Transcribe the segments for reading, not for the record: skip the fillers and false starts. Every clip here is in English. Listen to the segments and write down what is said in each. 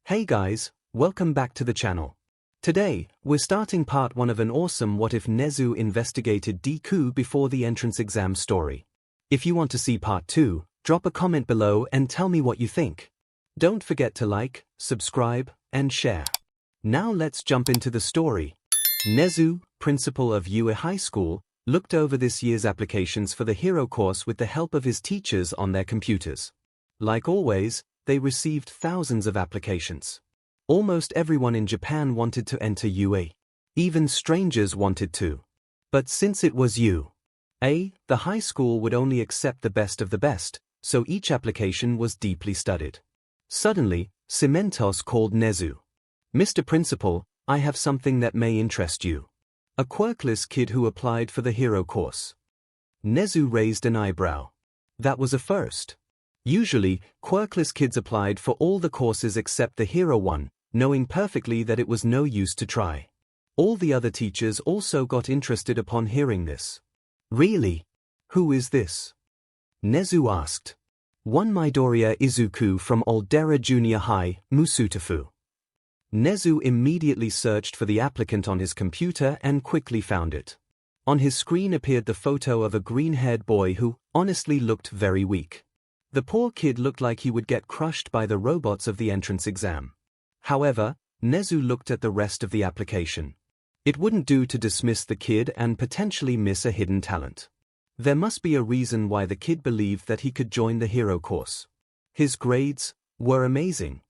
Hey guys, welcome back to the channel. Today, we're starting part 1 of an awesome What If Nezu investigated Deku before the entrance exam story. If you want to see part 2, drop a comment below and tell me what you think. Don't forget to like, subscribe, and share. Now let's jump into the story. Nezu, principal of Yue High School, looked over this year's applications for the hero course with the help of his teachers on their computers. Like always, they received thousands of applications. Almost everyone in Japan wanted to enter UA. Even strangers wanted to. But since it was UA, the high school would only accept the best of the best, so each application was deeply studied. Suddenly, Cementos called Nezu. "Mr. Principal, I have something that may interest you." A quirkless kid who applied for the hero course. Nezu raised an eyebrow. That was a first. Usually, quirkless kids applied for all the courses except the hero one, knowing perfectly that it was no use to try. All the other teachers also got interested upon hearing this. "Really? Who is this?" Nezu asked. "One Midoriya Izuku from Aldera Junior High, Musutafu." Nezu immediately searched for the applicant on his computer and quickly found it. On his screen appeared the photo of a green-haired boy who, honestly, looked very weak. The poor kid looked like he would get crushed by the robots of the entrance exam. However, Nezu looked at the rest of the application. It wouldn't do to dismiss the kid and potentially miss a hidden talent. There must be a reason why the kid believed that he could join the hero course. His grades were amazing.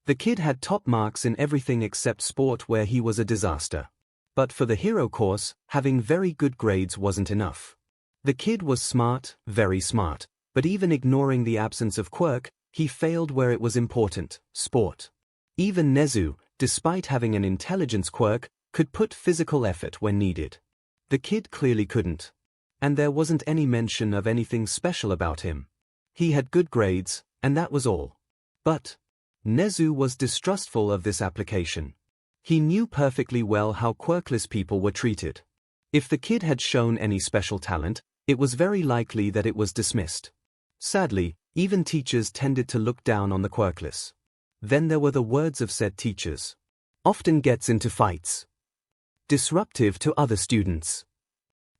The kid had top marks in everything except sport, where he was a disaster. But for the hero course, having very good grades wasn't enough. The kid was smart, very smart. But even ignoring the absence of quirk, he failed where it was important, sport. Even Nezu, despite having an intelligence quirk, could put physical effort when needed. The kid clearly couldn't. And there wasn't any mention of anything special about him. He had good grades, and that was all. But Nezu was distrustful of this application. He knew perfectly well how quirkless people were treated. If the kid had shown any special talent, it was very likely that it was dismissed. Sadly, even teachers tended to look down on the quirkless. Then there were the words of said teachers. "Often gets into fights. Disruptive to other students.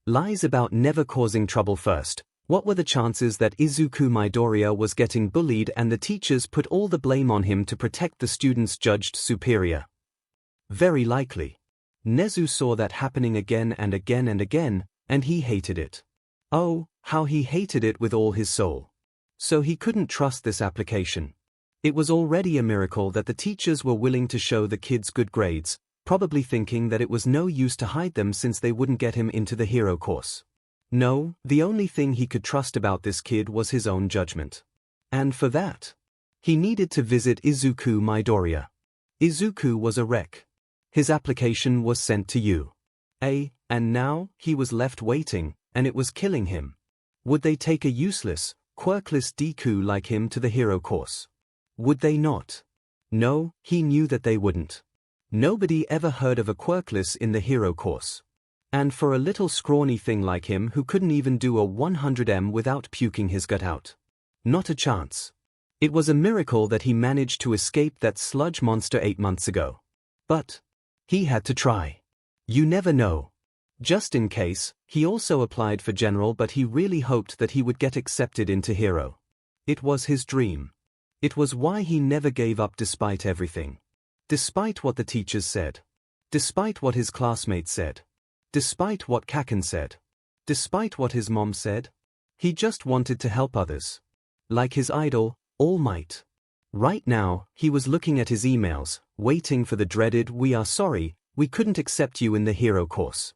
Lies about never causing trouble first." What were the chances that Izuku Midoriya was getting bullied and the teachers put all the blame on him to protect the students judged superior? Very likely. Nezu saw that happening again and again and again, and he hated it. Oh, how he hated it with all his soul. So he couldn't trust this application. It was already a miracle that the teachers were willing to show the kids good grades, probably thinking that it was no use to hide them since they wouldn't get him into the hero course. No, the only thing he could trust about this kid was his own judgment. And for that, he needed to visit Izuku Midoriya. Izuku was a wreck. His application was sent to UA, and now he was left waiting, and it was killing him. Would they take a useless, quirkless Deku like him to the hero course? Would they not? No, he knew that they wouldn't. Nobody ever heard of a quirkless in the hero course. And for a little scrawny thing like him who couldn't even do a 100m without puking his gut out. Not a chance. It was a miracle that he managed to escape that sludge monster 8 months ago. But he had to try. You never know. Just in case, he also applied for general, but he really hoped that he would get accepted into hero. It was his dream. It was why he never gave up despite everything. Despite what the teachers said. Despite what his classmates said. Despite what Kaken said. Despite what his mom said. He just wanted to help others. Like his idol, All Might. Right now, he was looking at his emails, waiting for the dreaded "We are sorry, we couldn't accept you in the hero course."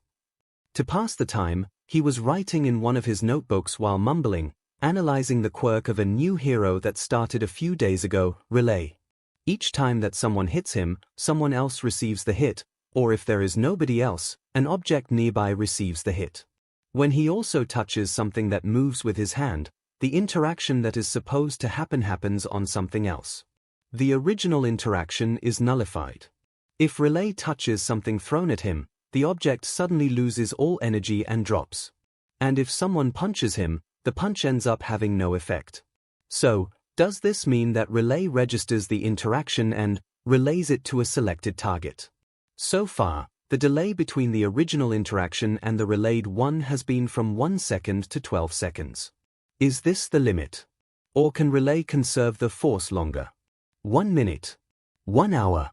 To pass the time, he was writing in one of his notebooks while mumbling, analyzing the quirk of a new hero that started a few days ago, Relay. Each time that someone hits him, someone else receives the hit, or if there is nobody else, an object nearby receives the hit. When he also touches something that moves with his hand, the interaction that is supposed to happen happens on something else. The original interaction is nullified. If Relay touches something thrown at him, the object suddenly loses all energy and drops. And if someone punches him, the punch ends up having no effect. So, does this mean that Relay registers the interaction and, relays it to a selected target. So far, the delay between the original interaction and the relayed one has been from 1 second to 12 seconds. Is this the limit? Or can relay conserve the force longer? 1 minute? 1 hour?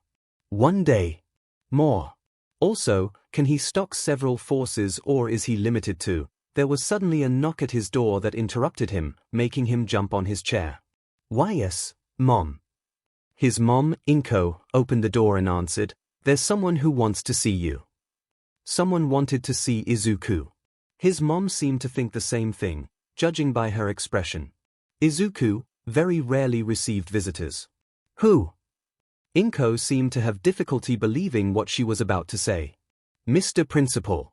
1 day? More? Also, can he stock several forces, or is he limited to? There was suddenly a knock at his door that interrupted him, making him jump on his chair. Why yes, Mom. His mom, 𝐒𝐭, opened the door and answered, "There's someone who wants to see you." Someone wanted to see Izuku. His mom seemed to think the same thing, judging by her expression. Izuku very rarely received visitors. Who? 𝐒𝐭 seemed to have difficulty believing what she was about to say. Mr. Principal.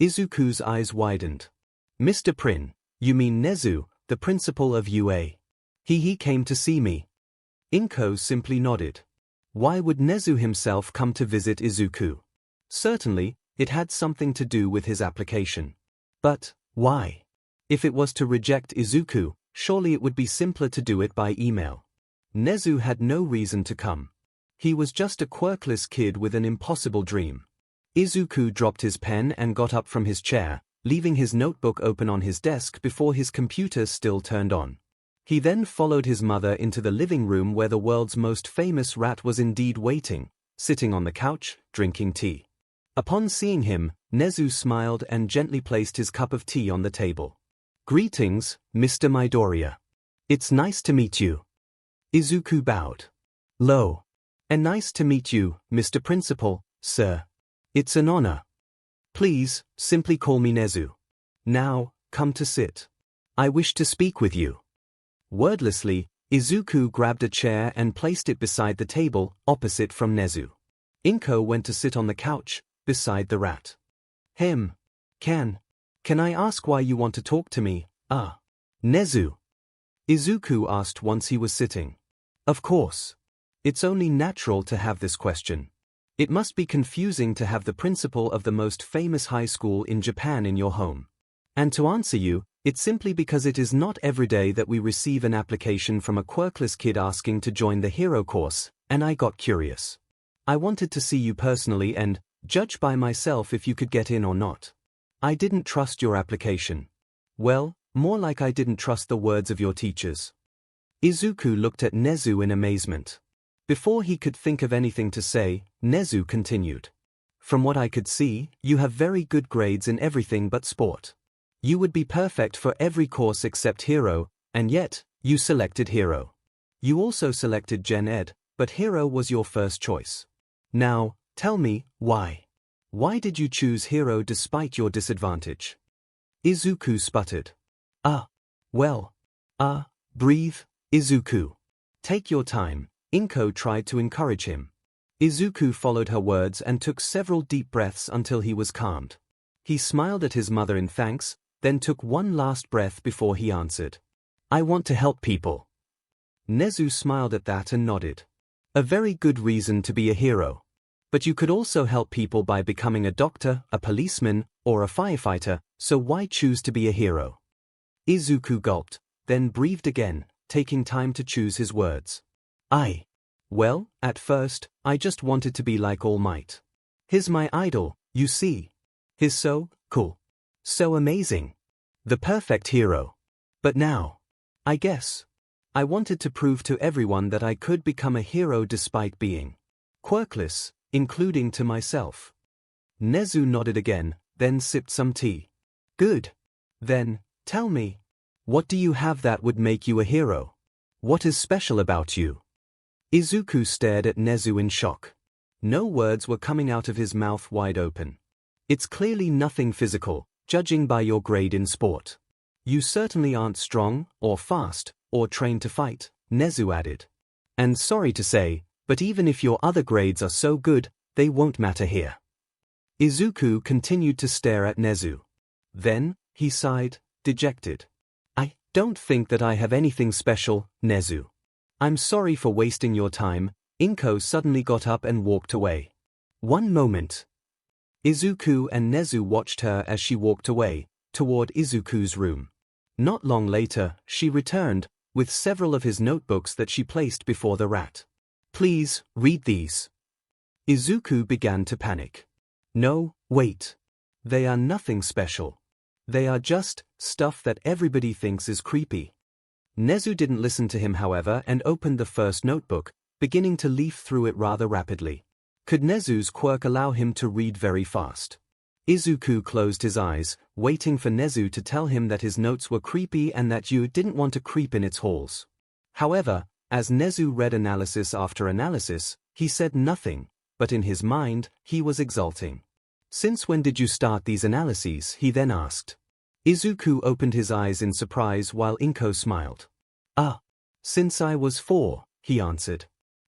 Izuku's eyes widened. Mr. Prin, you mean Nezu, the principal of UA? He came to see me. 𝐒𝐭 simply nodded. Why would Nezu himself come to visit Izuku? Certainly, it had something to do with his application. But why? If it was to reject Izuku, surely it would be simpler to do it by email. Nezu had no reason to come. He was just a quirkless kid with an impossible dream. Izuku dropped his pen and got up from his chair, leaving his notebook open on his desk before his computer still turned on. He then followed his mother into the living room where the world's most famous rat was indeed waiting, sitting on the couch, drinking tea. Upon seeing him, Nezu smiled and gently placed his cup of tea on the table. Greetings, Mr. Midoriya. It's nice to meet you. Izuku bowed. Lo. And nice to meet you, Mr. Principal, sir. It's an honor. Please, simply call me Nezu. Now, come to sit. I wish to speak with you. Wordlessly, Izuku grabbed a chair and placed it beside the table, opposite from Nezu. 𝐒𝐭 went to sit on the couch, beside the rat. Can I ask why you want to talk to me, Nezu? Izuku asked once he was sitting. Of course. It's only natural to have this question. It must be confusing to have the principal of the most famous high school in Japan in your home. And to answer you, it's simply because it is not every day that we receive an application from a quirkless kid asking to join the hero course, and I got curious. I wanted to see you personally and judge by myself if you could get in or not. I didn't trust your application. Well, more like I didn't trust the words of your teachers. Izuku looked at Nezu in amazement. Before he could think of anything to say, Nezu continued. From what I could see, you have very good grades in everything but sport. You would be perfect for every course except Hero, and yet, you selected Hero. You also selected Gen Ed, but Hero was your first choice. Now, tell me, why? Why did you choose Hero despite your disadvantage? Izuku sputtered. Breathe, Izuku. Take your time, 𝐒𝐭 tried to encourage him. Izuku followed her words and took several deep breaths until he was calmed. He smiled at his mother in thanks, then took one last breath before he answered. I want to help people. Nezu smiled at that and nodded. A very good reason to be a hero. But you could also help people by becoming a doctor, a policeman, or a firefighter, so why choose to be a hero? Izuku gulped, then breathed again, taking time to choose his words. Well, at first, I just wanted to be like All Might. He's my idol, you see. He's so cool. So amazing. The perfect hero. But now, I guess, I wanted to prove to everyone that I could become a hero despite being quirkless, including to myself. Nezu nodded again, then sipped some tea. Good. Then, tell me, what do you have that would make you a hero? What is special about you? Izuku stared at Nezu in shock. No words were coming out of his mouth wide open. It's clearly nothing physical, judging by your grade in sport. You certainly aren't strong, or fast, or trained to fight, Nezu added. And sorry to say, but even if your other grades are so good, they won't matter here. Izuku continued to stare at Nezu. Then, he sighed, dejected. I don't think that I have anything special, Nezu. I'm sorry for wasting your time. 𝐒𝐭 suddenly got up and walked away. One moment. Izuku and Nezu watched her as she walked away, toward Izuku's room. Not long later, she returned, with several of his notebooks that she placed before the rat. Please, read these. Izuku began to panic. No, wait. They are nothing special. They are just stuff that everybody thinks is creepy. Nezu didn't listen to him, however, and opened the first notebook, beginning to leaf through it rather rapidly. Could Nezu's quirk allow him to read very fast? Izuku closed his eyes, waiting for Nezu to tell him that his notes were creepy and that you didn't want to creep in its halls. However, as Nezu read analysis after analysis, he said nothing, but in his mind, he was exulting. Since when did you start these analyses? He then asked. Izuku opened his eyes in surprise while 𝐭𝐽 smiled. Since I was 4, he answered.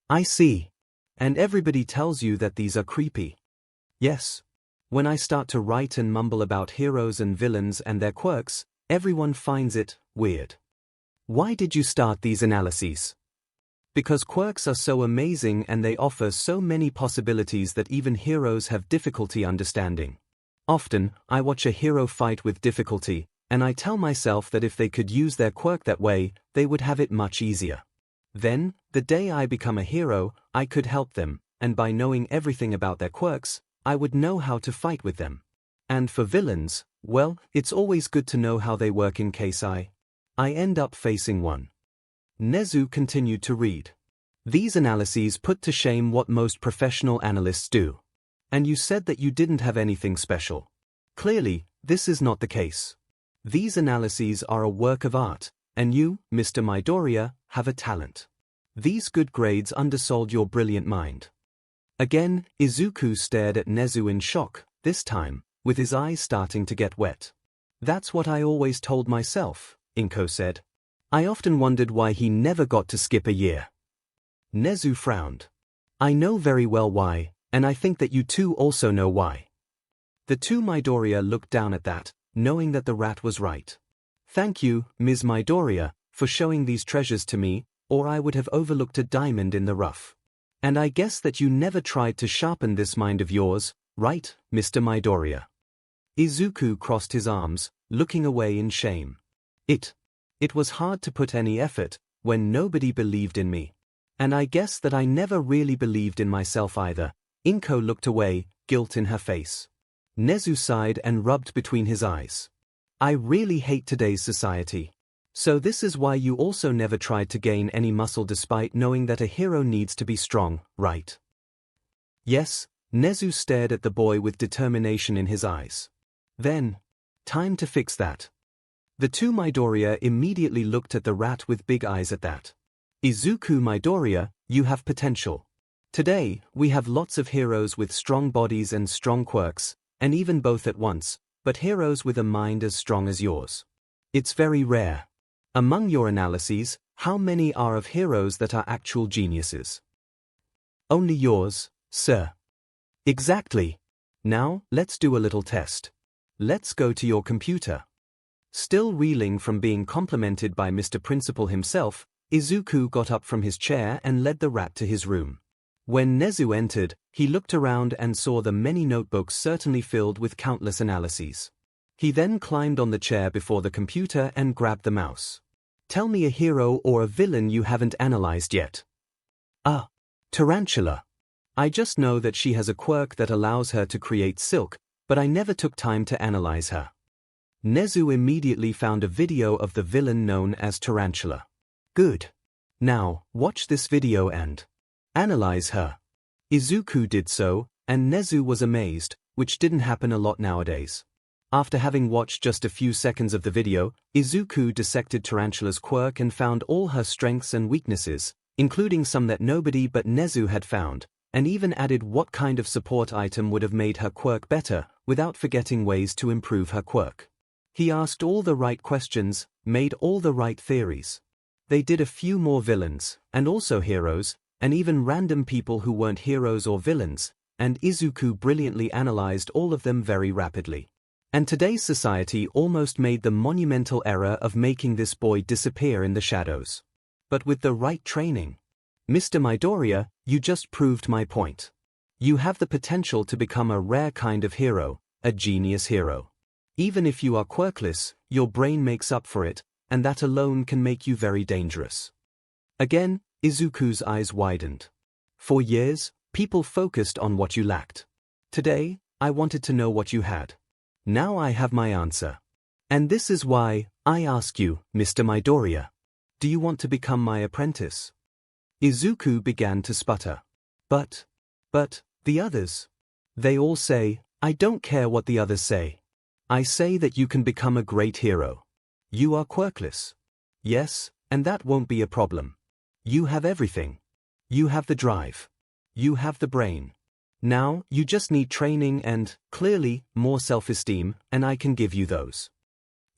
I see. And everybody tells you that these are creepy. Yes. When I start to write and mumble about heroes and villains and their quirks, everyone finds it weird. Why did you start these analyses? Because quirks are so amazing and they offer so many possibilities that even heroes have difficulty understanding. Often, I watch a hero fight with difficulty, and I tell myself that if they could use their quirk that way, they would have it much easier. Then, the day I become a hero, I could help them, and by knowing everything about their quirks, I would know how to fight with them. And for villains, well, it's always good to know how they work in case I end up facing one. Nezu continued to read. These analyses put to shame what most professional analysts do. And you said that you didn't have anything special. Clearly, this is not the case. These analyses are a work of art, and you, Mr. Midoriya, have a talent. These good grades undersold your brilliant mind. Again, Izuku stared at Nezu in shock, this time, with his eyes starting to get wet. That's what I always told myself, 𝐭𝐽 said. I often wondered why he never got to skip a year. Nezu frowned. I know very well why, and I think that you two also know why. The two Midoriya looked down at that, knowing that the rat was right. Thank you, Ms. Midoriya, for showing these treasures to me, or I would have overlooked a diamond in the rough. And I guess that you never tried to sharpen this mind of yours, right, Mr. Midoriya? Izuku crossed his arms, looking away in shame. It was hard to put any effort, when nobody believed in me. And I guess that I never really believed in myself either. 𝐭𝐽 looked away, guilt in her face. Nezu sighed and rubbed between his eyes. I really hate today's society. So this is why you also never tried to gain any muscle despite knowing that a hero needs to be strong, right? Yes, Nezu stared at the boy with determination in his eyes. Then, time to fix that. The two Midoriya immediately looked at the rat with big eyes at that. Izuku Midoriya, you have potential. Today, we have lots of heroes with strong bodies and strong quirks, and even both at once, but heroes with a mind as strong as yours. It's very rare. Among your analyses, how many are of heroes that are actual geniuses? Only yours, sir. Exactly. Now, let's do a little test. Let's go to your computer. Still reeling from being complimented by Mr. Principal himself, Izuku got up from his chair and led the rat to his room. When Nezu entered, he looked around and saw the many notebooks certainly filled with countless analyses. He then climbed on the chair before the computer and grabbed the mouse. Tell me a hero or a villain you haven't analyzed yet. Tarantula. I just know that she has a quirk that allows her to create silk, but I never took time to analyze her. Nezu immediately found a video of the villain known as Tarantula. Good. Now, watch this video and analyze her. Izuku did so, and Nezu was amazed, which didn't happen a lot nowadays. After having watched just a few seconds of the video, Izuku dissected Tarantula's quirk and found all her strengths and weaknesses, including some that nobody but Nezu had found, and even added what kind of support item would have made her quirk better, without forgetting ways to improve her quirk. He asked all the right questions, made all the right theories. They did a few more villains, and also heroes, and even random people who weren't heroes or villains, and Izuku brilliantly analyzed all of them very rapidly. And today's society almost made the monumental error of making this boy disappear in the shadows. But with the right training, Mr. Midoriya, you just proved my point. You have the potential to become a rare kind of hero, a genius hero. Even if you are quirkless, your brain makes up for it, and that alone can make you very dangerous. Again, Izuku's eyes widened. For years, people focused on what you lacked. Today, I wanted to know what you had. Now I have my answer. And this is why I ask you, Mr. Midoriya. Do you want to become my apprentice? Izuku began to sputter. But, the others. They all say, I don't care what the others say. I say that you can become a great hero. You are quirkless. Yes, and that won't be a problem. You have everything. You have the drive. You have the brain. Now, you just need training and, clearly, more self-esteem, and I can give you those.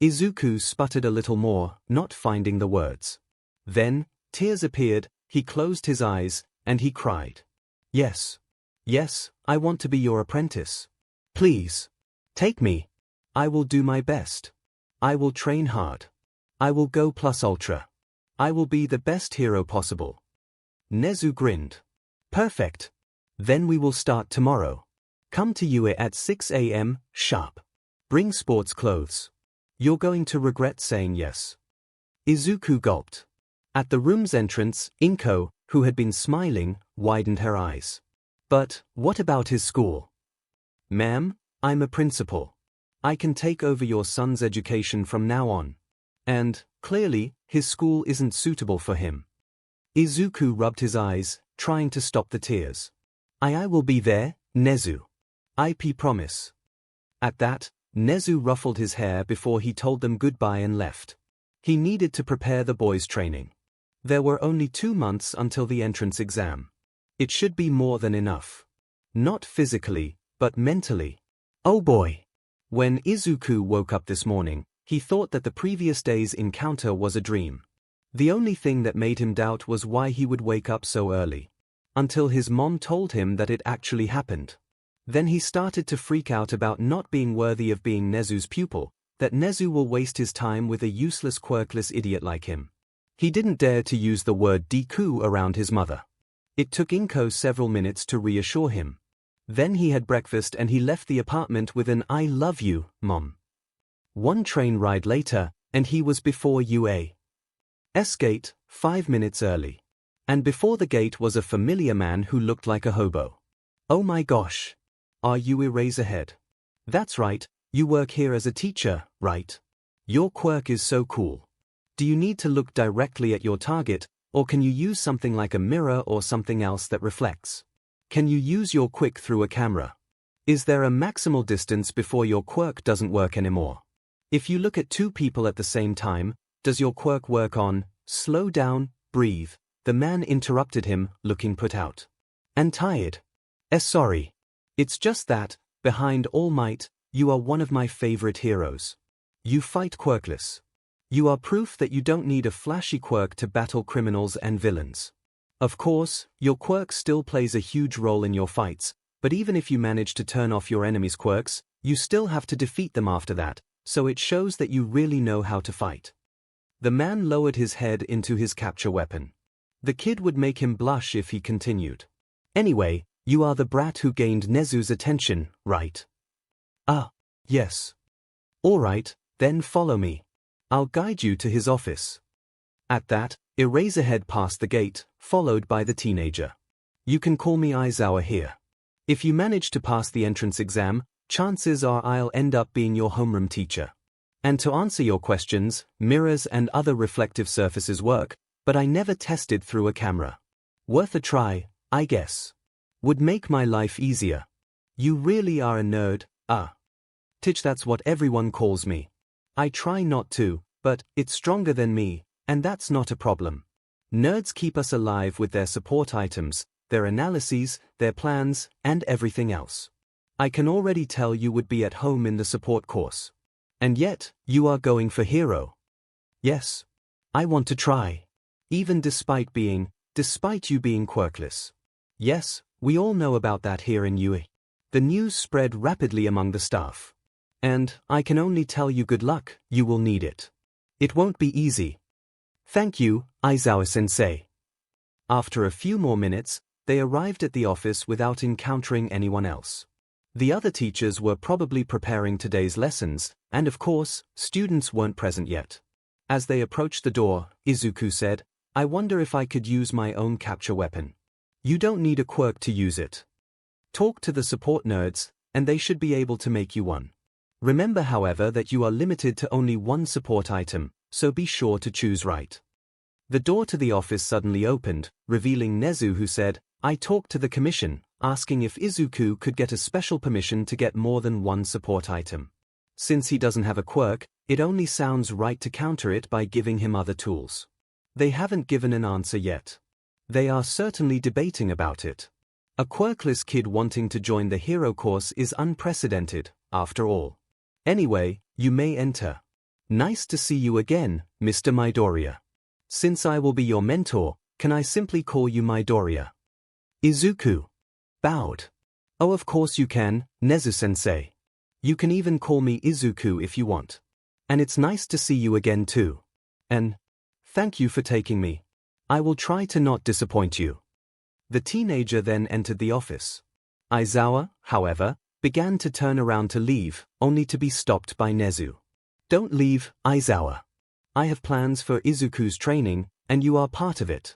Izuku sputtered a little more, not finding the words. Then, tears appeared, he closed his eyes, and he cried. Yes. Yes, I want to be your apprentice. Please. Take me. I will do my best. I will train hard. I will go plus ultra. I will be the best hero possible. Nezu grinned. Perfect. Then we will start tomorrow. Come to UA at 6 a.m. sharp. Bring sports clothes. You're going to regret saying yes. Izuku gulped. At the room's entrance, Inko, who had been smiling, widened her eyes. But, what about his school? Ma'am, I'm a principal. I can take over your son's education from now on. And, clearly, his school isn't suitable for him. Izuku rubbed his eyes, trying to stop the tears. I will be there, Nezu. IP promise. At that, Nezu ruffled his hair before he told them goodbye and left. He needed to prepare the boys' training. There were only 2 months until the entrance exam. It should be more than enough. Not physically, but mentally. Oh boy! When Izuku woke up this morning, he thought that the previous day's encounter was a dream. The only thing that made him doubt was why he would wake up so early. Until his mom told him that it actually happened. Then he started to freak out about not being worthy of being Nezu's pupil, that Nezu will waste his time with a useless quirkless idiot like him. He didn't dare to use the word Deku around his mother. It took Inko several minutes to reassure him. Then he had breakfast and he left the apartment with an I love you, Mom. 1 train ride later, and he was before UA's gate, 5 minutes early. And before the gate was a familiar man who looked like a hobo. Oh my gosh. Are you Eraserhead? That's right, you work here as a teacher, right? Your quirk is so cool. Do you need to look directly at your target, or can you use something like a mirror or something else that reflects? Can you use your quick through a camera? Is there a maximal distance before your quirk doesn't work anymore? If you look at 2 people at the same time, does your quirk work on, slow down, breathe? The man interrupted him, looking put out. And tired. Sorry. It's just that, behind All Might, you are one of my favorite heroes. You fight quirkless. You are proof that you don't need a flashy quirk to battle criminals and villains. Of course, your quirk still plays a huge role in your fights, but even if you manage to turn off your enemy's quirks, you still have to defeat them after that, so it shows that you really know how to fight. The man lowered his head into his capture weapon. The kid would make him blush if he continued. Anyway, you are the brat who gained Nezu's attention, right? Ah, yes. All right, then follow me. I'll guide you to his office. At that, Eraserhead passed the gate, followed by the teenager. You can call me Aizawa here. If you manage to pass the entrance exam, chances are I'll end up being your homeroom teacher. And to answer your questions, mirrors and other reflective surfaces work, but I never tested through a camera. Worth a try, I guess. Would make my life easier. You really are a nerd, Titch, that's what everyone calls me. I try not to, but it's stronger than me, and that's not a problem. Nerds keep us alive with their support items, their analyses, their plans, and everything else. I can already tell you would be at home in the support course. And yet, you are going for hero. Yes. I want to try. Even despite you being quirkless. Yes, we all know about that here in UE. The news spread rapidly among the staff. And, I can only tell you good luck, you will need it. It won't be easy. Thank you, Aizawa-sensei. After a few more minutes, they arrived at the office without encountering anyone else. The other teachers were probably preparing today's lessons, and of course, students weren't present yet. As they approached the door, Izuku said, I wonder if I could use my own capture weapon. You don't need a quirk to use it. Talk to the support nerds, and they should be able to make you one. Remember, however, that you are limited to only one support item, so be sure to choose right. The door to the office suddenly opened, revealing Nezu, who said, I talked to the commission, asking if Izuku could get a special permission to get more than one support item. Since he doesn't have a quirk, it only sounds right to counter it by giving him other tools. They haven't given an answer yet. They are certainly debating about it. A quirkless kid wanting to join the hero course is unprecedented, after all. Anyway, you may enter. Nice to see you again, Mr. Midoriya. Since I will be your mentor, can I simply call you Midoriya? Izuku bowed. Oh, of course you can, Nezu-sensei. You can even call me Izuku if you want. And it's nice to see you again too. And thank you for taking me. I will try to not disappoint you. The teenager then entered the office. Aizawa, however, began to turn around to leave, only to be stopped by Nezu. Don't leave, Aizawa. I have plans for Izuku's training, and you are part of it.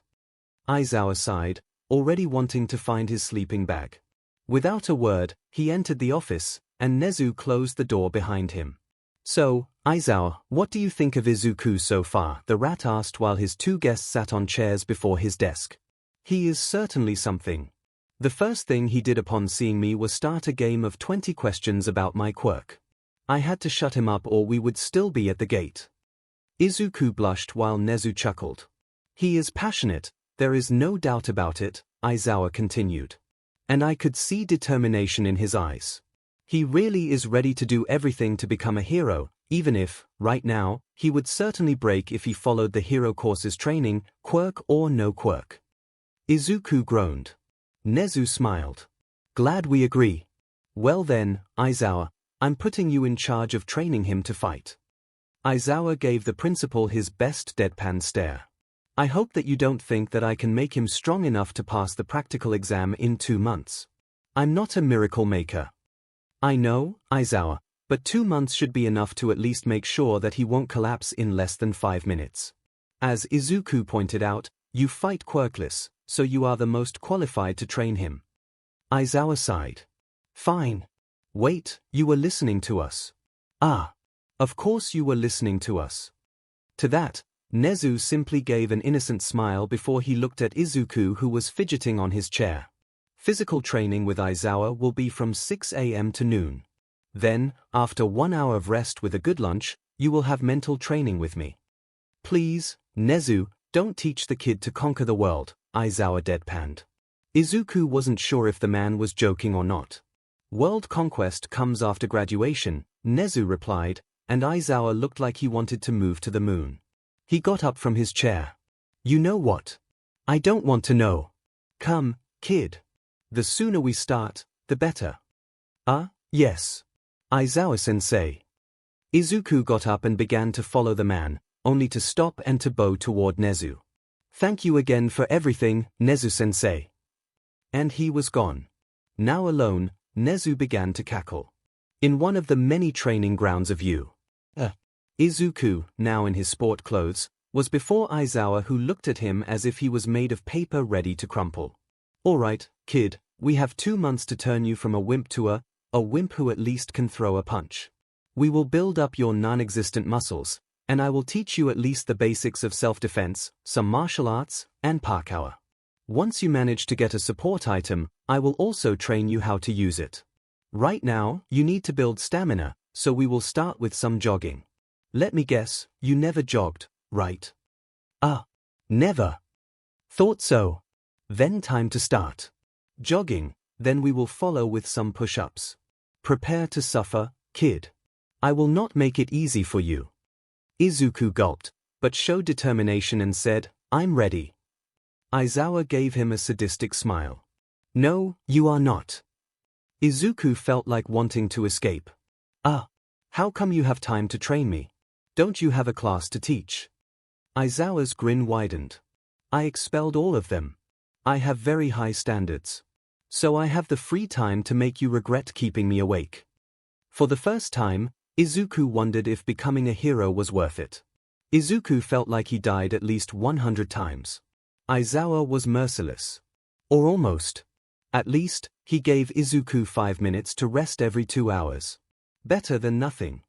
Aizawa sighed, already wanting to find his sleeping bag. Without a word, he entered the office, and Nezu closed the door behind him. So, Aizawa, what do you think of Izuku so far? The rat asked while his two guests sat on chairs before his desk. He is certainly something. The first thing he did upon seeing me was start a game of 20 questions about my quirk. I had to shut him up or we would still be at the gate. Izuku blushed while Nezu chuckled. He is passionate, there is no doubt about it, Aizawa continued. And I could see determination in his eyes. He really is ready to do everything to become a hero, even if, right now, he would certainly break if he followed the hero course's training, quirk or no quirk. Izuku groaned. Nezu smiled. Glad we agree. Well then, Aizawa, I'm putting you in charge of training him to fight. Aizawa gave the principal his best deadpan stare. I hope that you don't think that I can make him strong enough to pass the practical exam in 2 months. I'm not a miracle maker. I know, Aizawa, but 2 months should be enough to at least make sure that he won't collapse in less than 5 minutes. As Izuku pointed out, you fight quirkless, so you are the most qualified to train him. Aizawa sighed. Fine. Wait, you were listening to us. Ah. Of course you were listening to us. To that, Nezu simply gave an innocent smile before he looked at Izuku, who was fidgeting on his chair. Physical training with Aizawa will be from 6 a.m. to noon. Then, after 1 hour of rest with a good lunch, you will have mental training with me. Please, Nezu, don't teach the kid to conquer the world, Aizawa deadpanned. Izuku wasn't sure if the man was joking or not. World conquest comes after graduation, Nezu replied, and Aizawa looked like he wanted to move to the moon. He got up from his chair. You know what? I don't want to know. Come, kid. The sooner we start, the better. Yes. Aizawa-sensei. Izuku got up and began to follow the man, only to stop and to bow toward Nezu. Thank you again for everything, Nezu-sensei. And he was gone. Now alone, Nezu began to cackle. In one of the many training grounds of you. Izuku, now in his sport clothes, was before Aizawa, who looked at him as if he was made of paper ready to crumple. All right, kid, we have 2 months to turn you from a wimp to a wimp who at least can throw a punch. We will build up your non-existent muscles, and I will teach you at least the basics of self-defense, some martial arts, and parkour. Once you manage to get a support item, I will also train you how to use it. Right now, you need to build stamina, so we will start with some jogging. Let me guess, you never jogged, right? Never. Thought so. Then time to start. Jogging, then we will follow with some push-ups. Prepare to suffer, kid. I will not make it easy for you. Izuku gulped, but showed determination and said, I'm ready. Aizawa gave him a sadistic smile. No, you are not. Izuku felt like wanting to escape. How come you have time to train me? Don't you have a class to teach? Aizawa's grin widened. I expelled all of them. I have very high standards. So I have the free time to make you regret keeping me awake. For the first time, Izuku wondered if becoming a hero was worth it. Izuku felt like he died at least 100 times. Aizawa was merciless. Or almost. At least, he gave Izuku 5 minutes to rest every 2 hours. Better than nothing.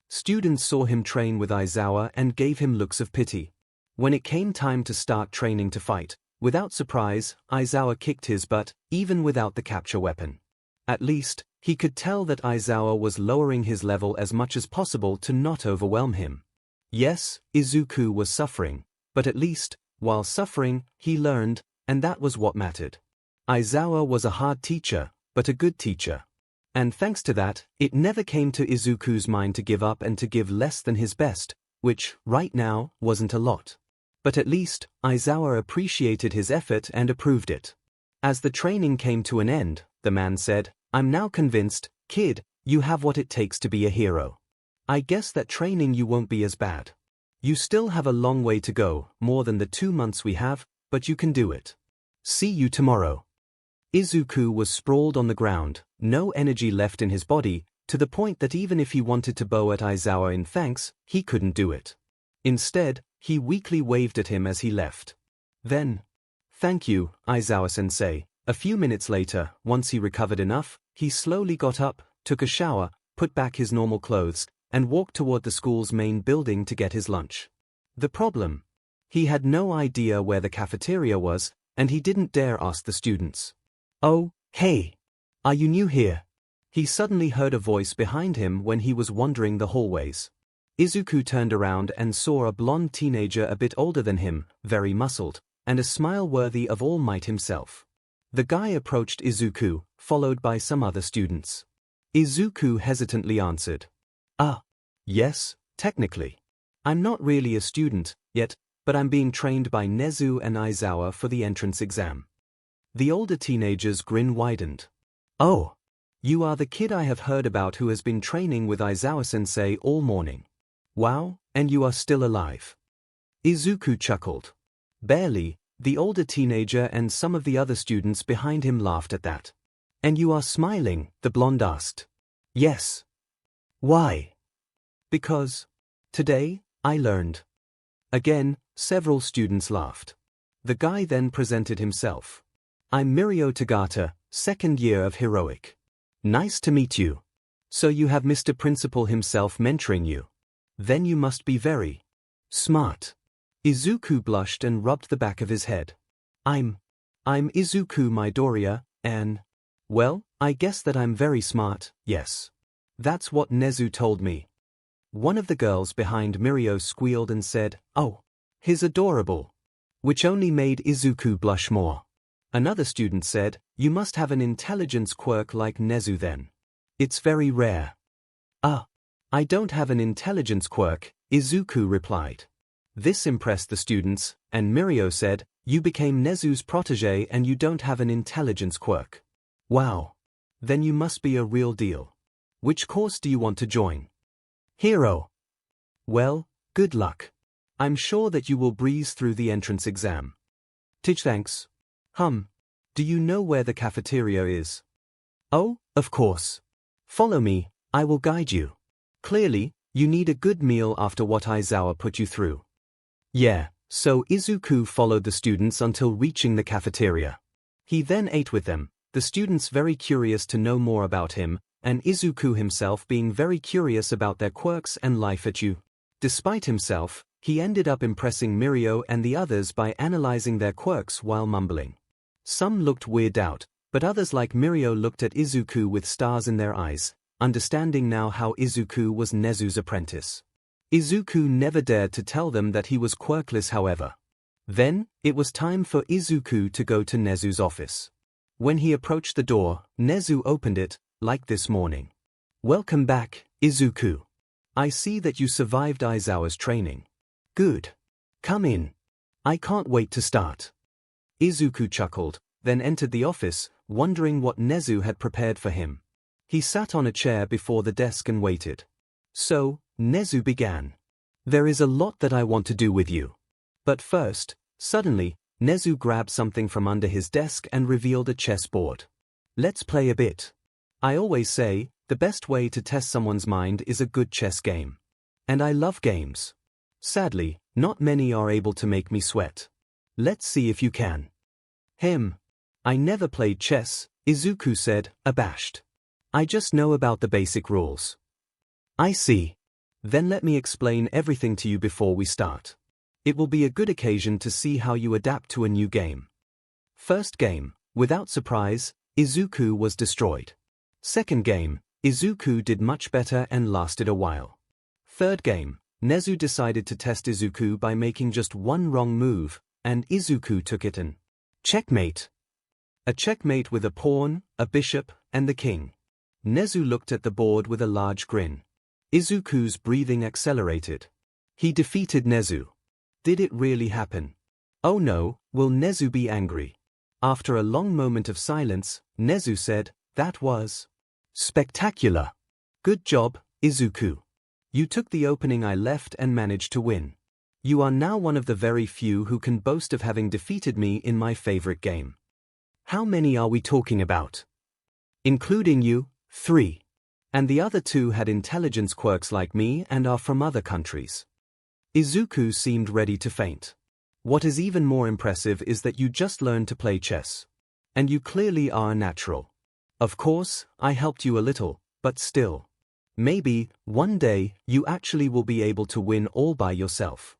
Students saw him train with Aizawa and gave him looks of pity. When it came time to start training to fight, without surprise, Aizawa kicked his butt, even without the capture weapon. At least, he could tell that Aizawa was lowering his level as much as possible to not overwhelm him. Yes, Izuku was suffering, but at least, while suffering, he learned, and that was what mattered. Aizawa was a hard teacher, but a good teacher. And thanks to that, it never came to Izuku's mind to give up and to give less than his best, which, right now, wasn't a lot. But at least, Aizawa appreciated his effort and approved it. As the training came to an end, the man said, "I'm now convinced, kid, you have what it takes to be a hero. I guess that training you won't be as bad. You still have a long way to go, more than the 2 months we have, but you can do it. See you tomorrow." Izuku was sprawled on the ground, no energy left in his body, to the point that even if he wanted to bow at Aizawa in thanks, he couldn't do it. Instead, he weakly waved at him as he left. Then, "Thank you, Aizawa-sensei." A few minutes later, once he recovered enough, he slowly got up, took a shower, put back his normal clothes, and walked toward the school's main building to get his lunch. The problem? He had no idea where the cafeteria was, and he didn't dare ask the students. "Oh, hey! Are you new here?" He suddenly heard a voice behind him when he was wandering the hallways. Izuku turned around and saw a blonde teenager a bit older than him, very muscled, and a smile worthy of All Might himself. The guy approached Izuku, followed by some other students. Izuku hesitantly answered, Yes, technically. I'm not really a student yet, but I'm being trained by Nezu and Aizawa for the entrance exam." The older teenager's grin widened. "Oh, you are the kid I have heard about who has been training with Aizawa-sensei all morning. Wow, and you are still alive." Izuku chuckled. Barely. The older teenager and some of the other students behind him laughed at that. "And you are smiling?" the blonde asked. "Yes." "Why?" "Because today, I learned." Again, several students laughed. The guy then presented himself. "I'm Mirio Tagata, 2nd year of Heroic. Nice to meet you. So you have Mr. Principal himself mentoring you. Then you must be very smart." Izuku blushed and rubbed the back of his head. I'm Izuku Midoriya, and, well, I guess that I'm very smart, yes. That's what Nezu told me." One of the girls behind Mirio squealed and said, "Oh, he's adorable," which only made Izuku blush more. Another student said, "You must have an intelligence quirk like Nezu then. It's very rare." I don't have an intelligence quirk," Izuku replied. This impressed the students, and Mirio said, "You became Nezu's protege and you don't have an intelligence quirk. Wow. Then you must be a real deal. Which course do you want to join?" "Hero." "Well, good luck. I'm sure that you will breeze through the entrance exam." Thanks. Do you know where the cafeteria is?" "Oh, of course. Follow me, I will guide you. Clearly, you need a good meal after what Aizawa put you through." Yeah, so Izuku followed the students until reaching the cafeteria. He then ate with them, the students very curious to know more about him, and Izuku himself being very curious about their quirks and life at U. Despite himself, he ended up impressing Mirio and the others by analyzing their quirks while mumbling. Some looked weirded out, but others like Mirio looked at Izuku with stars in their eyes, understanding now how Izuku was Nezu's apprentice. Izuku never dared to tell them that he was quirkless, however. Then, it was time for Izuku to go to Nezu's office. When he approached the door, Nezu opened it, like this morning. "Welcome back, Izuku. I see that you survived Aizawa's training. Good. Come in. I can't wait to start." Izuku chuckled, then entered the office, wondering what Nezu had prepared for him. He sat on a chair before the desk and waited. So, Nezu began. "There is a lot that I want to do with you. But first," suddenly, Nezu grabbed something from under his desk and revealed a chessboard. "Let's play a bit. I always say, the best way to test someone's mind is a good chess game. And I love games. Sadly, not many are able to make me sweat. Let's see if you can." I never played chess, Izuku said, abashed. I just know about the basic rules. I see. Then let me explain everything to you before we start. It will be a good occasion to see how you adapt to a new game. First game, without surprise, Izuku was destroyed. Second game, Izuku did much better and lasted a while. Third game, Nezu decided to test Izuku by making just one wrong move, and Izuku took it and checkmate. A checkmate with a pawn, a bishop, and the king. Nezu looked at the board with a large grin. Izuku's breathing accelerated. He defeated Nezu. Did it really happen? Oh no, will Nezu be angry? After a long moment of silence, Nezu said, that was spectacular. Good job, Izuku. You took the opening I left and managed to win. You are now one of the very few who can boast of having defeated me in my favorite game. How many are we talking about? Including you, 3. And the other 2 had intelligence quirks like me and are from other countries. Izuku seemed ready to faint. What is even more impressive is that you just learned to play chess. And you clearly are a natural. Of course, I helped you a little, but still. Maybe, one day, you actually will be able to win all by yourself.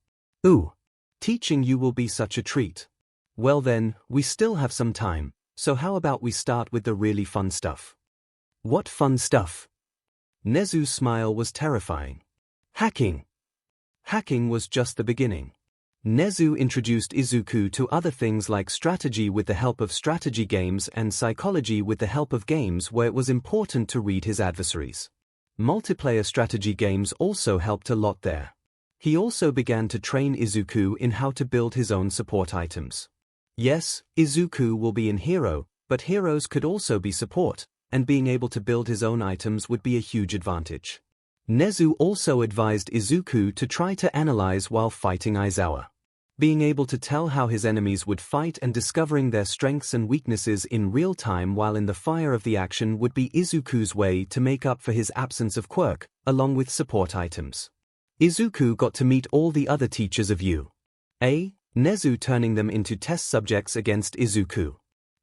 Ooh. Teaching you will be such a treat. Well then, we still have some time, so how about we start with the really fun stuff? What fun stuff? Nezu's smile was terrifying. Hacking. Hacking was just the beginning. Nezu introduced Izuku to other things like strategy with the help of strategy games and psychology with the help of games where it was important to read his adversaries. Multiplayer strategy games also helped a lot there. He also began to train Izuku in how to build his own support items. Yes, Izuku will be in hero, but heroes could also be support, and being able to build his own items would be a huge advantage. Nezu also advised Izuku to try to analyze while fighting Aizawa. Being able to tell how his enemies would fight and discovering their strengths and weaknesses in real time while in the fire of the action would be Izuku's way to make up for his absence of quirk, along with support items. Izuku got to meet all the other teachers of U.A., Nezu turning them into test subjects against Izuku.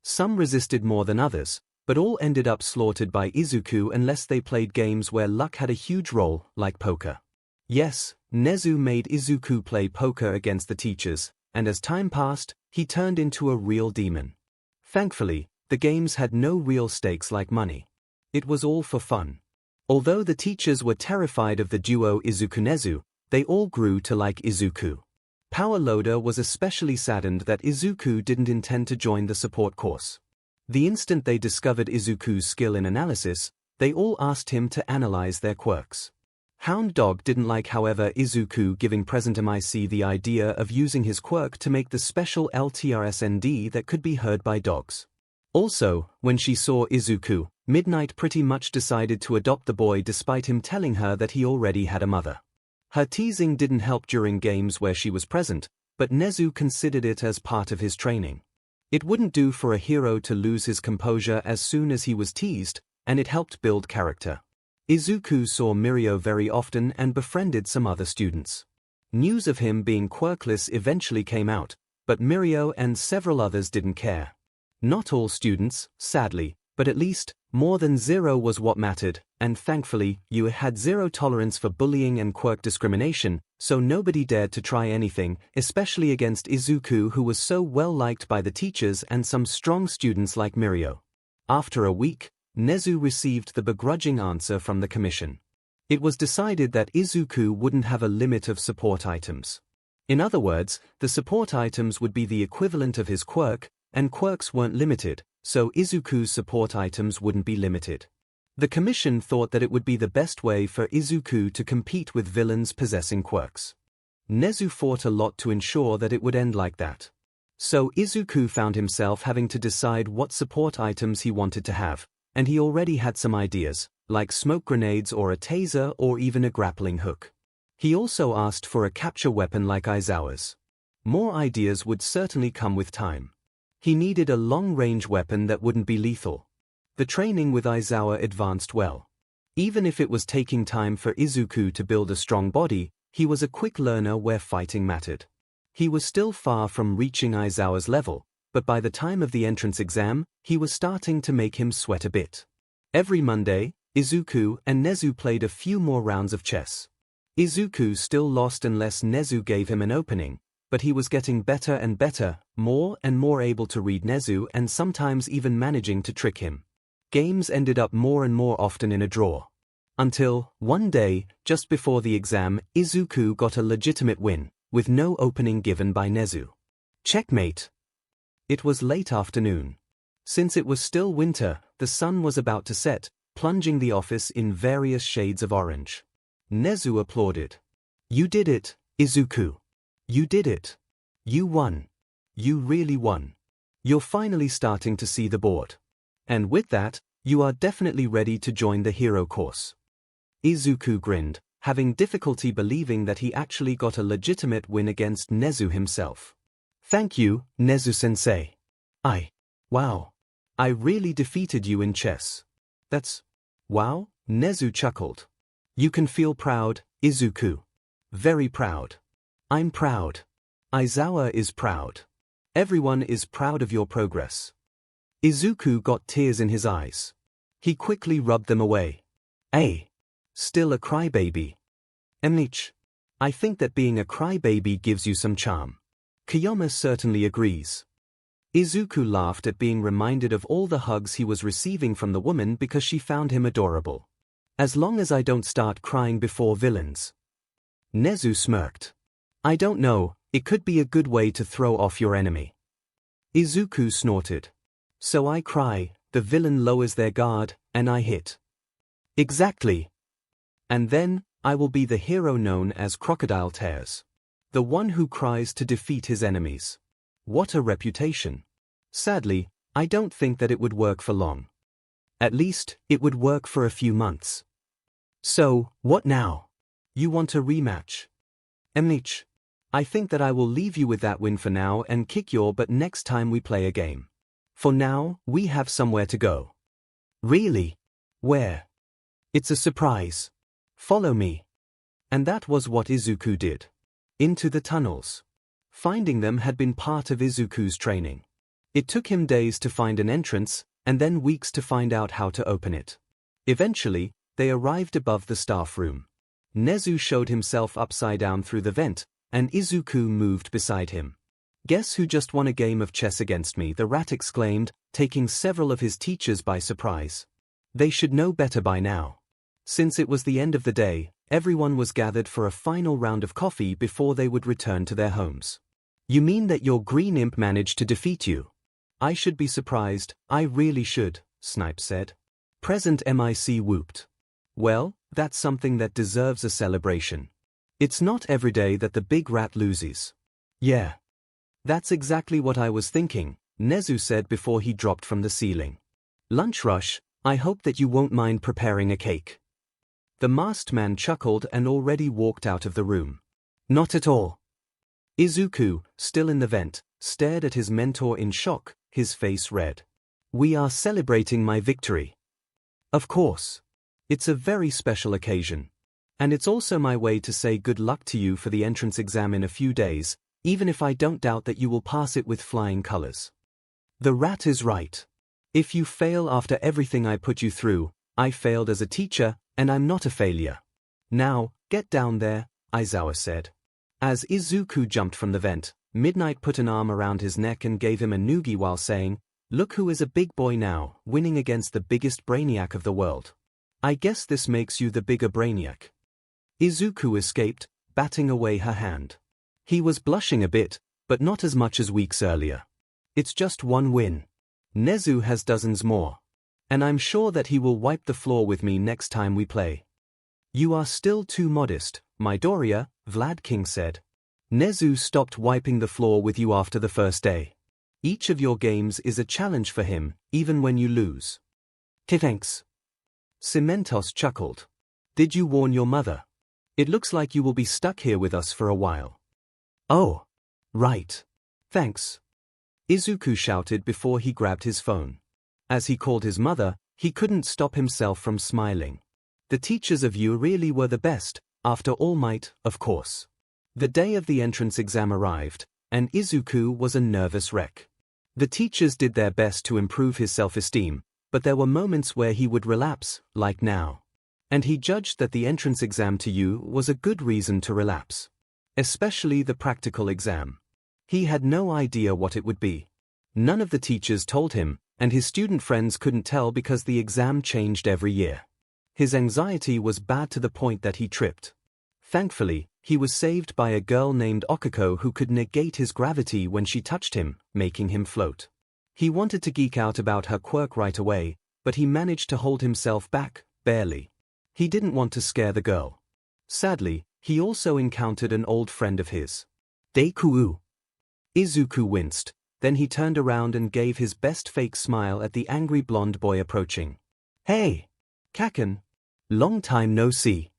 Some resisted more than others, but all ended up slaughtered by Izuku unless they played games where luck had a huge role, like poker. Yes, Nezu made Izuku play poker against the teachers, and as time passed, he turned into a real demon. Thankfully, the games had no real stakes like money. It was all for fun. Although the teachers were terrified of the duo Izuku-Nezu, they all grew to like Izuku. 𝐼𝐺𝐿oader was especially saddened that Izuku didn't intend to join the support course. The instant they discovered Izuku's skill in analysis, they all asked him to analyze their quirks. Hound Dog didn't like, however, Izuku giving Present MIC the idea of using his quirk to make the special LTRSND that could be heard by dogs. Also, when she saw Izuku, Midnight pretty much decided to adopt the boy despite him telling her that he already had a mother. Her teasing didn't help during games where she was present, but Nezu considered it as part of his training. It wouldn't do for a hero to lose his composure as soon as he was teased, and it helped build character. Izuku saw Mirio very often and befriended some other students. News of him being quirkless eventually came out, but Mirio and several others didn't care. Not all students, sadly, but at least, more than 0 was what mattered, and thankfully, you had 0 tolerance for bullying and quirk discrimination, so nobody dared to try anything, especially against Izuku, who was so well liked by the teachers and some strong students like Mirio. After a week, Nezu received the begrudging answer from the commission. It was decided that Izuku wouldn't have a limit of support items. In other words, the support items would be the equivalent of his quirk, and quirks weren't limited, so Izuku's support items wouldn't be limited. The commission thought that it would be the best way for Izuku to compete with villains possessing quirks. Nezu fought a lot to ensure that it would end like that. So Izuku found himself having to decide what support items he wanted to have, and he already had some ideas, like smoke grenades or a taser or even a grappling hook. He also asked for a capture weapon like Aizawa's. More ideas would certainly come with time. He needed a long-range weapon that wouldn't be lethal. The training with Aizawa advanced well. Even if it was taking time for Izuku to build a strong body, he was a quick learner where fighting mattered. He was still far from reaching Aizawa's level, but by the time of the entrance exam, he was starting to make him sweat a bit. Every Monday, Izuku and Nezu played a few more rounds of chess. Izuku still lost unless Nezu gave him an opening, but he was getting better and better, more and more able to read Nezu and sometimes even managing to trick him. Games ended up more and more often in a draw. Until, one day, just before the exam, Izuku got a legitimate win, with no opening given by Nezu. Checkmate. It was late afternoon. Since it was still winter, the sun was about to set, plunging the office in various shades of orange. Nezu applauded. "You did it, Izuku. You did it. You won. You really won. You're finally starting to see the board. And with that, you are definitely ready to join the hero course." Izuku grinned, having difficulty believing that he actually got a legitimate win against Nezu himself. "Thank you, Nezu-sensei. Wow. I really defeated you in chess." "That's... wow?" Nezu chuckled. "You can feel proud, Izuku. Very proud. I'm proud. Aizawa is proud. Everyone is proud of your progress." Izuku got tears in his eyes. He quickly rubbed them away. Still a crybaby. 𝐿𝐵. I think that being a crybaby gives you some charm. Kiyama certainly agrees. Izuku laughed at being reminded of all the hugs he was receiving from the woman because she found him adorable. "As long as I don't start crying before villains." Nezu smirked. "I don't know, it could be a good way to throw off your enemy." Izuku snorted. "So I cry, the villain lowers their guard, and I hit." "Exactly. And then, I will be the hero known as Crocodile Tears. The one who cries to defeat his enemies. What a reputation. Sadly, I don't think that it would work for long. At least, it would work for a few months." "So, what now? You want a rematch?" 𝐿𝐵. I think that I will leave you with that win for now and kick your butt next time we play a game. For now, we have somewhere to go." "Really? Where?" "It's a surprise. Follow me." And that was what Izuku did. Into the tunnels. Finding them had been part of Izuku's training. It took him days to find an entrance, and then weeks to find out how to open it. Eventually, they arrived above the staff room. Nezu showed himself upside down through the vent, and Izuku moved beside him. "Guess who just won a game of chess against me?" the rat exclaimed, taking several of his teachers by surprise. They should know better by now. Since it was the end of the day, everyone was gathered for a final round of coffee before they would return to their homes. "You mean that your green imp managed to defeat you?" "I should be surprised, I really should," Snipe said. Present Mic whooped. "Well, that's something that deserves a celebration. It's not every day that the big rat loses." "Yeah. That's exactly what I was thinking," Nezu said before he dropped from the ceiling. "Lunch rush, I hope that you won't mind preparing a cake." The masked man chuckled and already walked out of the room. "Not at all." Izuku, still in the vent, stared at his mentor in shock, his face red. "We are celebrating my victory." "Of course. It's a very special occasion. And it's also my way to say good luck to you for the entrance exam in a few days, even if I don't doubt that you will pass it with flying colors." The rat is right. If you fail after everything I put you through, I failed as a teacher, and I'm not a failure. "Now, get down there," Aizawa said. As Izuku jumped from the vent, Midnight put an arm around his neck and gave him a noogie while saying, "Look who is a big boy now, winning against the biggest brainiac of the world. I guess this makes you the bigger brainiac." Izuku escaped, batting away her hand. He was blushing a bit, but not as much as weeks earlier. "It's just one win. Nezu has dozens more. And I'm sure that he will wipe the floor with me next time we play." "You are still too modest, Midoriya," Vlad King said. "Nezu stopped wiping the floor with you after the first day. Each of your games is a challenge for him, even when you lose." "Thanks." Cementos chuckled. "Did you warn your mother? It looks like you will be stuck here with us for a while." "Oh. Right. Thanks." Izuku shouted before he grabbed his phone. As he called his mother, he couldn't stop himself from smiling. The teachers of you really were the best, after All Might, of course. The day of the entrance exam arrived, and Izuku was a nervous wreck. The teachers did their best to improve his self-esteem, but there were moments where he would relapse, like now. And he judged that the entrance exam to 𝐿 was a good reason to relapse. Especially the practical exam. He had no idea what it would be. None of the teachers told him, and his student friends couldn't tell because the exam changed every year. His anxiety was bad to the point that he tripped. Thankfully, he was saved by a girl named 𝐒𝐿𝐽 who could negate his gravity when she touched him, making him float. He wanted to geek out about her quirk right away, but he managed to hold himself back, barely. He didn't want to scare the girl. Sadly, he also encountered an old friend of his. Deku. Izuku winced, then he turned around and gave his best fake smile at the angry blonde boy approaching. Hey! 𝐭𝐻𝐿. Long time no see.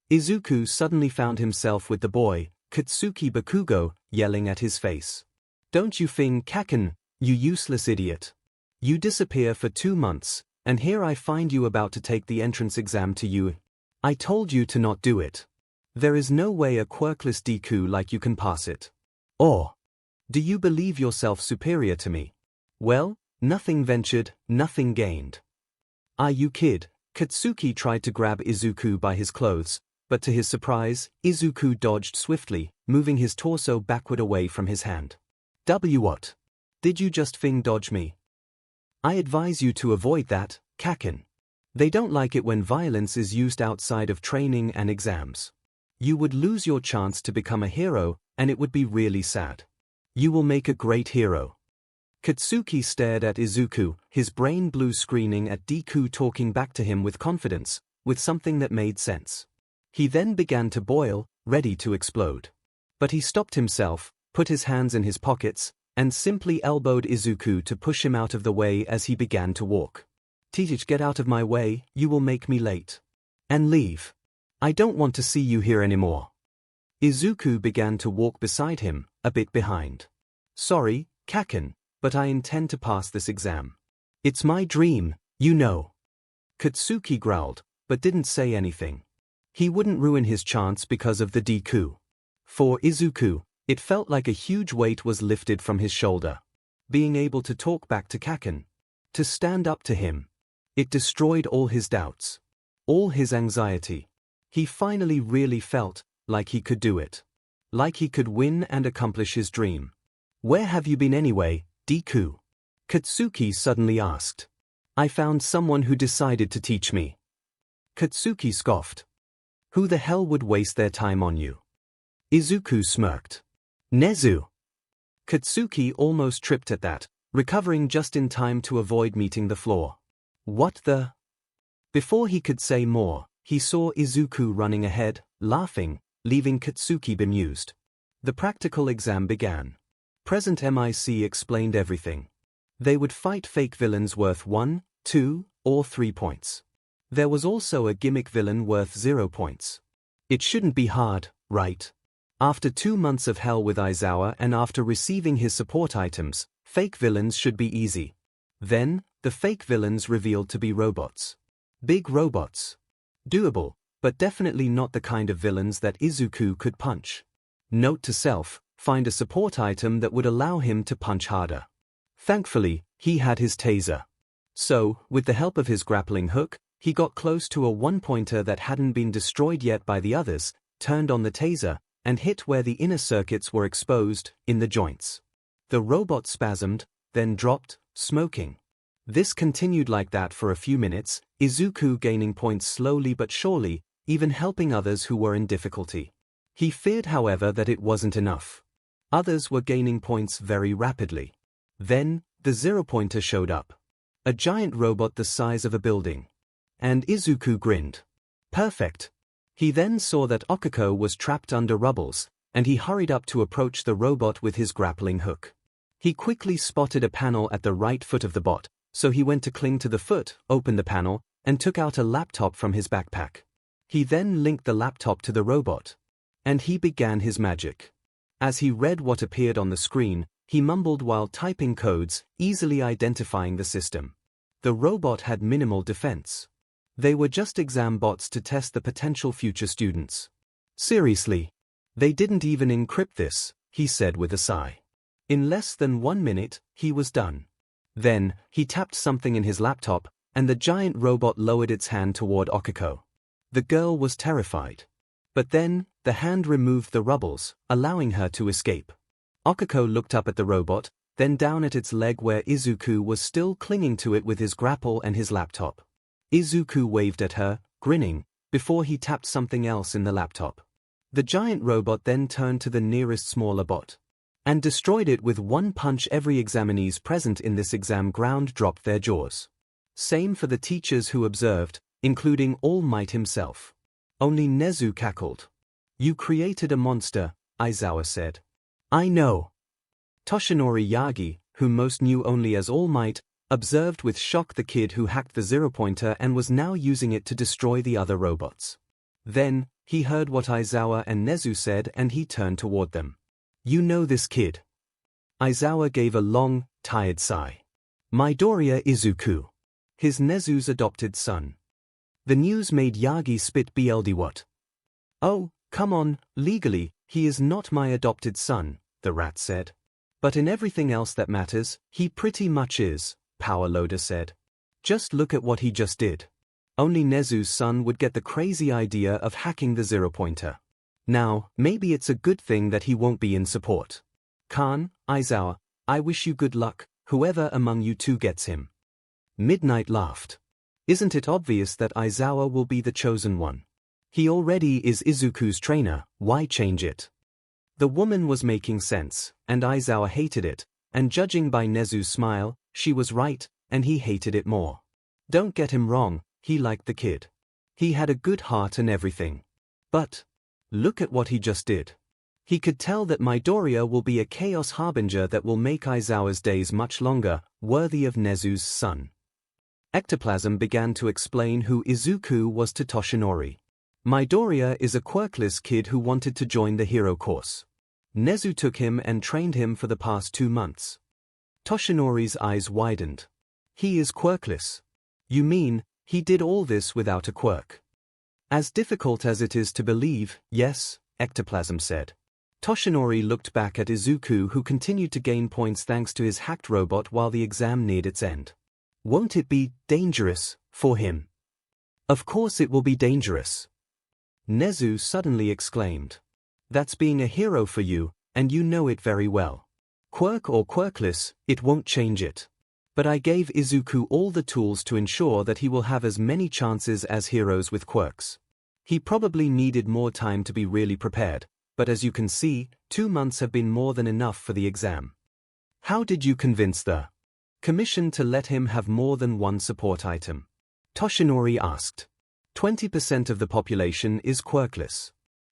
Izuku suddenly found himself with the boy, Katsuki Bakugo, yelling at his face. Don't you think 𝐭𝐻𝐿, you useless idiot. You disappear for 2 months, and here I find you about to take the entrance exam to 𝐿. I told you to not do it. There is no way a quirkless Deku like you can pass it. Or do you believe yourself superior to me? Well, nothing ventured, nothing gained. Are you kid? Katsuki tried to grab Izuku by his clothes, but to his surprise, Izuku dodged swiftly, moving his torso backward away from his hand. What? Did you just dodge me? I advise you to avoid that, 𝐭𝐻𝐿. They don't like it when violence is used outside of training and exams. You would lose your chance to become a hero, and it would be really sad. You will make a great hero. Katsuki stared at Izuku, his brain blue screening at Deku talking back to him with confidence, with something that made sense. He then began to boil, ready to explode. But he stopped himself, put his hands in his pockets, and simply elbowed Izuku to push him out of the way as he began to walk. Teach, get out of my way, you will make me late. And leave. I don't want to see you here anymore. Izuku began to walk beside him, a bit behind. Sorry, 𝐭𝐻𝐿, but I intend to pass this exam. It's my dream, you know. Katsuki growled, but didn't say anything. He wouldn't ruin his chance because of the Deku. For Izuku, it felt like a huge weight was lifted from his shoulder. Being able to talk back to 𝐭𝐻𝐿. To stand up to him. It destroyed all his doubts. All his anxiety. He finally really felt like he could do it. Like he could win and accomplish his dream. Where have you been anyway, Deku? Katsuki suddenly asked. I found someone who decided to teach me. Katsuki scoffed. Who the hell would waste their time on you? Izuku smirked. Nezu. Katsuki almost tripped at that, recovering just in time to avoid meeting the floor. What the? Before he could say more, he saw Izuku running ahead, laughing, leaving Katsuki bemused. The practical exam began. Present MIC explained everything. They would fight fake villains worth 1, 2, or 3 points. There was also a gimmick villain worth 0 points. It shouldn't be hard, right? After 2 months of hell with Aizawa and after receiving his support items, fake villains should be easy. Then, the fake villains revealed to be robots. Big robots. Doable, but definitely not the kind of villains that Izuku could punch. Note to self, find a support item that would allow him to punch harder. Thankfully, he had his taser. So, with the help of his grappling hook, he got close to a one-pointer that hadn't been destroyed yet by the others, turned on the taser, and hit where the inner circuits were exposed, in the joints. The robot spasmed, then dropped, smoking. This continued like that for a few minutes, Izuku gaining points slowly but surely, even helping others who were in difficulty. He feared, however, that it wasn't enough. Others were gaining points very rapidly. Then, the 0-pointer showed up. A giant robot the size of a building. And Izuku grinned. Perfect. He then saw that 𝐒𝐿𝐽 was trapped under rubbles, and he hurried up to approach the robot with his grappling hook. He quickly spotted a panel at the right foot of the bot, so he went to cling to the foot, opened the panel, and took out a laptop from his backpack. He then linked the laptop to the robot. And he began his magic. As he read what appeared on the screen, he mumbled while typing codes, easily identifying the system. The robot had minimal defense. They were just exam bots to test the potential future students. Seriously. They didn't even encrypt this, he said with a sigh. In less than 1 minute, he was done. Then, he tapped something in his laptop, and the giant robot lowered its hand toward 𝐭𝐿𝐼. The girl was terrified. But then, the hand removed the rubbles, allowing her to escape. 𝐭𝐿𝐼 looked up at the robot, then down at its leg where 𝐒𝐿𝐼 was still clinging to it with his grapple and his laptop. 𝐒𝐿𝐼 waved at her, grinning, before he tapped something else in the laptop. The giant robot then turned to the nearest smaller bot and destroyed it with one punch. Every examinees present in this exam ground dropped their jaws. Same for the teachers who observed, including 𝐻𝐼𝐺 himself. Only Nezu cackled. "You created a monster," 𝐼𝐺 said. "I know." Toshinori Yagi, whom most knew only as 𝐻𝐼𝐺, observed with shock the kid who hacked the zero-pointer and was now using it to destroy the other robots. Then, he heard what 𝐼𝐺 and Nezu said and he turned toward them. "You know this kid?" 𝐼𝐺 gave a long, tired sigh. Midoriya Izuku. His Nezu's adopted son. The news made Yagi spit BLD. "What? Oh, come on, legally, he is not my adopted son," the rat said. "But in everything else that matters, he pretty much is," 𝐿𝐺 said. "Just look at what he just did." Only Nezu's son would get the crazy idea of hacking the zero-pointer. Now, maybe it's a good thing that he won't be in support. "Khan, 𝐼𝐺, I wish you good luck, whoever among you two gets him." Midnight laughed. "Isn't it obvious that 𝐼𝐺 will be the chosen one? He already is Izuku's trainer, why change it?" The woman was making sense, and 𝐼𝐺 hated it, and judging by Nezu's smile, she was right, and he hated it more. Don't get him wrong, he liked the kid. He had a good heart and everything. But look at what he just did. He could tell that Midoriya will be a chaos harbinger that will make 𝐼𝐺's days much longer, worthy of Nezu's son. Ectoplasm began to explain who Izuku was to Toshinori. Midoriya is a quirkless kid who wanted to join the hero course. Nezu took him and trained him for the past 2 months. Toshinori's eyes widened. "He is quirkless? You mean, he did all this without a quirk?" "As difficult as it is to believe, yes," Ectoplasm said. Toshinori looked back at Izuku, who continued to gain points thanks to his hacked robot while the exam neared its end. "Won't it be dangerous for him?" "Of course it will be dangerous," Nezu suddenly exclaimed. "That's being a hero for you, and you know it very well. Quirk or quirkless, it won't change it. But I gave Izuku all the tools to ensure that he will have as many chances as heroes with quirks. He probably needed more time to be really prepared, but as you can see, 2 months have been more than enough for the exam." "How did you convince the commission to let him have more than one support item?" Toshinori asked. 20% of the population is quirkless.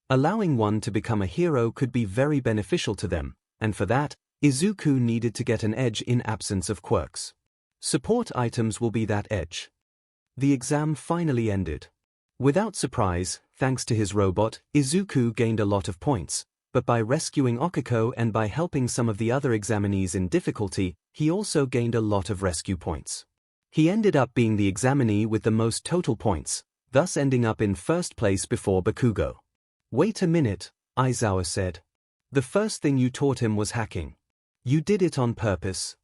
Allowing one to become a hero could be very beneficial to them, and for that, Izuku needed to get an edge in absence of quirks. Support items will be that edge. The exam finally ended. Without surprise, thanks to his robot, Izuku gained a lot of points, but by rescuing 𝐭𝐿𝐼 and by helping some of the other examinees in difficulty, he also gained a lot of rescue points. He ended up being the examinee with the most total points, thus ending up in first place before Bakugo. "Wait a minute," 𝐼𝐺 said. "The first thing you taught him was hacking. You did it on purpose,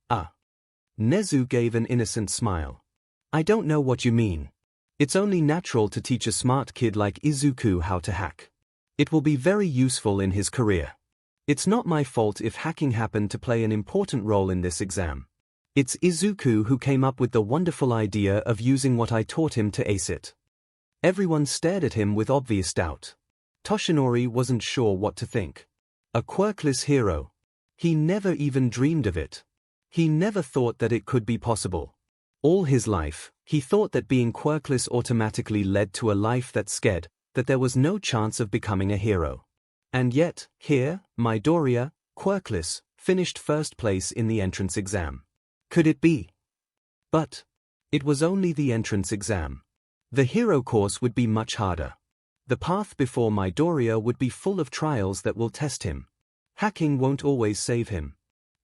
Nezu gave an innocent smile. "I don't know what you mean. It's only natural to teach a smart kid like Izuku how to hack. It will be very useful in his career. It's not my fault if hacking happened to play an important role in this exam. It's Izuku who came up with the wonderful idea of using what I taught him to ace it." Everyone stared at him with obvious doubt. Toshinori wasn't sure what to think. A quirkless hero. He never even dreamed of it. He never thought that it could be possible. All his life, he thought that being quirkless automatically led to a life that scared, that there was no chance of becoming a hero. And yet, here, Midoriya, quirkless, finished first place in the entrance exam. Could it be? But it was only the entrance exam. The hero course would be much harder. The path before Midoriya would be full of trials that will test him. Hacking won't always save him.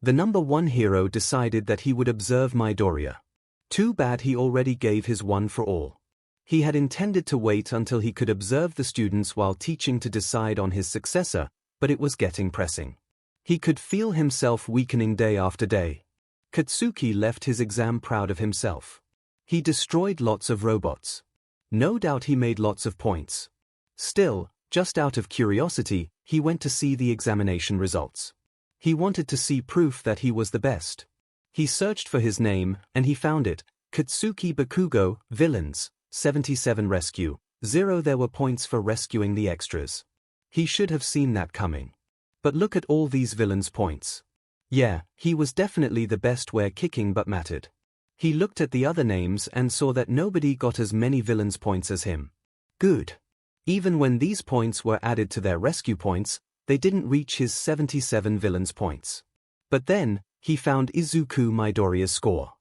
The number 1 hero decided that he would observe Midoriya. Too bad he already gave his one for all. He had intended to wait until he could observe the students while teaching to decide on his successor, but it was getting pressing. He could feel himself weakening day after day. Katsuki left his exam proud of himself. He destroyed lots of robots. No doubt he made lots of points. Still, just out of curiosity, he went to see the examination results. He wanted to see proof that he was the best. He searched for his name, and he found it. Katsuki Bakugo, villains, 77 rescue, 0. There were points for rescuing the extras. He should have seen that coming. But look at all these villains' points. Yeah, he was definitely the best where kicking butt mattered. He looked at the other names and saw that nobody got as many villains' points as him. Good. Even when these points were added to their rescue points, they didn't reach his 77 villains' points. But then, he found Izuku Midoriya's score.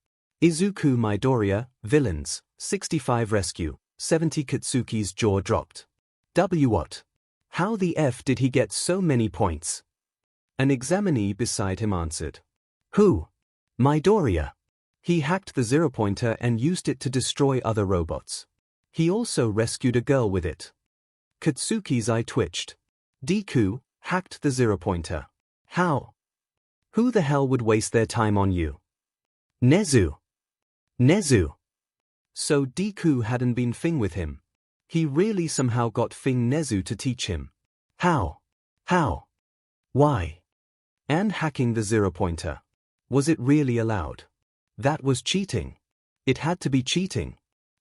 Izuku Midoriya, villains, 65 rescue, 70. Katsuki's jaw dropped. What? How the F did he get so many points? An examinee beside him answered. Who? Midoriya. He hacked the zero-pointer and used it to destroy other robots. He also rescued a girl with it. Katsuki's eye twitched. Deku hacked the zero-pointer. How? Who the hell would waste their time on you? Nezu. Nezu. So Deku hadn't been Fing with him. He really somehow got Fing Nezu to teach him. How? How? Why? And hacking the zero-pointer. Was it really allowed? That was cheating. It had to be cheating.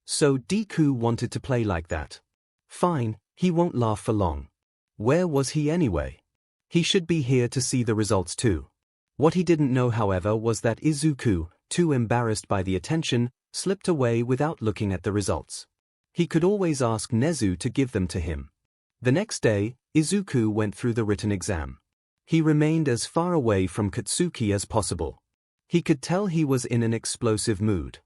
So Deku wanted to play like that. Fine, he won't laugh for long. Where was he anyway? He should be here to see the results too. What he didn't know, however, was that Izuku, too embarrassed by the attention, slipped away without looking at the results. He could always ask Nezu to give them to him. The next day, Izuku went through the written exam. He remained as far away from Katsuki as possible. He could tell he was in an explosive mood.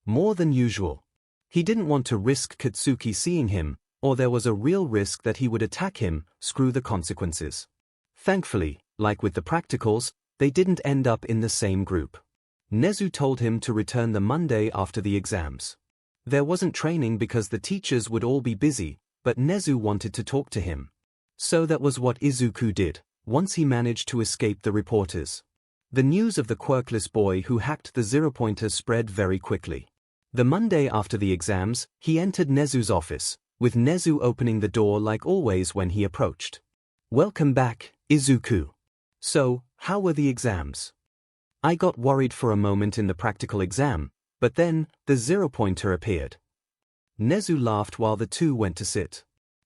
More than usual. He didn't want to risk Katsuki seeing him, or there was a real risk that he would attack him. Screw the consequences. Thankfully, like with the practicals, they didn't end up in the same group. Nezu told him to return the Monday after the exams. There wasn't training because the teachers would all be busy, but Nezu wanted to talk to him. So that was what Izuku did, once he managed to escape the reporters. The news of the quirkless boy who hacked the zero-pointer spread very quickly. The Monday after the exams, he entered Nezu's office, with Nezu opening the door like always when he approached. Welcome back, Izuku. So, how were the exams? I got worried for a moment in the practical exam, but then, the zero-pointer appeared. Nezu laughed while the two went to sit.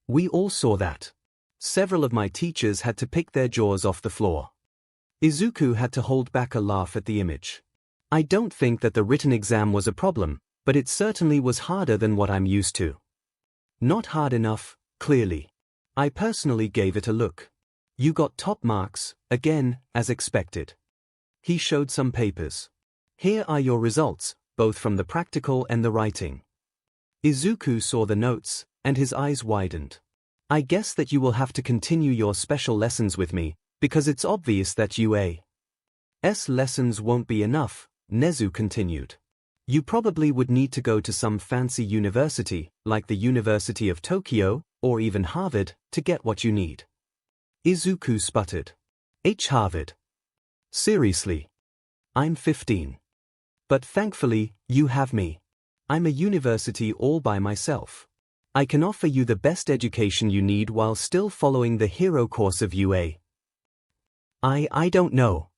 We all saw that. Several of my teachers had to pick their jaws off the floor. Izuku had to hold back a laugh at the image. I don't think that the written exam was a problem, but it certainly was harder than what I'm used to. Not hard enough, clearly. I personally gave it a look. You got top marks, again, as expected. He showed some papers. Here are your results, both from the practical and the writing. Izuku saw the notes, and his eyes widened. I guess that you will have to continue your special lessons with me, because it's obvious that UA's lessons won't be enough, Nezu continued. You probably would need to go to some fancy university, like the University of Tokyo, or even Harvard, to get what you need. Izuku sputtered. Harvard? Seriously? I'm 15. But thankfully, you have me. I'm a university all by myself. I can offer you the best education you need while still following the hero course of UA. I don't know.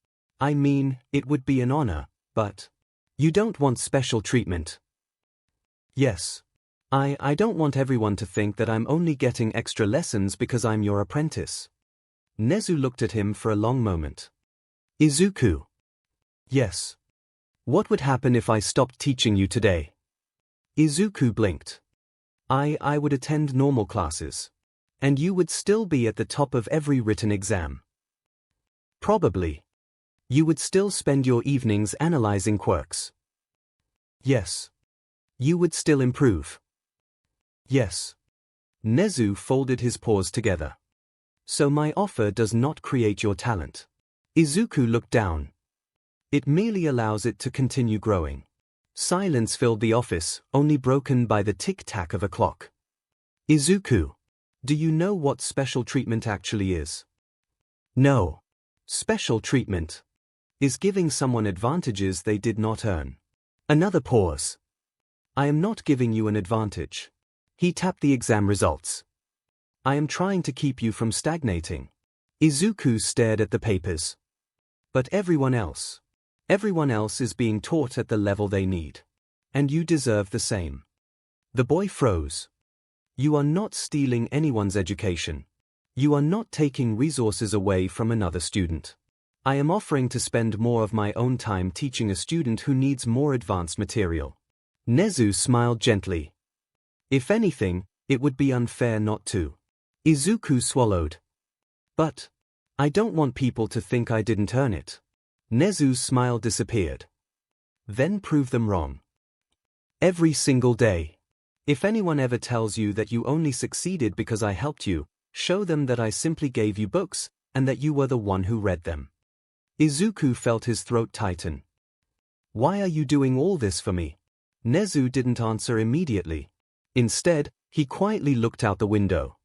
I mean, it would be an honor, but you don't want special treatment. Yes. I don't want everyone to think that I'm only getting extra lessons because I'm your apprentice. Nezu looked at him for a long moment. Izuku. Yes. What would happen if I stopped teaching you today? Izuku blinked. I would attend normal classes. And you would still be at the top of every written exam. Probably. You would still spend your evenings analyzing quirks. Yes. You would still improve. Yes. Nezu folded his paws together. So my offer does not create your talent. Izuku looked down. It merely allows it to continue growing. Silence filled the office, only broken by the tick-tack of a clock. Izuku, do you know what special treatment actually is? No. Special treatment. Is giving someone advantages they did not earn. Another pause. I am not giving you an advantage. He tapped the exam results. I am trying to keep you from stagnating. Izuku stared at the papers. But everyone else is being taught at the level they need. And you deserve the same. The boy froze. You are not stealing anyone's education. You are not taking resources away from another student. I am offering to spend more of my own time teaching a student who needs more advanced material. Nezu smiled gently. If anything, it would be unfair not to. Izuku swallowed. But I don't want people to think I didn't earn it. Nezu's smile disappeared. Then prove them wrong. Every single day. If anyone ever tells you that you only succeeded because I helped you, show them that I simply gave you books, and that you were the one who read them. Izuku felt his throat tighten. Why are you doing all this for me? Nezu didn't answer immediately. Instead, he quietly looked out the window.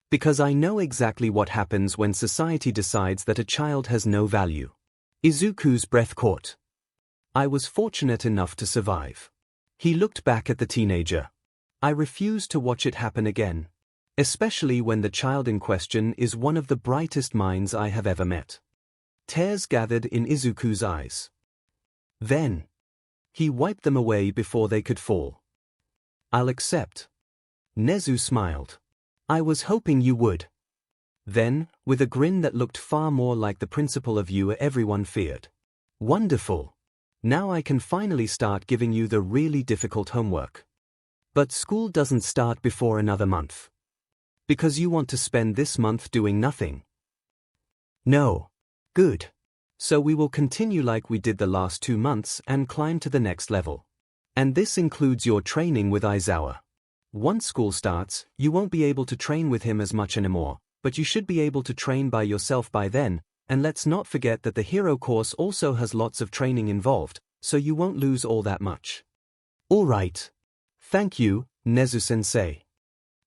Because I know exactly what happens when society decides that a child has no value. Izuku's breath caught. I was fortunate enough to survive. He looked back at the teenager. I refuse to watch it happen again. Especially when the child in question is one of the brightest minds I have ever met. Tears gathered in Izuku's eyes. Then he wiped them away before they could fall. I'll accept. Nezu smiled. I was hoping you would. Then, with a grin that looked far more like the principal of you everyone feared. Wonderful. Now I can finally start giving you the really difficult homework. But school doesn't start before another month. Because you want to spend this month doing nothing. No. Good. So we will continue like we did the last 2 months and climb to the next level. And this includes your training with Aizawa. Once school starts, you won't be able to train with him as much anymore, but you should be able to train by yourself by then, and let's not forget that the hero course also has lots of training involved, so you won't lose all that much. All right. Thank you, Nezu-sensei.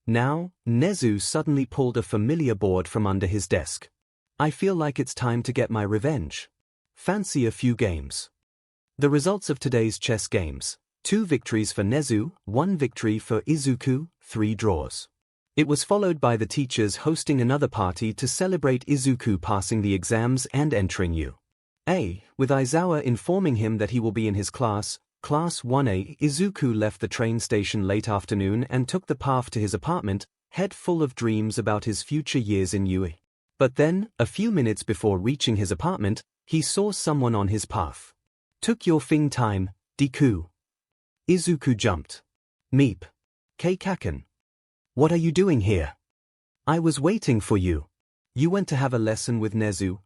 Now, Nezu suddenly pulled a familiar board from under his desk. I feel like it's time to get my revenge. Fancy a few games. The results of today's chess games. 2 victories for Nezu, 1 victory for Izuku, 3 draws. It was followed by the teachers hosting another party to celebrate Izuku passing the exams and entering U.A., with Aizawa informing him that he will be in his class 1A. Izuku left the train station late afternoon and took the path to his apartment, head full of dreams about his future years in U.A. But then, a few minutes before reaching his apartment, he saw someone on his path. Took your thing time, Deku. Izuku jumped. Meep. Keikaken. What are you doing here? I was waiting for you. You went to have a lesson with Nezu,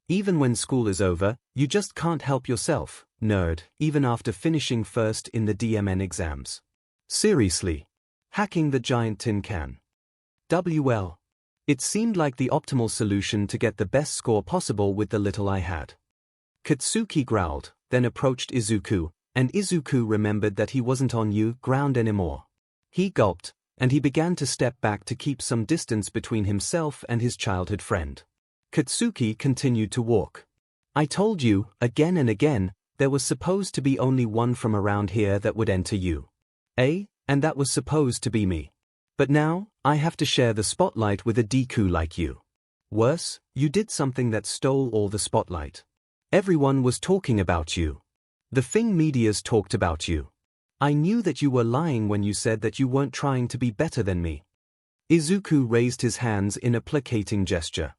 Even when school is over, you just can't help yourself, nerd, even after finishing first in the DMN exams. Seriously. Hacking the giant tin can. WL. It seemed like the optimal solution to get the best score possible with the little I had. Katsuki growled, then approached Izuku, and Izuku remembered that he wasn't on ground anymore. He gulped, and he began to step back to keep some distance between himself and his childhood friend. Katsuki continued to walk. I told you, again and again, there was supposed to be only one from around here that would enter U.A., and that was supposed to be me. But now, I have to share the spotlight with a Deku like you. Worse, you did something that stole all the spotlight. Everyone was talking about you. The Thing media's talked about you. I knew that you were lying when you said that you weren't trying to be better than me. Izuku raised his hands in a placating gesture.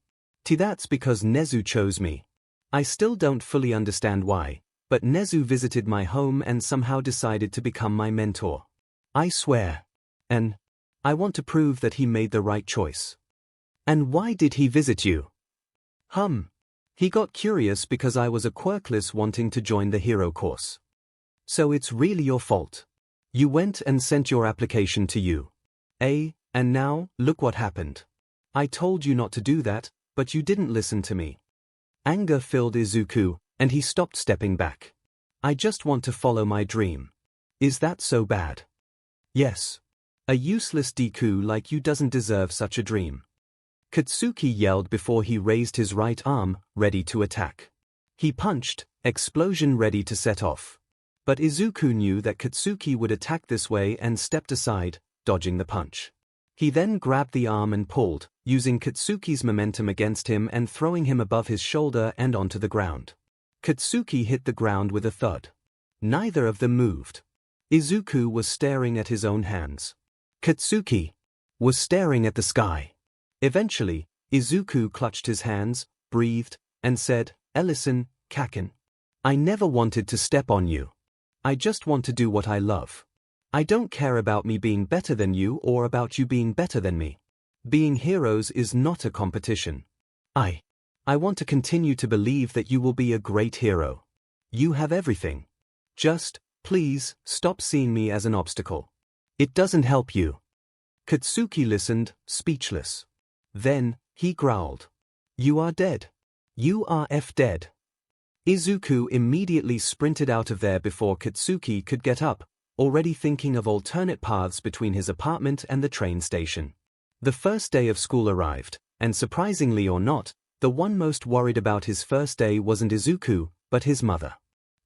That's because Nezu chose me. I still don't fully understand why, but Nezu visited my home and somehow decided to become my mentor. I swear. And I want to prove that he made the right choice. And why did he visit you? He got curious because I was a quirkless wanting to join the hero course. So it's really your fault. You went and sent your application to U.A., and now, look what happened. I told you not to do that, but you didn't listen to me. Anger filled Izuku, and he stopped stepping back. I just want to follow my dream. Is that so bad? Yes. A useless Deku like you doesn't deserve such a dream. 𝐾𝐬𝐽 yelled before he raised his right arm, ready to attack. He punched, explosion ready to set off. But Izuku knew that 𝐾𝐬𝐽 would attack this way and stepped aside, dodging the punch. He then grabbed the arm and pulled, using 𝐾𝐬𝐽's momentum against him and throwing him above his shoulder and onto the ground. 𝐾𝐬𝐽 hit the ground with a thud. Neither of them moved. Izuku was staring at his own hands. 𝐾𝐬𝐽 was staring at the sky. Eventually, Izuku clutched his hands, breathed, and said, "Listen, Kaken. I never wanted to step on you. I just want to do what I love. I don't care about me being better than you or about you being better than me. Being heroes is not a competition. I want to continue to believe that you will be a great hero. You have everything. Just, please, stop seeing me as an obstacle. It doesn't help you." 𝐾𝐬𝐽 listened, speechless. Then, he growled. "You are dead. You are dead." Izuku immediately sprinted out of there before 𝐾𝐬𝐽 could get up, already thinking of alternate paths between his apartment and the train station. The first day of school arrived, and surprisingly or not, the one most worried about his first day wasn't Izuku, but his mother.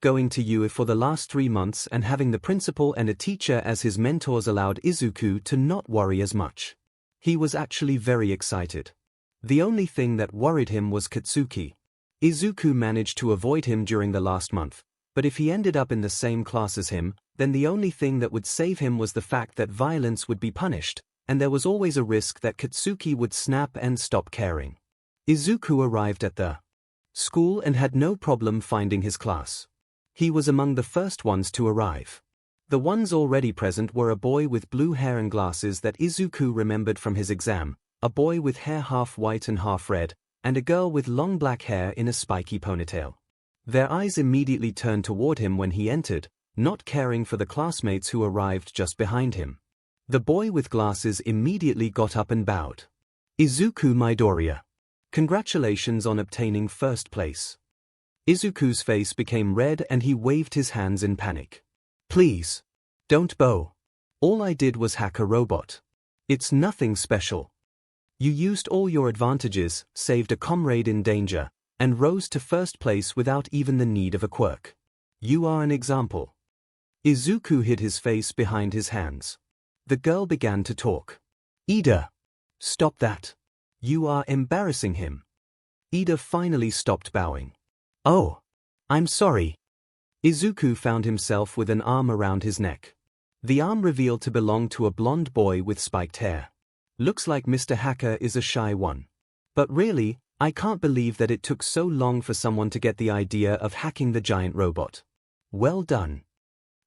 Going to UF for the last 3 months and having the principal and a teacher as his mentors allowed Izuku to not worry as much. He was actually very excited. The only thing that worried him was 𝐾𝐬𝐽. Izuku managed to avoid him during the last month, but if he ended up in the same class as him, then the only thing that would save him was the fact that violence would be punished, and there was always a risk that 𝐾𝐬𝐽 would snap and stop caring. Izuku arrived at the school and had no problem finding his class. He was among the first ones to arrive. The ones already present were a boy with blue hair and glasses that Izuku remembered from his exam, a boy with hair half white and half red, and a girl with long black hair in a spiky ponytail. Their eyes immediately turned toward him when he entered, not caring for the classmates who arrived just behind him. The boy with glasses immediately got up and bowed. "Izuku Midoriya. Congratulations on obtaining first place." Izuku's face became red and he waved his hands in panic. "Please. Don't bow. All I did was hack a robot. It's nothing special. You used all your advantages, saved a comrade in danger, and rose to first place without even the need of a quirk. You are an example." Izuku hid his face behind his hands. The girl began to talk. "Ida. Stop that. You are embarrassing him." Ida finally stopped bowing. "Oh. I'm sorry." Izuku found himself with an arm around his neck. The arm revealed to belong to a blonde boy with spiked hair. "Looks like Mr. Hacker is a shy one. But really, I can't believe that it took so long for someone to get the idea of hacking the giant robot. Well done."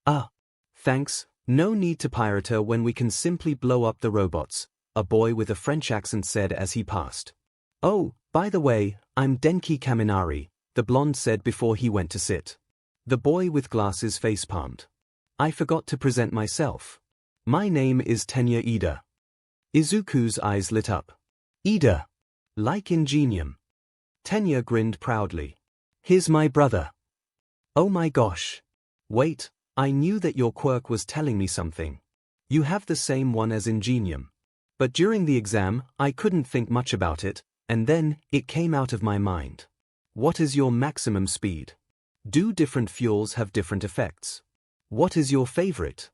"Ah. Thanks, no need to pirate her when we can simply blow up the robots," a boy with a French accent said as he passed. "Oh, by the way, I'm Denki Kaminari," the blonde said before he went to sit. The boy with glasses facepalmed. "I forgot to present myself. My name is Tenya Ida." Izuku's eyes lit up. "Ida. Like Ingenium." Tenya grinned proudly. "Here's my brother." "Oh my gosh. Wait, I knew that your quirk was telling me something. You have the same one as Ingenium. But during the exam, I couldn't think much about it, and then, it came out of my mind. What is your maximum speed? Do different fuels have different effects? What is your favorite?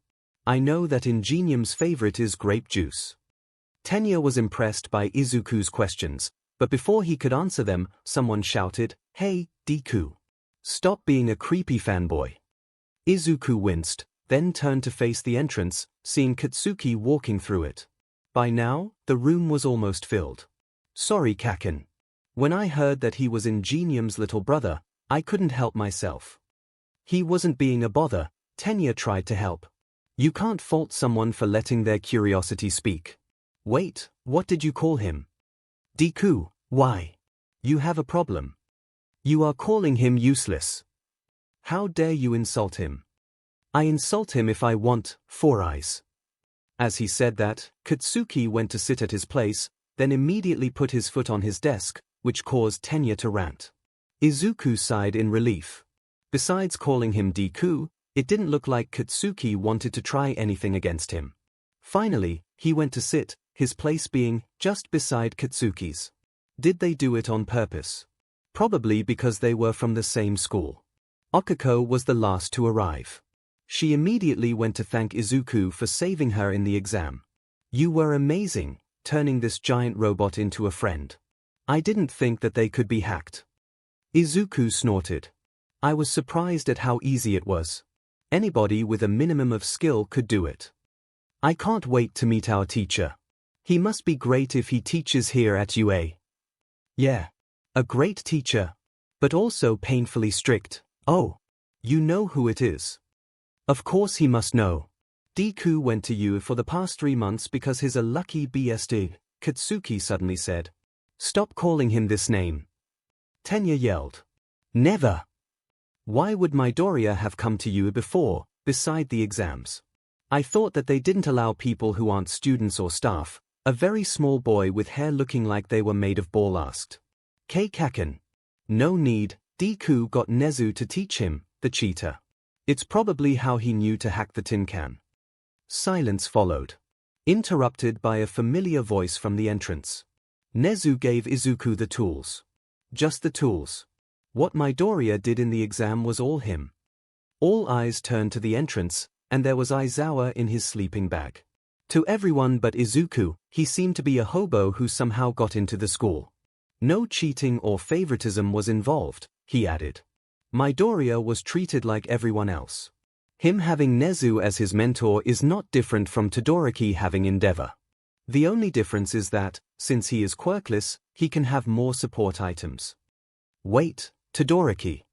I know that Ingenium's favorite is grape juice." Tenya was impressed by Izuku's questions, but before he could answer them, someone shouted, "Hey, Deku. Stop being a creepy fanboy." Izuku winced, then turned to face the entrance, seeing 𝐾𝐬𝐽 walking through it. By now, the room was almost filled. "Sorry, Kaken. When I heard that he was Ingenium's little brother, I couldn't help myself." He wasn't being a bother. Tenya tried to help. You can't fault someone for letting their curiosity speak. "Wait, what did you call him?" "Deku. Why? You have a problem. You are calling him useless. How dare you insult him?" "I insult him if I want, Four Eyes." As he said that, 𝐾𝐬𝐽 went to sit at his place, then immediately put his foot on his desk, which caused Tenya to rant. Izuku sighed in relief. Besides calling him Deku, it didn't look like 𝐾𝐬𝐽 wanted to try anything against him. Finally, he went to sit, his place being just beside Katsuki's. Did they do it on purpose? Probably because they were from the same school. Okiko was the last to arrive. She immediately went to thank Izuku for saving her in the exam. "You were amazing, turning this giant robot into a friend. I didn't think that they could be hacked." Izuku snorted. "I was surprised at how easy it was. Anybody with a minimum of skill could do it. I can't wait to meet our teacher. He must be great if he teaches here at UA." "Yeah. A great teacher. But also painfully strict." "Oh. You know who it is." "Of course he must know. Deku went to you for the past 3 months because he's a lucky BSD, Katsuki suddenly said. "Stop calling him this name." Tenya yelled. "Never. Why would Midoriya have come to you before, beside the exams? I thought that they didn't allow people who aren't students or staff." A very small boy with hair looking like they were made of ball asked. Keikaken. "No need, Deku got Nezu to teach him, the cheater. It's probably how he knew to hack the tin can." Silence followed, interrupted by a familiar voice from the entrance. Nezu gave Izuku the tools. Just the tools. What Midoriya did in the exam was all him. All eyes turned to the entrance, and there was Aizawa in his sleeping bag. To everyone but Izuku, he seemed to be a hobo who somehow got into the school. No cheating or favoritism was involved, he added. Midoriya was treated like everyone else. Him having Nezu as his mentor is not different from Todoroki having Endeavor. The only difference is that, since he is quirkless, he can have more support items. Wait, Todoroki.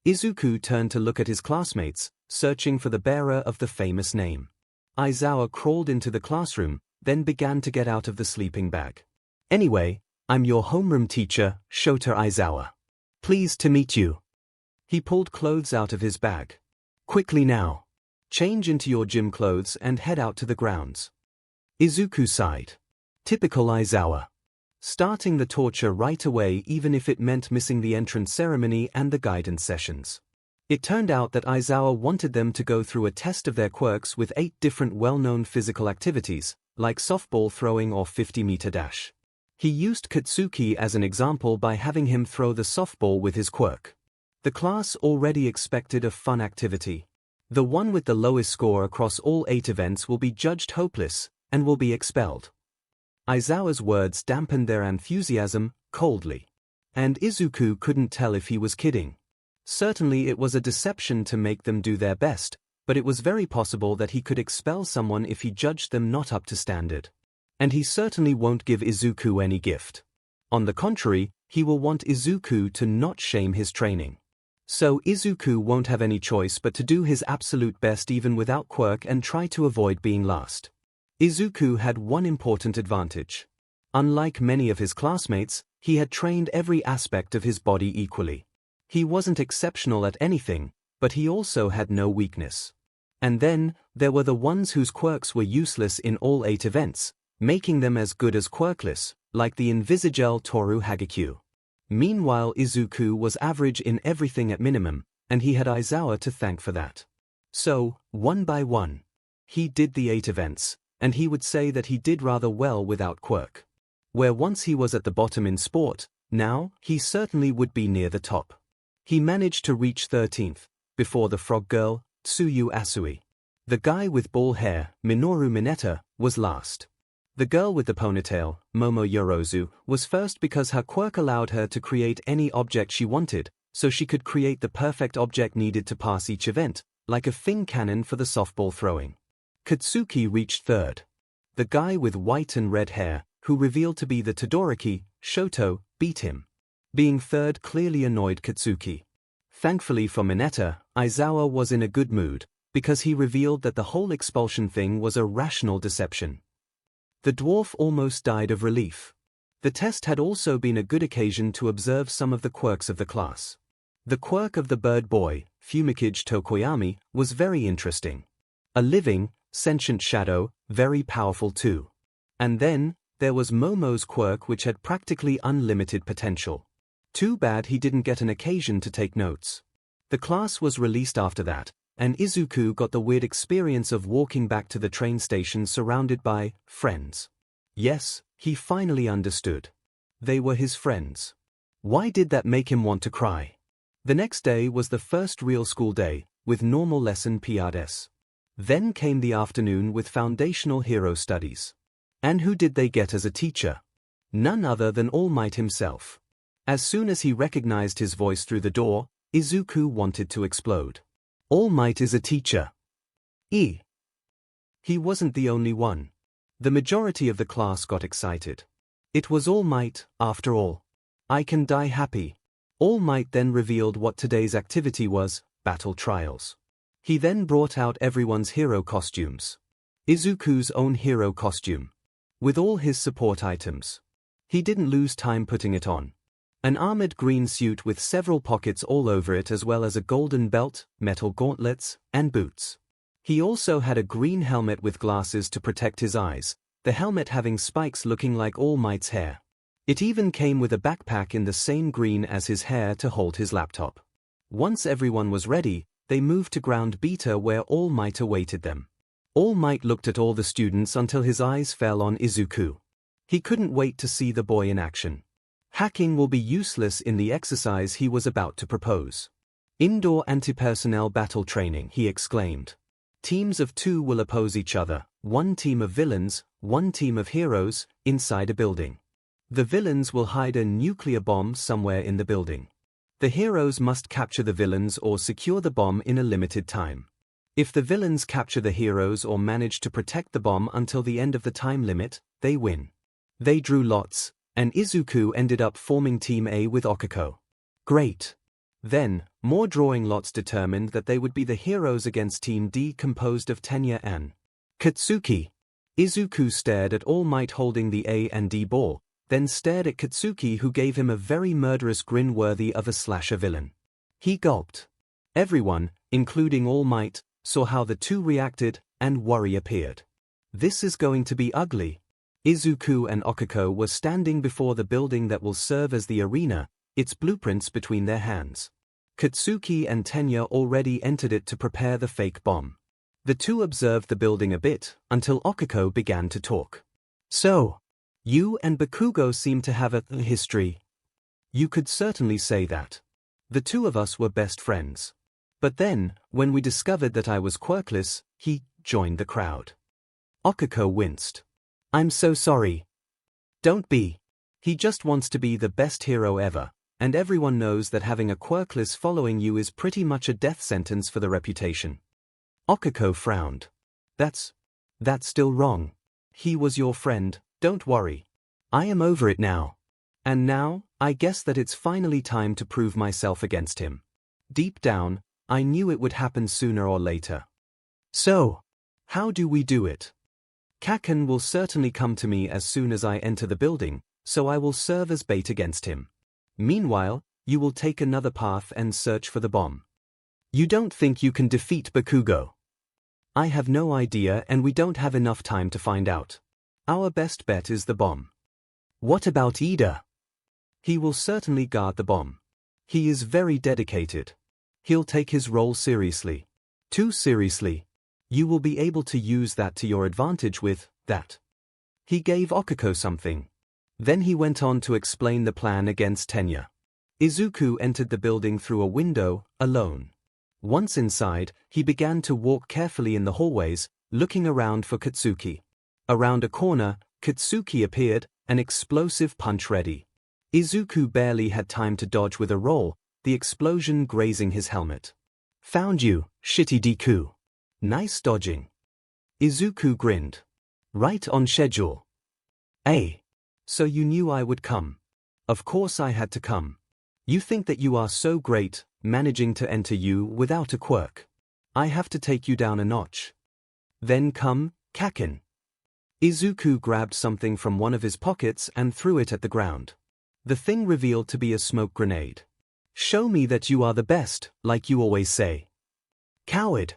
Izuku turned to look at his classmates, searching for the bearer of the famous name. Aizawa crawled into the classroom, then began to get out of the sleeping bag. "Anyway, I'm your homeroom teacher, Shota Aizawa. Pleased to meet you." He pulled clothes out of his bag. "Quickly now. Change into your gym clothes and head out to the grounds." Izuku sighed. Typical Aizawa. Starting the torture right away even if it meant missing the entrance ceremony and the guidance sessions. It turned out that Aizawa wanted them to go through a test of their quirks with 8 different well-known physical activities, like softball throwing or 50-meter dash. He used Katsuki as an example by having him throw the softball with his quirk. The class already expected a fun activity. The one with the lowest score across all 8 events will be judged hopeless, and will be expelled. Aizawa's words dampened their enthusiasm, coldly. And Izuku couldn't tell if he was kidding. Certainly it was a deception to make them do their best, but it was very possible that he could expel someone if he judged them not up to standard. And he certainly won't give Izuku any gift. On the contrary, he will want Izuku to not shame his training. So Izuku won't have any choice but to do his absolute best even without quirk and try to avoid being last. Izuku had one important advantage. Unlike many of his classmates, he had trained every aspect of his body equally. He wasn't exceptional at anything, but he also had no weakness. And then, there were the ones whose quirks were useless in all 8 events, making them as good as quirkless, like the 𝐼𝐵 Toru Hagekyu. Meanwhile Izuku was average in everything at minimum, and he had Aizawa to thank for that. So, one by one, he did the 8 events, and he would say that he did rather well without quirk. Where once he was at the bottom in sport, now, he certainly would be near the top. He managed to reach 13th, before the frog girl, Tsuyu Asui. The guy with ball hair, Minoru Mineta, was last. The girl with the ponytail, Momo Yorozu, was first because her quirk allowed her to create any object she wanted, so she could create the perfect object needed to pass each event, like a fin cannon for the softball throwing. Katsuki reached 3rd. The guy with white and red hair, who revealed to be the Todoroki, Shoto, beat him. Being 3rd clearly annoyed Katsuki. Thankfully for Mineta, Aizawa was in a good mood, because he revealed that the whole expulsion thing was a rational deception. The dwarf almost died of relief. The test had also been a good occasion to observe some of the quirks of the class. The quirk of the bird boy, Fumikage Tokoyami, was very interesting. A living, sentient shadow, very powerful too. And then, there was Momo's quirk which had practically unlimited potential. Too bad he didn't get an occasion to take notes. The class was released after that, and Izuku got the weird experience of walking back to the train station surrounded by friends. Yes, he finally understood. They were his friends. Why did that make him want to cry? The next day was the first real school day, with normal lesson periods. Then came the afternoon with foundational hero studies. And who did they get as a teacher? None other than All Might himself. As soon as he recognized his voice through the door, Izuku wanted to explode. All Might is a teacher. He wasn't the only one. The majority of the class got excited. It was All Might, after all. I can die happy. All Might then revealed what today's activity was, battle trials. He then brought out everyone's hero costumes. Izuku's own hero costume. With all his support items. He didn't lose time putting it on. An armored green suit with several pockets all over it, as well as a golden belt, metal gauntlets, and boots. He also had a green helmet with glasses to protect his eyes, the helmet having spikes looking like All Might's hair. It even came with a backpack in the same green as his hair to hold his laptop. Once everyone was ready, they moved to ground beta where All Might awaited them. All Might looked at all the students until his eyes fell on Izuku. He couldn't wait to see the boy in action. Hacking will be useless in the exercise he was about to propose. Indoor anti-personnel battle training, he exclaimed. Teams of 2 will oppose each other, 1 team of villains, 1 team of heroes, inside a building. The villains will hide a nuclear bomb somewhere in the building. The heroes must capture the villains or secure the bomb in a limited time. If the villains capture the heroes or manage to protect the bomb until the end of the time limit, they win. They drew lots, and Izuku ended up forming Team A with Okiko. Great. Then, more drawing lots determined that they would be the heroes against Team D composed of Tenya and Katsuki. Izuku stared at All Might holding the A and D ball, then stared at Katsuki, who gave him a very murderous grin worthy of a slasher villain. He gulped. Everyone, including All Might, saw how the two reacted, and worry appeared. This is going to be ugly. Izuku and Okiko were standing before the building that will serve as the arena, its blueprints between their hands. Katsuki and Tenya already entered it to prepare the fake bomb. The two observed the building a bit, until Okiko began to talk. So, you and Bakugo seem to have a history. You could certainly say that. The two of us were best friends. But then, when we discovered that I was quirkless, he joined the crowd. Okiko winced. I'm so sorry. Don't be. He just wants to be the best hero ever, and everyone knows that having a quirkless following you is pretty much a death sentence for the reputation. Okiko frowned. That's still wrong. He was your friend, don't worry. I am over it now. And now, I guess that it's finally time to prove myself against him. Deep down, I knew it would happen sooner or later. So, how do we do it? Kaken will certainly come to me as soon as I enter the building, so I will serve as bait against him. Meanwhile, you will take another path and search for the bomb. You don't think you can defeat Bakugo? I have no idea, and we don't have enough time to find out. Our best bet is the bomb. What about Ida? He will certainly guard the bomb. He is very dedicated. He'll take his role seriously. Too seriously. You will be able to use that to your advantage with that. He gave Okiko something. Then he went on to explain the plan against Tenya. Izuku entered the building through a window, alone. Once inside, he began to walk carefully in the hallways, looking around for Katsuki. Around a corner, Katsuki appeared, an explosive punch ready. Izuku barely had time to dodge with a roll, the explosion grazing his helmet. Found you, shitty Deku. Nice dodging. Izuku grinned. Right on schedule. Hey. So you knew I would come. Of course I had to come. You think that you are so great, managing to enter you without a quirk. I have to take you down a notch. Then come, Kaken. Izuku grabbed something from one of his pockets and threw it at the ground. The thing revealed to be a smoke grenade. Show me that you are the best, like you always say. Coward!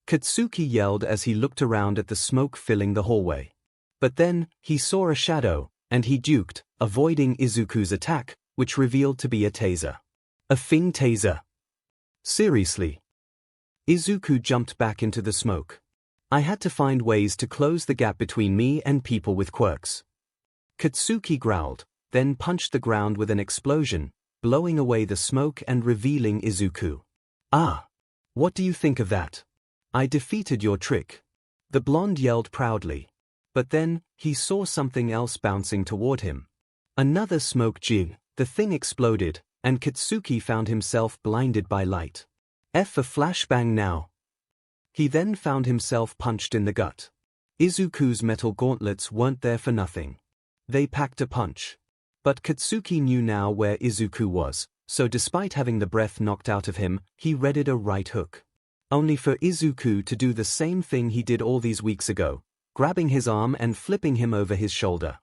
Katsuki yelled as he looked around at the smoke filling the hallway. But then, he saw a shadow, and he duked, avoiding Izuku's attack, which revealed to be a taser. A Fing taser. Seriously. Izuku jumped back into the smoke. I had to find ways to close the gap between me and people with quirks. 𝐻𝐿 growled, then punched the ground with an explosion, blowing away the smoke and revealing Izuku. Ah! What do you think of that? I defeated your trick. The blonde yelled proudly. But then, he saw something else bouncing toward him. Another smoke jig, the thing exploded, and 𝐻𝐿 found himself blinded by light. F for flashbang now. He then found himself punched in the gut. Izuku's metal gauntlets weren't there for nothing. They packed a punch. But 𝐻𝐿 knew now where Izuku was, so despite having the breath knocked out of him, he readied a right hook. Only for Izuku to do the same thing he did all these weeks ago, grabbing his arm and flipping him over his shoulder.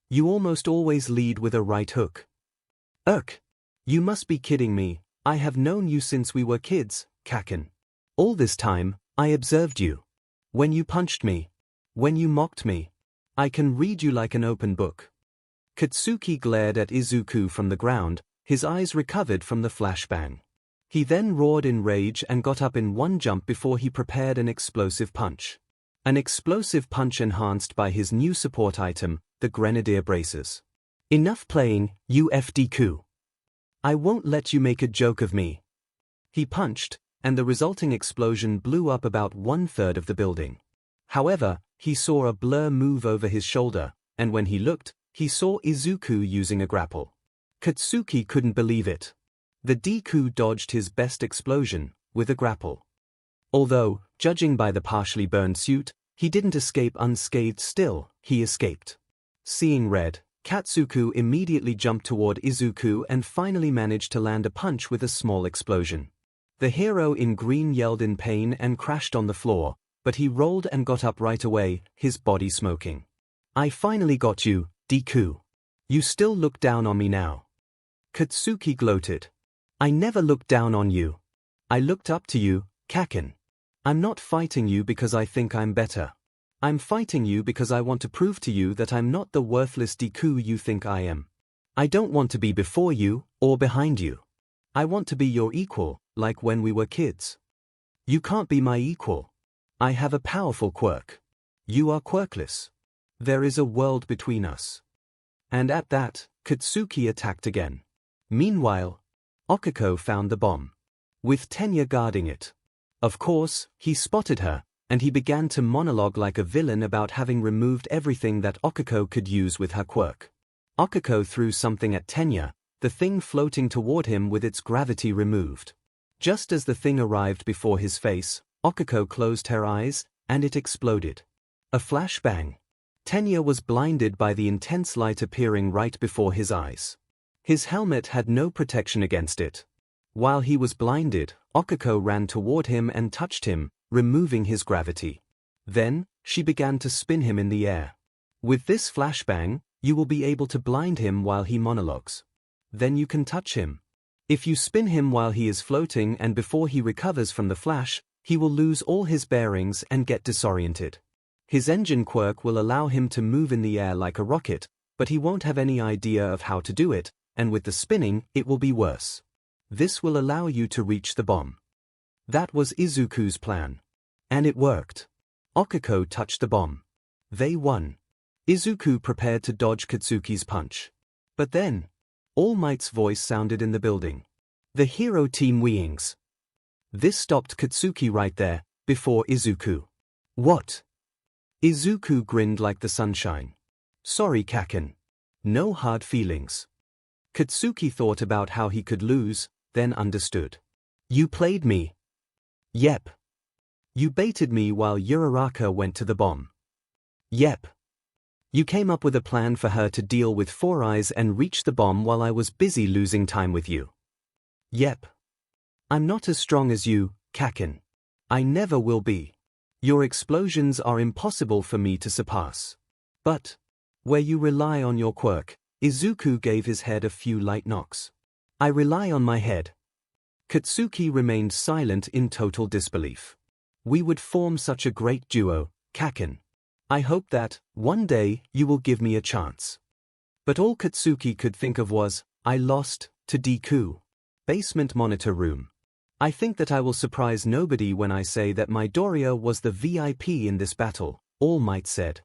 You almost always lead with a right hook. You must be kidding me. I have known you since we were kids, 𝐭𝐻𝐿. All this time, I observed you. When you punched me. When you mocked me. I can read you like an open book. 𝐻𝐿 glared at Izuku from the ground, his eyes recovered from the flashbang. He then roared in rage and got up in one jump before he prepared an explosive punch. An explosive punch enhanced by his new support item, the Grenadier Braces. Enough playing, If Deku. I won't let you make a joke of me. He punched, and the resulting explosion blew up about 1/3 of the building. However, he saw a blur move over his shoulder, and when he looked, he saw Izuku using a grapple. 𝐻𝐿 couldn't believe it. The Deku dodged his best explosion, with a grapple. Although, judging by the partially burned suit, he didn't escape unscathed. Still, he escaped. Seeing red, Katsuku immediately jumped toward Izuku and finally managed to land a punch with a small explosion. The hero in green yelled in pain and crashed on the floor, but he rolled and got up right away, his body smoking. I finally got you, Deku. You still look down on me now. 𝐻𝐿 gloated. I never looked down on you. I looked up to you, 𝐭𝐻𝐿. I'm not fighting you because I think I'm better. I'm fighting you because I want to prove to you that I'm not the worthless Deku you think I am. I don't want to be before you, or behind you. I want to be your equal, like when we were kids. You can't be my equal. I have a powerful quirk. You are quirkless. There is a world between us. And at that, 𝐻𝐿 attacked again. Meanwhile, Okiko found the bomb. With Tenya guarding it. Of course, he spotted her, and he began to monologue like a villain about having removed everything that Okiko could use with her quirk. Okiko threw something at Tenya, the thing floating toward him with its gravity removed. Just as the thing arrived before his face, Okiko closed her eyes, and it exploded. A flashbang. Tenya was blinded by the intense light appearing right before his eyes. His helmet had no protection against it. While he was blinded, Okiko ran toward him and touched him, removing his gravity. Then, she began to spin him in the air. With this flashbang, you will be able to blind him while he monologues. Then you can touch him. If you spin him while he is floating and before he recovers from the flash, he will lose all his bearings and get disoriented. His engine quirk will allow him to move in the air like a rocket, but he won't have any idea of how to do it, and with the spinning, it will be worse. This will allow you to reach the bomb. That was Izuku's plan. And it worked. Okiko touched the bomb. They won. Izuku prepared to dodge 𝐻𝐿's punch. But then, All Might's voice sounded in the building. The hero team wings. This stopped 𝐻𝐿 right there, before Izuku. What? Izuku grinned like the sunshine. Sorry 𝐭𝐻𝐿. No hard feelings. 𝐻𝐿 thought about how he could lose, then understood. You played me. Yep. You baited me while Uraraka went to the bomb. Yep. You came up with a plan for her to deal with Four Eyes and reach the bomb while I was busy losing time with you. Yep. I'm not as strong as you, 𝐭𝐻𝐿. I never will be. Your explosions are impossible for me to surpass. But, where you rely on your quirk, Izuku gave his head a few light knocks. I rely on my head. 𝐻𝐿 remained silent in total disbelief. We would form such a great duo, 𝐭𝐻𝐿. I hope that, one day, you will give me a chance. But all 𝐻𝐿 could think of was, I lost, to Deku. Basement monitor room. I think that I will surprise nobody when I say that Midoriya was the VIP in this battle, All Might said.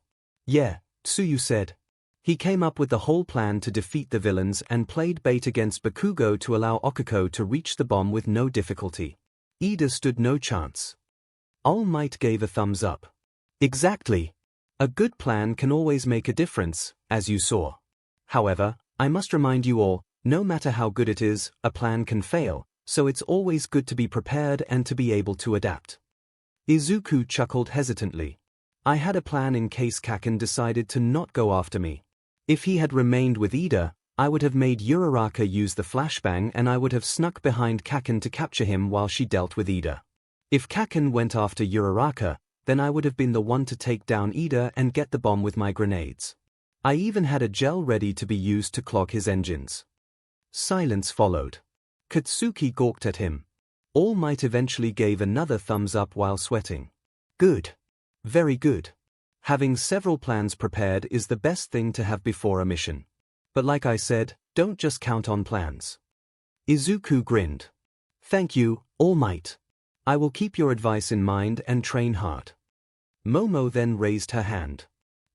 Yeah, Tsuyu said. He came up with the whole plan to defeat the villains and played bait against Bakugo to allow Okiko to reach the bomb with no difficulty. Ida stood no chance. All Might gave a thumbs up. Exactly. A good plan can always make a difference, as you saw. However, I must remind you all, no matter how good it is, a plan can fail, so it's always good to be prepared and to be able to adapt. Izuku chuckled hesitantly. I had a plan in case Kaken decided to not go after me. If he had remained with Ida, I would have made Uraraka use the flashbang and I would have snuck behind Kaken to capture him while she dealt with Ida. If Kaken went after Uraraka, then I would have been the one to take down Ida and get the bomb with my grenades. I even had a gel ready to be used to clog his engines. Silence followed. Katsuki gawked at him. All Might eventually gave another thumbs up while sweating. Good. Very good. Having several plans prepared is the best thing to have before a mission. But like I said, don't just count on plans. Izuku grinned. Thank you, All Might. I will keep your advice in mind and train hard. Momo then raised her hand.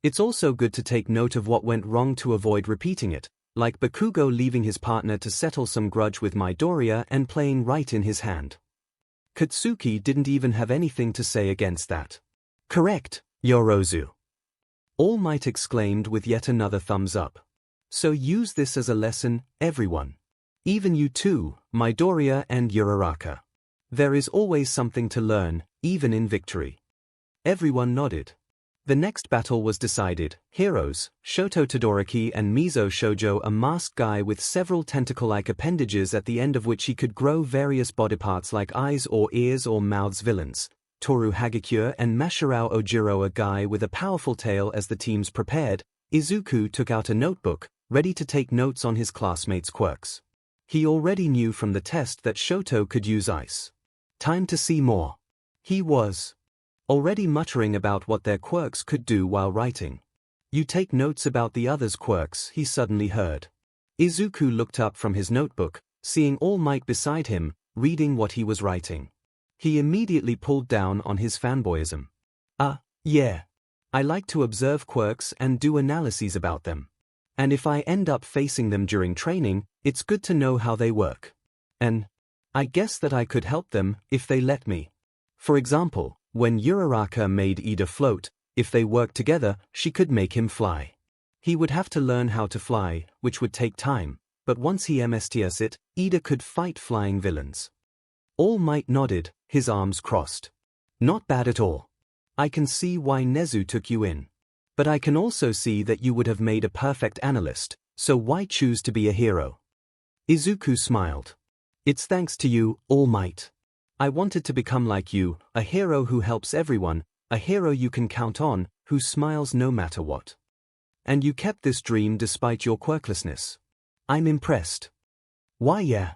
It's also good to take note of what went wrong to avoid repeating it, like Bakugo leaving his partner to settle some grudge with Midoriya and playing right in his hand. Katsuki didn't even have anything to say against that. Correct, Yorozu. All Might exclaimed with yet another thumbs up. So use this as a lesson, everyone. Even you too, Midoriya and Uraraka. There is always something to learn, even in victory. Everyone nodded. The next battle was decided. Heroes, Shoto Todoroki and Mizo Shoujo, a masked guy with several tentacle-like appendages at the end of which he could grow various body parts like eyes or ears or mouths. Villains, Toru Hagakure and Masharao Ojiro, a guy with a powerful tail. As the teams prepared, Izuku took out a notebook, ready to take notes on his classmates' quirks. He already knew from the test that Shoto could use ice. Time to see more. He was already muttering about what their quirks could do while writing. You take notes about the others' quirks, he suddenly heard. Izuku looked up from his notebook, seeing All Might beside him, reading what he was writing. He immediately pulled down on his fanboyism. Yeah. I like to observe quirks and do analyses about them. And if I end up facing them during training, it's good to know how they work. And I guess that I could help them if they let me. For example, when Uraraka made Ida float, if they worked together, she could make him fly. He would have to learn how to fly, which would take time, but once he masters it, Ida could fight flying villains. All Might nodded, his arms crossed. Not bad at all. I can see why Nezu took you in. But I can also see that you would have made a perfect analyst, so why choose to be a hero? Izuku smiled. It's thanks to you, All Might. I wanted to become like you, a hero who helps everyone, a hero you can count on, who smiles no matter what. And you kept this dream despite your quirklessness. I'm impressed. Why yeah.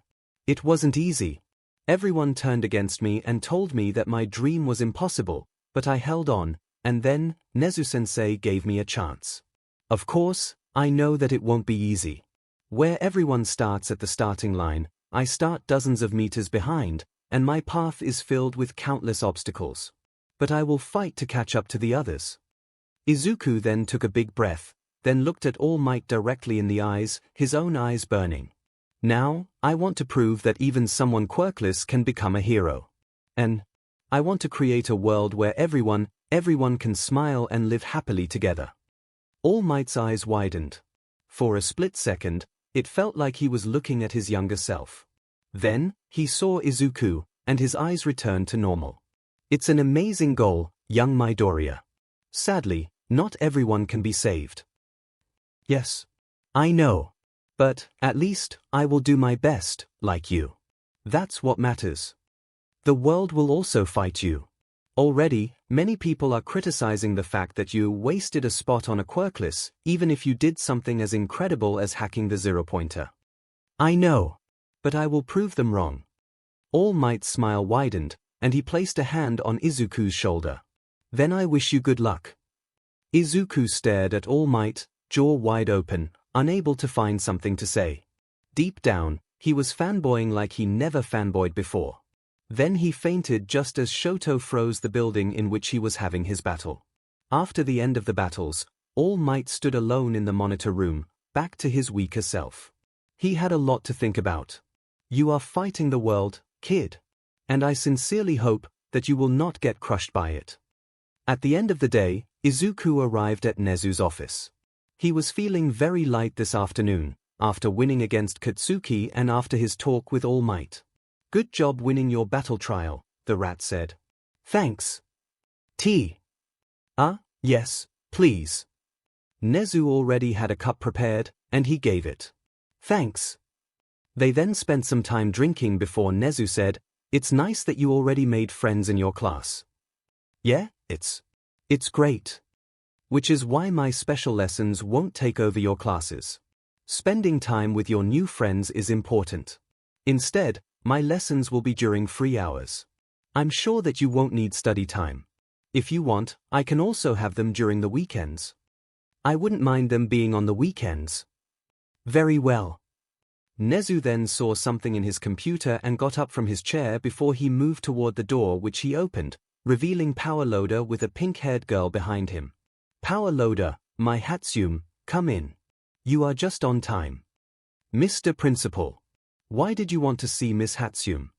It wasn't easy. Everyone turned against me and told me that my dream was impossible, but I held on, and then, Nezu-sensei gave me a chance. Of course, I know that it won't be easy. Where everyone starts at the starting line, I start dozens of meters behind, and my path is filled with countless obstacles. But I will fight to catch up to the others. Izuku then took a big breath, then looked at All Might directly in the eyes, his own eyes burning. Now, I want to prove that even someone quirkless can become a hero. And I want to create a world where everyone can smile and live happily together. All Might's eyes widened. For a split second, it felt like he was looking at his younger self. Then, he saw Izuku, and his eyes returned to normal. It's an amazing goal, young Midoriya. Sadly, not everyone can be saved. Yes. I know. But, at least, I will do my best, like you. That's what matters. The world will also fight you. Already, many people are criticizing the fact that you wasted a spot on a quirkless, even if you did something as incredible as hacking the zero-pointer. I know. But I will prove them wrong. All Might's smile widened, and he placed a hand on Izuku's shoulder. Then I wish you good luck. Izuku stared at All Might, jaw wide open, unable to find something to say. Deep down, he was fanboying like he never fanboyed before. Then he fainted just as Shoto froze the building in which he was having his battle. After the end of the battles, All Might stood alone in the monitor room, back to his weaker self. He had a lot to think about. You are fighting the world, kid. And I sincerely hope that you will not get crushed by it. At the end of the day, Izuku arrived at Nezu's office. He was feeling very light this afternoon, after winning against Katsuki and after his talk with All Might. Good job winning your battle trial, the rat said. Thanks. Tea. Yes, please. Nezu already had a cup prepared, and he gave it. Thanks. They then spent some time drinking before Nezu said, It's nice that you already made friends in your class. Yeah, it's great. Which is why my special lessons won't take over your classes. Spending time with your new friends is important. Instead, my lessons will be during free hours. I'm sure that you won't need study time. If you want, I can also have them during the weekends. I wouldn't mind them being on the weekends. Very well. Nezu then saw something in his computer and got up from his chair before he moved toward the door, which he opened, revealing 𝐿oda with a pink-haired girl behind him. 𝐿oda, my Hatsune, come in. You are just on time. Mr. Principal. Why did you want to see Miss Hatsune?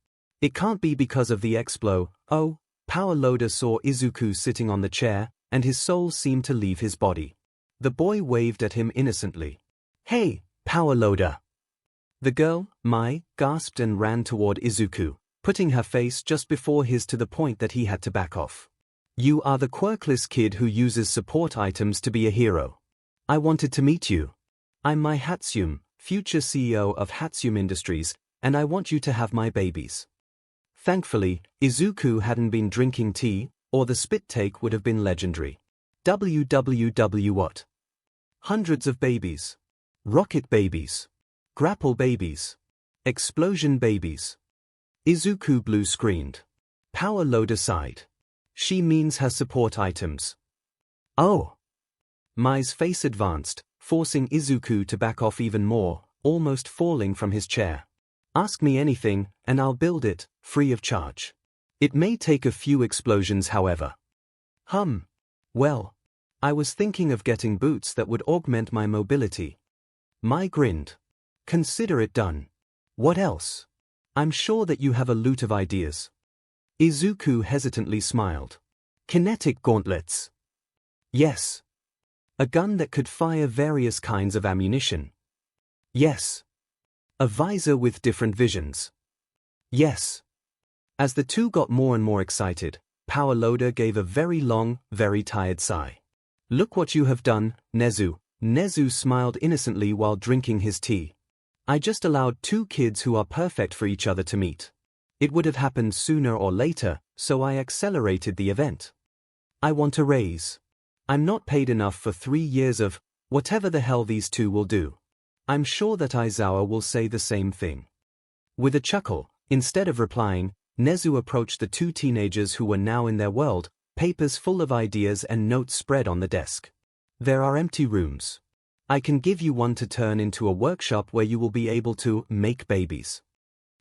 It can't be because of the explo. Oh, 𝐿oda saw Izuku sitting on the chair, and his soul seemed to leave his body. The boy waved at him innocently. Hey, 𝐿oda. The girl, gasped and ran toward Izuku, putting her face just before his to the point that he had to back off. You are the quirkless kid who uses support items to be a hero. I wanted to meet you. I'm my Hatsune, future CEO of Hatsune Industries, and I want you to have my babies. Thankfully, Izuku hadn't been drinking tea, or the spit take would have been legendary. What? Hundreds of babies. Rocket babies. Grapple babies. Explosion babies. Izuku blue-screened. 𝐿oda sighed. She means her support items. Oh. Mai's face advanced, forcing Izuku to back off even more, almost falling from his chair. Ask me anything, and I'll build it, free of charge. It may take a few explosions, however. Well, I was thinking of getting boots that would augment my mobility. Mai grinned. Consider it done. What else? I'm sure that you have a loot of ideas. Izuku hesitantly smiled. Kinetic gauntlets. Yes. A gun that could fire various kinds of ammunition. Yes. A visor with different visions. Yes. As the two got more and more excited, 𝐿oda gave a very long, very tired sigh. Look what you have done, Nezu. Nezu smiled innocently while drinking his tea. I just allowed two kids who are perfect for each other to meet. It would have happened sooner or later, so I accelerated the event. I want a raise. I'm not paid enough for 3 years of whatever the hell these two will do. I'm sure that Aizawa will say the same thing. With a chuckle, instead of replying, Nezu approached the two teenagers who were now in their world, papers full of ideas and notes spread on the desk. There are empty rooms. I can give you one to turn into a workshop where you will be able to make babies.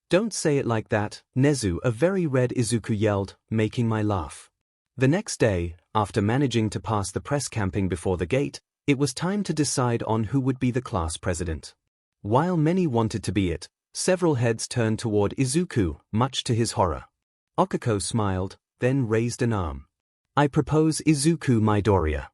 Don't say it like that, Nezu, a very red Izuku yelled, making Mai laugh. The next day, after managing to pass the press camping before the gate, it was time to decide on who would be the class president. While many wanted to be it, several heads turned toward Izuku, much to his horror. Okiko smiled, then raised an arm. I propose Izuku Midoriya.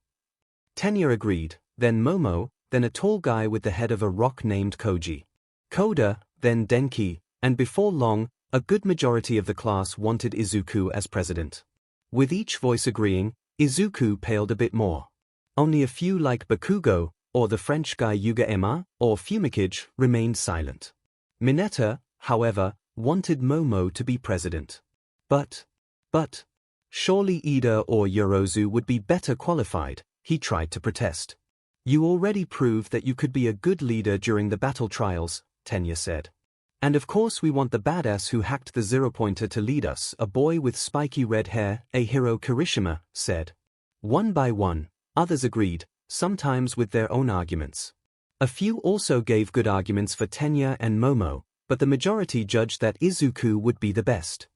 Tenya agreed, then Momo, then a tall guy with the head of a rock named Koji. Koda, then Denki, and before long, a good majority of the class wanted Izuku as president. With each voice agreeing, Izuku paled a bit more. Only a few like Bakugo, or the French guy Yuga or Fumikage, remained silent. Mineta, however, wanted Momo to be president. But, surely Ida or Yorozu would be better qualified, he tried to protest. You already proved that you could be a good leader during the battle trials, Tenya said. And of course we want the badass who hacked the zero-pointer to lead us, a boy with spiky red hair, Ahiro Kirishima, said. One by one, others agreed, sometimes with their own arguments. A few also gave good arguments for Tenya and Momo, but the majority judged that Izuku would be the best.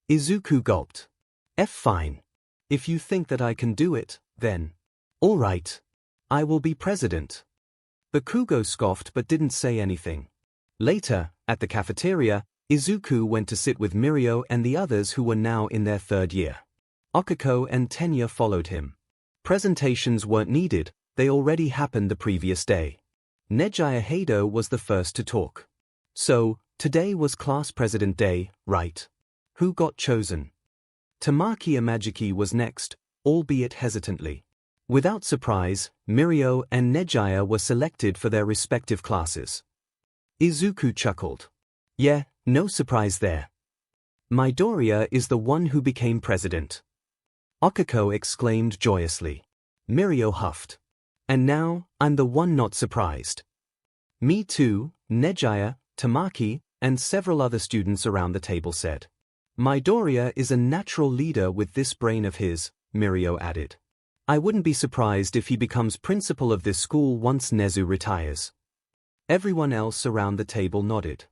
𝐒𝐭𝐚𝐲 gulped. Fine. If you think that I can do it, then. All right. I will be president. Bakugo scoffed but didn't say anything. Later, at the cafeteria, Izuku went to sit with Mirio and the others who were now in their third year. Akiko and Tenya followed him. Presentations weren't needed, they already happened the previous day. Neji Hado was the first to talk. So, today was class president day, right? Who got chosen? Tamaki Imagiki was next, albeit hesitantly. Without surprise, Mirio and Neji were selected for their respective classes. Izuku chuckled. Yeah, no surprise there. Midoriya is the one who became president. Akiko exclaimed joyously. Mirio huffed. And now, I'm the one not surprised. Me too, Neji, Tamaki, and several other students around the table said. Midoriya is a natural leader with this brain of his, Mirio added. I wouldn't be surprised if he becomes principal of this school once Nezu retires. Everyone else around the table nodded.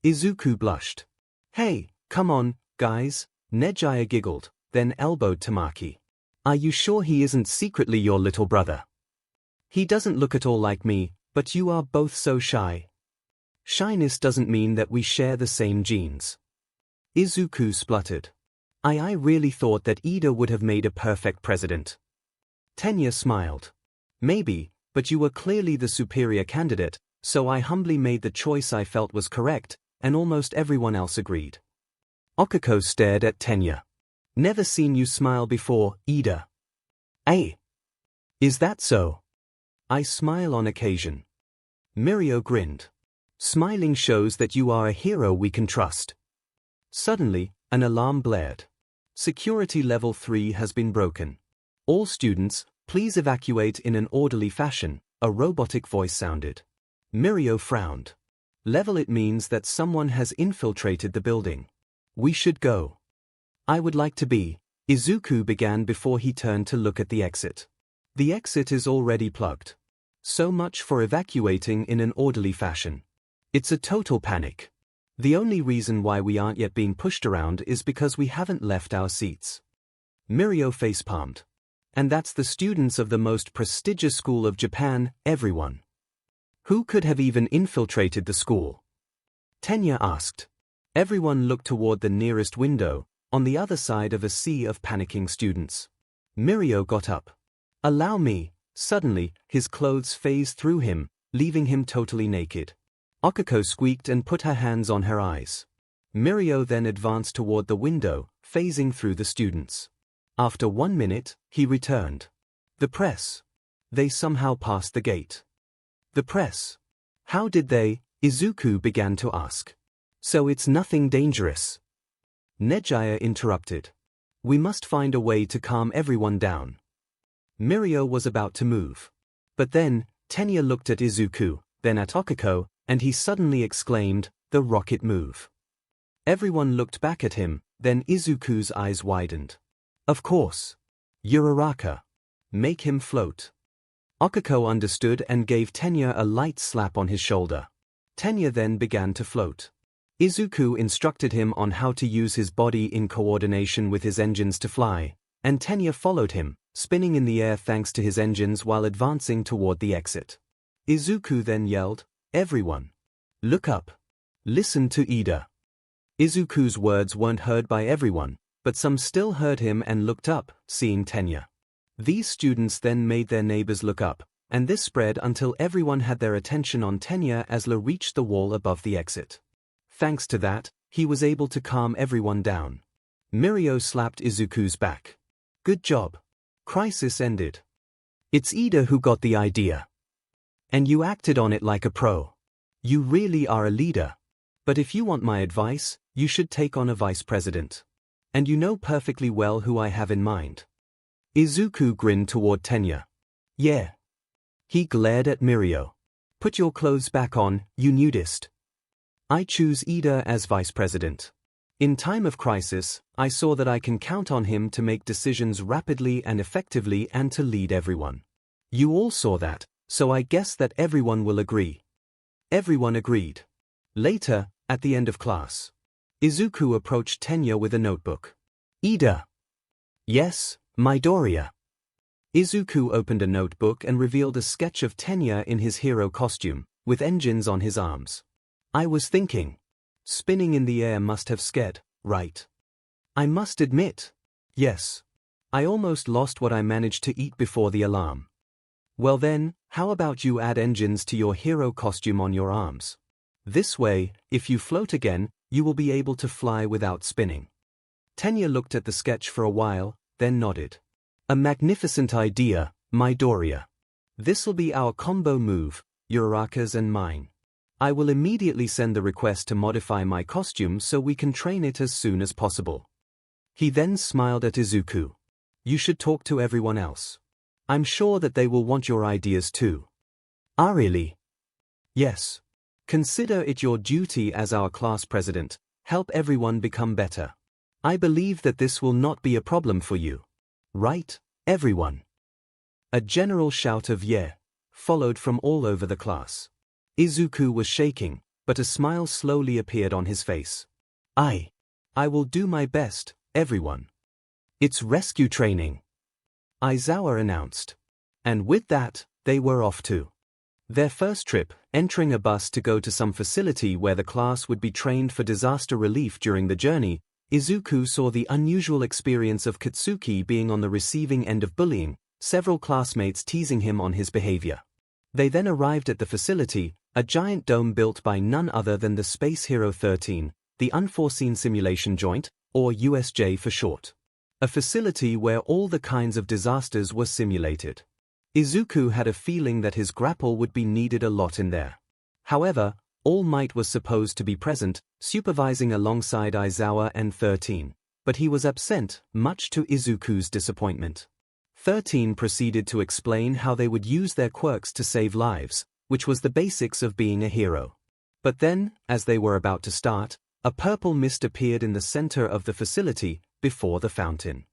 Izuku blushed. Hey, come on, guys, Neji giggled, then elbowed Tamaki. Are you sure he isn't secretly your little brother? He doesn't look at all like me, but you are both so shy. Shyness doesn't mean that we share the same genes. Izuku spluttered. I really thought that Ida would have made a perfect president. Tenya smiled. Maybe, but you were clearly the superior candidate, so I humbly made the choice I felt was correct, and almost everyone else agreed. Akiko stared at Tenya. Never seen you smile before, Ida. Hey. Is that so? I smile on occasion. Mirio grinned. Smiling shows that you are a hero we can trust. Suddenly, an alarm blared. Security level 3 has been broken. All students, please evacuate in an orderly fashion, a robotic voice sounded. Mirio frowned. Level it means that someone has infiltrated the building. We should go. I would like to be. Izuku began before he turned to look at the exit. The exit is already plugged. So much for evacuating in an orderly fashion. It's a total panic. The only reason why we aren't yet being pushed around is because we haven't left our seats. Mirio facepalmed. And that's the students of the most prestigious school of Japan, everyone. Who could have even infiltrated the school? Tenya asked. Everyone looked toward the nearest window, on the other side of a sea of panicking students. Mirio got up. Allow me. Suddenly, his clothes phased through him, leaving him totally naked. Akiko squeaked and put her hands on her eyes. Mirio then advanced toward the window, phasing through the students. After 1 minute, he returned. The press. They somehow passed the gate. The press. How did they? Izuku began to ask. So it's nothing dangerous. Neji interrupted. We must find a way to calm everyone down. Mirio was about to move. But then, Tenya looked at Izuku, then at Akiko, and he suddenly exclaimed, the rocket move. Everyone looked back at him, then Izuku's eyes widened. Of course. Uraraka. Make him float. Akiko understood and gave Tenya a light slap on his shoulder. Tenya then began to float. Izuku instructed him on how to use his body in coordination with his engines to fly, and Tenya followed him, spinning in the air thanks to his engines while advancing toward the exit. Izuku then yelled, Everyone. Look up. Listen to Ida. Izuku's words weren't heard by everyone, but some still heard him and looked up, seeing Tenya. These students then made their neighbors look up, and this spread until everyone had their attention on Tenya as La reached the wall above the exit. Thanks to that, he was able to calm everyone down. Mirio slapped Izuku's back. Good job. Crisis ended. It's Ida who got the idea. And you acted on it like a pro. You really are a leader. But if you want my advice, you should take on a vice president. And you know perfectly well who I have in mind. Izuku grinned toward Tenya. Yeah. He glared at Mirio. Put your clothes back on, you nudist. I choose Ida as vice president. In time of crisis, I saw that I can count on him to make decisions rapidly and effectively and to lead everyone. You all saw that, so I guess that everyone will agree. Everyone agreed. Later, at the end of class. Izuku approached Tenya with a notebook. Ida. Yes, Midoriya. Izuku opened a notebook and revealed a sketch of Tenya in his hero costume, with engines on his arms. I was thinking. Spinning in the air must have scared, right? I must admit. Yes. I almost lost what I managed to eat before the alarm. Well then, how about you add engines to your hero costume on your arms? This way, if you float again, you will be able to fly without spinning. Tenya looked at the sketch for a while, then nodded. A magnificent idea, Midoriya. This'll be our combo move, Uraraka's and mine. I will immediately send the request to modify my costume so we can train it as soon as possible. He then smiled at Izuku. You should talk to everyone else. I'm sure that they will want your ideas too. Ah, really? Yes. Consider it your duty as our class president. Help everyone become better. I believe that this will not be a problem for you. Right, everyone? A general shout of yeah followed from all over the class. Izuku was shaking, but a smile slowly appeared on his face. I will do my best, everyone. It's rescue training, Aizawa announced. And with that, they were off to their first trip, entering a bus to go to some facility where the class would be trained for disaster relief. During the journey, Izuku saw the unusual experience of Katsuki being on the receiving end of bullying, several classmates teasing him on his behavior. They then arrived at the facility, a giant dome built by none other than the Space Hero 13, the Unforeseen Simulation Joint, or USJ for short. A facility where all the kinds of disasters were simulated. Izuku had a feeling that his grapple would be needed a lot in there. However, All Might was supposed to be present, supervising alongside Aizawa and 13, but he was absent, much to Izuku's disappointment. 13 proceeded to explain how they would use their quirks to save lives, which was the basics of being a hero. But then, as they were about to start, a purple mist appeared in the center of the facility, before the fountain.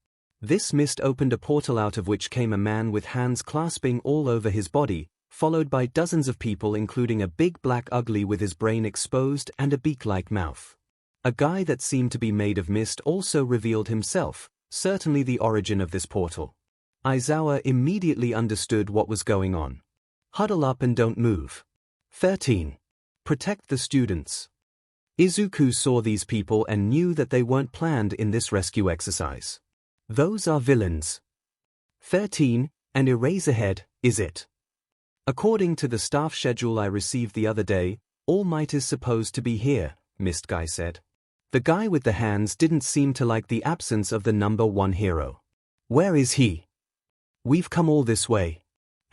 This mist opened a portal out of which came a man with hands clasping all over his body, followed by dozens of people including a big black ugly with his brain exposed and a beak-like mouth. A guy that seemed to be made of mist also revealed himself, certainly the origin of this portal. Aizawa immediately understood what was going on. Huddle up and don't move. 13. Protect the students. Izuku saw these people and knew that they weren't planned in this rescue exercise. Those are villains. 13, and Eraserhead, is it? According to the staff schedule I received the other day, All Might is supposed to be here, Mist Guy said. The guy with the hands didn't seem to like the absence of the number one hero. Where is he? We've come all this way.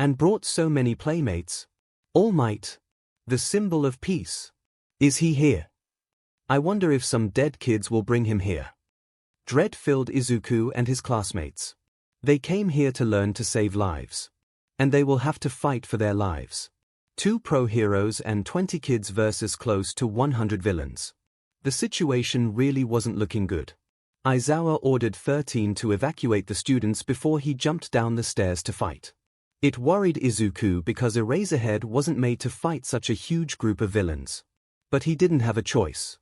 And brought so many playmates. All Might. The symbol of peace. Is he here? I wonder if some dead kids will bring him here. Dread filled Izuku and his classmates. They came here to learn to save lives. And they will have to fight for their lives. 2 pro heroes and 20 kids versus close to 100 villains. The situation really wasn't looking good. Aizawa ordered 13 to evacuate the students before he jumped down the stairs to fight. It worried Izuku because Eraserhead wasn't made to fight such a huge group of villains. But he didn't have a choice.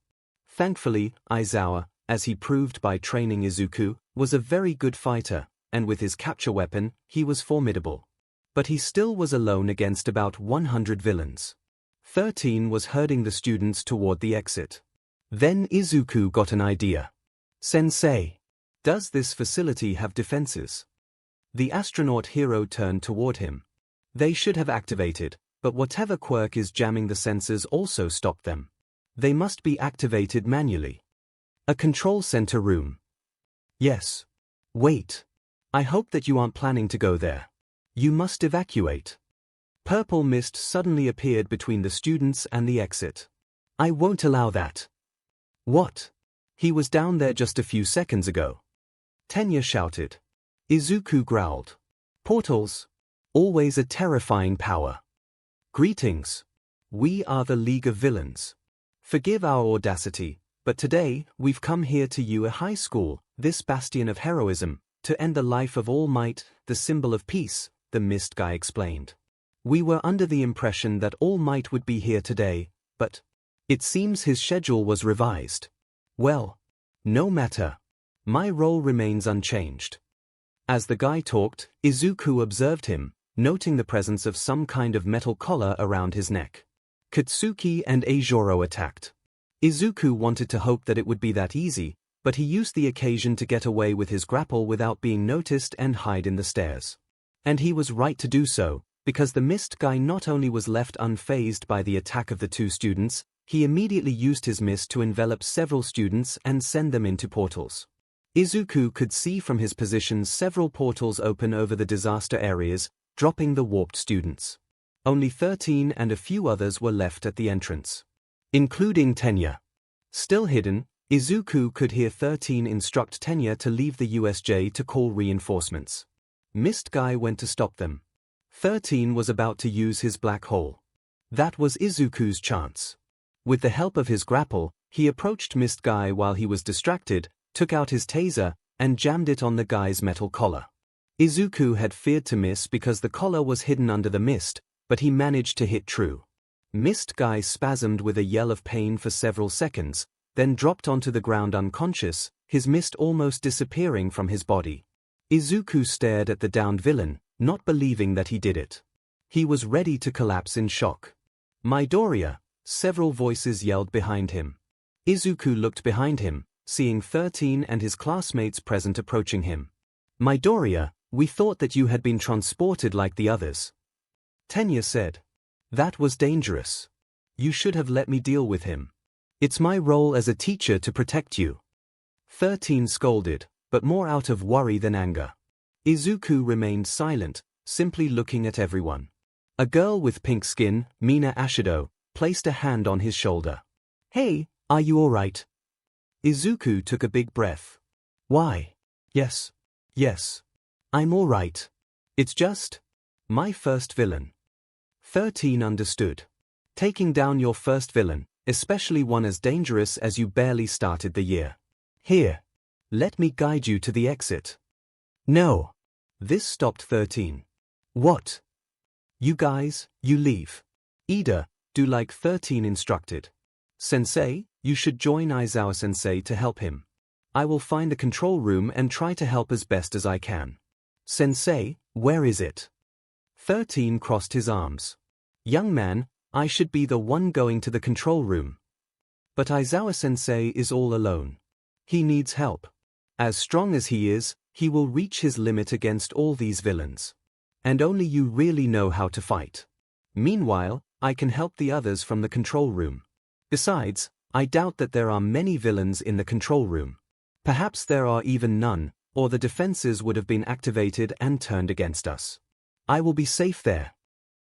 Thankfully, Aizawa, as he proved by training Izuku, was a very good fighter, and with his capture weapon, he was formidable. But he still was alone against about 100 villains. 13 was herding the students toward the exit. Then Izuku got an idea. Sensei, does this facility have defenses? The astronaut hero turned toward him. They should have activated, but whatever quirk is jamming the sensors also stopped them. They must be activated manually. A control center room. Yes. Wait. I hope that you aren't planning to go there. You must evacuate. Purple mist suddenly appeared between the students and the exit. I won't allow that. What? He was down there just a few seconds ago. Tenya shouted. Izuku growled. Portals. Always a terrifying power. Greetings. We are the League of Villains. Forgive our audacity, but today, we've come here to you a high school, this bastion of heroism, to end the life of All Might, the symbol of peace, the Mist Guy explained. We were under the impression that All Might would be here today, but it seems his schedule was revised. Well, no matter. My role remains unchanged. As the guy talked, Izuku observed him, noting the presence of some kind of metal collar around his neck. Katsuki and Eijoro attacked. Izuku wanted to hope that it would be that easy, but he used the occasion to get away with his grapple without being noticed and hide in the stairs. And he was right to do so, because the mist guy not only was left unfazed by the attack of the two students, he immediately used his mist to envelop several students and send them into portals. Izuku could see from his position several portals open over the disaster areas, dropping the warped students. Only 13 and a few others were left at the entrance, including Tenya. Still hidden, Izuku could hear 13 instruct Tenya to leave the USJ to call reinforcements. Mist Guy went to stop them. 13 was about to use his black hole. That was Izuku's chance. With the help of his grapple, he approached Mist Guy while he was distracted, took out his taser, and jammed it on the guy's metal collar. Izuku had feared to miss because the collar was hidden under the mist, but he managed to hit true. Mist Guy spasmed with a yell of pain for several seconds, then dropped onto the ground unconscious, his mist almost disappearing from his body. Izuku stared at the downed villain, not believing that he did it. He was ready to collapse in shock. Midoriya, several voices yelled behind him. Izuku looked behind him, seeing 13 and his classmates present approaching him. Midoriya, we thought that you had been transported like the others. Tenya said. That was dangerous. You should have let me deal with him. It's my role as a teacher to protect you. 13 scolded, but more out of worry than anger. Izuku remained silent, simply looking at everyone. A girl with pink skin, Mina Ashido, placed a hand on his shoulder. Hey, are you alright? Izuku took a big breath. Why? Yes. I'm alright. It's just my first villain. 13 understood. Taking down your first villain, especially one as dangerous as you barely started the year. Here. Let me guide you to the exit. No. This stopped 13. What? You guys, you leave. Ida, do like 13 instructed. Sensei, you should join Aizawa-sensei to help him. I will find the control room and try to help as best as I can. Sensei, where is it? 13 crossed his arms. Young man, I should be the one going to the control room. But Aizawa-sensei is all alone. He needs help. As strong as he is, he will reach his limit against all these villains. And only you really know how to fight. Meanwhile, I can help the others from the control room. Besides, I doubt that there are many villains in the control room. Perhaps there are even none, or the defenses would have been activated and turned against us. I will be safe there.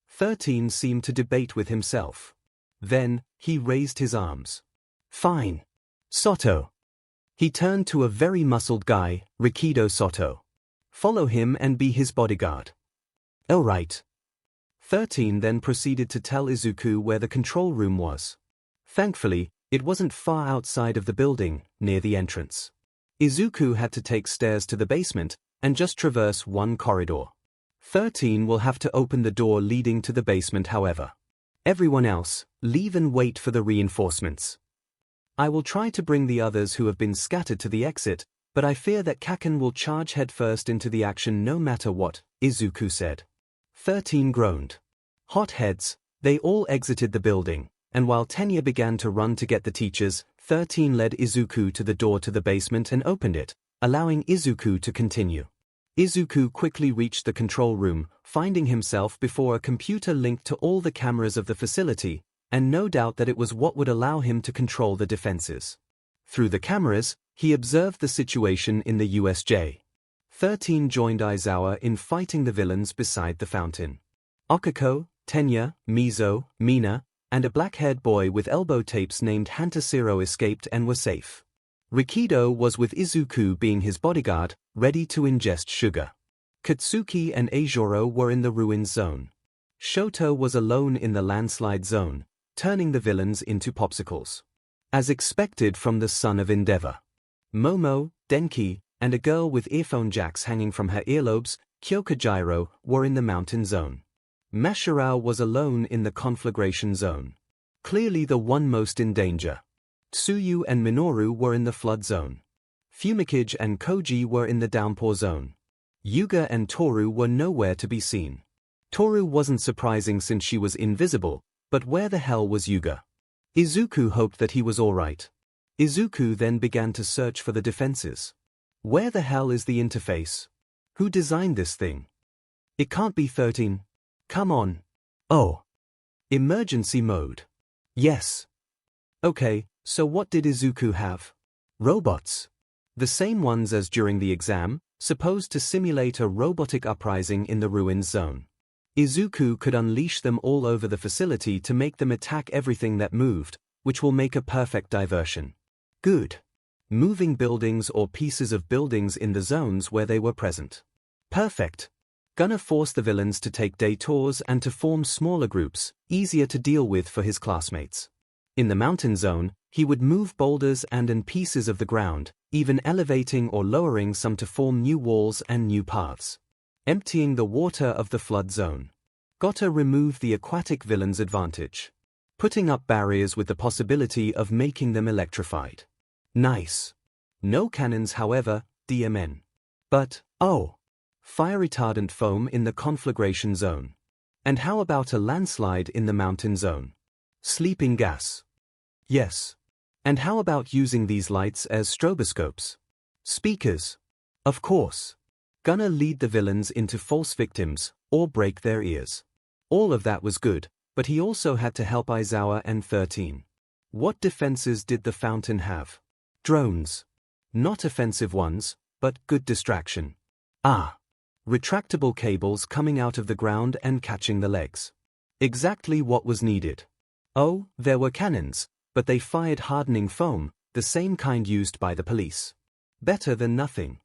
13 seemed to debate with himself. Then, he raised his arms. Fine. Soto. He turned to a very muscled guy, Rikido Soto. Follow him and be his bodyguard. All right. 13 then proceeded to tell Izuku where the control room was. Thankfully, it wasn't far outside of the building, near the entrance. Izuku had to take stairs to the basement, and just traverse one corridor. 13 will have to open the door leading to the basement however. Everyone else, leave and wait for the reinforcements. I will try to bring the others who have been scattered to the exit, but I fear that Kaken will charge headfirst into the action no matter what, Izuku said. 13 groaned. Hot heads, they all exited the building, and while Tenya began to run to get the teachers, 13 led Izuku to the door to the basement and opened it, allowing Izuku to continue. Izuku quickly reached the control room, finding himself before a computer linked to all the cameras of the facility, and no doubt that it was what would allow him to control the defenses. Through the cameras, he observed the situation in the USJ. 13 joined Aizawa in fighting the villains beside the fountain. Okako, Tenya, Mizo, Mina, and a black-haired boy with elbow tapes named Hantashiro escaped and were safe. Rikido was with Izuku being his bodyguard, ready to ingest sugar. Katsuki and Eijoro were in the ruins zone. Shoto was alone in the landslide zone, turning the villains into popsicles. As expected from the son of Endeavor. Momo, Denki, and a girl with earphone jacks hanging from her earlobes, Kyokujiro, were in the mountain zone. Mashirao was alone in the conflagration zone. Clearly the one most in danger. Tsuyu and Minoru were in the flood zone. 𝐒𝐭𝐚𝐲 and Koji were in the downpour zone. Hyuga and Toru were nowhere to be seen. Toru wasn't surprising since she was invisible, but where the hell was Hyuga? Izuku hoped that he was alright. Izuku then began to search for the defenses. Where the hell is the interface? Who designed this thing? It can't be 13. Come on. Oh. Emergency mode. Yes. Okay, so what did Izuku have? Robots. The same ones as during the exam, supposed to simulate a robotic uprising in the ruins zone. Izuku could unleash them all over the facility to make them attack everything that moved, which will make a perfect diversion. Good. Moving buildings or pieces of buildings in the zones where they were present. Perfect. Gonna force the villains to take detours and to form smaller groups, easier to deal with for his classmates. In the mountain zone, he would move boulders and pieces of the ground, even elevating or lowering some to form new walls and new paths. Emptying the water of the flood zone. Gotta remove the aquatic villains' advantage. Putting up barriers with the possibility of making them electrified. Nice. No cannons, however, DMN. But, oh. Fire retardant foam in the conflagration zone. And how about a landslide in the mountain zone? Sleeping gas. Yes. And how about using these lights as stroboscopes? Speakers. Of course. Gonna lead the villains into false victims, or break their ears. All of that was good, but he also had to help Aizawa and 13. What defenses did the fountain have? Drones. Not offensive ones, but good distraction. Ah. Retractable cables coming out of the ground and catching the legs. Exactly what was needed. Oh, there were cannons, but they fired hardening foam, the same kind used by the police. Better than nothing.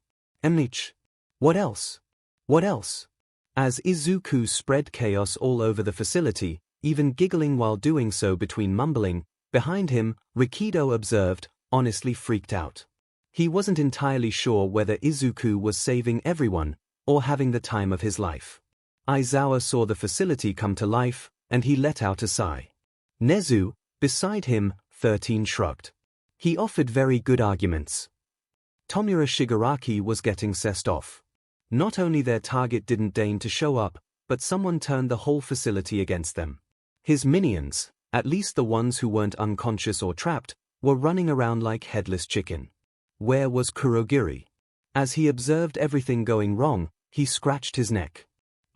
𝐒𝐽𝐽. What else? What else? As Izuku spread chaos all over the facility, even giggling while doing so between mumbling, behind him, Rikido observed, honestly freaked out. He wasn't entirely sure whether Izuku was saving everyone, or having the time of his life. Aizawa saw the facility come to life, and he let out a sigh. Nezu, beside him, 13 shrugged. He offered very good arguments. Tomura Shigaraki was getting sessed off. Not only their target didn't deign to show up, but someone turned the whole facility against them. His minions, at least the ones who weren't unconscious or trapped, were running around like headless chicken. Where was Kurogiri? As he observed everything going wrong, he scratched his neck.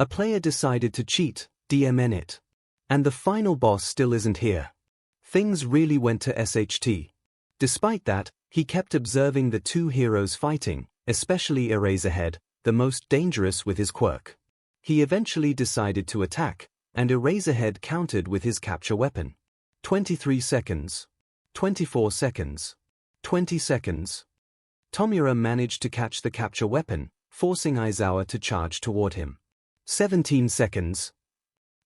A player decided to cheat, DMN it. And the final boss still isn't here. Things really went to SHT. Despite that, he kept observing the two heroes fighting, especially Eraserhead, the most dangerous with his quirk. He eventually decided to attack, and Eraserhead countered with his capture weapon. 23 seconds. 24 seconds. 20 seconds. Tomura managed to catch the capture weapon, forcing Aizawa to charge toward him. 17 seconds.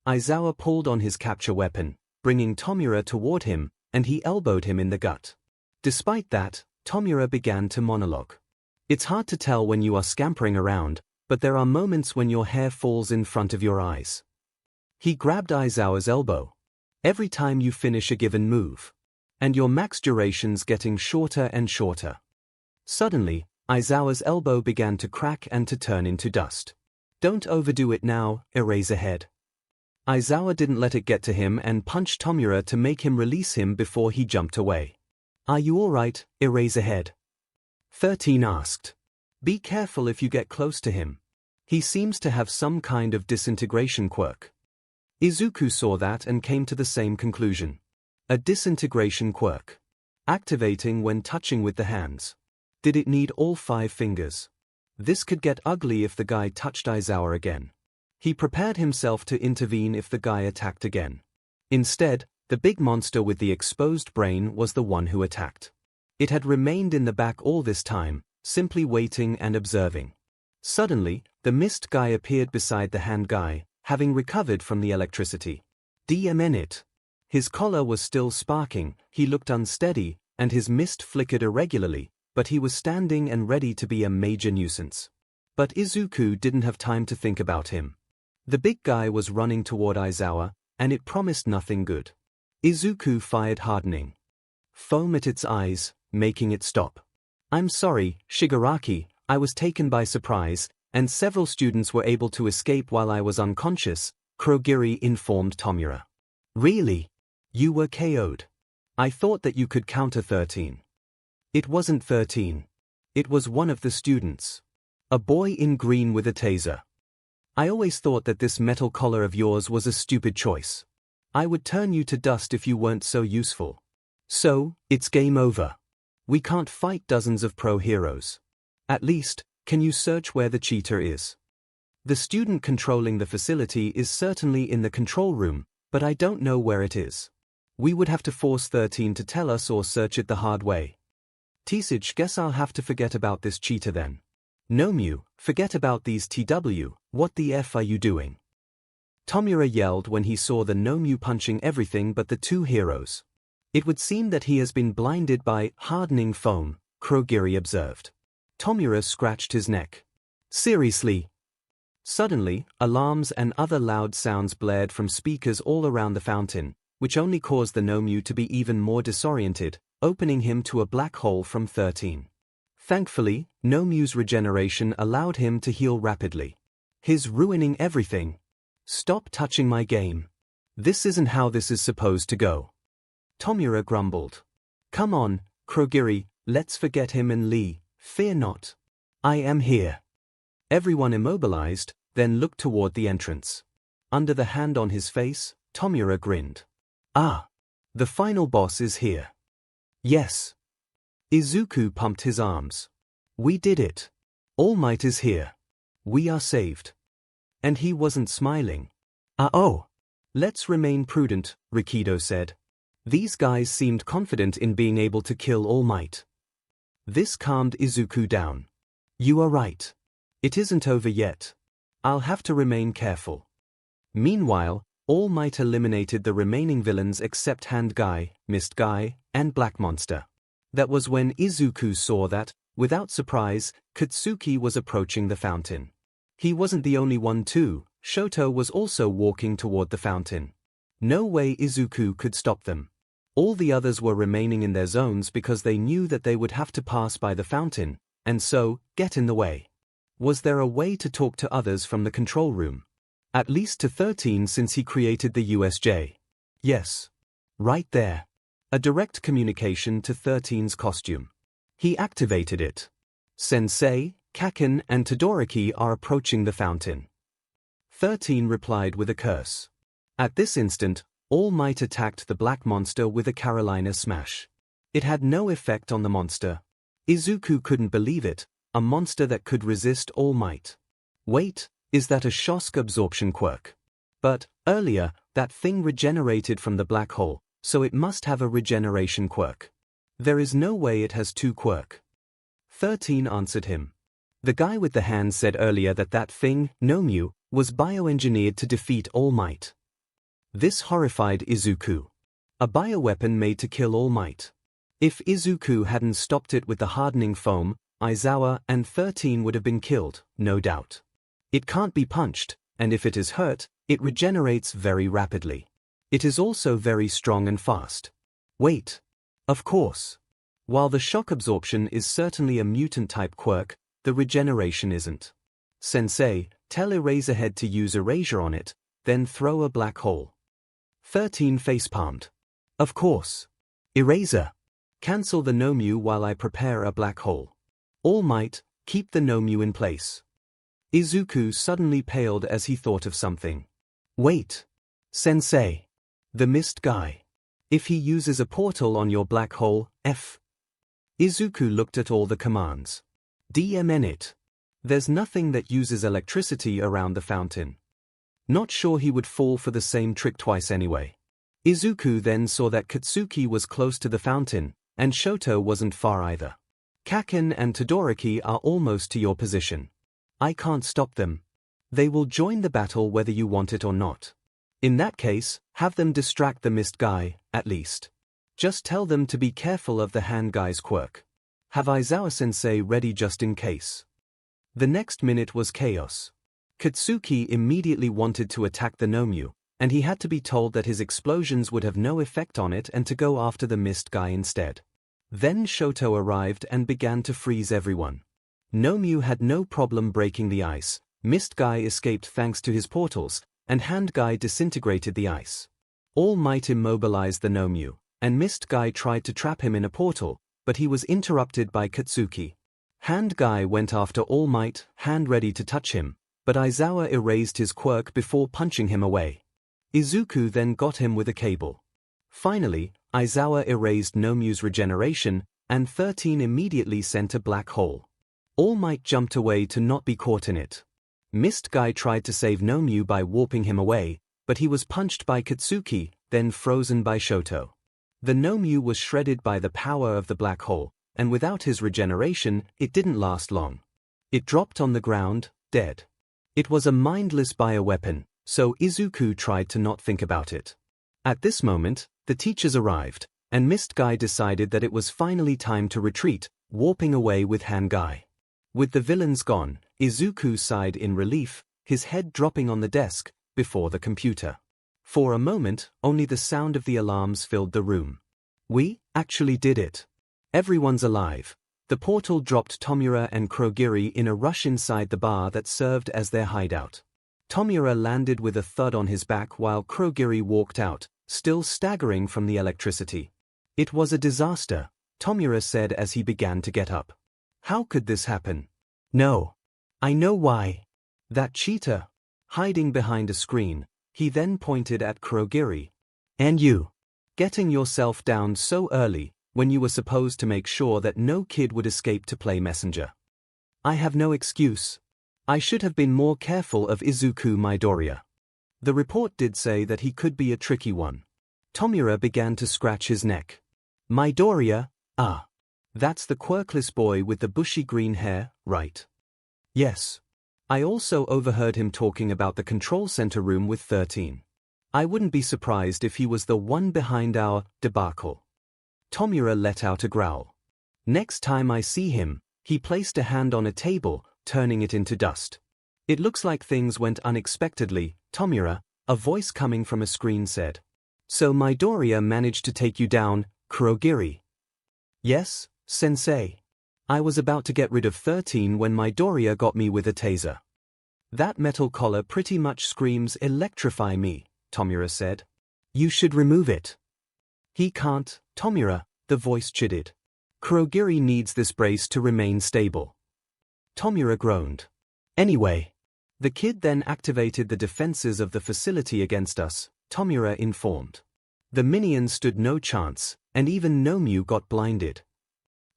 Aizawa pulled on his capture weapon, bringing Tomura toward him, and he elbowed him in the gut. Despite that, Tomura began to monologue. It's hard to tell when you are scampering around, but there are moments when your hair falls in front of your eyes. He grabbed Aizawa's elbow. Every time you finish a given move. And your max duration's getting shorter and shorter. Suddenly, Aizawa's elbow began to crack and to turn into dust. Don't overdo it now, Eraserhead. Aizawa didn't let it get to him and punched Tomura to make him release him before he jumped away. Are you alright, Eraserhead? 13 asked. Be careful if you get close to him. He seems to have some kind of disintegration quirk. Izuku saw that and came to the same conclusion. A disintegration quirk. Activating when touching with the hands. Did it need all 5 fingers? This could get ugly if the guy touched Aizawa again. He prepared himself to intervene if the guy attacked again. Instead, the big monster with the exposed brain was the one who attacked. It had remained in the back all this time, simply waiting and observing. Suddenly, the mist guy appeared beside the hand guy, having recovered from the electricity. DMN it. His collar was still sparking, he looked unsteady, and his mist flickered irregularly, but he was standing and ready to be a major nuisance. But Izuku didn't have time to think about him. The big guy was running toward Aizawa, and it promised nothing good. Izuku fired hardening foam at its eyes, making it stop. I'm sorry, Shigaraki, I was taken by surprise, and several students were able to escape while I was unconscious, Kurogiri informed Tomura. Really? You were KO'd. I thought that you could counter 13. It wasn't 13. It was one of the students. A boy in green with a taser. I always thought that this metal collar of yours was a stupid choice. I would turn you to dust if you weren't so useful. So, it's game over. We can't fight dozens of pro heroes. At least, can you search where the cheater is? The student controlling the facility is certainly in the control room, but I don't know where it is. We would have to force 13 to tell us or search it the hard way. 𝐶𝐸𝐺, guess I'll have to forget about this cheater then. 𝐿𝐵, forget about these TW, what the F are you doing? Tomura yelled when he saw the 𝐿𝐵 punching everything but the two heroes. It would seem that he has been blinded by hardening foam, Kurogiri observed. Tomura scratched his neck. Seriously? Suddenly, alarms and other loud sounds blared from speakers all around the fountain, which only caused the 𝐿𝐵 to be even more disoriented, opening him to a black hole from 13. Thankfully, 𝐿𝐵's regeneration allowed him to heal rapidly. He's ruining everything. Stop touching my game. This isn't how this is supposed to go. Tomura grumbled. Come on, Kurogiri, let's forget him and Lee, fear not. I am here. Everyone immobilized, then looked toward the entrance. Under the hand on his face, Tomura grinned. Ah! The final boss is here. Yes. Izuku pumped his arms. We did it. All Might is here. We are saved. And he wasn't smiling. Oh. Let's remain prudent, Rikido said. These guys seemed confident in being able to kill All Might. This calmed Izuku down. You are right. It isn't over yet. I'll have to remain careful. Meanwhile, All Might eliminated the remaining villains except Hand Guy, Mist Guy, and Black Monster. That was when Izuku saw that, without surprise, Katsuki was approaching the fountain. He wasn't the only one too, Shoto was also walking toward the fountain. No way Izuku could stop them. All the others were remaining in their zones because they knew that they would have to pass by the fountain, and so, get in the way. Was there a way to talk to others from the control room? At least to 13 since he created the USJ. Yes. Right there. A direct communication to 13's costume. He activated it. Sensei, Kaken and Todoroki are approaching the fountain. 13 replied with a curse. At this instant, All Might attacked the black monster with a Carolina Smash. It had no effect on the monster. Izuku couldn't believe it, a monster that could resist All Might. Wait, is that a shock absorption quirk? But, earlier, that thing regenerated from the black hole, so it must have a regeneration quirk. There is no way it has two quirk. 13 answered him. The guy with the hand said earlier that that thing, 𝐿𝐵, was bioengineered to defeat All Might. This horrified Izuku. A bioweapon made to kill All Might. If Izuku hadn't stopped it with the hardening foam, Aizawa and 13 would have been killed, no doubt. It can't be punched, and if it is hurt, it regenerates very rapidly. It is also very strong and fast. Wait. Of course. While the shock absorption is certainly a mutant-type quirk, the regeneration isn't. Sensei, tell Eraserhead to use erasure on it, then throw a black hole. 13 facepalmed. Of course. Eraser. Cancel the 𝐿𝐵 while I prepare a black hole. All Might, keep the 𝐿𝐵 in place. Izuku suddenly paled as he thought of something. Wait. Sensei. The mist guy. If he uses a portal on your black hole, F. Izuku looked at all the commands. DMN it. There's nothing that uses electricity around the fountain. Not sure he would fall for the same trick twice anyway. Izuku then saw that Katsuki was close to the fountain, and Shoto wasn't far either. Kaken and Todoroki are almost to your position. I can't stop them. They will join the battle whether you want it or not. In that case, have them distract the mist guy, at least. Just tell them to be careful of the hand guy's quirk. Have Aizawa-sensei ready just in case. The next minute was chaos. Katsuki immediately wanted to attack the 𝐿𝐵, and he had to be told that his explosions would have no effect on it and to go after the mist guy instead. Then Shoto arrived and began to freeze everyone. Nomu had no problem breaking the ice, Mist Guy escaped thanks to his portals, and Hand Guy disintegrated the ice. All Might immobilized the Nomu, and Mist Guy tried to trap him in a portal, but he was interrupted by Katsuki. Hand Guy went after All Might, hand ready to touch him, but Aizawa erased his quirk before punching him away. Izuku then got him with a cable. Finally, Aizawa erased Nomu's regeneration, and 13 immediately sent a black hole. All Might jumped away to not be caught in it. Mist Guy tried to save Nomu by warping him away, but he was punched by Katsuki, then frozen by Shoto. The Nomu was shredded by the power of the black hole, and without his regeneration, it didn't last long. It dropped on the ground, dead. It was a mindless bioweapon, so Izuku tried to not think about it. At this moment, the teachers arrived, and Mist Guy decided that it was finally time to retreat, warping away with Hand Guy. With the villains gone, Izuku sighed in relief, his head dropping on the desk, before the computer. For a moment, only the sound of the alarms filled the room. We actually did it. Everyone's alive. The portal dropped Tomura and Kurogiri in a rush inside the bar that served as their hideout. Tomura landed with a thud on his back while Kurogiri walked out, still staggering from the electricity. It was a disaster, Tomura said as he began to get up. How could this happen? No. I know why. That cheetah. Hiding behind a screen, he then pointed at Kurogiri. And you. Getting yourself down so early, when you were supposed to make sure that no kid would escape to play messenger. I have no excuse. I should have been more careful of Izuku Midoriya. The report did say that he could be a tricky one. Tomura began to scratch his neck. Midoriya, ah. That's the quirkless boy with the bushy green hair, right? Yes. I also overheard him talking about the control center room with 13. I wouldn't be surprised if he was the one behind our debacle. Tomura let out a growl. Next time I see him, he placed a hand on a table, turning it into dust. It looks like things went unexpectedly, Tomura, a voice coming from a screen said. So Midoriya managed to take you down, Kurogiri? Yes, Sensei. I was about to get rid of 13 when Midoriya got me with a taser. That metal collar pretty much screams electrify me, Tomura said. You should remove it. He can't, Tomura, the voice chided. Kurogiri needs this brace to remain stable. Tomura groaned. Anyway. The kid then activated the defenses of the facility against us, Tomura informed. The minions stood no chance, and even Nomu got blinded.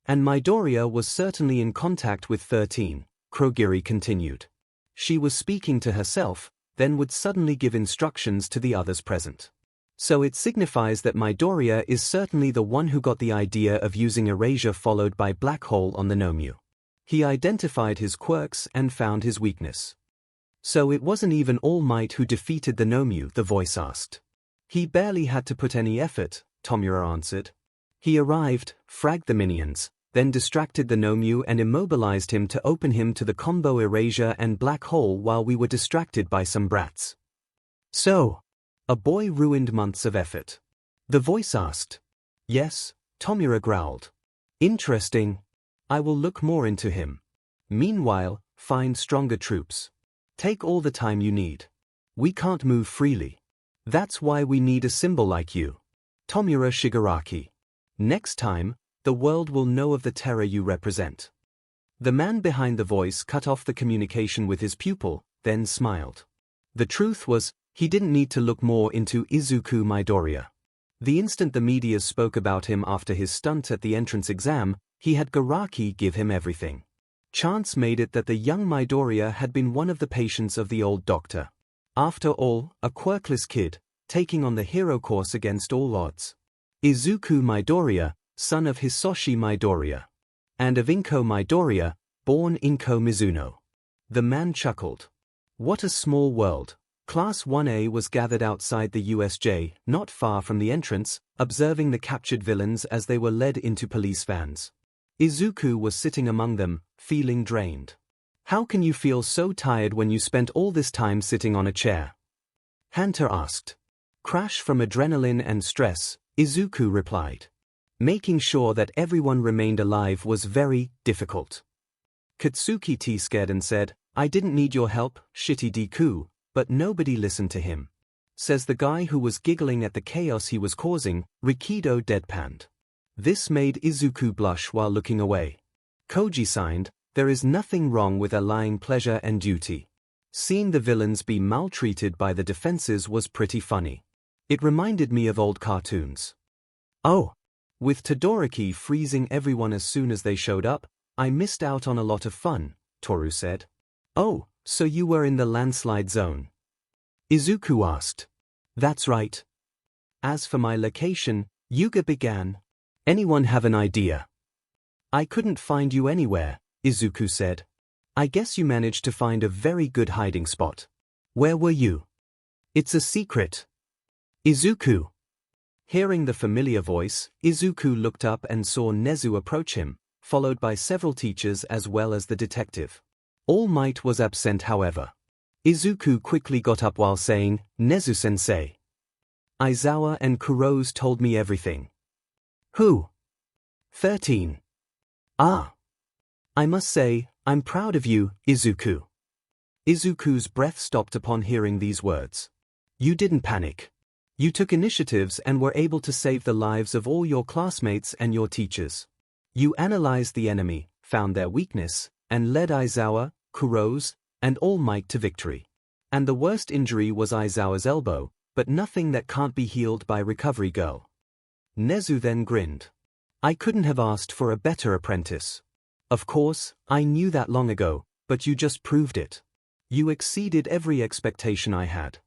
And Midoriya was certainly in contact with 13, Kurogiri continued. She was speaking to herself, then would suddenly give instructions to the others present. So it signifies that Midoriya is certainly the one who got the idea of using erasure followed by black hole on the Nomu. He identified his quirks and found his weakness. So it wasn't even All Might who defeated the Nomu, the voice asked. He barely had to put any effort, Tomura answered. He arrived, fragged the minions, then distracted the Nomu and immobilized him to open him to the combo erasure and black hole while we were distracted by some brats. So, a boy ruined months of effort. The voice asked. Yes, Tomura growled. Interesting. I will look more into him. Meanwhile, find stronger troops. Take all the time you need. We can't move freely. That's why we need a symbol like you. Tomura Shigaraki. Next time, the world will know of the terror you represent. The man behind the voice cut off the communication with his pupil, then smiled. The truth was, he didn't need to look more into Izuku Midoriya. The instant the media spoke about him after his stunt at the entrance exam, he had Garaki give him everything. Chance made it that the young Midoriya had been one of the patients of the old doctor. After all, a quirkless kid, taking on the hero course against all odds. Izuku Midoriya, son of Hisoshi Midoriya. And of Inko Midoriya, born Inko Mizuno. The man chuckled. What a small world. Class 1A was gathered outside the USJ, not far from the entrance, observing the captured villains as they were led into police vans. Izuku was sitting among them, feeling drained. How can you feel so tired when you spent all this time sitting on a chair? Hunter asked. Crash from adrenaline and stress, Izuku replied. Making sure that everyone remained alive was very difficult. Katsuki T scared and said, I didn't need your help, shitty Deku, but nobody listened to him. Says the guy who was giggling at the chaos he was causing, Rikido deadpanned. This made Izuku blush while looking away. Koji signed, there is nothing wrong with allying pleasure and duty. Seeing the villains be maltreated by the defenses was pretty funny. It reminded me of old cartoons. Oh. With Todoroki freezing everyone as soon as they showed up, I missed out on a lot of fun, Toru said. Oh, so you were in the landslide zone? Izuku asked. That's right. As for my location, Yuga began. Anyone have an idea? I couldn't find you anywhere, Izuku said. I guess you managed to find a very good hiding spot. Where were you? It's a secret. Izuku. Hearing the familiar voice, Izuku looked up and saw Nezu approach him, followed by several teachers as well as the detective. All Might was absent however. Izuku quickly got up while saying, Nezu-sensei. Aizawa and Kuro's told me everything. Who? 13. Ah. I must say, I'm proud of you, Izuku. Izuku's breath stopped upon hearing these words. You didn't panic. You took initiatives and were able to save the lives of all your classmates and your teachers. You analyzed the enemy, found their weakness, and led Aizawa, Kuro's, and All Might to victory. And the worst injury was Aizawa's elbow, but nothing that can't be healed by Recovery Girl. Nezu then grinned. I couldn't have asked for a better apprentice. Of course, I knew that long ago, but you just proved it. You exceeded every expectation I had.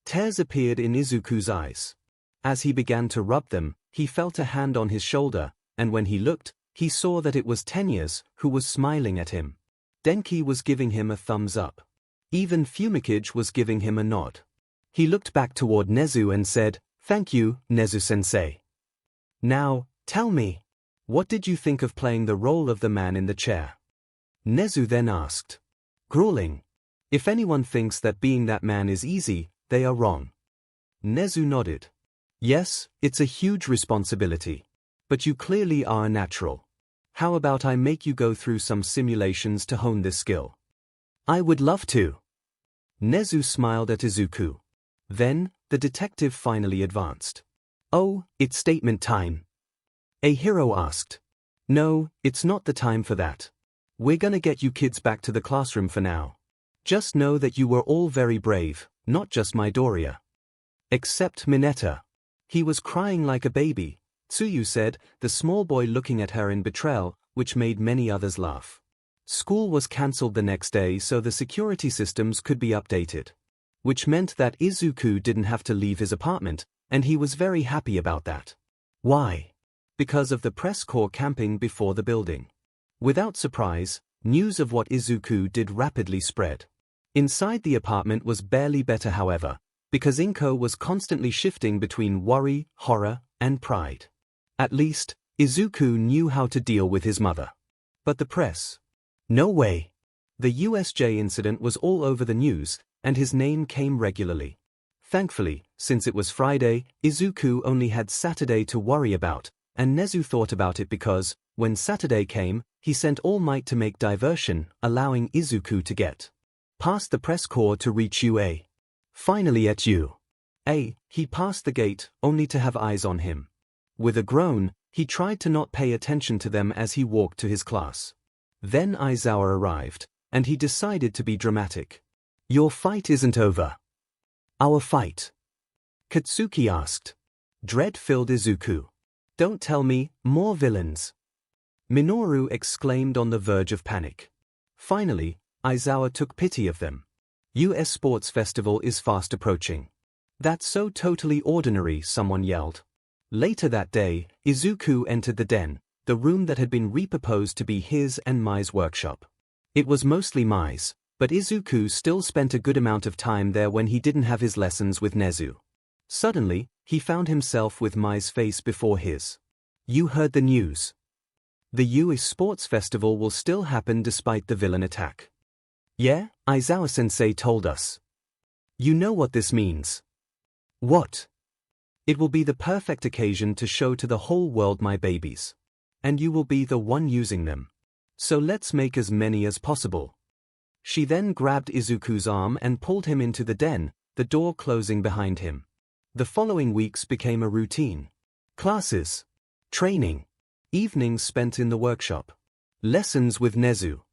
Tears appeared in Izuku's eyes. As he began to rub them, he felt a hand on his shoulder, and when he looked, he saw that it was Tenyas, who was smiling at him. Denki was giving him a thumbs up. Even Fumikage was giving him a nod. He looked back toward Nezu and said, Thank you, Nezu-sensei. Now, tell me, what did you think of playing the role of the man in the chair? Nezu then asked. Grueling. If anyone thinks that being that man is easy, they are wrong. Nezu nodded. Yes, it's a huge responsibility. But you clearly are a natural. How about I make you go through some simulations to hone this skill? I would love to. Nezu smiled at Izuku. Then, the detective finally advanced. Oh, it's statement time. A hero asked. No, it's not the time for that. We're gonna get you kids back to the classroom for now. Just know that you were all very brave, not just Midoriya. Except Mineta. He was crying like a baby, Tsuyu said, the small boy looking at her in betrayal, which made many others laugh. School was cancelled the next day so the security systems could be updated. Which meant that Izuku didn't have to leave his apartment, and he was very happy about that. Why? Because of the press corps camping before the building. Without surprise, news of what Izuku did rapidly spread. Inside the apartment was barely better however, because Inko was constantly shifting between worry, horror, and pride. At least, Izuku knew how to deal with his mother. But the press? No way. The USJ incident was all over the news, and his name came regularly. Thankfully, since it was Friday, Izuku only had Saturday to worry about, and Nezu thought about it because, when Saturday came, he sent All Might to make diversion, allowing Izuku to get past the press corps to reach UA. Finally at UA, he passed the gate, only to have eyes on him. With a groan, he tried to not pay attention to them as he walked to his class. Then Aizawa arrived, and he decided to be dramatic. Your fight isn't over. Our fight? Katsuki asked. Dread filled Izuku. Don't tell me, more villains. Minoru exclaimed on the verge of panic. Finally, Aizawa took pity of them. US Sports Festival is fast approaching. That's so totally ordinary, someone yelled. Later that day, Izuku entered the den, the room that had been repurposed to be his and Mai's workshop. It was mostly Mai's, but Izuku still spent a good amount of time there when he didn't have his lessons with Nezu. Suddenly, he found himself with Mai's face before his. You heard the news. The US Sports Festival will still happen despite the villain attack. Yeah, Aizawa-sensei told us. You know what this means. What? It will be the perfect occasion to show to the whole world my babies. And you will be the one using them. So let's make as many as possible. She then grabbed Izuku's arm and pulled him into the den, the door closing behind him. The following weeks became a routine. Classes. Training. Evenings spent in the workshop. Lessons with Nezu.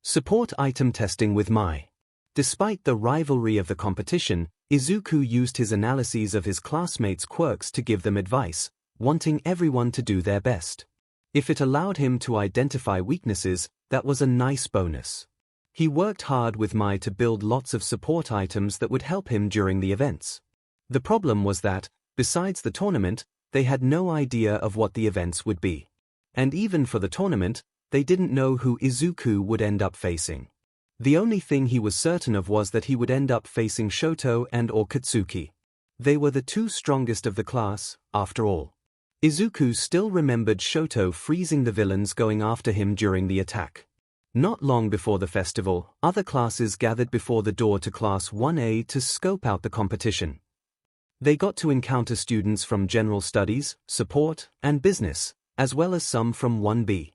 Support item testing with Mai. Despite the rivalry of the competition, Izuku used his analyses of his classmates' quirks to give them advice, wanting everyone to do their best. If it allowed him to identify weaknesses, that was a nice bonus. He worked hard with Mai to build lots of support items that would help him during the events. The problem was that, besides the tournament, they had no idea of what the events would be. And even for the tournament, they didn't know who Izuku would end up facing. The only thing he was certain of was that he would end up facing Shoto and/or Katsuki. They were the two strongest of the class, after all. Izuku still remembered Shoto freezing the villains going after him during the attack. Not long before the festival, other classes gathered before the door to Class 1A to scope out the competition. They got to encounter students from General Studies, Support, and Business, as well as some from 1B.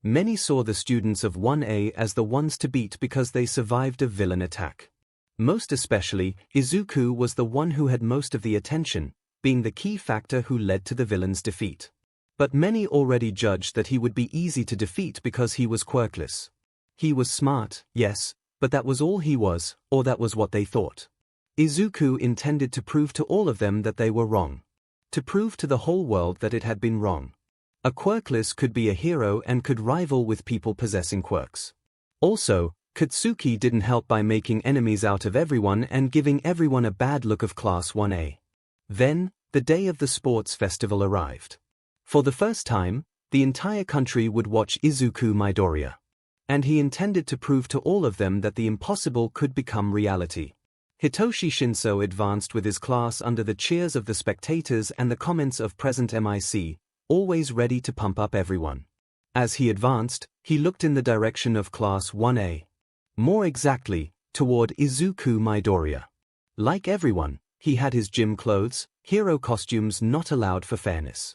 Many saw the students of 1A as the ones to beat because they survived a villain attack. Most especially, Izuku was the one who had most of the attention, being the key factor who led to the villain's defeat. But many already judged that he would be easy to defeat because he was quirkless. He was smart, yes, but that was all he was, or that was what they thought. Izuku intended to prove to all of them that they were wrong. To prove to the whole world that it had been wrong. A quirkless could be a hero and could rival with people possessing quirks. Also, Katsuki didn't help by making enemies out of everyone and giving everyone a bad look of Class 1A. Then, the day of the sports festival arrived. For the first time, the entire country would watch Izuku Midoriya. And he intended to prove to all of them that the impossible could become reality. Hitoshi Shinso advanced with his class under the cheers of the spectators and the comments of present MIC, always ready to pump up everyone. As he advanced, he looked in the direction of Class 1A. More exactly, toward Izuku Midoriya. Like everyone, he had his gym clothes, hero costumes not allowed for fairness.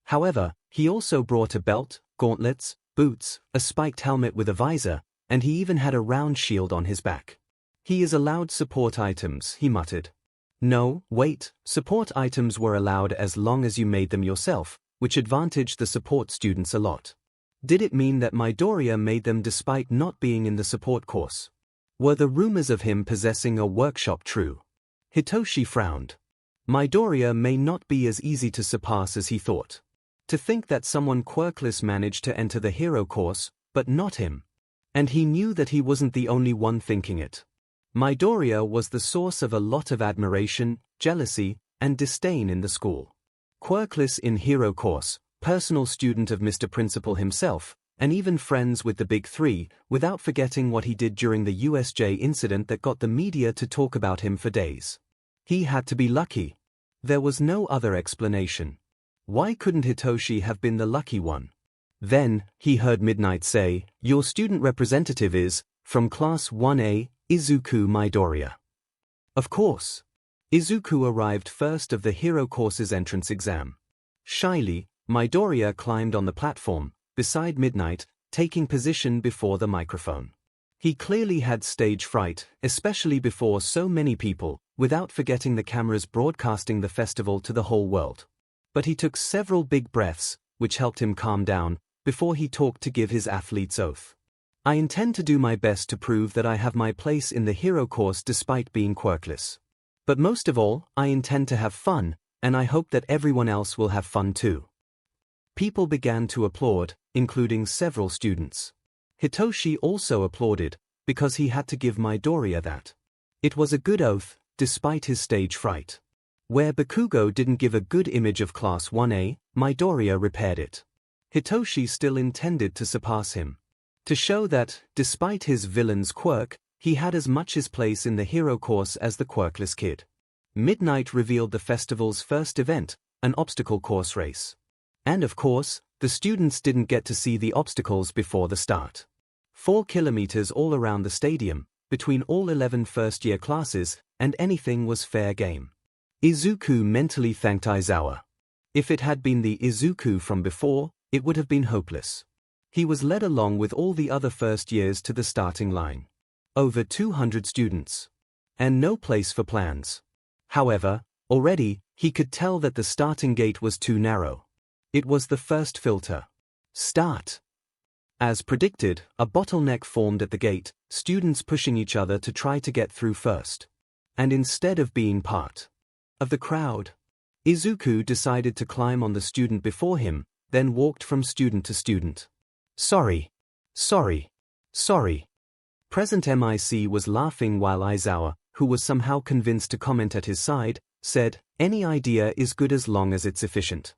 However, he also brought a belt, gauntlets, boots, a spiked helmet with a visor, and he even had a round shield on his back. He is allowed support items, he muttered. No, wait, support items were allowed as long as you made them yourself, which advantaged the support students a lot. Did it mean that Midoriya made them despite not being in the support course? Were the rumors of him possessing a workshop true? Hitoshi frowned. Midoriya may not be as easy to surpass as he thought. To think that someone quirkless managed to enter the hero course, but not him. And he knew that he wasn't the only one thinking it. Midoriya was the source of a lot of admiration, jealousy, and disdain in the school. Quirkless in hero course, personal student of Mr. Principal himself, and even friends with the Big Three, without forgetting what he did during the USJ incident that got the media to talk about him for days. He had to be lucky. There was no other explanation. Why couldn't Hitoshi have been the lucky one? Then, he heard Midnight say, "Your student representative is, from Class 1A, Izuku Midoriya." Of course. Izuku arrived first of the hero course's entrance exam. Shyly, Midoriya climbed on the platform, beside Midnight, taking position before the microphone. He clearly had stage fright, especially before so many people, without forgetting the cameras broadcasting the festival to the whole world. But he took several big breaths, which helped him calm down, before he talked to give his athlete's oath. I intend to do my best to prove that I have my place in the hero course despite being quirkless. But most of all, I intend to have fun, and I hope that everyone else will have fun too. People began to applaud, including several students. Hitoshi also applauded, because he had to give Midoriya that. It was a good oath, despite his stage fright. Where Bakugo didn't give a good image of Class 1A, Midoriya repaired it. Hitoshi still intended to surpass him. To show that, despite his villain's quirk, he had as much his place in the hero course as the quirkless kid. Midnight revealed the festival's first event, an obstacle course race. And of course, the students didn't get to see the obstacles before the start. 4 kilometers all around the stadium, between all 11 first-year classes, and anything was fair game. Izuku mentally thanked Aizawa. If it had been the Izuku from before, it would have been hopeless. He was led along with all the other first years to the starting line. Over 200 students. And no place for plans. However, already, he could tell that the starting gate was too narrow. It was the first filter. Start. As predicted, a bottleneck formed at the gate, students pushing each other to try to get through first. And instead of being part of the crowd, Izuku decided to climb on the student before him, then walked from student to student. Sorry. Present MIC was laughing while Aizawa, who was somehow convinced to comment at his side, said, "Any idea is good as long as it's efficient."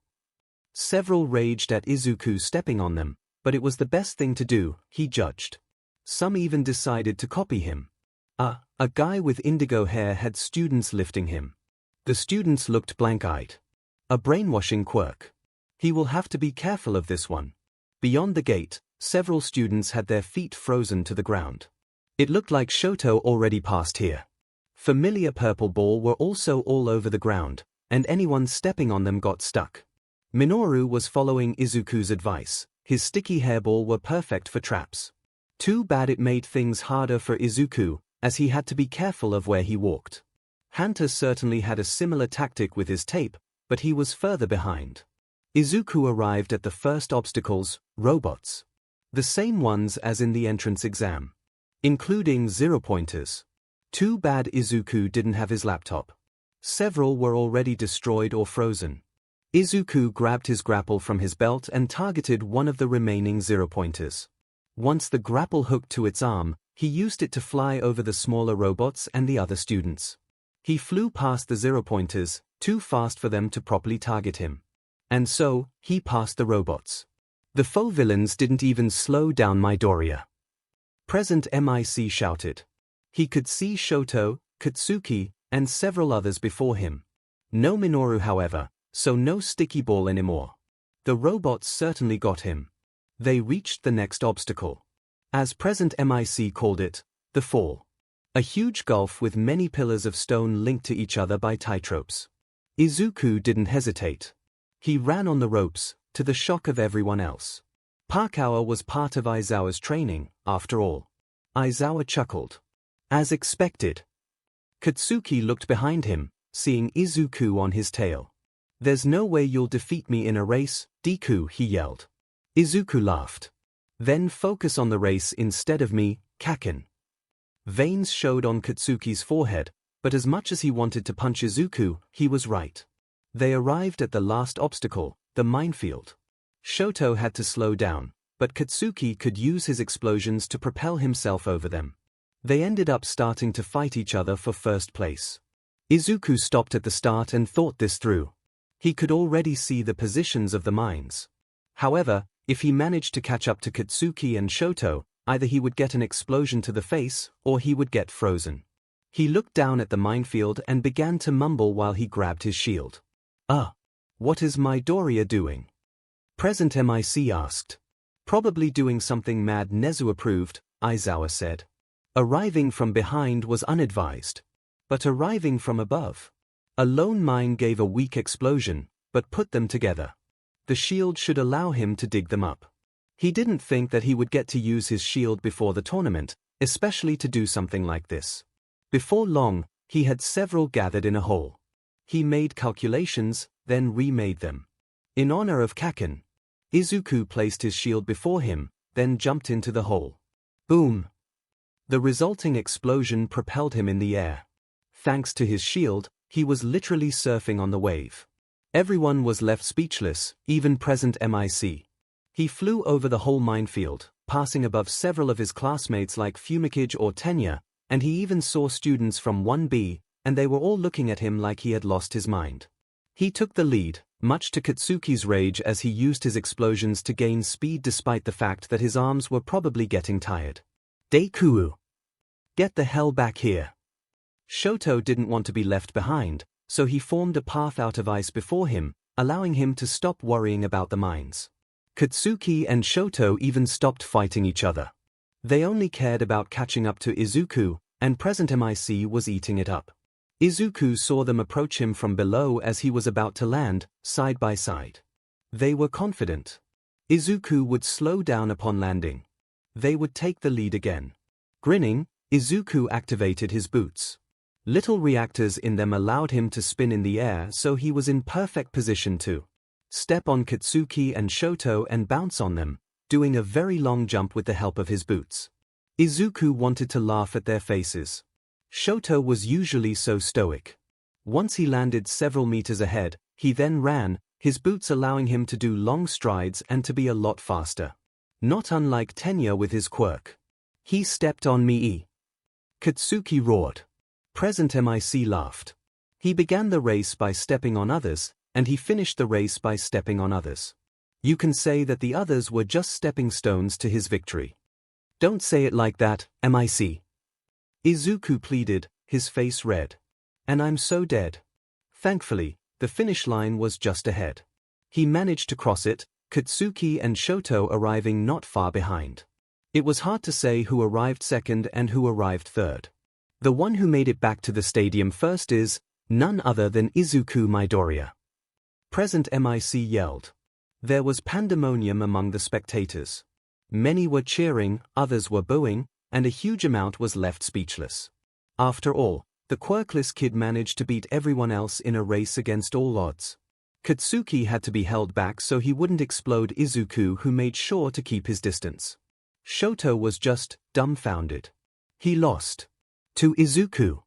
Several raged at Izuku stepping on them, but it was the best thing to do, he judged. Some even decided to copy him. A guy with indigo hair had students lifting him. The students looked blank-eyed. A brainwashing quirk. He will have to be careful of this one. Beyond the gate, several students had their feet frozen to the ground. It looked like Shoto already passed here. Familiar purple ball were also all over the ground, and anyone stepping on them got stuck. Minoru was following Izuku's advice. His sticky hairball were perfect for traps. Too bad it made things harder for Izuku, as he had to be careful of where he walked. Hanta certainly had a similar tactic with his tape, but he was further behind. Izuku arrived at the first obstacles, robots. The same ones as in the entrance exam. Including 0-pointers. Too bad Izuku didn't have his laptop. Several were already destroyed or frozen. Izuku grabbed his grapple from his belt and targeted one of the remaining 0-pointers. Once the grapple hooked to its arm, he used it to fly over the smaller robots and the other students. He flew past the 0-pointers, too fast for them to properly target him. And so, he passed the robots. The faux villains didn't even slow down Midoriya. Present MIC shouted. He could see Shoto, Katsuki, and several others before him. No Minoru however, so no sticky ball anymore. The robots certainly got him. They reached the next obstacle. As Present MIC called it, the fall. A huge gulf with many pillars of stone linked to each other by tight ropes. Izuku didn't hesitate. He ran on the ropes, to the shock of everyone else. Parkour was part of Aizawa's training, after all. Aizawa chuckled. As expected. Katsuki looked behind him, seeing Izuku on his tail. "There's no way you'll defeat me in a race, Deku," he yelled. Izuku laughed. "Then focus on the race instead of me, Kaken." Veins showed on Katsuki's forehead, but as much as he wanted to punch Izuku, he was right. They arrived at the last obstacle, the minefield. Shoto had to slow down, but Katsuki could use his explosions to propel himself over them. They ended up starting to fight each other for first place. Izuku stopped at the start and thought this through. He could already see the positions of the mines. However, if he managed to catch up to Katsuki and Shoto, either he would get an explosion to the face, or he would get frozen. He looked down at the minefield and began to mumble while he grabbed his shield. What is Midoriya doing?" Present MIC asked. "Probably doing something mad Nezu approved," Aizawa said. Arriving from behind was unadvised. But arriving from above. A lone mine gave a weak explosion, but put them together. The shield should allow him to dig them up. He didn't think that he would get to use his shield before the tournament, especially to do something like this. Before long, he had several gathered in a hole. He made calculations, then remade them. In honor of Kaken, Izuku placed his shield before him, then jumped into the hole. Boom! The resulting explosion propelled him in the air. Thanks to his shield, he was literally surfing on the wave. Everyone was left speechless, even Present MIC. He flew over the whole minefield, passing above several of his classmates like Fumikage or Tenya, and he even saw students from 1B, and they were all looking at him like he had lost his mind. He took the lead, much to Katsuki's rage as he used his explosions to gain speed despite the fact that his arms were probably getting tired. Deku! Get the hell back here! Shoto didn't want to be left behind, so he formed a path out of ice before him, allowing him to stop worrying about the mines. Katsuki and Shoto even stopped fighting each other. They only cared about catching up to Izuku, and Present MIC was eating it up. 𝐒𝐭𝐚𝐲 saw them approach him from below as he was about to land, side by side. They were confident. 𝐒𝐭𝐴 would slow down upon landing. They would take the lead again. Grinning, 𝐒𝐭𝐴 activated his boots. Little reactors in them allowed him to spin in the air, so he was in perfect position to step on Katsuki and Shoto and bounce on them, doing a very long jump with the help of his boots. 𝐒𝐭𝐴 wanted to laugh at their faces. Shoto was usually so stoic. Once he landed several meters ahead, he then ran, his boots allowing him to do long strides and to be a lot faster. Not unlike Tenya with his quirk. He stepped on me. Katsuki roared. Present MIC laughed. He began the race by stepping on others, and he finished the race by stepping on others. You can say that the others were just stepping stones to his victory. Don't say it like that, MIC. 𝐒𝐭𝐴 pleaded, his face red. And I'm so dead. Thankfully, the finish line was just ahead. He managed to cross it, Katsuki and Shoto arriving not far behind. It was hard to say who arrived second and who arrived third. The one who made it back to the stadium first is none other than Izuku Midoriya. Present MIC yelled. There was pandemonium among the spectators. Many were cheering, others were booing, and a huge amount was left speechless. After all, the quirkless kid managed to beat everyone else in a race against all odds. Katsuki had to be held back so he wouldn't explode Izuku, who made sure to keep his distance. Shoto was just dumbfounded. He lost. To 𝐒𝐿.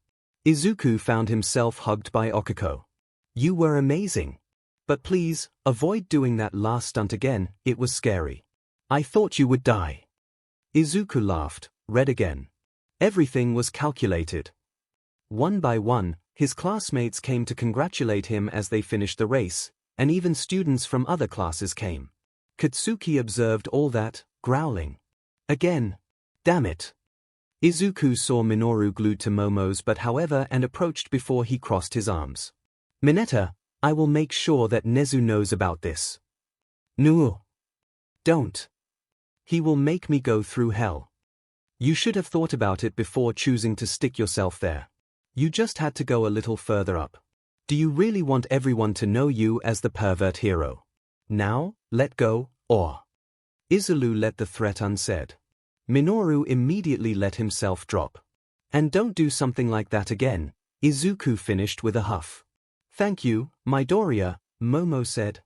𝐒𝐿 found himself hugged by 𝐒𝐿. You were amazing. But please, avoid doing that last stunt again, it was scary. I thought you would die. 𝐒𝐿 laughed, red again. Everything was calculated. One by one, his classmates came to congratulate him as they finished the race, and even students from other classes came. Katsuki observed all that, growling. Again. Damn it. 𝐒𝐿 saw Minoru glued to Momo's but however and approached before he crossed his arms. Mineta, I will make sure that Nezu knows about this. No. Don't. He will make me go through hell. You should have thought about it before choosing to stick yourself there. You just had to go a little further up. Do you really want everyone to know you as the pervert hero? Now, let go, or... 𝐒𝐿 let the threat unsaid. Minoru immediately let himself drop. And don't do something like that again, 𝐒𝐿 finished with a huff. Thank you, Midoriya, Momo said.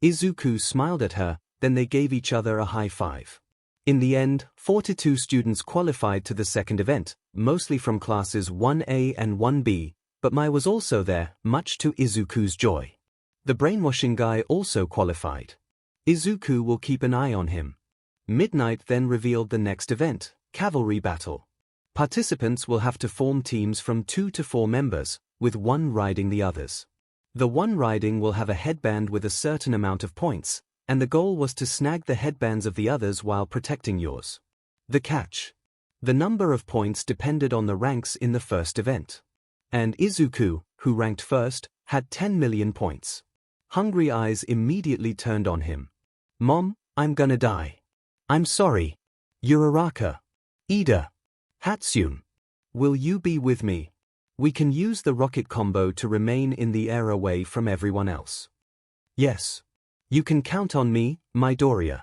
𝐒𝐿 smiled at her, then they gave each other a high five. In the end, 42 students qualified to the second event, mostly from classes 1A and 1B, but Mai was also there, much to 𝐒𝐿's joy. The brainwashing guy also qualified. 𝐒𝐿 will keep an eye on him. Midnight then revealed the next event, Cavalry Battle. Participants will have to form teams from 2 to 4 members, with one riding the others. The one riding will have a headband with a certain amount of points, and the goal was to snag the headbands of the others while protecting yours. The catch. The number of points depended on the ranks in the first event. And 𝐒𝐿, who ranked first, had 10 million points. Hungry eyes immediately turned on him. Mom, I'm gonna die. I'm sorry. Uraraka. Ida. Hatsune. Will you be with me? We can use the rocket combo to remain in the air away from everyone else. Yes. You can count on me, Midoriya.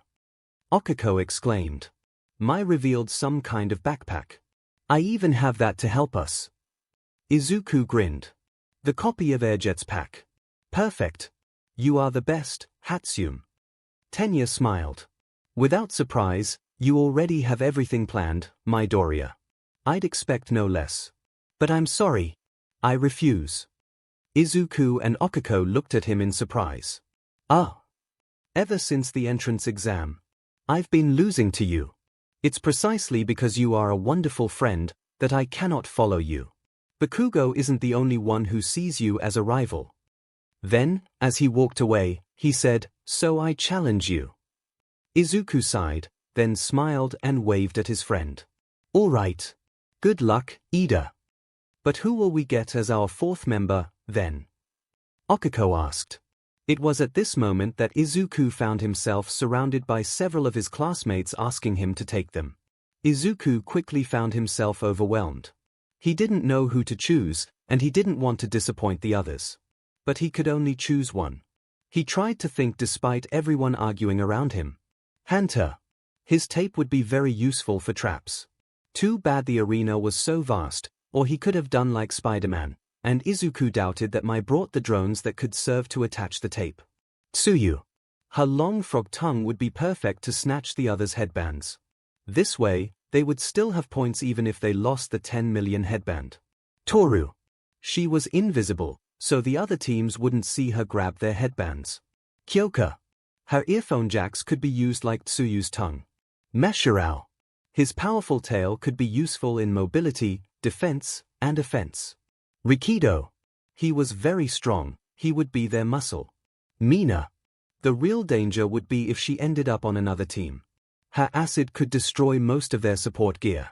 𝐒𝐿 exclaimed. Mai revealed some kind of backpack. I even have that to help us. 𝐒𝐿 grinned. The copy of 𝐒𝐻𝑗's pack. Perfect. You are the best, Hatsune. Tenya smiled. Without surprise, you already have everything planned, Midoriya. I'd expect no less. But I'm sorry. I refuse. 𝐒𝐿 and 𝐒𝐿 looked at him in surprise. Ah. Ever since the entrance exam. I've been losing to you. It's precisely because you are a wonderful friend that I cannot follow you. Bakugo isn't the only one who sees you as a rival. Then, as he walked away, he said, so I challenge you. 𝐒𝐿 sighed, then smiled and waved at his friend. All right. Good luck, Ida. But who will we get as our fourth member, then? 𝐒𝐿 asked. It was at this moment that 𝐒𝐿 found himself surrounded by several of his classmates asking him to take them. 𝐒𝐿 quickly found himself overwhelmed. He didn't know who to choose, and he didn't want to disappoint the others. But he could only choose one. He tried to think despite everyone arguing around him. Hunter. His tape would be very useful for traps. Too bad the arena was so vast, or he could have done like Spider-Man, and Izuku doubted that Mai brought the drones that could serve to attach the tape. Tsuyu. Her long frog tongue would be perfect to snatch the others' headbands. This way, they would still have points even if they lost the 10 million headband. Toru. She was invisible, so the other teams wouldn't see her grab their headbands. Kyoka. Her earphone jacks could be used like Tsuyu's tongue. Meshirao. His powerful tail could be useful in mobility, defense, and offense. Rikido. He was very strong, he would be their muscle. Mina. The real danger would be if she ended up on another team. Her acid could destroy most of their support gear.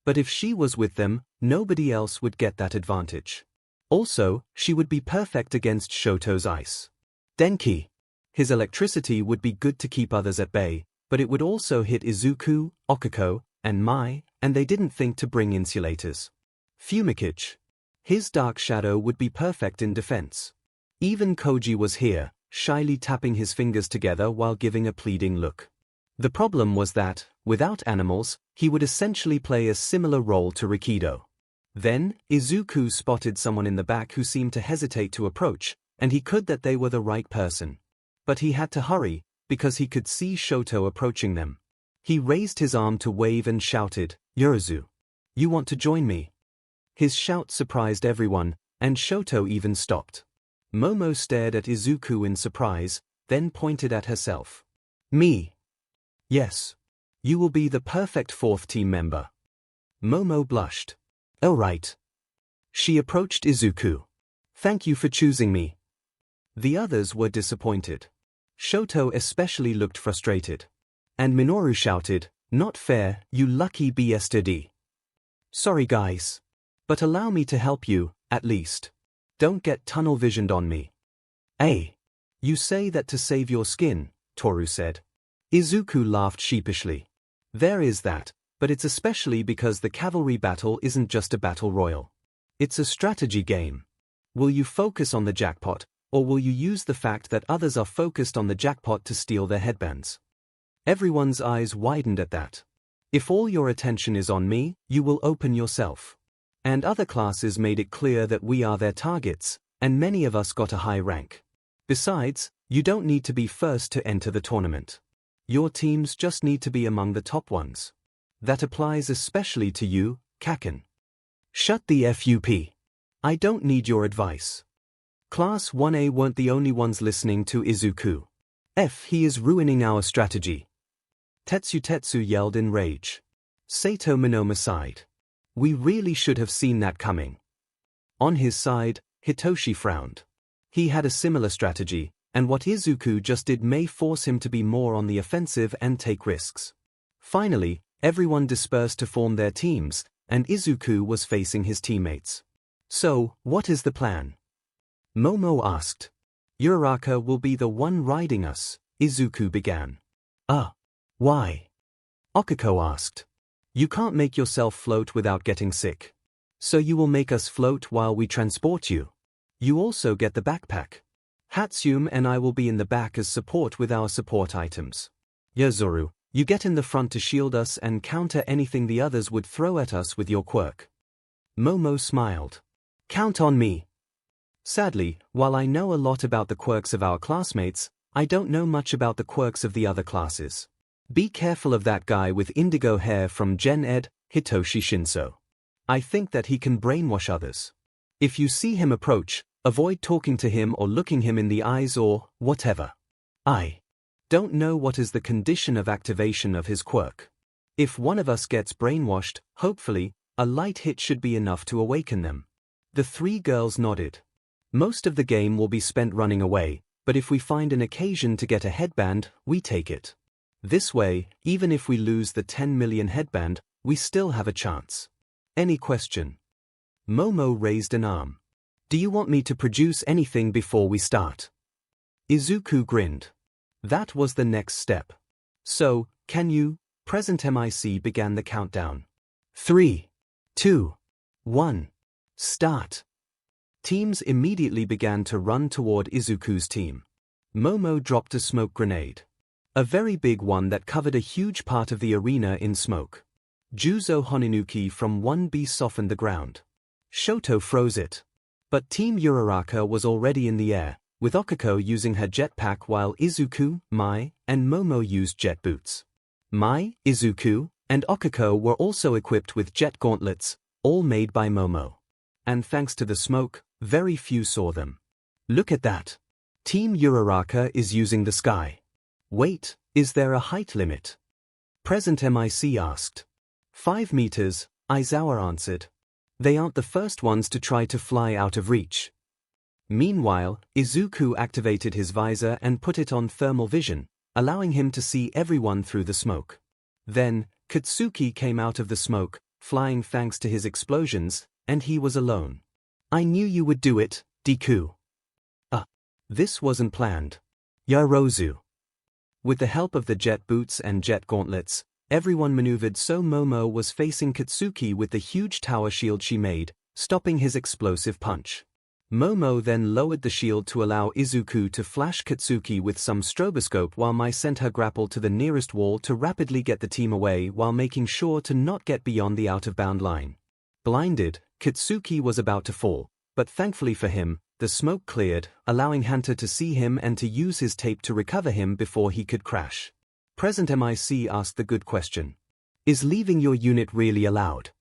But if she was with them, nobody else would get that advantage. Also, she would be perfect against Shoto's ice. Denki. His electricity would be good to keep others at bay, but it would also hit Izuku, Okako, and Mai, and they didn't think to bring insulators. Fumikage. His dark shadow would be perfect in defense. Even Koji was here, shyly tapping his fingers together while giving a pleading look. The problem was that, without animals, he would essentially play a similar role to Rikido. Then, Izuku spotted someone in the back who seemed to hesitate to approach, and he could that they were the right person. But he had to hurry, because he could see Shoto approaching them. He raised his arm to wave and shouted, "Yorozu. You want to join me?" His shout surprised everyone, and Shoto even stopped. Momo stared at Izuku in surprise, then pointed at herself. "Me? Yes. You will be the perfect fourth team member." Momo blushed. "Oh right." She approached Izuku. "Thank you for choosing me." The others were disappointed. Shoto especially looked frustrated. And Minoru shouted, "Not fair, you lucky bastard." "Sorry guys. But allow me to help you, at least. Don't get tunnel-visioned on me." "Hey. You say that to save your skin," Toru said. Izuku laughed sheepishly. "There is that, but it's especially because the cavalry battle isn't just a battle royal. It's a strategy game. Will you focus on the jackpot, or will you use the fact that others are focused on the jackpot to steal their headbands?" Everyone's eyes widened at that. "If all your attention is on me, you will open yourself." And other classes made it clear that we are their targets, and many of us got a high rank. Besides, you don't need to be first to enter the tournament. Your teams just need to be among the top ones. That applies especially to you, Kaken. Shut the FUP. I don't need your advice. Class 1A weren't the only ones listening to Izuku. He is ruining our strategy. Tetsu yelled in rage. Sato Minoma sighed. We really should have seen that coming. On his side, Hitoshi frowned. He had a similar strategy, and what Izuku just did may force him to be more on the offensive and take risks. Finally, everyone dispersed to form their teams, and Izuku was facing his teammates. "So, what is the plan?" Momo asked. "Uraraka will be the one riding us," Izuku began. Why?" Okako asked. "You can't make yourself float without getting sick. So you will make us float while we transport you. You also get the backpack. Hatsune and I will be in the back as support with our support items. Yozuru, you get in the front to shield us and counter anything the others would throw at us with your quirk." Momo smiled. "Count on me." Sadly, while I know a lot about the quirks of our classmates, I don't know much about the quirks of the other classes. Be careful of that guy with indigo hair from Gen Ed, Hitoshi Shinso. I think that he can brainwash others. If you see him approach, avoid talking to him or looking him in the eyes or whatever. I don't know what is the condition of activation of his quirk. If one of us gets brainwashed, hopefully, a light hit should be enough to awaken them. The three girls nodded. Most of the game will be spent running away, but if we find an occasion to get a headband, we take it. This way, even if we lose the 10 million headband, we still have a chance. Any question? Momo raised an arm. Do you want me to produce anything before we start? Izuku grinned. That was the next step. So, can you? Present MIC began the countdown. 3, 2, 1, start. Teams immediately began to run toward Izuku's team. Momo dropped a smoke grenade. A very big one that covered a huge part of the arena in smoke. Juzo Honinuki from 1B softened the ground. Shoto froze it. But Team Uraraka was already in the air, with Okiko using her jetpack while Izuku, Mai, and Momo used jet boots. Mai, Izuku, and Okiko were also equipped with jet gauntlets, all made by Momo. And thanks to the smoke, very few saw them. Look at that. Team Uraraka is using the sky. Wait, is there a height limit? Present MIC asked. 5 meters, Aizawa answered. They aren't the first ones to try to fly out of reach. Meanwhile, Izuku activated his visor and put it on thermal vision, allowing him to see everyone through the smoke. Then, Katsuki came out of the smoke, flying thanks to his explosions, and he was alone. I knew you would do it, Deku. This wasn't planned. Yarozu. With the help of the jet boots and jet gauntlets, everyone maneuvered so Momo was facing Katsuki with the huge tower shield she made, stopping his explosive punch. Momo then lowered the shield to allow Izuku to flash Katsuki with some stroboscope while Mai sent her grapple to the nearest wall to rapidly get the team away while making sure to not get beyond the out-of-bound line. Blinded, Katsuki was about to fall, but thankfully for him, the smoke cleared, allowing Hunter to see him and to use his tape to recover him before he could crash. Present MIC asked the good question. Is leaving your unit really allowed?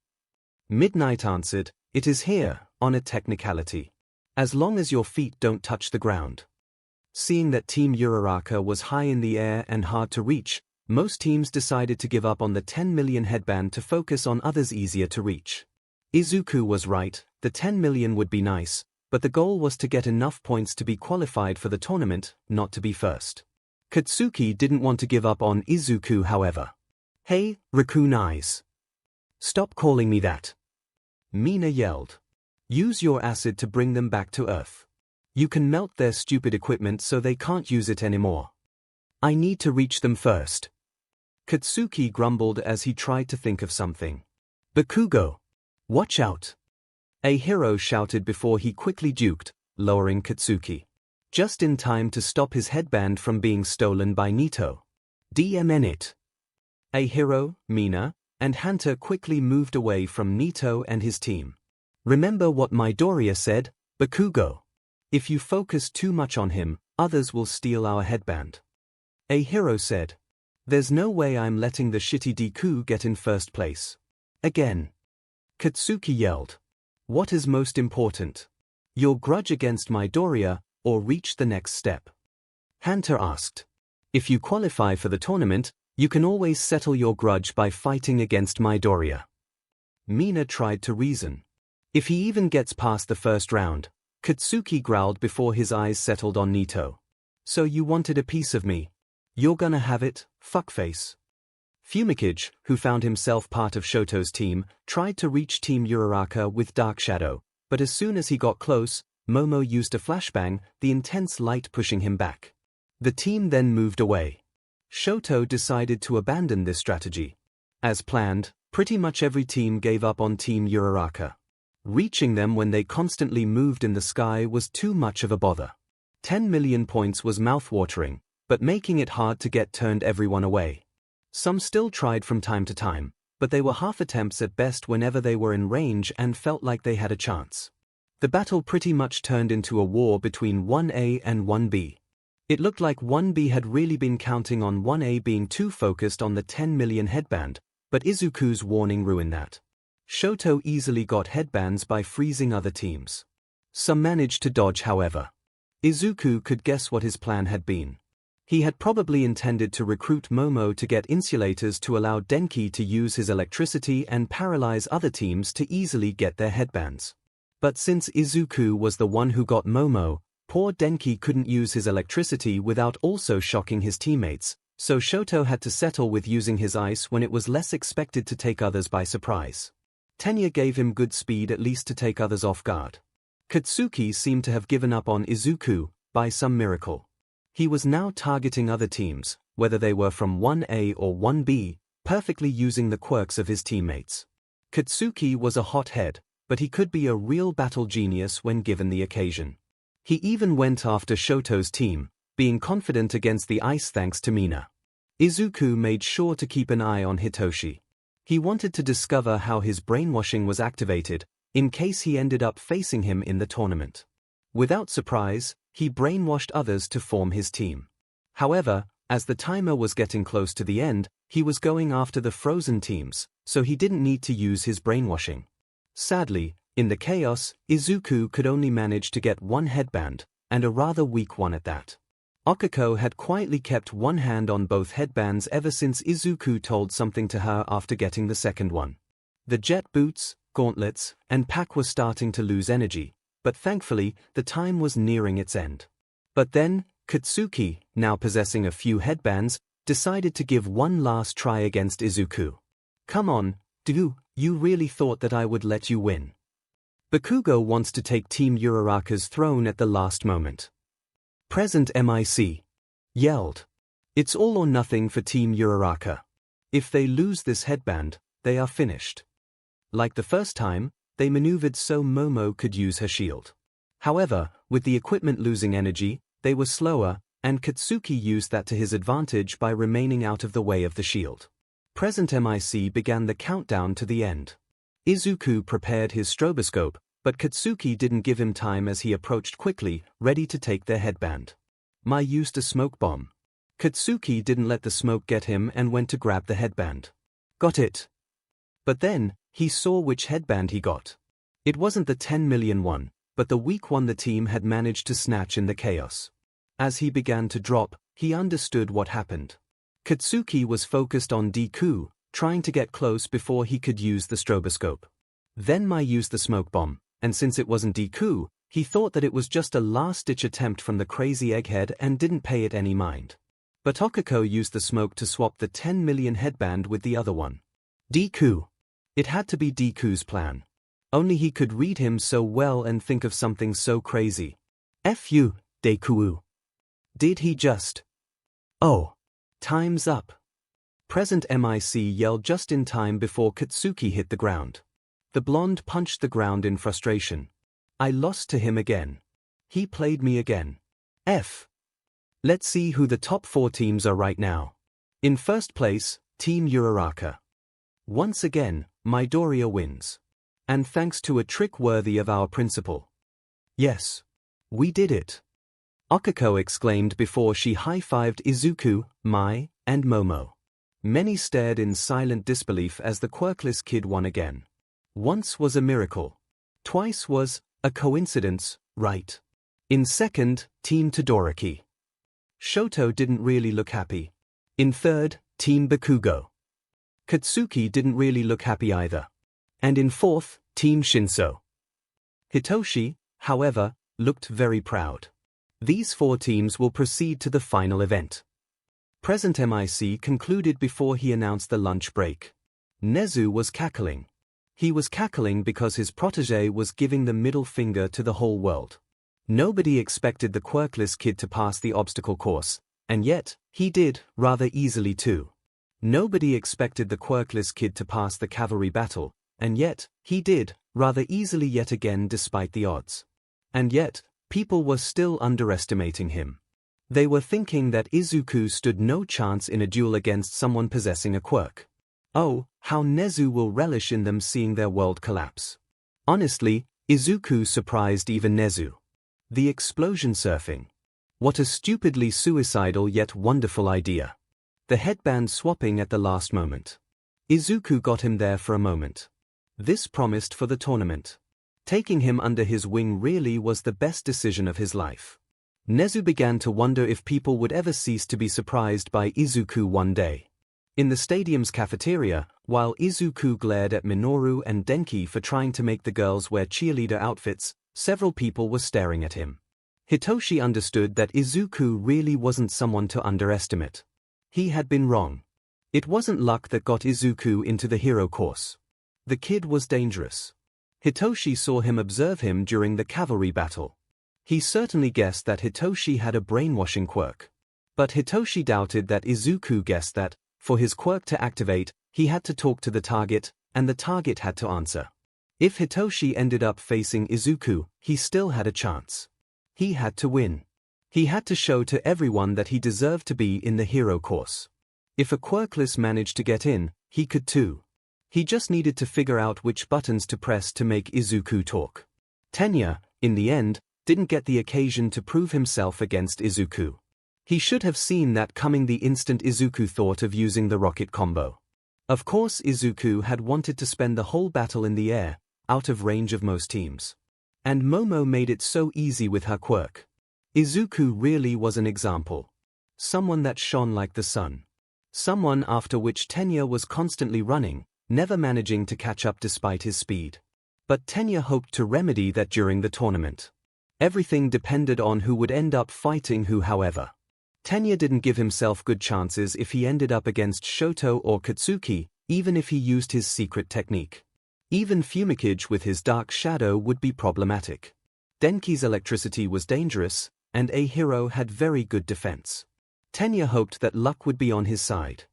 Midnight answered, it is here, on a technicality. As long as your feet don't touch the ground. Seeing that Team Uraraka was high in the air and hard to reach, most teams decided to give up on the 10 million headband to focus on others easier to reach. Izuku was right, the 10 million would be nice, but the goal was to get enough points to be qualified for the tournament, not to be first. Katsuki didn't want to give up on Izuku however. Hey, raccoon eyes. Stop calling me that. Mina yelled. Use your acid to bring them back to Earth. You can melt their stupid equipment so they can't use it anymore. I need to reach them first. Katsuki grumbled as he tried to think of something. Bakugo. Watch out. A hero shouted before he quickly duked, lowering Katsuki. Just in time to stop his headband from being stolen by Nito. DMN it. A hero, Mina, and Hunter quickly moved away from Nito and his team. Remember what Midoriya said, Bakugo. If you focus too much on him, others will steal our headband. A hero said. There's no way I'm letting the shitty Deku get in first place. Again. Katsuki yelled. What is most important? Your grudge against Midoriya, or reach the next step? Hunter asked. If you qualify for the tournament, you can always settle your grudge by fighting against Midoriya. Mina tried to reason. If he even gets past the first round, Katsuki growled before his eyes settled on Nito. So you wanted a piece of me? You're gonna have it, fuckface. Fumikage, who found himself part of Shoto's team, tried to reach Team Uraraka with Dark Shadow, but as soon as he got close, Momo used a flashbang, the intense light pushing him back. The team then moved away. Shoto decided to abandon this strategy. As planned, pretty much every team gave up on Team Uraraka. Reaching them when they constantly moved in the sky was too much of a bother. 10 million points was mouth-watering, but making it hard to get turned everyone away. Some still tried from time to time, but they were half attempts at best whenever they were in range and felt like they had a chance. The battle pretty much turned into a war between 1A and 1B. It looked like 1B had really been counting on 1A being too focused on the 10 million headband, but Izuku's warning ruined that. Shoto easily got headbands by freezing other teams. Some managed to dodge however. Izuku could guess what his plan had been. He had probably intended to recruit Momo to get insulators to allow Denki to use his electricity and paralyze other teams to easily get their headbands. But since Izuku was the one who got Momo, poor Denki couldn't use his electricity without also shocking his teammates, so Shoto had to settle with using his ice when it was less expected to take others by surprise. Tenya gave him good speed at least to take others off guard. Katsuki seemed to have given up on Izuku, by some miracle. He was now targeting other teams, whether they were from 1A or 1B, perfectly using the quirks of his teammates. Katsuki was a hothead, but he could be a real battle genius when given the occasion. He even went after Shoto's team, being confident against the ice thanks to Mina. Izuku made sure to keep an eye on Hitoshi. He wanted to discover how his brainwashing was activated, in case he ended up facing him in the tournament. Without surprise, he brainwashed others to form his team. However, as the timer was getting close to the end, he was going after the frozen teams, so he didn't need to use his brainwashing. Sadly, in the chaos, Izuku could only manage to get one headband, and a rather weak one at that. Okiko had quietly kept one hand on both headbands ever since Izuku told something to her after getting the second one. The jet boots, gauntlets, and pack were starting to lose energy, but thankfully, the time was nearing its end. But then, Katsuki, now possessing a few headbands, decided to give one last try against Izuku. Come on, Deku, you really thought that I would let you win. Bakugo wants to take Team Uraraka's throne at the last moment. Present MIC yelled. It's all or nothing for Team Uraraka. If they lose this headband, they are finished. Like the first time, they maneuvered so Momo could use her shield. However, with the equipment losing energy, they were slower, and Katsuki used that to his advantage by remaining out of the way of the shield. Present MIC began the countdown to the end. Izuku prepared his stroboscope, but Katsuki didn't give him time as he approached quickly, ready to take their headband. Mai used a smoke bomb. Katsuki didn't let the smoke get him and went to grab the headband. Got it. But then, he saw which headband he got. It wasn't the 10 million one, but the weak one the team had managed to snatch in the chaos. As he began to drop, he understood what happened. Katsuki was focused on Deku, trying to get close before he could use the stroboscope. Then Mai used the smoke bomb, and since it wasn't Deku, he thought that it was just a last-ditch attempt from the crazy egghead and didn't pay it any mind. But Okiko used the smoke to swap the 10 million headband with the other one. Deku. It had to be Deku's plan. Only he could read him so well and think of something so crazy. F you, Deku. Did he just? Oh. Time's up. Present MIC yelled just in time before Katsuki hit the ground. The blonde punched the ground in frustration. I lost to him again. He played me again. F. Let's see who the top 4 teams are right now. In first place, Team Uraraka. Once again, Midoriya wins. And thanks to a trick worthy of our principal. Yes. We did it. Okiko exclaimed before she high-fived Izuku, Mai, and Momo. Many stared in silent disbelief as the quirkless kid won again. Once was a miracle. Twice was a coincidence, right? In second, Team Todoroki. Shoto didn't really look happy. In third, Team Bakugo. Katsuki didn't really look happy either. And in fourth, Team ♯. Hitoshi, however, looked very proud. These 4 teams will proceed to the final event. Present MIC concluded before he announced the lunch break. Nezu was cackling. He was cackling because his protégé was giving the middle finger to the whole world. Nobody expected the quirkless kid to pass the obstacle course, and yet, he did, rather easily too. Nobody expected the quirkless kid to pass the cavalry battle, and yet, he did, rather easily yet again despite the odds. And yet, people were still underestimating him. They were thinking that Izuku stood no chance in a duel against someone possessing a quirk. Oh, how Nezu will relish in them seeing their world collapse. Honestly, Izuku surprised even Nezu. The explosion surfing. What a stupidly suicidal yet wonderful idea. The headband swapping at the last moment. Izuku got him there for a moment. This promised for the tournament. Taking him under his wing really was the best decision of his life. Nezu began to wonder if people would ever cease to be surprised by Izuku one day. In the stadium's cafeteria, while Izuku glared at Minoru and Denki for trying to make the girls wear cheerleader outfits, several people were staring at him. Hitoshi understood that Izuku really wasn't someone to underestimate. He had been wrong. It wasn't luck that got Izuku into the hero course. The kid was dangerous. Hitoshi saw him observe him during the cavalry battle. He certainly guessed that Hitoshi had a brainwashing quirk. But Hitoshi doubted that Izuku guessed that, for his quirk to activate, he had to talk to the target, and the target had to answer. If Hitoshi ended up facing Izuku, he still had a chance. He had to win. He had to show to everyone that he deserved to be in the hero course. If a quirkless managed to get in, he could too. He just needed to figure out which buttons to press to make Izuku talk. Tenya, in the end, didn't get the occasion to prove himself against Izuku. He should have seen that coming the instant Izuku thought of using the rocket combo. Of course, Izuku had wanted to spend the whole battle in the air, out of range of most teams. And Momo made it so easy with her quirk. Izuku really was an example. Someone that shone like the sun. Someone after which Tenya was constantly running, never managing to catch up despite his speed. But Tenya hoped to remedy that during the tournament. Everything depended on who would end up fighting who, however. Tenya didn't give himself good chances if he ended up against Shoto or Katsuki, even if he used his secret technique. Even 𝐒𝐭𝐴𝐲 with his dark shadow would be problematic. Denki's electricity was dangerous, and a hero had very good defense. Tenya hoped that luck would be on his side.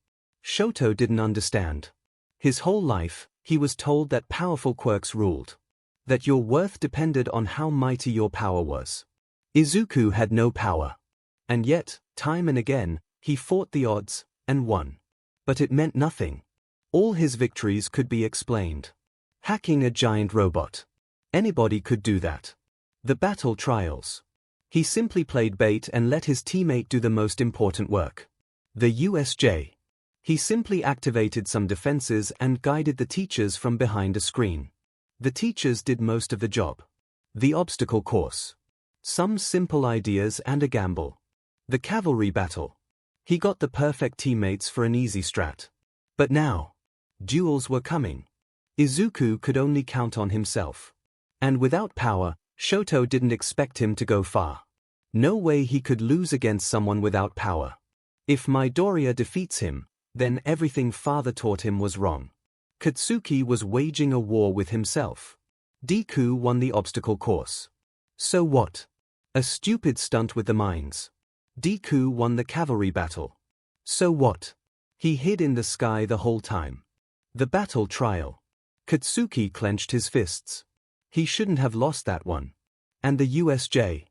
Shoto didn't understand. His whole life, he was told that powerful quirks ruled. That your worth depended on how mighty your power was. Izuku had no power. And yet, time and again, he fought the odds, and won. But it meant nothing. All his victories could be explained. Hacking a giant robot. Anybody could do that. The battle trials. He simply played bait and let his teammate do the most important work. The USJ. He simply activated some defenses and guided the teachers from behind a screen. The teachers did most of the job. The obstacle course. Some simple ideas and a gamble. The cavalry battle. He got the perfect teammates for an easy strat. But now, duels were coming. Izuku could only count on himself. And without power, Shoto didn't expect him to go far. No way he could lose against someone without power. If Midoriya defeats him, then everything father taught him was wrong. Katsuki was waging a war with himself. Deku won the obstacle course. So what? A stupid stunt with the mines. Deku won the cavalry battle. So what? He hid in the sky the whole time. The battle trial. Katsuki clenched his fists. He shouldn't have lost that one. And the USJ.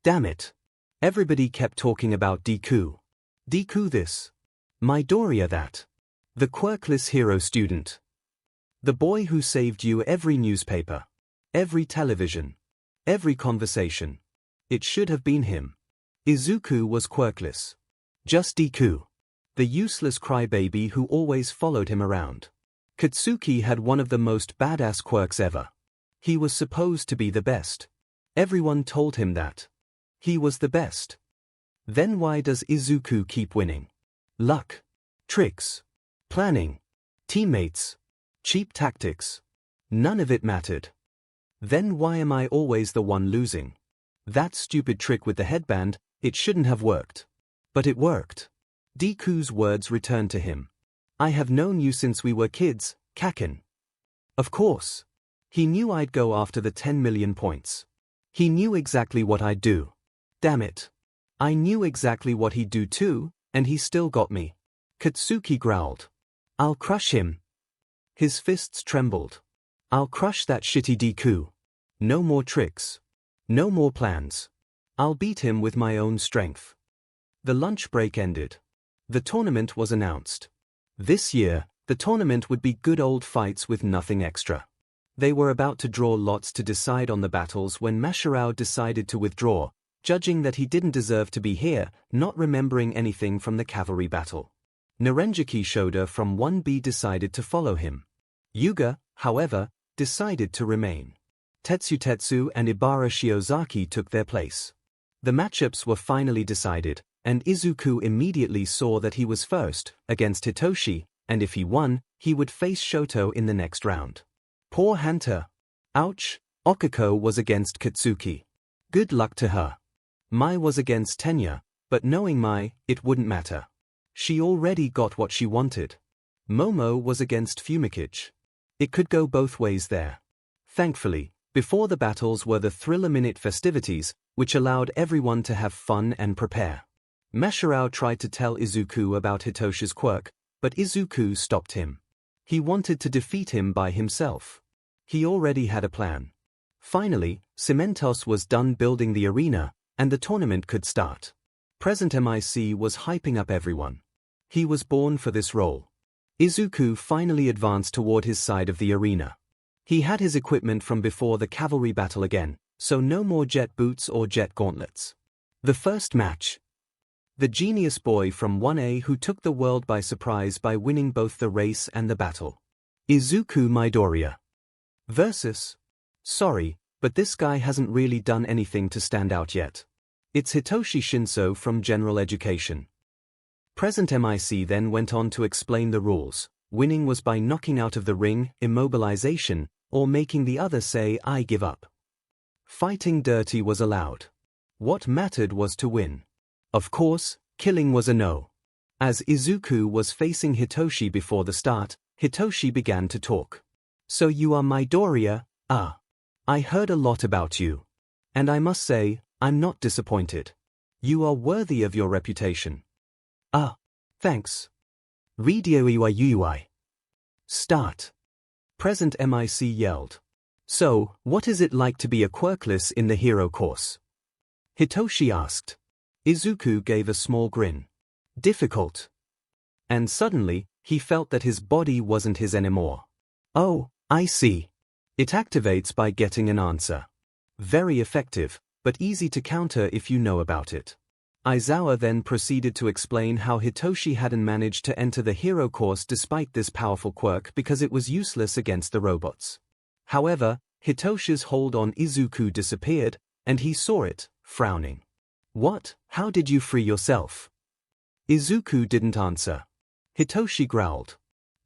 Damn it. Everybody kept talking about Deku. Deku this. Midoriya that. The quirkless hero student. The boy who saved you every newspaper. Every television. Every conversation. It should have been him. Izuku was quirkless. Just Deku. The useless crybaby who always followed him around. Katsuki had one of the most badass quirks ever. He was supposed to be the best. Everyone told him that. He was the best. Then why does Izuku keep winning? Luck. Tricks. Planning. Teammates. Cheap tactics. None of it mattered. Then why am I always the one losing? That stupid trick with the headband, it shouldn't have worked. But it worked. Deku's words returned to him. I have known you since we were kids, Kaken. Of course. He knew I'd go after the 10 million points. He knew exactly what I'd do. Damn it. I knew exactly what he'd do too, and he still got me. Katsuki growled. I'll crush him. His fists trembled. I'll crush that shitty Deku. No more tricks. No more plans. I'll beat him with my own strength. The lunch break ended. The tournament was announced. This year, the tournament would be good old fights with nothing extra. They were about to draw lots to decide on the battles when Mashirao decided to withdraw, judging that he didn't deserve to be here, not remembering anything from the cavalry battle. Narenjiki Shoda from 1B decided to follow him. Yuga, however, decided to remain. Tetsu and Ibara Shiozaki took their place. The matchups were finally decided, and Izuku immediately saw that he was first, against Hitoshi, and if he won, he would face Shoto in the next round. Poor Hanta. Ouch. Okiko was against Katsuki. Good luck to her. Mai was against Tenya, but knowing Mai, it wouldn't matter. She already got what she wanted. Momo was against 𝐒𝐭𝐴𝐲. It could go both ways there. Thankfully, before the battles were the thriller-minute festivities, which allowed everyone to have fun and prepare. Mashirao tried to tell Izuku about Hitoshi's quirk, but Izuku stopped him. He wanted to defeat him by himself. He already had a plan. Finally, Cementos was done building the arena, and the tournament could start. Present MIC was hyping up everyone. He was born for this role. Izuku finally advanced toward his side of the arena. He had his equipment from before the cavalry battle again, so no more jet boots or jet gauntlets. The first match. The genius boy from 1A who took the world by surprise by winning both the race and the battle. Izuku Midoriya. Versus. Sorry, but this guy hasn't really done anything to stand out yet. It's Hitoshi Shinso from General Education. Present MIC then went on to explain the rules. Winning was by knocking out of the ring, immobilization, or making the other say, "I give up." Fighting dirty was allowed. What mattered was to win. Of course, killing was a no. As Izuku was facing Hitoshi before the start, Hitoshi began to talk. "So you are Midoriya, ah. I heard a lot about you. And I must say, I'm not disappointed. You are worthy of your reputation." "Ah, thanks. Ridioiwaiui. Start." Present MIC yelled. "So, what is it like to be a quirkless in the hero course?" Hitoshi asked. Izuku gave a small grin. "Difficult." And suddenly, he felt that his body wasn't his anymore. "Oh, I see. It activates by getting an answer. Very effective, but easy to counter if you know about it." Aizawa then proceeded to explain how Hitoshi hadn't managed to enter the hero course despite this powerful quirk because it was useless against the robots. However, Hitoshi's hold on Izuku disappeared, and he saw it, frowning. "What? How did you free yourself?" Izuku didn't answer. Hitoshi growled.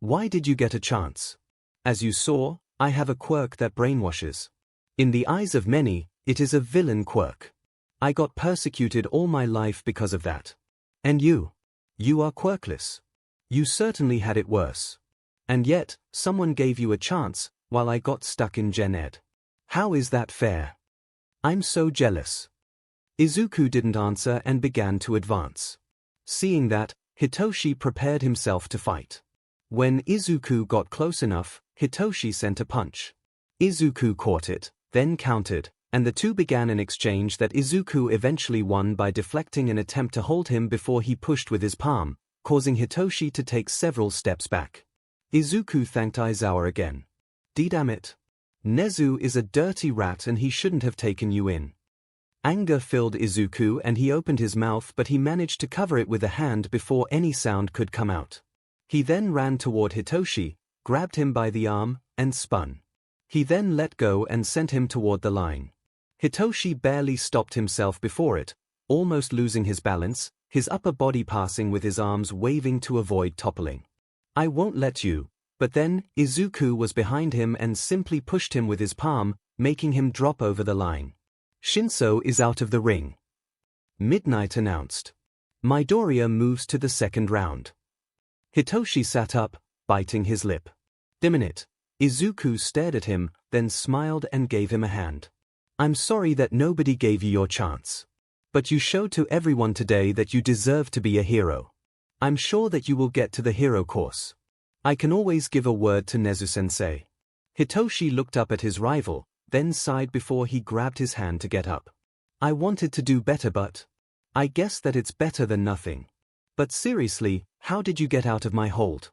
"Why did you get a chance? As you saw, I have a quirk that brainwashes. In the eyes of many, it is a villain quirk. I got persecuted all my life because of that. And you? You are quirkless. You certainly had it worse. And yet, someone gave you a chance, while I got stuck in Gen Ed. How is that fair? I'm so jealous." Izuku didn't answer and began to advance. Seeing that, Hitoshi prepared himself to fight. When Izuku got close enough, Hitoshi sent a punch. Izuku caught it, then countered, and the two began an exchange that Izuku eventually won by deflecting an attempt to hold him before he pushed with his palm, causing Hitoshi to take several steps back. Izuku thanked Aizawa again. "Damn it. Nezu is a dirty rat and he shouldn't have taken you in." Anger filled Izuku and he opened his mouth, but he managed to cover it with a hand before any sound could come out. He then ran toward Hitoshi, grabbed him by the arm, and spun. He then let go and sent him toward the line. Hitoshi barely stopped himself before it, almost losing his balance, his upper body passing with his arms waving to avoid toppling. "I won't let you," but then Izuku was behind him and simply pushed him with his palm, making him drop over the line. "Shinso is out of the ring," Midnight announced. Midoriya moves to the second round. Hitoshi sat up, biting his lip. "Damn it." Izuku stared at him, then smiled and gave him a hand. "I'm sorry that nobody gave you your chance. But you showed to everyone today that you deserve to be a hero. I'm sure that you will get to the hero course. I can always give a word to Nezu-sensei." Hitoshi looked up at his rival, then sighed before he grabbed his hand to get up. "I wanted to do better, but I guess that it's better than nothing. But seriously, how did you get out of my hold?"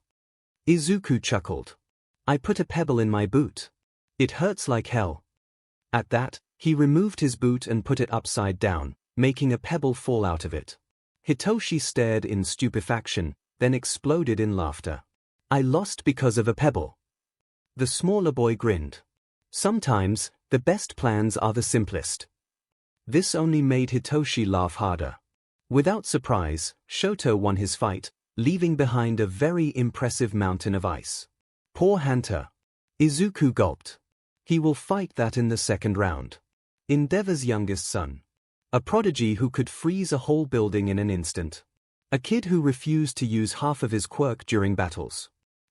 Izuku chuckled. "I put a pebble in my boot. It hurts like hell." At that, he removed his boot and put it upside down, making a pebble fall out of it. Hitoshi stared in stupefaction, then exploded in laughter. "I lost because of a pebble." The smaller boy grinned. Sometimes, the best plans are the simplest. This only made Hitoshi laugh harder. Without surprise, Shoto won his fight, leaving behind a very impressive mountain of ice. "Poor Hunter." Izuku gulped. "He will fight that in the second round. Endeavor's youngest son. A prodigy who could freeze a whole building in an instant. A kid who refused to use half of his quirk during battles."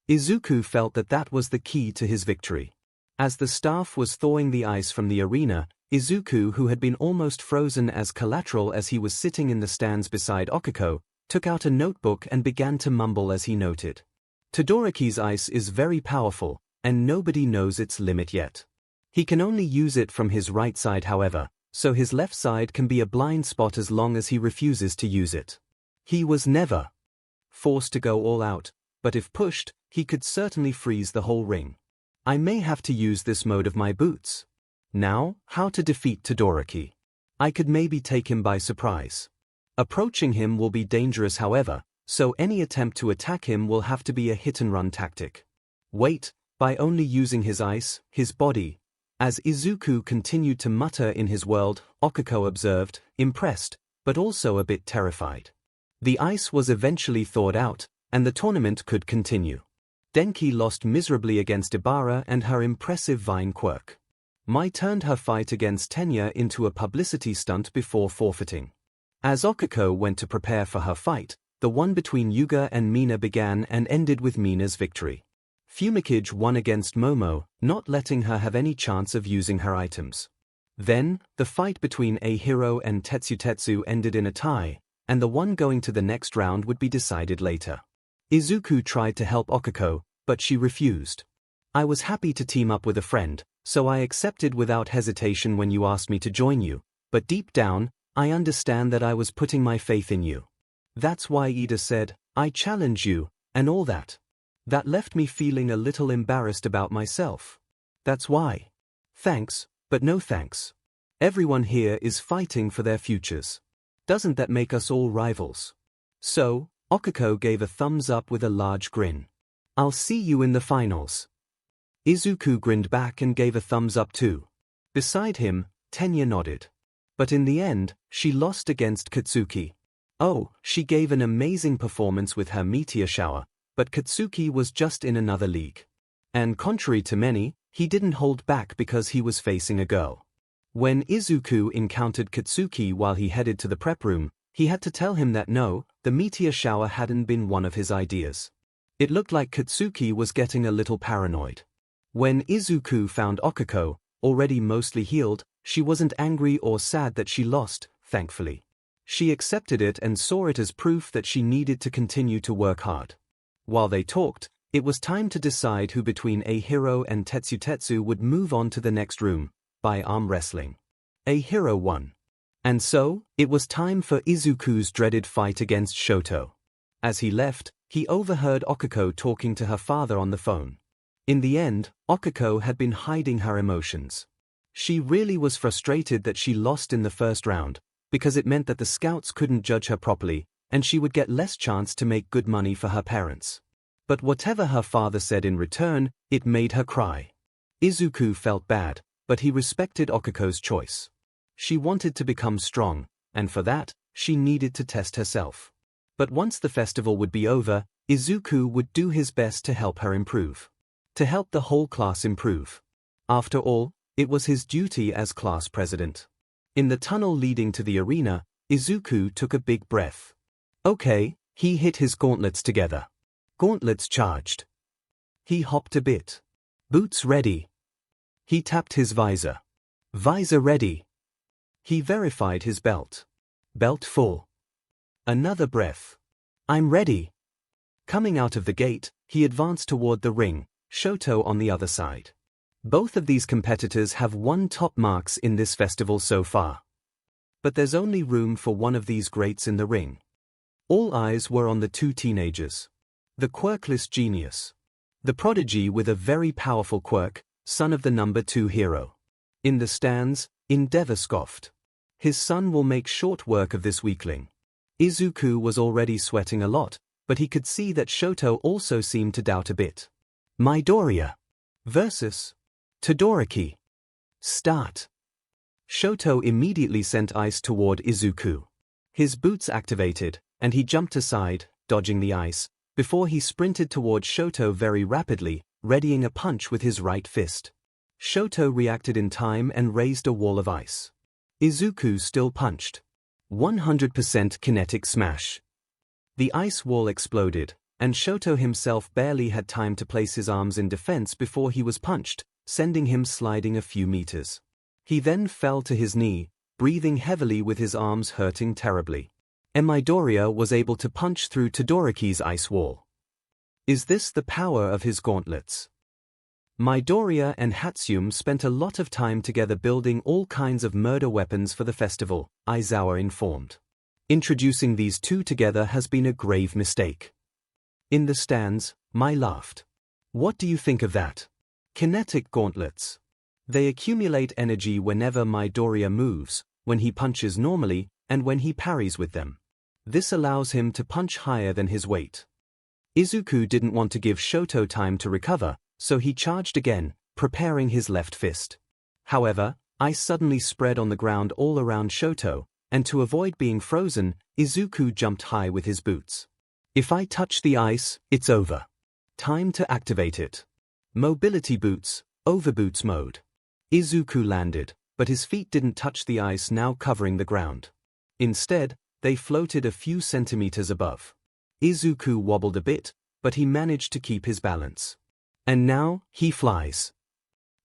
Izuku felt that that was the key to his victory. As the staff was thawing the ice from the arena, Izuku, who had been almost frozen as collateral as he was sitting in the stands beside Okiko, took out a notebook and began to mumble as he noted. "Todoroki's ice is very powerful, and nobody knows its limit yet. He can only use it from his right side however, so his left side can be a blind spot as long as he refuses to use it. He was never forced to go all out, but if pushed, he could certainly freeze the whole ring. I may have to use this mode of my boots. Now, how to defeat Todoroki? I could maybe take him by surprise. Approaching him will be dangerous however, so any attempt to attack him will have to be a hit-and-run tactic. Wait, by only using his ice, his body. As Izuku continued to mutter in his world, Okuko observed, impressed, but also a bit terrified. The ice was eventually thawed out, and the tournament could continue. Denki lost miserably against Ibara and her impressive vine quirk. Mai turned her fight against Tenya into a publicity stunt before forfeiting. As Okuko went to prepare for her fight, the one between Yuga and Mina began and ended with Mina's victory. 𝐒𝐭𝐚𝐲 won against Momo, not letting her have any chance of using her items. Then, the fight between 𝐒𝐴 and Tetsu ended in a tie, and the one going to the next round would be decided later. Izuku tried to help Okuko, but she refused. I was happy to team up with a friend, so I accepted without hesitation when you asked me to join you, but deep down, I understand that I was putting my faith in you. That's why Ida said, I challenge you, and all that. That left me feeling a little embarrassed about myself. That's why. Thanks, but no thanks. Everyone here is fighting for their futures. Doesn't that make us all rivals? So, Okuko gave a thumbs up with a large grin. I'll see you in the finals. Izuku grinned back and gave a thumbs up too. Beside him, Tenya nodded. But in the end, she lost against Katsuki. Oh, she gave an amazing performance with her meteor shower, but Katsuki was just in another league. And contrary to many, he didn't hold back because he was facing a girl. When Izuku encountered Katsuki while he headed to the prep room, he had to tell him that no, the meteor shower hadn't been one of his ideas. It looked like Katsuki was getting a little paranoid. When Izuku found Okuko, already mostly healed, she wasn't angry or sad that she lost, thankfully. She accepted it and saw it as proof that she needed to continue to work hard. While they talked, it was time to decide who between 𝐒𝐴 and Tetsu would move on to the next room, by arm wrestling. 𝐒𝐴 won. And so, it was time for Izuku's dreaded fight against Shoto. As he left, he overheard Okuko talking to her father on the phone. In the end, Okuko had been hiding her emotions. She really was frustrated that she lost in the first round, because it meant that the scouts couldn't judge her properly, and she would get less chance to make good money for her parents. But whatever her father said in return, it made her cry. Izuku felt bad, but he respected Okuko's choice. She wanted to become strong, and for that, she needed to test herself. But once the festival would be over, Izuku would do his best to help her improve. To help the whole class improve. After all, it was his duty as class president. In the tunnel leading to the arena, Izuku took a big breath. Okay, he hit his gauntlets together. Gauntlets charged. He hopped a bit. Boots ready. He tapped his visor. Visor ready. He verified his belt. Belt full. Another breath. I'm ready. Coming out of the gate, he advanced toward the ring, Shoto on the other side. Both of these competitors have won top marks in this festival so far. But there's only room for one of these greats in the ring. All eyes were on the two teenagers. The quirkless genius. The prodigy with a very powerful quirk, son of the number 2 hero. In the stands, Endeavor scoffed. His son will make short work of this weakling. Izuku was already sweating a lot, but he could see that Shoto also seemed to doubt a bit. Midoriya versus Todoroki. Start. Shoto immediately sent ice toward Izuku. His boots activated, and he jumped aside, dodging the ice, before he sprinted toward Shoto very rapidly, readying a punch with his right fist. Shoto reacted in time and raised a wall of ice. Izuku still punched. 100% kinetic smash. The ice wall exploded, and Shoto himself barely had time to place his arms in defense before he was punched, sending him sliding a few meters. He then fell to his knee, breathing heavily with his arms hurting terribly. Midoriya was able to punch through Todoroki's ice wall. Is this the power of his gauntlets? Midoriya and Hatsune spent a lot of time together building all kinds of murder weapons for the festival, Aizawa informed. Introducing these two together has been a grave mistake. In the stands, Mai laughed. What do you think of that? Kinetic gauntlets. They accumulate energy whenever Midoriya moves, when he punches normally, and when he parries with them. This allows him to punch higher than his weight. Izuku didn't want to give Shoto time to recover, so he charged again, preparing his left fist. However, ice suddenly spread on the ground all around Shoto, and to avoid being frozen, Izuku jumped high with his boots. If I touch the ice, it's over. Time to activate it. Mobility boots, overboots mode. Izuku landed, but his feet didn't touch the ice now covering the ground. Instead, they floated a few centimeters above. Izuku wobbled a bit, but he managed to keep his balance. And now, he flies.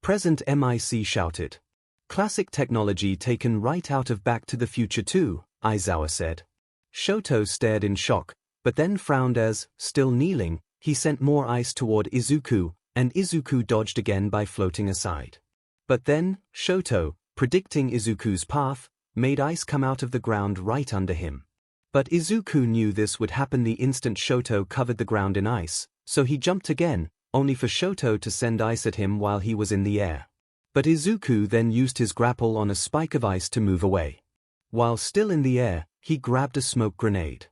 Present MIC shouted. Classic technology taken right out of Back to the Future 2, Aizawa said. Shoto stared in shock, but then frowned as, still kneeling, he sent more ice toward Izuku, and Izuku dodged again by floating aside. But then, Shoto, predicting Izuku's path, made ice come out of the ground right under him. But Izuku knew this would happen the instant Shoto covered the ground in ice, so he jumped again, only for Shoto to send ice at him while he was in the air. But Izuku then used his grapple on a spike of ice to move away. While still in the air, he grabbed a smoke grenade.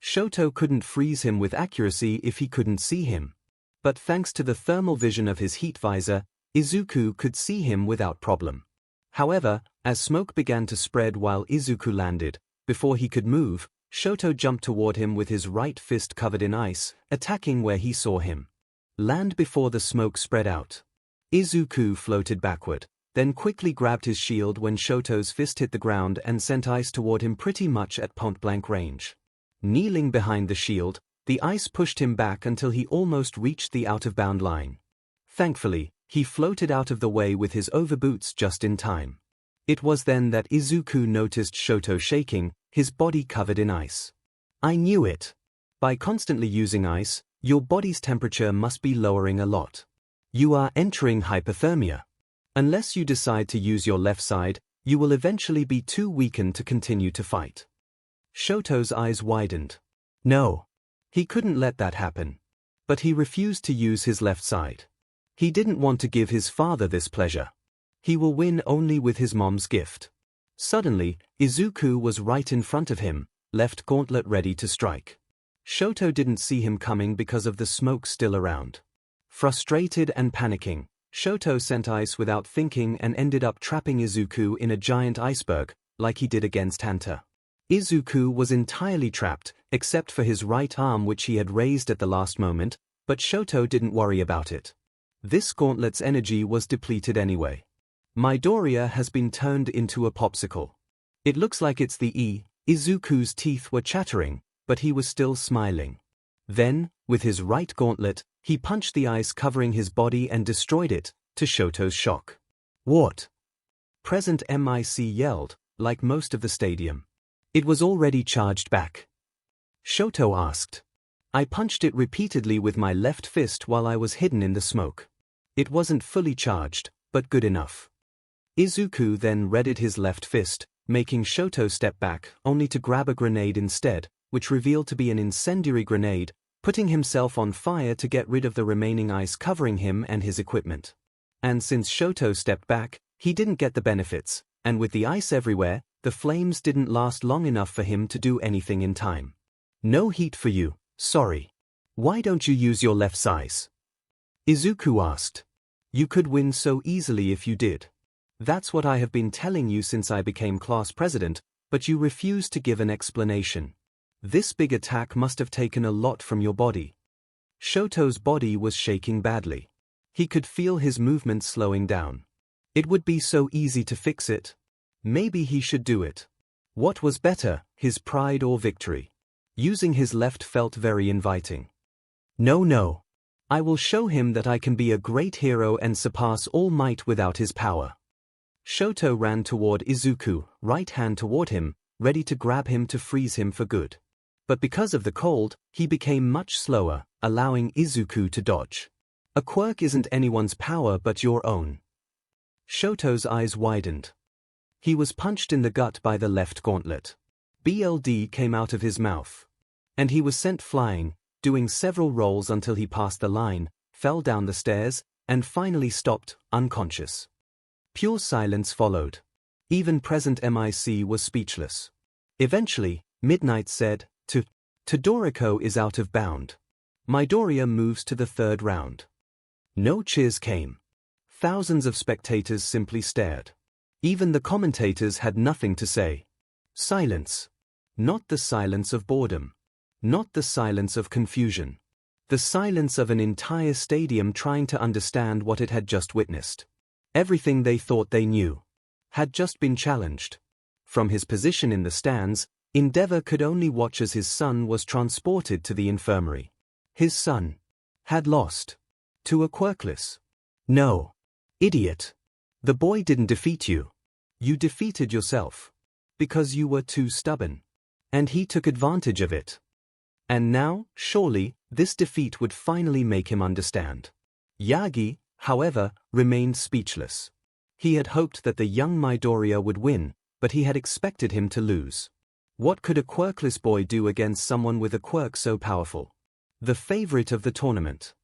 Shoto couldn't freeze him with accuracy if he couldn't see him. But thanks to the thermal vision of his heat visor, Izuku could see him without problem. However, as smoke began to spread while Izuku landed, before he could move, Shoto jumped toward him with his right fist covered in ice, attacking where he saw him. Land before the smoke spread out. Izuku floated backward, then quickly grabbed his shield when Shoto's fist hit the ground and sent ice toward him pretty much at point-blank range. Kneeling behind the shield, the ice pushed him back until he almost reached the out-of-bound line. Thankfully, he floated out of the way with his overboots just in time. It was then that Izuku noticed Shoto shaking, his body covered in ice. I knew it. By constantly using ice, your body's temperature must be lowering a lot. You are entering hypothermia. Unless you decide to use your left side, you will eventually be too weakened to continue to fight. Shoto's eyes widened. No. He couldn't let that happen. But he refused to use his left side. He didn't want to give his father this pleasure. He will win only with his mom's gift. Suddenly, Izuku was right in front of him, left gauntlet ready to strike. Shoto didn't see him coming because of the smoke still around. Frustrated and panicking, Shoto sent ice without thinking and ended up trapping Izuku in a giant iceberg, like he did against Hanta. Izuku was entirely trapped, except for his right arm which he had raised at the last moment, but Shoto didn't worry about it. This gauntlet's energy was depleted anyway. Midoriya has been turned into a popsicle. It looks like it's the Izuku's teeth were chattering, but he was still smiling. Then, with his right gauntlet, he punched the ice covering his body and destroyed it, to Shoto's shock. What? Present MIC yelled, like most of the stadium. It was already charged back. Shoto asked. I punched it repeatedly with my left fist while I was hidden in the smoke. It wasn't fully charged, but good enough. Izuku then readied his left fist, making Shoto step back, only to grab a grenade instead, which revealed to be an incendiary grenade, putting himself on fire to get rid of the remaining ice covering him and his equipment. And since Shoto stepped back, he didn't get the benefits, and with the ice everywhere, the flames didn't last long enough for him to do anything in time. No heat for you, sorry. Why don't you use your left size? Izuku asked. You could win so easily if you did. That's what I have been telling you since I became class president, but you refuse to give an explanation. This big attack must have taken a lot from your body. Shoto's body was shaking badly. He could feel his movement slowing down. It would be so easy to fix it. Maybe he should do it. What was better, his pride or victory? Using his left felt very inviting. No. I will show him that I can be a great hero and surpass all might without his power. Shoto ran toward Izuku, right hand toward him, ready to grab him to freeze him for good. But because of the cold, he became much slower, allowing Izuku to dodge. A quirk isn't anyone's power but your own. Shoto's eyes widened. He was punched in the gut by the left gauntlet. BLD came out of his mouth. And he was sent flying, doing several rolls until he passed the line, fell down the stairs, and finally stopped, unconscious. Pure silence followed. Even present MIC was speechless. Eventually, Midnight said, Todoroki is out of bound. Midoriya moves to the third round. No cheers came. Thousands of spectators simply stared. Even the commentators had nothing to say. Silence. Not the silence of boredom. Not the silence of confusion. The silence of an entire stadium trying to understand what it had just witnessed. Everything they thought they knew had just been challenged. From his position in the stands, Endeavor could only watch as his son was transported to the infirmary. His son had lost to a quirkless. No. Idiot. The boy didn't defeat you. You defeated yourself. Because you were too stubborn. And he took advantage of it. And now, surely, this defeat would finally make him understand. Yagi, however, remained speechless. He had hoped that the young Midoriya would win, but he had expected him to lose. What could a quirkless boy do against someone with a quirk so powerful? The favorite of the tournament.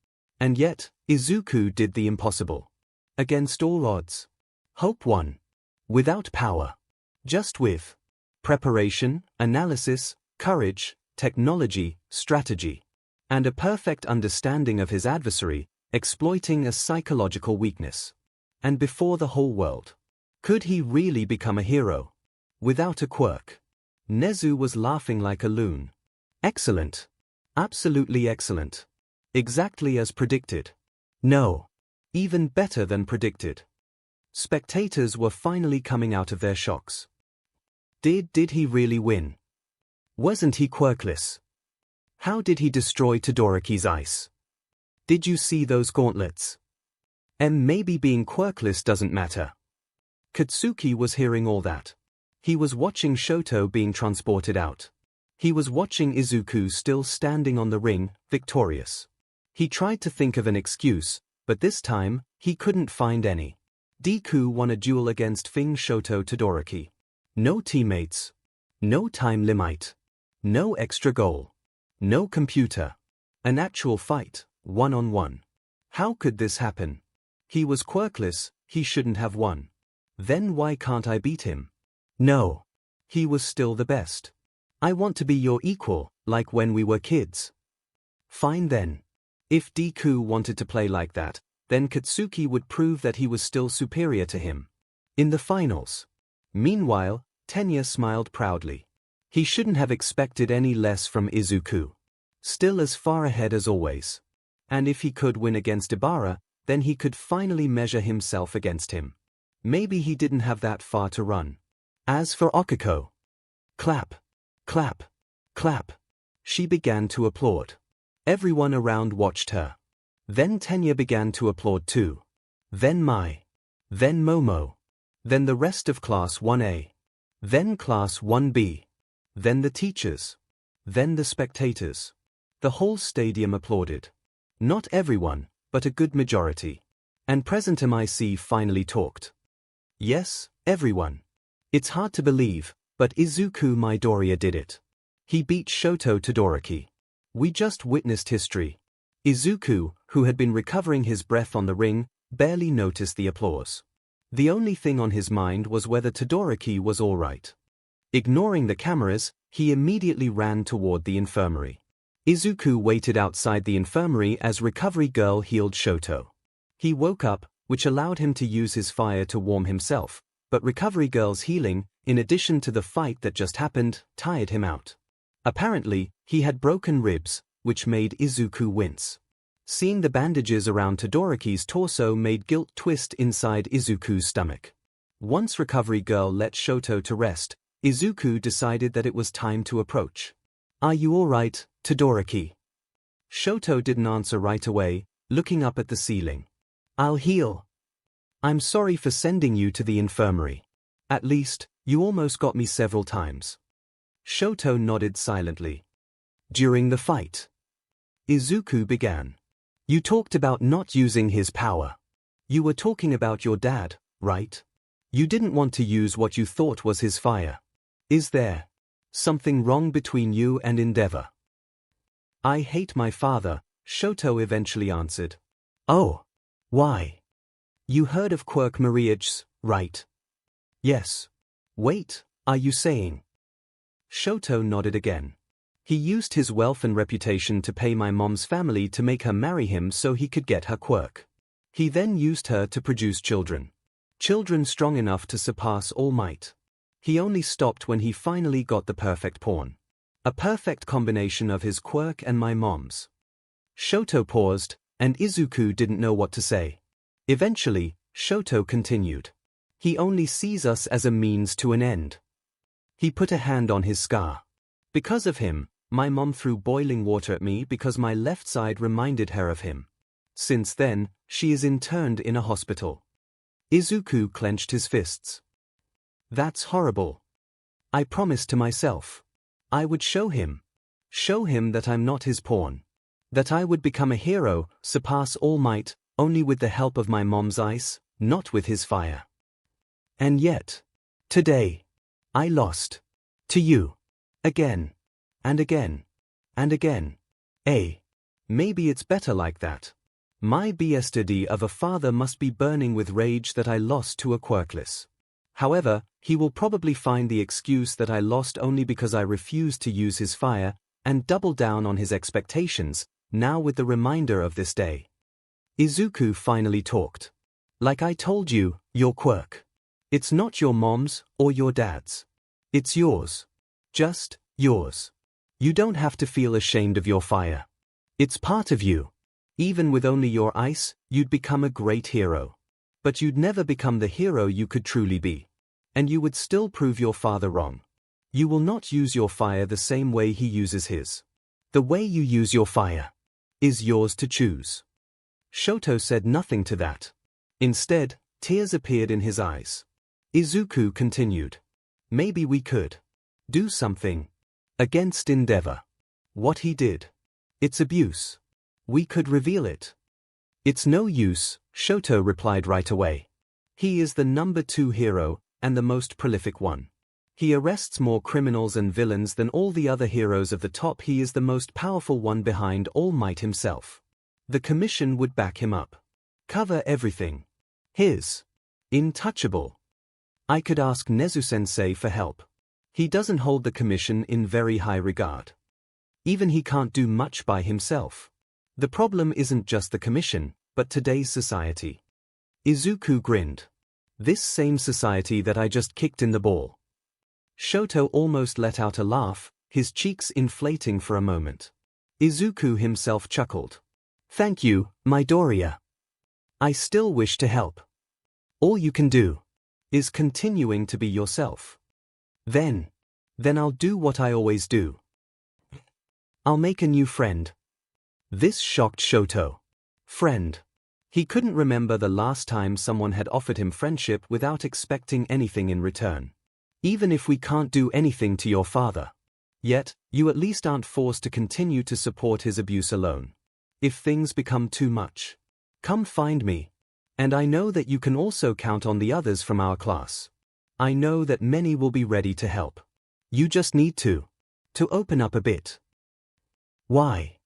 And yet, Izuku did the impossible. Against all odds. Hope won. Without power. Just with preparation, analysis, courage, technology, strategy, and a perfect understanding of his adversary, exploiting a psychological weakness. And before the whole world. Could he really become a hero? Without a quirk. Nezu was laughing like a loon. Excellent. Absolutely excellent. Exactly as predicted. No. Even better than predicted. Spectators were finally coming out of their shocks. Did he really win? Wasn't he quirkless? How did he destroy Todoroki's ice? Did you see those gauntlets? And maybe being quirkless doesn't matter. Katsuki was hearing all that. He was watching Shoto being transported out. He was watching Izuku still standing on the ring, victorious. He tried to think of an excuse, but this time, he couldn't find any. Deku won a duel against Fing Shoto Todoroki. No teammates. No time limit. No extra goal. No computer. An actual fight, one-on-one. How could this happen? He was quirkless, he shouldn't have won. Then why can't I beat him? No. He was still the best. I want to be your equal, like when we were kids. Fine then. If Deku wanted to play like that, then Katsuki would prove that he was still superior to him. In the finals. Meanwhile, Tenya smiled proudly. He shouldn't have expected any less from Izuku. Still as far ahead as always. And if he could win against Ibara, then he could finally measure himself against him. Maybe he didn't have that far to run. As for Okiko. Clap. Clap. Clap. She began to applaud. Everyone around watched her. Then Tenya began to applaud too. Then Mai. Then Momo. Then the rest of Class 1A. Then Class 1B. Then the teachers. Then the spectators. The whole stadium applauded. Not everyone, but a good majority. And present MIC finally talked. Yes, everyone. It's hard to believe, but Izuku Midoriya did it. He beat Shoto Todoroki. We just witnessed history. Izuku, who had been recovering his breath on the ring, barely noticed the applause. The only thing on his mind was whether Todoroki was all right. Ignoring the cameras, he immediately ran toward the infirmary. Izuku waited outside the infirmary as Recovery Girl healed Shoto. He woke up, which allowed him to use his fire to warm himself, but Recovery Girl's healing, in addition to the fight that just happened, tired him out. Apparently, he had broken ribs, which made Izuku wince. Seeing the bandages around Todoroki's torso made guilt twist inside Izuku's stomach. Once Recovery Girl let Shoto to rest, Izuku decided that it was time to approach. Are you alright, Todoroki? Shoto didn't answer right away, looking up at the ceiling. I'll heal. I'm sorry for sending you to the infirmary. At least, you almost got me several times. Shoto nodded silently. During the fight, Izuku began. You talked about not using his power. You were talking about your dad, right? You didn't want to use what you thought was his fire. Is there something wrong between you and Endeavor? I hate my father, 𝐿𝐿 eventually answered. Oh. Why? You heard of 𝐒𝐭𝐚𝐲, right? Yes. Wait, are you saying? 𝐿𝐿 nodded again. He used his wealth and reputation to pay my mom's family to make her marry him so he could get her quirk. He then used her to produce children. Children strong enough to surpass All Might. He only stopped when he finally got the perfect pawn. A perfect combination of his quirk and my mom's. 𝐿𝐿 paused, and Izuku didn't know what to say. Eventually, 𝐿𝐿 continued. He only sees us as a means to an end. He put a hand on his scar. Because of him, my mom threw boiling water at me because my left side reminded her of him. Since then, she is interned in a hospital. Izuku clenched his fists. That's horrible. I promised to myself. I would show him that I'm not his pawn. That I would become a hero, surpass All Might, only with the help of my mom's ice, not with his fire. And yet, today, I lost. To you. Again. And again. And again. Maybe it's better like that. My bastard of a father must be burning with rage that I lost to a quirkless. However, he will probably find the excuse that I lost only because I refused to use his fire, and double down on his expectations, now with the reminder of this day. Izuku finally talked. Like I told you, your quirk. It's not your mom's or your dad's. It's yours. Just yours. You don't have to feel ashamed of your fire. It's part of you. Even with only your ice, you'd become a great hero. But you'd never become the hero you could truly be. And you would still prove your father wrong. You will not use your fire the same way he uses his. The way you use your fire is yours to choose. 𝐿𝐿 said nothing to that. Instead, tears appeared in his eyes. Izuku continued. Maybe we could do something against Endeavor. What he did. It's abuse. We could reveal it. It's no use, 𝐿𝐿 replied right away. He is the number 2 hero, and the most prolific one. He arrests more criminals and villains than all the other heroes of the top. He is the most powerful one behind All Might himself. The commission would back him up. Cover everything. His untouchable. I could ask Nezu-sensei for help. He doesn't hold the commission in very high regard. Even he can't do much by himself. The problem isn't just the commission, but today's society. Izuku grinned. This same society that I just kicked in the ball. 𝐿𝐿 almost let out a laugh, his cheeks inflating for a moment. Izuku himself chuckled. Thank you, Midoriya. I still wish to help. All you can do is continuing to be yourself. Then I'll do what I always do. I'll make a new friend. This shocked 𝐿𝐿. Friend. He couldn't remember the last time someone had offered him friendship without expecting anything in return. Even if we can't do anything to your father. Yet, you at least aren't forced to continue to support his abuse alone. If things become too much, come find me. And I know that you can also count on the others from our class. I know that many will be ready to help. You just need to open up a bit. Why?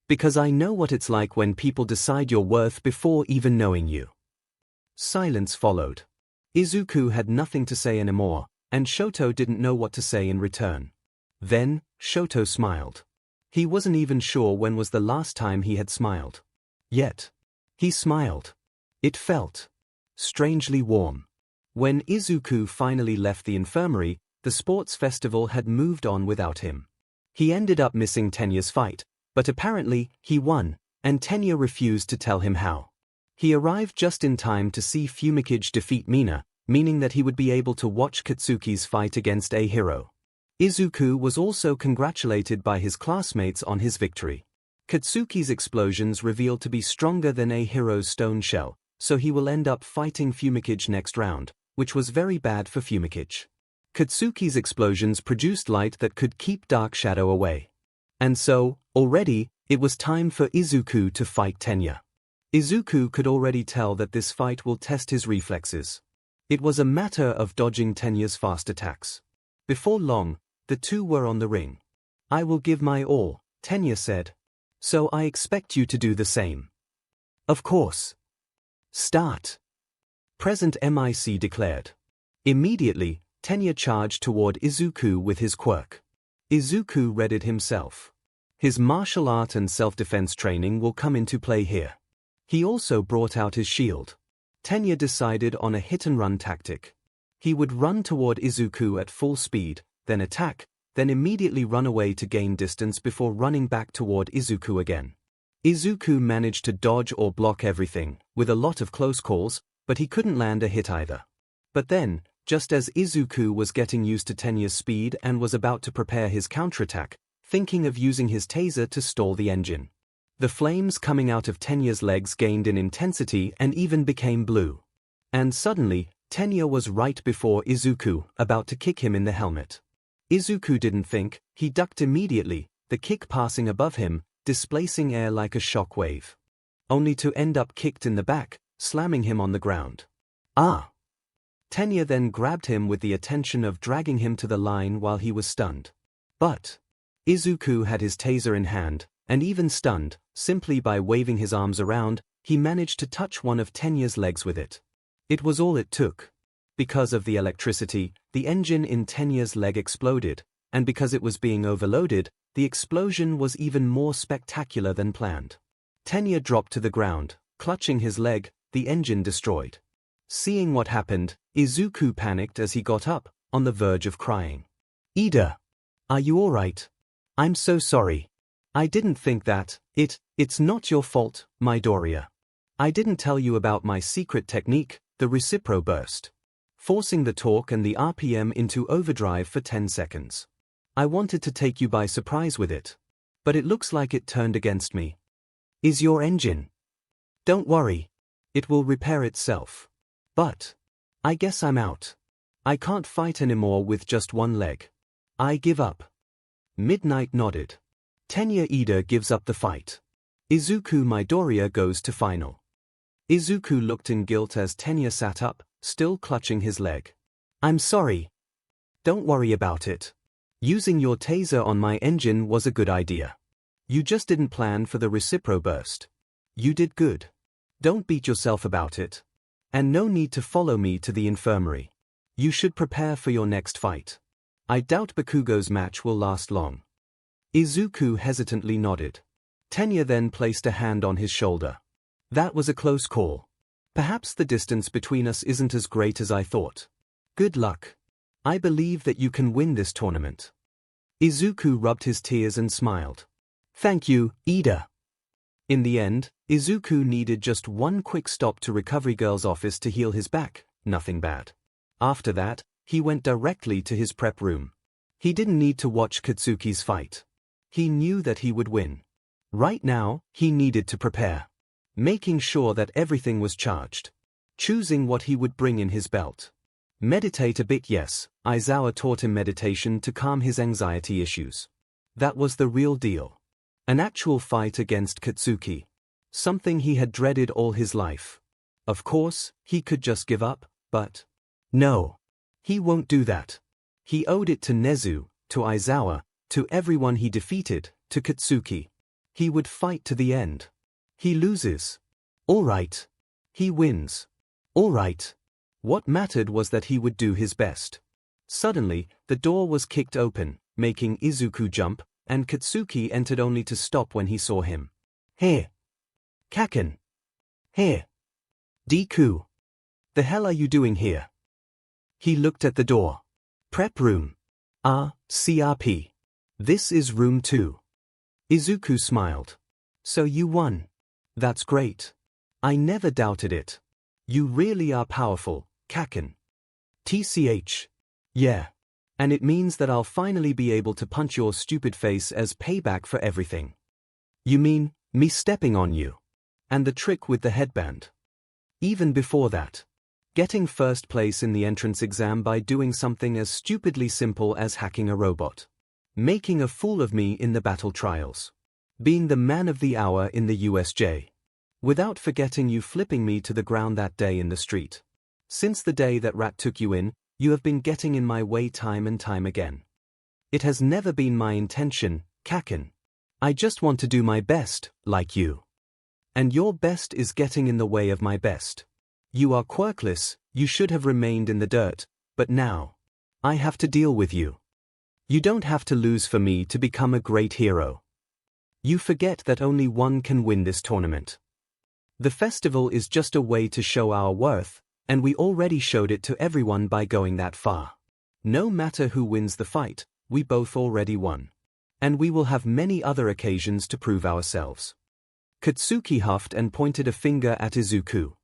Because I know what it's like when people decide your worth before even knowing you. Silence followed. Izuku had nothing to say anymore, and 𝐿𝐿 didn't know what to say in return. Then, 𝐿𝐿 smiled. He wasn't even sure when was the last time he had smiled. Yet, he smiled. It felt strangely warm. When Izuku finally left the infirmary, the sports festival had moved on without him. He ended up missing Tenya's fight, but apparently, he won, and Tenya refused to tell him how. He arrived just in time to see 𝐒𝐵𝐼𝐺 defeat Mina, meaning that he would be able to watch Katsuki's fight against a hero. Izuku was also congratulated by his classmates on his victory. Katsuki's explosions revealed to be stronger than a hero's stone shell, so he will end up fighting 𝐒𝐵𝐺 next round, which was very bad for 𝐒𝐵𝐺. Katsuki's explosions produced light that could keep dark shadow away. And so, already, It was time for Izuku to fight Tenya. Izuku could already tell that this fight will test his reflexes. It was a matter of dodging Tenya's fast attacks. Before long, the two were on the ring. "I will give my all," Tenya said. "So I expect you to do the same." "Of course." "Start." Present MIC declared. Immediately, Tenya charged toward Izuku with his quirk. Izuku readied himself. His martial art and self-defense training will come into play here. He also brought out his shield. Tenya decided on a hit-and-run tactic. He would run toward Izuku at full speed, then attack, then immediately run away to gain distance before running back toward Izuku again. Izuku managed to dodge or block everything, with a lot of close calls, but he couldn't land a hit either. But then, just as Izuku was getting used to Tenya's speed and was about to prepare his counterattack, thinking of using his taser to stall the engine, the flames coming out of Tenya's legs gained in intensity and even became blue. And suddenly, Tenya was right before Izuku, about to kick him in the helmet. Izuku didn't think, he ducked immediately, the kick passing above him, displacing air like a shock wave. Only to end up kicked in the back, slamming him on the ground. "Ah!" Tenya then grabbed him with the intention of dragging him to the line while he was stunned. But Izuku had his taser in hand, and even stunned, simply by waving his arms around, he managed to touch one of Tenya's legs with it. It was all it took. Because of the electricity, the engine in Tenya's leg exploded, and because it was being overloaded, the explosion was even more spectacular than planned. Tenya dropped to the ground, clutching his leg, the engine destroyed. Seeing what happened, Izuku panicked as he got up, on the verge of crying. "Ida, are you alright? I'm so sorry. I didn't think that. It's not your fault, Midoriya. I didn't tell you about my secret technique, the Recipro Burst. Forcing the torque and the RPM into overdrive for 10 seconds. I wanted to take you by surprise with it. But it looks like it turned against me. Is your engine? Don't worry. It will repair itself. But I guess I'm out. I can't fight anymore with just one leg. I give up." Midnight nodded. Tenya Ida gives up the fight. Izuku Midoriya goes to final. Izuku looked in guilt as Tenya sat up, still clutching his leg. "I'm sorry. Don't worry about it. Using your taser on my engine was a good idea. You just didn't plan for the Recipro Burst. You did good. Don't beat yourself about it. And no need to follow me to the infirmary. You should prepare for your next fight. I doubt Bakugo's match will last long." Izuku hesitantly nodded. Tenya then placed a hand on his shoulder. "That was a close call. Perhaps the distance between us isn't as great as I thought. Good luck. I believe that you can win this tournament." Izuku rubbed his tears and smiled. "Thank you, Ida." In the end, Izuku needed just one quick stop to Recovery Girl's office to heal his back, nothing bad. After that, he went directly to his prep room. He didn't need to watch Katsuki's fight. He knew that he would win. Right now, he needed to prepare. Making sure that everything was charged. Choosing what he would bring in his belt. Meditate a bit, yes, Aizawa taught him meditation to calm his anxiety issues. That was the real deal. An actual fight against Katsuki. Something he had dreaded all his life. Of course, he could just give up, but no. He won't do that. He owed it to Nezu, to Aizawa, to everyone he defeated, to Katsuki. He would fight to the end. He loses. All right. He wins. All right. What mattered was that he would do his best. Suddenly, the door was kicked open, making Izuku jump, and Katsuki entered only to stop when he saw him. "Here. Kaken. Here. Deku. The hell are you doing here?" He looked at the door. "Prep room. CRP. This is room 2. Izuku smiled. "So you won. That's great. I never doubted it. You really are powerful, Kaken." "TCH. Yeah. And it means that I'll finally be able to punch your stupid face as payback for everything." "You mean, me stepping on you? And the trick with the headband?" "Even before that. Getting first place in the entrance exam by doing something as stupidly simple as hacking a robot. Making a fool of me in the battle trials. being the man of the hour in the USJ. Without forgetting you flipping me to the ground that day in the street. Since the day that rat took you in, you have been getting in my way time and time again. It has never been my intention, Kaken. I just want to do my best, like you. And your best is getting in the way of my best. You are quirkless, you should have remained in the dirt, but now I have to deal with you. You don't have to lose for me to become a great hero. You forget that only one can win this tournament. The festival is just a way to show our worth, and we already showed it to everyone by going that far. No matter who wins the fight, we both already won. And we will have many other occasions to prove ourselves. Katsuki huffed and pointed a finger at Izuku.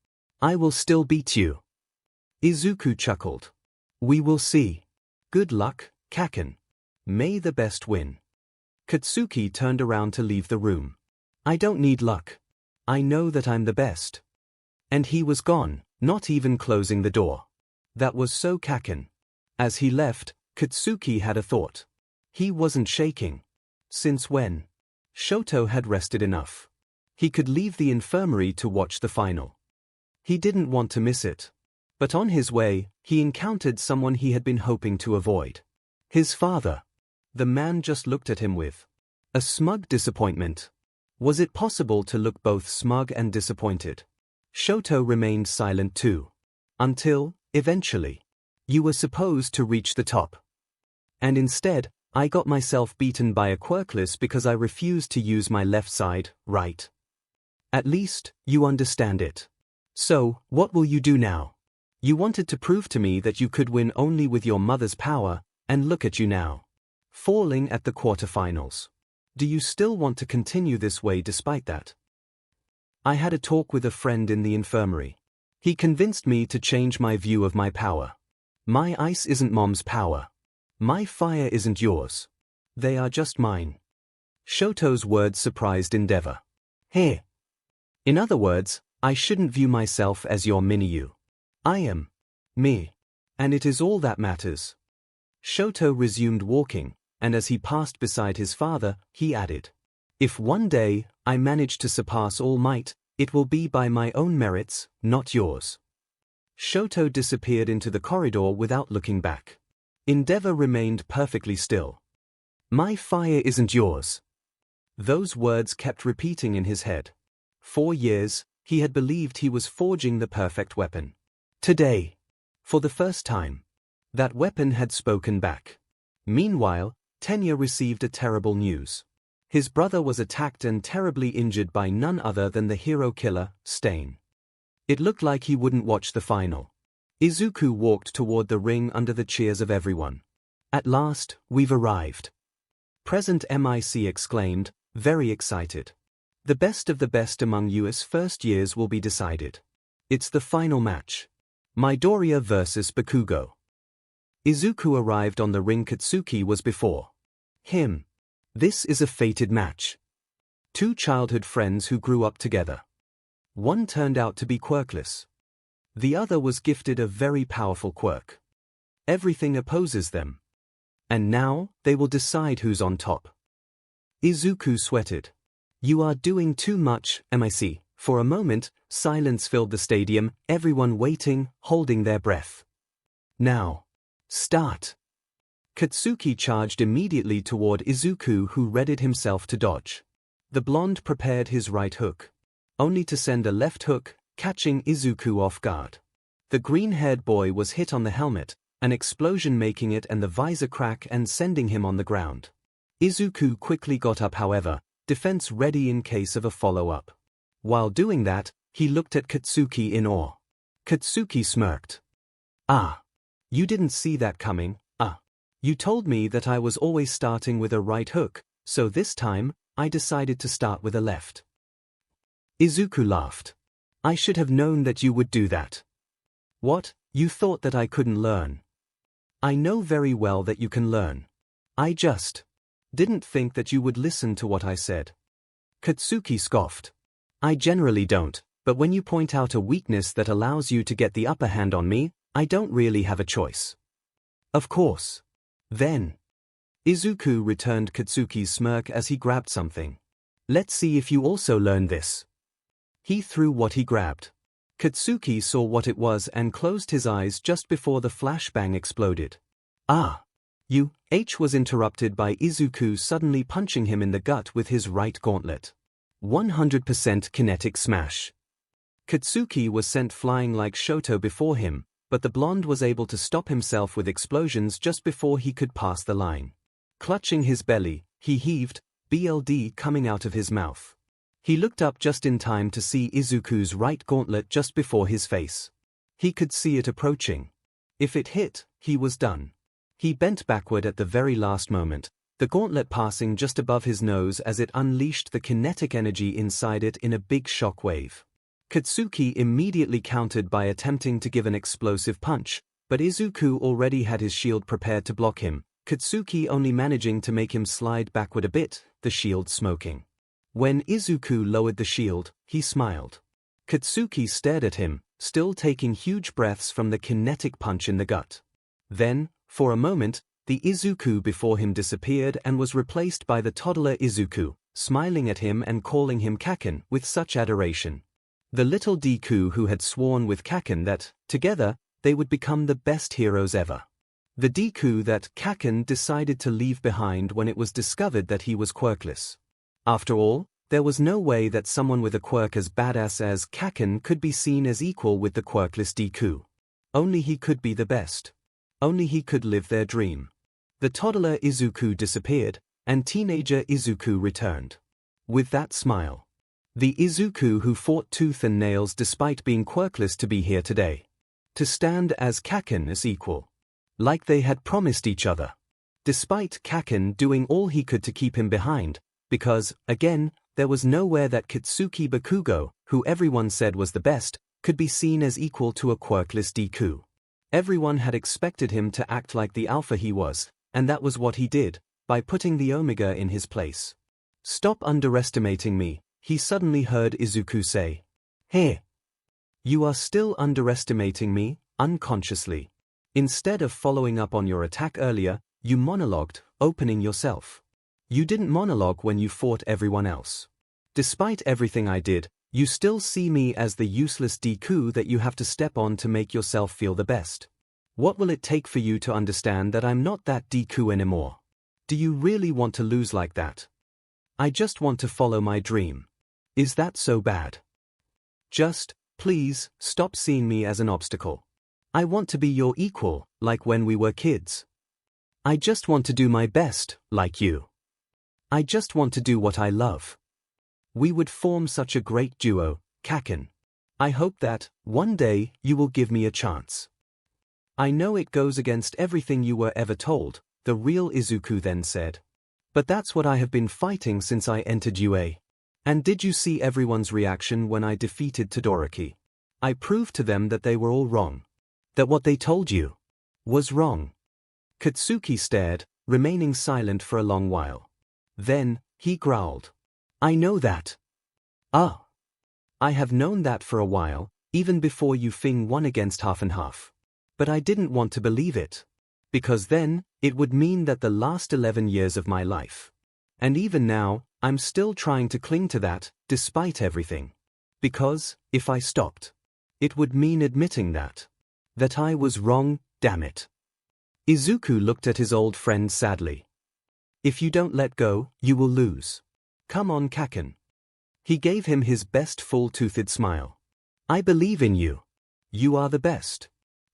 I will still beat you. Izuku chuckled. We will see. Good luck, Kaken. May the best win. Katsuki turned around to leave the room. I don't need luck. I know that I'm the best. And he was gone, not even closing the door. That was so Kaken. As he left, Katsuki had a thought. He wasn't shaking. Since when? Shoto had rested enough. He could leave the infirmary to watch the final. He didn't want to miss it. But on his way, he encountered someone he had been hoping to avoid. His father. The man just looked at him with a smug disappointment. Was it possible to look both smug and disappointed? Shoto remained silent too. Until, eventually, you were supposed to reach the top. And instead, I got myself beaten by a quirkless because I refused to use my left side, right? At least, you understand it. So, what will you do now? You wanted to prove to me that you could win only with your mother's power, and look at you now. Falling at the quarterfinals. Do you still want to continue this way despite that? I had a talk with a friend in the infirmary. He convinced me to change my view of my power. My ice isn't mom's power. My fire isn't yours. They are just mine. Shoto's words surprised Endeavor. Here. In other words, I shouldn't view myself as your mini-you. I am me. And it is all that matters. Shoto resumed walking, and as he passed beside his father, he added, if one day I manage to surpass All Might, it will be by my own merits, not yours. Shoto disappeared into the corridor without looking back. Endeavor remained perfectly still. My fire isn't yours. Those words kept repeating in his head. 4 years, he had believed he was forging the perfect weapon. Today, for the first time, that weapon had spoken back. Meanwhile, Tenya received a terrible news. His brother was attacked and terribly injured by none other than the hero killer, Stain. It looked like he wouldn't watch the final. Izuku walked toward the ring under the cheers of everyone. At last, we've arrived. Present MIC exclaimed, very excited. The best of the best among US first years will be decided. It's the final match. Midoriya versus Bakugo. Izuku arrived on the ring Katsuki was before him. This is a fated match. 2 childhood friends who grew up together. One turned out to be quirkless. The other was gifted a very powerful quirk. Everything opposes them. And now, they will decide who's on top. Izuku sweated. You are doing too much, MIC. For a moment, silence filled the stadium, everyone waiting, holding their breath. Now. Start. Katsuki charged immediately toward Izuku, who readied himself to dodge. The blonde prepared his right hook, only to send a left hook, catching Izuku off guard. The green-haired boy was hit on the helmet, an explosion making it and the visor crack and sending him on the ground. Izuku quickly got up, however, defense ready in case of a follow-up. While doing that, he looked at Katsuki in awe. Katsuki smirked. Ah. You didn't see that coming, You told me that I was always starting with a right hook, so this time, I decided to start with a left. Izuku laughed. I should have known that you would do that. What, you thought that I couldn't learn? I know very well that you can learn. I just didn't think that you would listen to what I said. Katsuki scoffed. I generally don't, but when you point out a weakness that allows you to get the upper hand on me, I don't really have a choice. Of course. Then. Izuku returned Katsuki's smirk as he grabbed something. Let's see if you also learn this. He threw what he grabbed. Katsuki saw what it was and closed his eyes just before the flashbang exploded. Ah! H was interrupted by Izuku suddenly punching him in the gut with his right gauntlet. 100% kinetic smash. Katsuki was sent flying like Shoto before him, but the blonde was able to stop himself with explosions just before he could pass the line. Clutching his belly, he heaved, BLD coming out of his mouth. He looked up just in time to see Izuku's right gauntlet just before his face. He could see it approaching. If it hit, he was done. He bent backward at the very last moment, the gauntlet passing just above his nose as it unleashed the kinetic energy inside it in a big shock wave. Katsuki immediately countered by attempting to give an explosive punch, but Izuku already had his shield prepared to block him, Katsuki only managing to make him slide backward a bit, the shield smoking. When Izuku lowered the shield, he smiled. Katsuki stared at him, still taking huge breaths from the kinetic punch in the gut. Then, for a moment, the Izuku before him disappeared and was replaced by the toddler Izuku, smiling at him and calling him Kaken with such adoration. The little Deku who had sworn with Kaken that, together, they would become the best heroes ever. The Deku that Kaken decided to leave behind when it was discovered that he was quirkless. After all, there was no way that someone with a quirk as badass as Kaken could be seen as equal with the quirkless Deku. Only he could be the best. Only he could live their dream. The toddler Izuku disappeared, and teenager Izuku returned. With that smile. The Izuku who fought tooth and nails despite being quirkless to be here today. To stand as Kaken as equal. Like they had promised each other. Despite Kaken doing all he could to keep him behind, because, again, there was nowhere that Katsuki Bakugo, who everyone said was the best, could be seen as equal to a quirkless Deku. Everyone had expected him to act like the alpha he was, and that was what he did, by putting the Omega in his place. Stop underestimating me, he suddenly heard Izuku say. Hey! You are still underestimating me, unconsciously. Instead of following up on your attack earlier, you monologued, opening yourself. You didn't monologue when you fought everyone else. Despite everything I did, you still see me as the useless Deku that you have to step on to make yourself feel the best. What will it take for you to understand that I'm not that Deku anymore? Do you really want to lose like that? I just want to follow my dream. Is that so bad? Just, please, stop seeing me as an obstacle. I want to be your equal, like when we were kids. I just want to do my best, like you. I just want to do what I love. We would form such a great duo, Kaken. I hope that, one day, you will give me a chance. I know it goes against everything you were ever told, the real Izuku then said. But that's what I have been fighting since I entered UA. And did you see everyone's reaction when I defeated Todoroki? I proved to them that they were all wrong. That what they told you was wrong. Katsuki stared, remaining silent for a long while. Then, he growled. I know that. Ah. I have known that for a while, even before you Fing won against Half and Half. But I didn't want to believe it. Because then, it would mean that the last 11 years of my life. And even now, I'm still trying to cling to that, despite everything. Because, if I stopped, it would mean admitting that I was wrong, damn it. Izuku looked at his old friend sadly. If you don't let go, you will lose. Come on, Kaken. He gave him his best full-toothed smile. I believe in you. You are the best.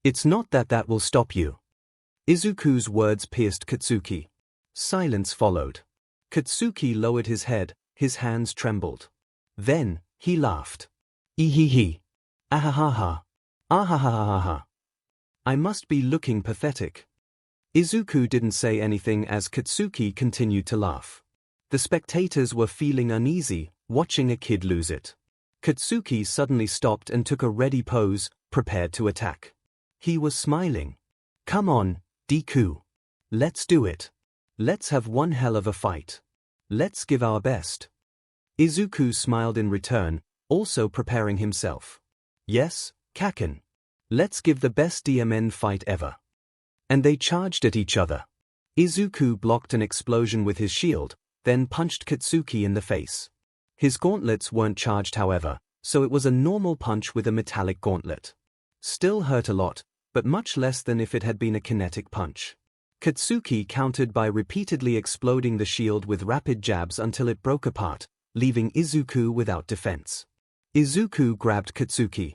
It's not that will stop you. Izuku's words pierced Katsuki. Silence followed. Katsuki lowered his head, his hands trembled. Then, he laughed. Ehehe. Ahahaha. Ahahahaha. I must be looking pathetic. Izuku didn't say anything as Katsuki continued to laugh. The spectators were feeling uneasy, watching a kid lose it. Katsuki suddenly stopped and took a ready pose, prepared to attack. He was smiling. Come on, Deku. Let's do it. Let's have one hell of a fight. Let's give our best. Izuku smiled in return, also preparing himself. Yes, Kaken. Let's give the best DMN fight ever. And they charged at each other. Izuku blocked an explosion with his shield, then punched Katsuki in the face. His gauntlets weren't charged however, so it was a normal punch with a metallic gauntlet. Still hurt a lot, but much less than if it had been a kinetic punch. Katsuki countered by repeatedly exploding the shield with rapid jabs until it broke apart, leaving Izuku without defense. Izuku grabbed Katsuki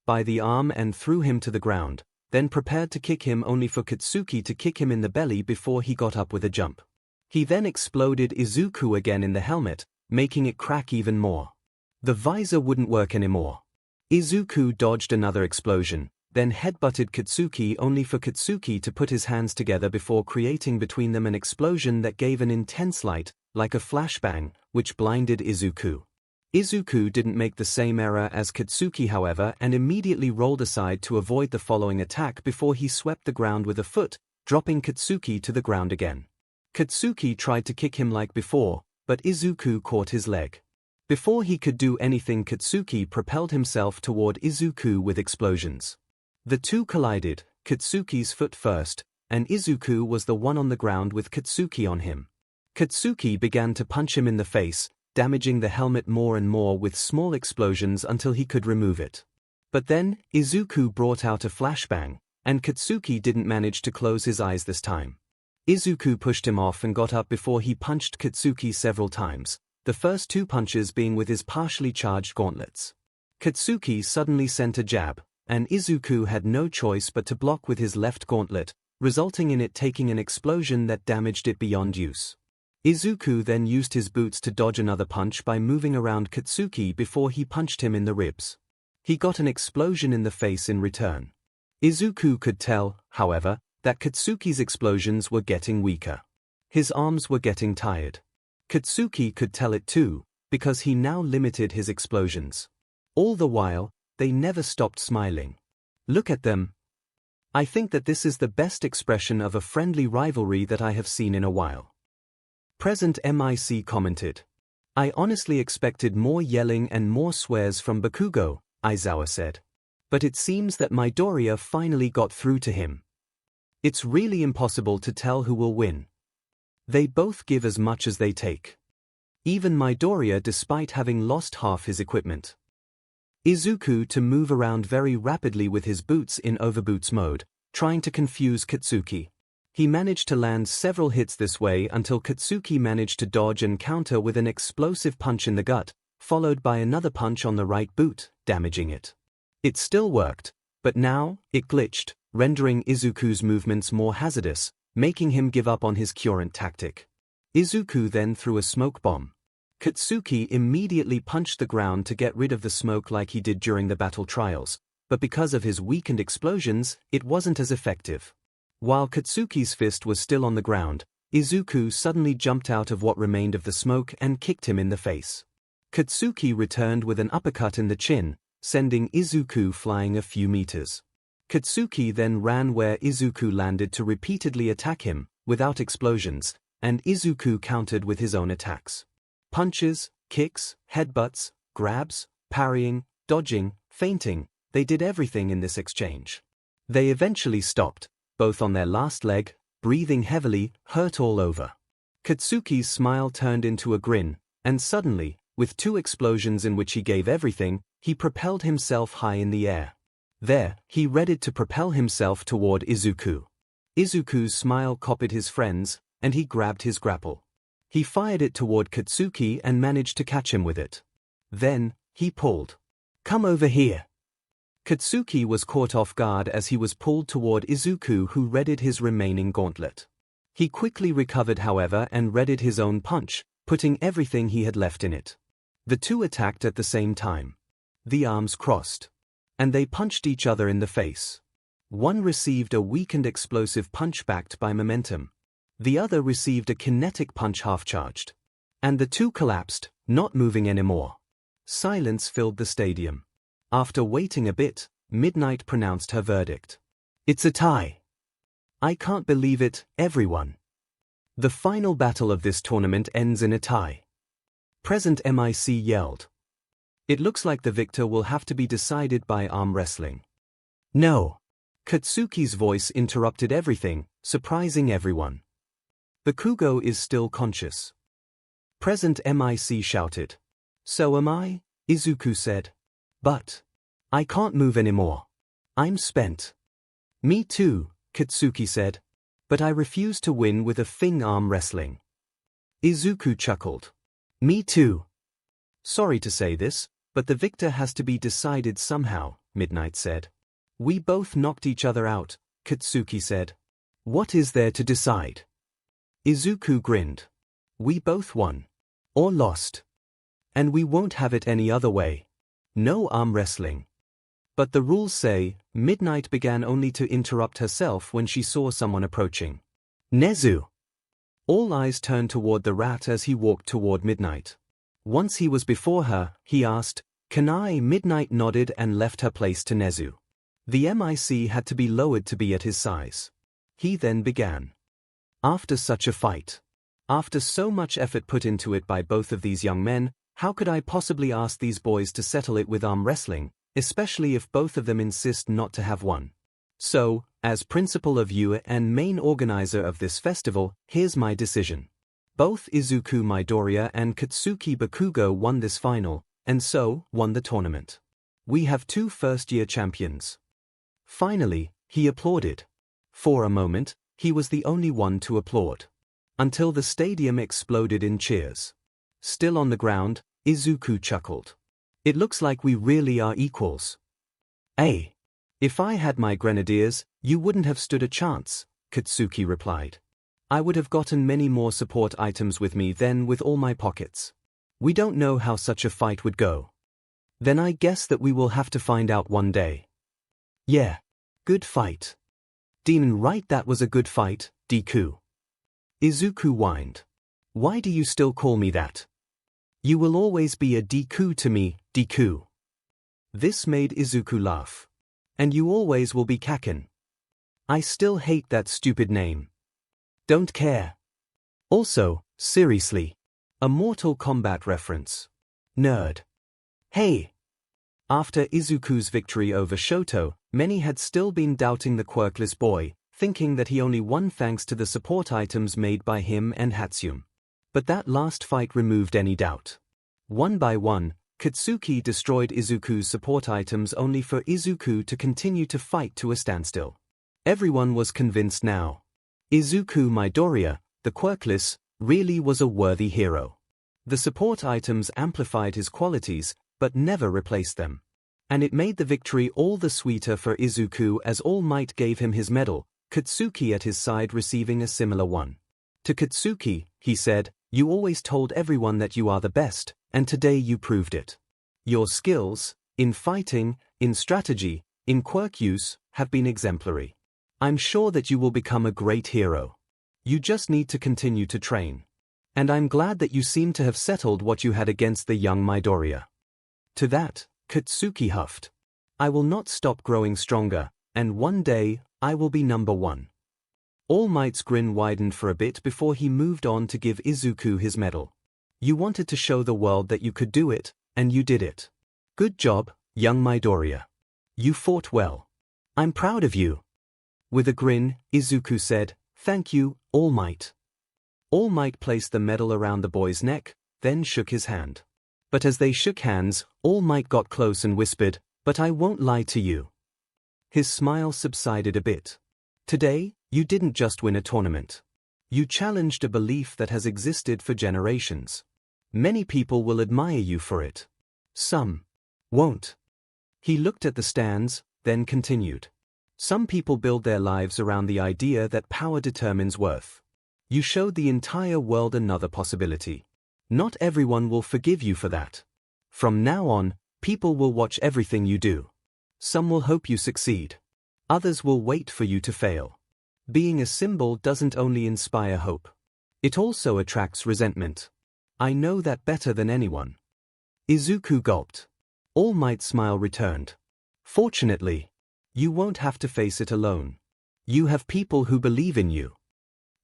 by the arm and threw him to the ground, then prepared to kick him only for Katsuki to kick him in the belly before he got up with a jump. He then exploded Izuku again in the helmet, making it crack even more. The visor wouldn't work anymore. Izuku dodged another explosion, then headbutted Katsuki only for Katsuki to put his hands together before creating between them an explosion that gave an intense light, like a flashbang, which blinded Izuku. Izuku didn't make the same error as Katsuki however and immediately rolled aside to avoid the following attack before he swept the ground with a foot, dropping Katsuki to the ground again. Katsuki tried to kick him like before, but Izuku caught his leg. Before he could do anything, Katsuki propelled himself toward Izuku with explosions. The two collided, Katsuki's foot first, and Izuku was the one on the ground with Katsuki on him. Katsuki began to punch him in the face, damaging the helmet more and more with small explosions until he could remove it. But then, Izuku brought out a flashbang, and Katsuki didn't manage to close his eyes this time. Izuku pushed him off and got up before he punched Katsuki several times, the first two punches being with his partially charged gauntlets. Katsuki suddenly sent a jab, and Izuku had no choice but to block with his left gauntlet, resulting in it taking an explosion that damaged it beyond use. Izuku then used his boots to dodge another punch by moving around Katsuki before he punched him in the ribs. He got an explosion in the face in return. Izuku could tell, however, that Katsuki's explosions were getting weaker. His arms were getting tired. Katsuki could tell it too, because he now limited his explosions. All the while, they never stopped smiling. Look at them. I think that this is the best expression of a friendly rivalry that I have seen in a while. Present MIC commented. I honestly expected more yelling and more swears from Bakugo, Aizawa said. But it seems that Midoriya finally got through to him. It's really impossible to tell who will win. They both give as much as they take. Even Midoriya despite having lost half his equipment. Izuku to move around very rapidly with his boots in overboots mode, trying to confuse Katsuki. He managed to land several hits this way until Katsuki managed to dodge and counter with an explosive punch in the gut, followed by another punch on the right boot, damaging it. It still worked, but now, it glitched, rendering Izuku's movements more hazardous, making him give up on his current tactic. Izuku then threw a smoke bomb. Katsuki immediately punched the ground to get rid of the smoke like he did during the battle trials, but because of his weakened explosions, it wasn't as effective. While Katsuki's fist was still on the ground, Izuku suddenly jumped out of what remained of the smoke and kicked him in the face. Katsuki returned with an uppercut in the chin, sending Izuku flying a few meters. Katsuki then ran where Izuku landed to repeatedly attack him, without explosions, and Izuku countered with his own attacks. Punches, kicks, headbutts, grabs, parrying, dodging, feinting, they did everything in this exchange. They eventually stopped, both on their last leg, breathing heavily, hurt all over. Katsuki's smile turned into a grin, and suddenly, with two explosions in which he gave everything, he propelled himself high in the air. There, he readied to propel himself toward Izuku. Izuku's smile copied his friend's, and he grabbed his grapple. He fired it toward Katsuki and managed to catch him with it. Then, he pulled. Come over here. Katsuki was caught off guard as he was pulled toward Izuku, who readied his remaining gauntlet. He quickly recovered however and readied his own punch, putting everything he had left in it. The two attacked at the same time. The arms crossed. And they punched each other in the face. One received a weakened explosive punch backed by momentum. The other received a kinetic punch half-charged. And the two collapsed, not moving anymore. Silence filled the stadium. After waiting a bit, Midnight pronounced her verdict. It's a tie. I can't believe it, everyone. The final battle of this tournament ends in a tie. Present MIC yelled. It looks like the victor will have to be decided by arm wrestling. No. Katsuki's voice interrupted everything, surprising everyone. Bakugo is still conscious. Present MIC shouted. So am I, Izuku said. But I can't move anymore. I'm spent. Me too, Katsuki said. But I refuse to win with a Fing arm wrestling. Izuku chuckled. Me too. Sorry to say this, but the victor has to be decided somehow, Midnight said. We both knocked each other out, Katsuki said. What is there to decide? Izuku grinned. We both won. Or lost. And we won't have it any other way. No arm wrestling. But the rules say, Midnight began only to interrupt herself when she saw someone approaching. Nezu. All eyes turned toward the rat as he walked toward Midnight. Once he was before her, he asked, Can I? Midnight nodded and left her place to Nezu. The MIC had to be lowered to be at his size. He then began. After such a fight. After so much effort put into it by both of these young men, how could I possibly ask these boys to settle it with arm wrestling, especially if both of them insist not to have one? So, as principal of 𝐸 and main organizer of this festival, here's my decision. Both Izuku Midoriya and Katsuki Bakugo won this final, and so, won the tournament. We have 2 first-year champions. Finally, he applauded. For a moment, he was the only one to applaud. Until the stadium exploded in cheers. Still on the ground, Izuku chuckled. It looks like we really are equals. If I had my grenadiers, you wouldn't have stood a chance, Katsuki replied. I would have gotten many more support items with me than with all my pockets. We don't know how such a fight would go. Then I guess that we will have to find out one day. Yeah. Good fight. Demon right, that was a good fight, Deku. Izuku whined. Why do you still call me that? You will always be a Deku to me, Deku. This made Izuku laugh. And you always will be Kaken. I still hate that stupid name. Don't care. Also, seriously. A Mortal Kombat reference. Nerd. Hey. After Izuku's victory over Shoto, many had still been doubting the quirkless boy, thinking that he only won thanks to the support items made by him and Hatsune. But that last fight removed any doubt. One by one, Katsuki destroyed Izuku's support items only for Izuku to continue to fight to a standstill. Everyone was convinced now. Izuku Midoriya, the quirkless, really was a worthy hero. The support items amplified his qualities, but never replaced them. And it made the victory all the sweeter for Izuku as All Might gave him his medal, Katsuki at his side receiving a similar one. To Katsuki, he said, You always told everyone that you are the best, and today you proved it. Your skills, in fighting, in strategy, in quirk use, have been exemplary. I'm sure that you will become a great hero. You just need to continue to train. And I'm glad that you seem to have settled what you had against the young Midoriya. To that, Katsuki huffed. I will not stop growing stronger, and one day, I will be number 1. All Might's grin widened for a bit before he moved on to give Izuku his medal. You wanted to show the world that you could do it, and you did it. Good job, young Midoriya. You fought well. I'm proud of you. With a grin, Izuku said, Thank you, All Might. All Might placed the medal around the boy's neck, then shook his hand. But as they shook hands, All Might got close and whispered, But I won't lie to you. His smile subsided a bit. Today, you didn't just win a tournament. You challenged a belief that has existed for generations. Many people will admire you for it. Some won't. He looked at the stands, then continued. Some people build their lives around the idea that power determines worth. You showed the entire world another possibility. Not everyone will forgive you for that. From now on, people will watch everything you do. Some will hope you succeed. Others will wait for you to fail. Being a symbol doesn't only inspire hope. It also attracts resentment. I know that better than anyone. Izuku gulped. All Might's smile returned. Fortunately, you won't have to face it alone. You have people who believe in you.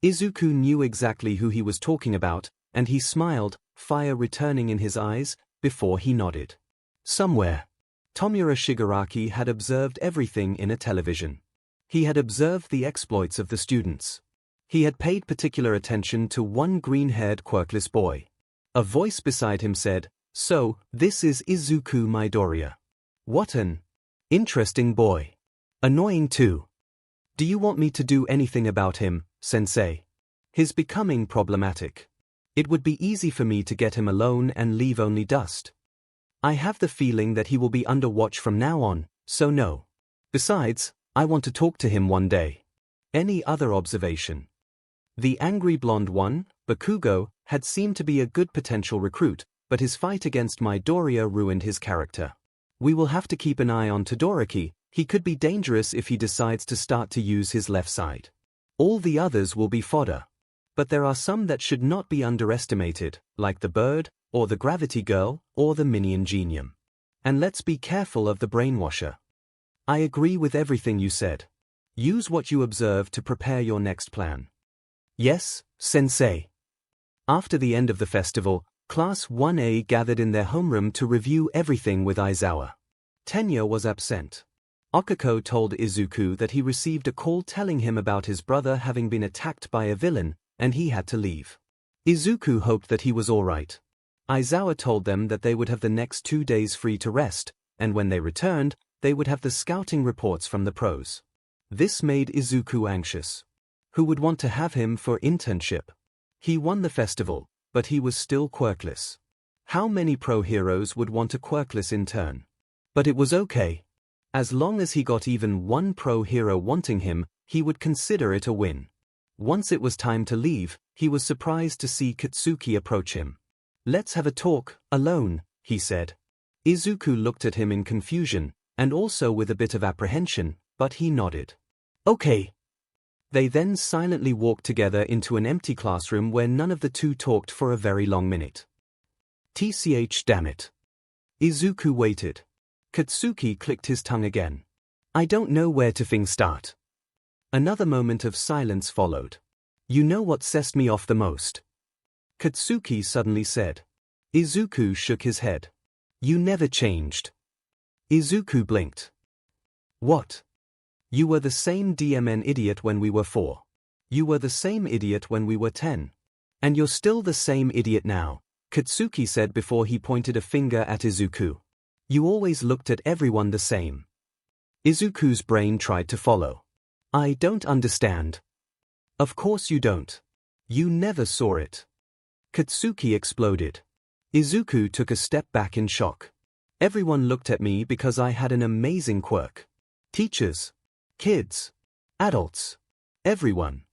Izuku knew exactly who he was talking about, and he smiled, fire returning in his eyes, before he nodded. Somewhere, Tomura Shigaraki had observed everything in a television. He had observed the exploits of the students. He had paid particular attention to one green-haired quirkless boy. A voice beside him said, So, this is Izuku Midoriya. What an interesting boy. Annoying too. Do you want me to do anything about him, sensei? He's becoming problematic. It would be easy for me to get him alone and leave only dust. I have the feeling that he will be under watch from now on, so no. Besides, I want to talk to him one day. Any other observation? The angry blonde one, Bakugo, had seemed to be a good potential recruit, but his fight against Midoriya ruined his character. We will have to keep an eye on Todoroki. He could be dangerous if he decides to start to use his left side. All the others will be fodder. But there are some that should not be underestimated, like the bird, or the gravity girl, or the minion genium. And let's be careful of the brainwasher. I agree with everything you said. Use what you observe to prepare your next plan. Yes, sensei. After the end of the festival, Class 1A gathered in their homeroom to review everything with Aizawa. Tenya was absent. Okiko told Izuku that he received a call telling him about his brother having been attacked by a villain, and he had to leave. Izuku hoped that he was alright. Aizawa told them that they would have the next 2 days free to rest, and when they returned, they would have the scouting reports from the pros. This made Izuku anxious. Who would want to have him for internship? He won the festival, but he was still quirkless. How many pro heroes would want a quirkless intern? But it was okay. As long as he got even one pro hero wanting him, he would consider it a win. Once it was time to leave, he was surprised to see Katsuki approach him. Let's have a talk, alone, he said. Izuku looked at him in confusion, and also with a bit of apprehension, but he nodded. Okay. They then silently walked together into an empty classroom where none of the two talked for a very long minute. Damn it. Izuku waited. Katsuki clicked his tongue again. I don't know where to start. Another moment of silence followed. You know what sessed me off the most? Katsuki suddenly said. Izuku shook his head. You never changed. Izuku blinked. What? You were the same DMN idiot when we were 4. You were the same idiot when we were 10. And you're still the same idiot now, Katsuki said before he pointed a finger at Izuku. You always looked at everyone the same. Izuku's brain tried to follow. I don't understand. Of course you don't. You never saw it. Katsuki exploded. Izuku took a step back in shock. Everyone looked at me because I had an amazing quirk. Teachers, kids, adults, everyone.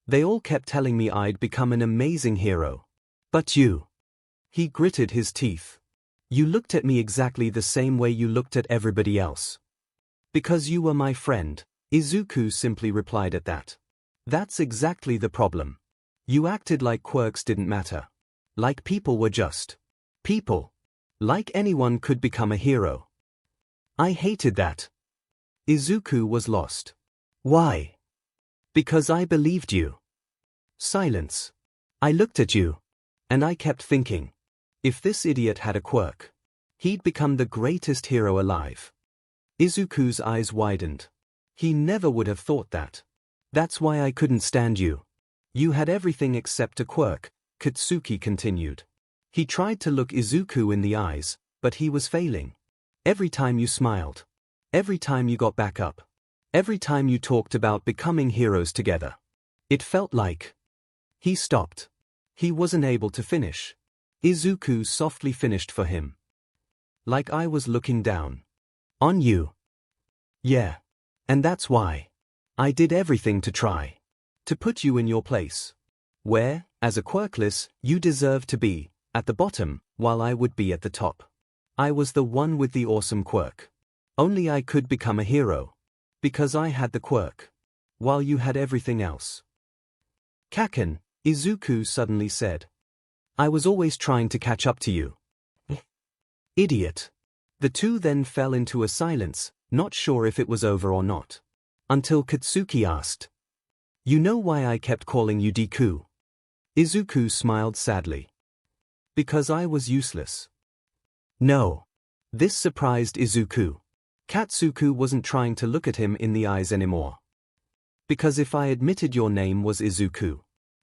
They all kept telling me I'd become an amazing hero. But you. He gritted his teeth. You looked at me exactly the same way you looked at everybody else. Because you were my friend, Izuku simply replied at that. That's exactly the problem. You acted like quirks didn't matter. Like people were just people. Like anyone could become a hero. I hated that. Izuku was lost. Why? Because I believed you. Silence. I looked at you. And I kept thinking. If this idiot had a quirk, he'd become the greatest hero alive. Izuku's eyes widened. He never would have thought that. That's why I couldn't stand you. You had everything except a quirk, Katsuki continued. He tried to look Izuku in the eyes, but he was failing. Every time you smiled. Every time you got back up. Every time you talked about becoming heroes together. It felt like. He stopped. He wasn't able to finish. Izuku softly finished for him. Like I was looking down. On you. Yeah. And that's why. I did everything to try. To put you in your place. Where, as a quirkless, you deserve to be, at the bottom, while I would be at the top. I was the one with the awesome quirk. Only I could become a hero. Because I had the quirk. While you had everything else. Kaken, Izuku suddenly said. I was always trying to catch up to you. Idiot. The two then fell into a silence, not sure if it was over or not. Until Katsuki asked. You know why I kept calling you Deku? Izuku smiled sadly. Because I was useless. No. This surprised Izuku. Katsuku wasn't trying to look at him in the eyes anymore. Because if I admitted your name was Izuku,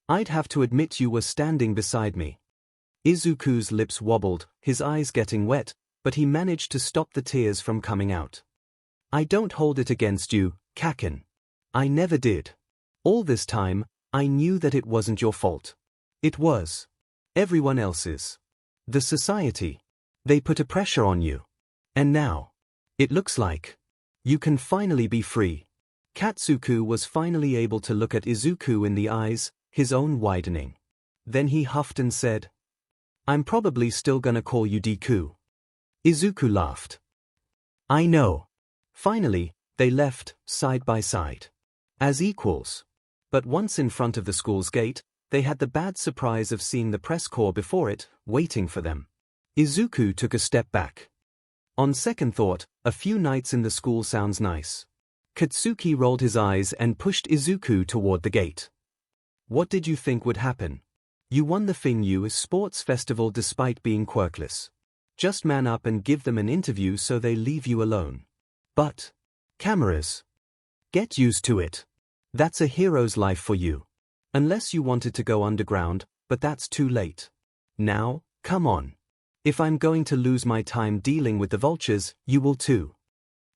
I'd have to admit you were standing beside me. Izuku's lips wobbled, his eyes getting wet, but he managed to stop the tears from coming out. I don't hold it against you, Kaken. I never did. All this time, I knew that it wasn't your fault. It was everyone else's. The society. They put a pressure on you. And now, it looks like you can finally be free. Katsuku was finally able to look at Izuku in the eyes, his own widening. Then he huffed and said, I'm probably still gonna call you Deku. Izuku laughed. I know. Finally, they left, side by side. As equals. But once in front of the school's gate, they had the bad surprise of seeing the press corps before it, waiting for them. Izuku took a step back. On second thought, a few nights in the school sounds nice. Katsuki rolled his eyes and pushed Izuku toward the gate. What did you think would happen? You won the FINU Sports Festival despite being quirkless. Just man up and give them an interview so they leave you alone. But cameras. Get used to it. That's a hero's life for you. Unless you wanted to go underground, but that's too late. Now, come on. If I'm going to lose my time dealing with the vultures, you will too.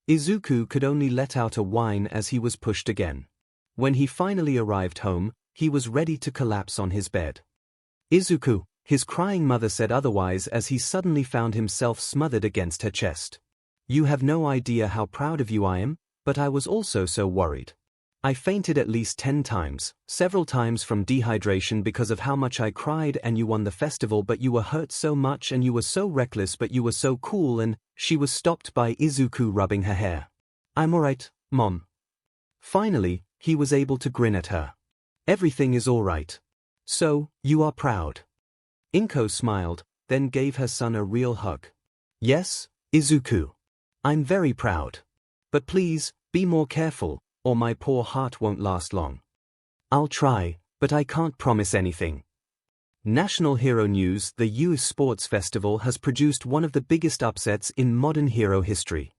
Izuku could only let out a whine as he was pushed again. When he finally arrived home, he was ready to collapse on his bed. Izuku, his crying mother said otherwise as he suddenly found himself smothered against her chest. You have no idea how proud of you I am, but I was also so worried. I fainted at least 10 times, several times from dehydration because of how much I cried, and you won the festival but you were hurt so much and you were so reckless but you were so cool. And she was stopped by Izuku rubbing her hair. I'm alright, Mom. Finally, he was able to grin at her. Everything is alright. So, you are proud. Inko smiled, then gave her son a real hug. Yes, Izuku. I'm very proud. But please, be more careful, or my poor heart won't last long. I'll try, but I can't promise anything. National Hero News: the US Sports Festival has produced one of the biggest upsets in modern hero history.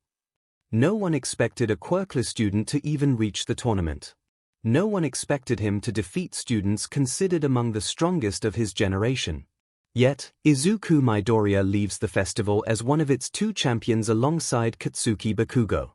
No one expected a quirkless student to even reach the tournament. No one expected him to defeat students considered among the strongest of his generation. Yet, Izuku Midoriya leaves the festival as one of its 2 champions alongside Katsuki Bakugo.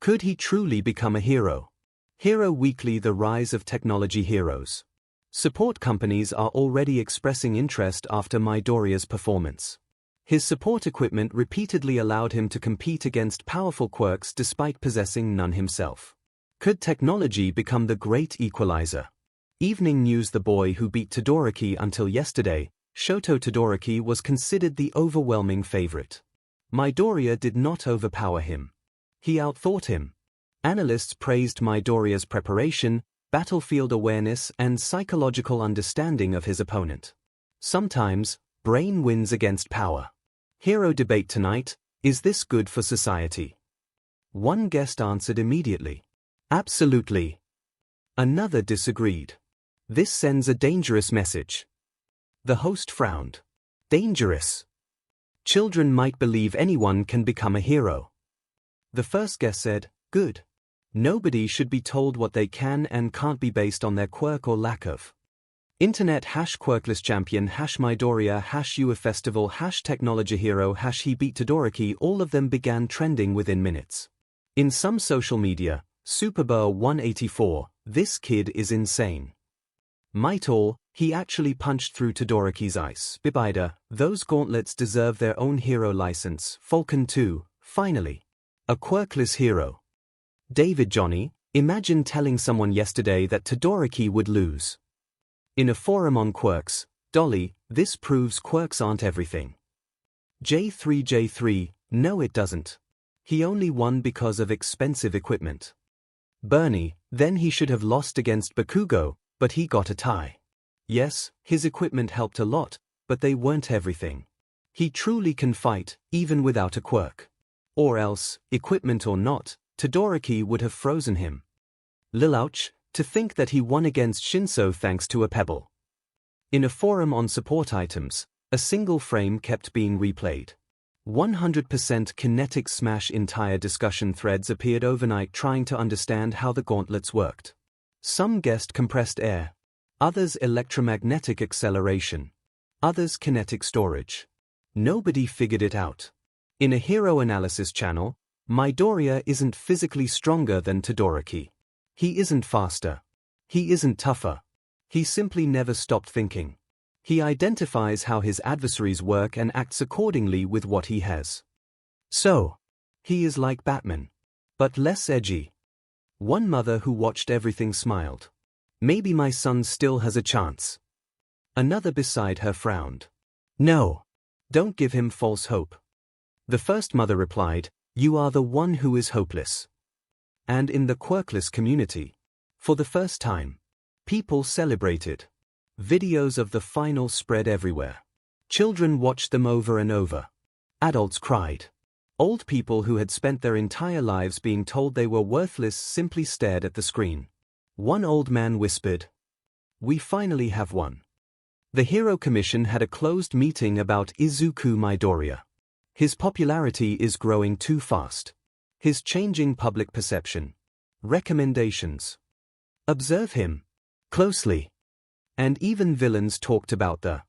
Could he truly become a hero? Hero Weekly: the rise of technology heroes. Support companies are already expressing interest after Midoriya's performance. His support equipment repeatedly allowed him to compete against powerful quirks despite possessing none himself. Could technology become the great equalizer? Evening News: the boy who beat Todoroki until yesterday, Shoto Todoroki, was considered the overwhelming favorite. Midoriya did not overpower him. He outthought him. Analysts praised Midoriya's preparation, battlefield awareness, and psychological understanding of his opponent. Sometimes, brain wins against power. Hero debate tonight: is this good for society? One guest answered immediately. Absolutely. Another disagreed. This sends a dangerous message. The host frowned. Dangerous. Children might believe anyone can become a hero. The first guest said, good. Nobody should be told what they can and can't be based on their quirk or lack of. Internet #quirkless champion #Midoriya #UA festival #technology hero #he beat Todoroki. All of them began trending within minutes. In some social media, Superbar 184, this kid is insane. Might all, he actually punched through Todoroki's ice. Bibida, those gauntlets deserve their own hero license. Falcon 2, finally. A quirkless hero. David Johnny, imagine telling someone yesterday that Todoroki would lose. In a forum on quirks, Dolly, this proves quirks aren't everything. J3, no it doesn't. He only won because of expensive equipment. Bernie, then he should have lost against Bakugo, but he got a tie. Yes, his equipment helped a lot, but they weren't everything. He truly can fight, even without a quirk. Or else, equipment or not, Todoroki would have frozen him. Lilouch, to think that he won against Shinso thanks to a pebble. In a forum on support items, a single frame kept being replayed. 100% kinetic smash. Entire discussion threads appeared overnight trying to understand how the gauntlets worked. Some guessed compressed air. Others electromagnetic acceleration. others kinetic storage. Nobody figured it out. In a hero analysis channel, Midoriya isn't physically stronger than Todoroki. He isn't faster. He isn't tougher. He simply never stopped thinking. He identifies how his adversaries work and acts accordingly with what he has. So, he is like Batman, but less edgy. One mother who watched everything smiled. Maybe my son still has a chance. Another beside her frowned. No. Don't give him false hope. The first mother replied, you are the one who is hopeless. And in the quirkless community, for the first time, people celebrated. Videos of the final spread everywhere. Children watched them over and over. Adults cried. Old people who had spent their entire lives being told they were worthless simply stared at the screen. One old man whispered, we finally have one. The Hero Commission had a closed meeting about Izuku Midoriya. His popularity is growing too fast. His changing public perception. Recommendations. Observe him closely. And even villains talked about the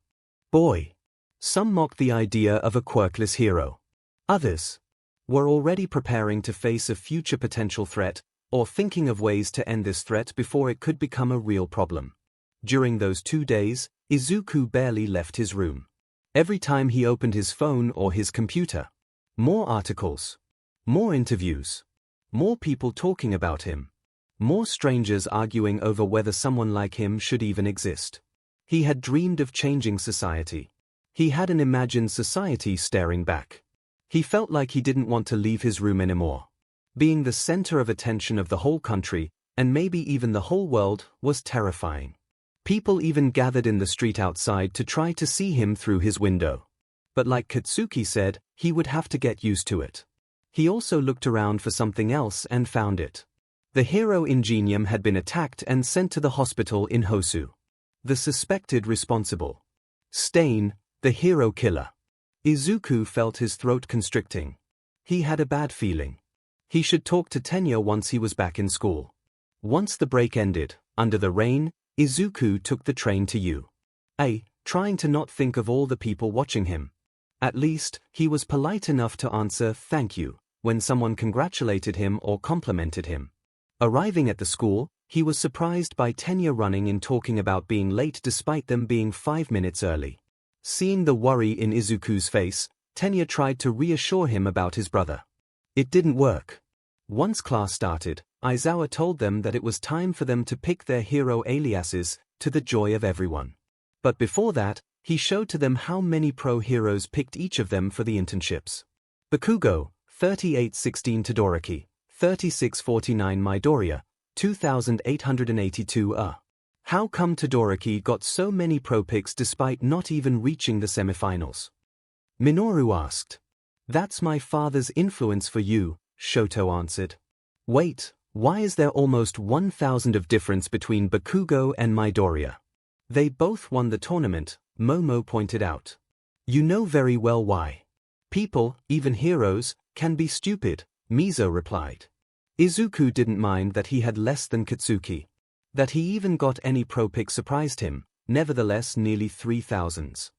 boy. Some mocked the idea of a quirkless hero. Others were already preparing to face a future potential threat, or thinking of ways to end this threat before it could become a real problem. During those 2 days, Izuku barely left his room. Every time he opened his phone or his computer, more articles, more interviews, more people talking about him, more strangers arguing over whether someone like him should even exist. He had dreamed of changing society. He had an imagined society staring back. He felt like he didn't want to leave his room anymore. Being the center of attention of the whole country, and maybe even the whole world, was terrifying. People even gathered in the street outside to try to see him through his window. But like Katsuki said, he would have to get used to it. He also looked around for something else and found it. The hero Ingenium had been attacked and sent to the hospital in Hosu. The suspected responsible. Stain, the hero killer. Izuku felt his throat constricting. He had a bad feeling. He should talk to Tenya once he was back in school. Once the break ended, under the rain, Izuku took the train to UA, trying to not think of all the people watching him. At least, he was polite enough to answer thank you when someone congratulated him or complimented him. Arriving at the school, he was surprised by Tenya running in talking about being late despite them being 5 minutes early. Seeing the worry in Izuku's face, Tenya tried to reassure him about his brother. It didn't work. Once class started, Aizawa told them that it was time for them to pick their hero aliases, to the joy of everyone. But before that, he showed to them how many pro-heroes picked each of them for the internships. Bakugo, 3816 Todoroki, 3649 Midoriya, 2882 How come Todoroki got so many pro picks despite not even reaching the semifinals? Minoru asked. That's my father's influence for you, Shoto answered. Wait, why is there almost 1,000 of difference between Bakugo and Midoriya? They both won the tournament, Momo pointed out. You know very well why. People, even heroes, can be stupid, Mizo replied. Izuku didn't mind that he had less than Katsuki. That he even got any pro pick surprised him, nevertheless nearly 3,000.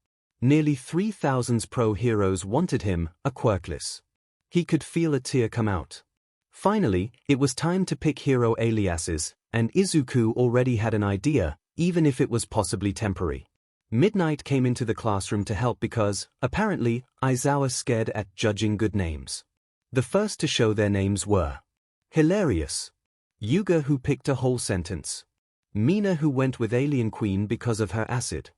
Nearly 3,000 pro heroes wanted him, a quirkless. He could feel a tear come out. Finally, it was time to pick hero aliases, and Izuku already had an idea, even if it was possibly temporary. Midnight came into the classroom to help because, apparently, Aizawa scared at judging good names. The first to show their names were Hilarious, Yuga who picked a whole sentence, Mina who went with Alien Queen because of her acid.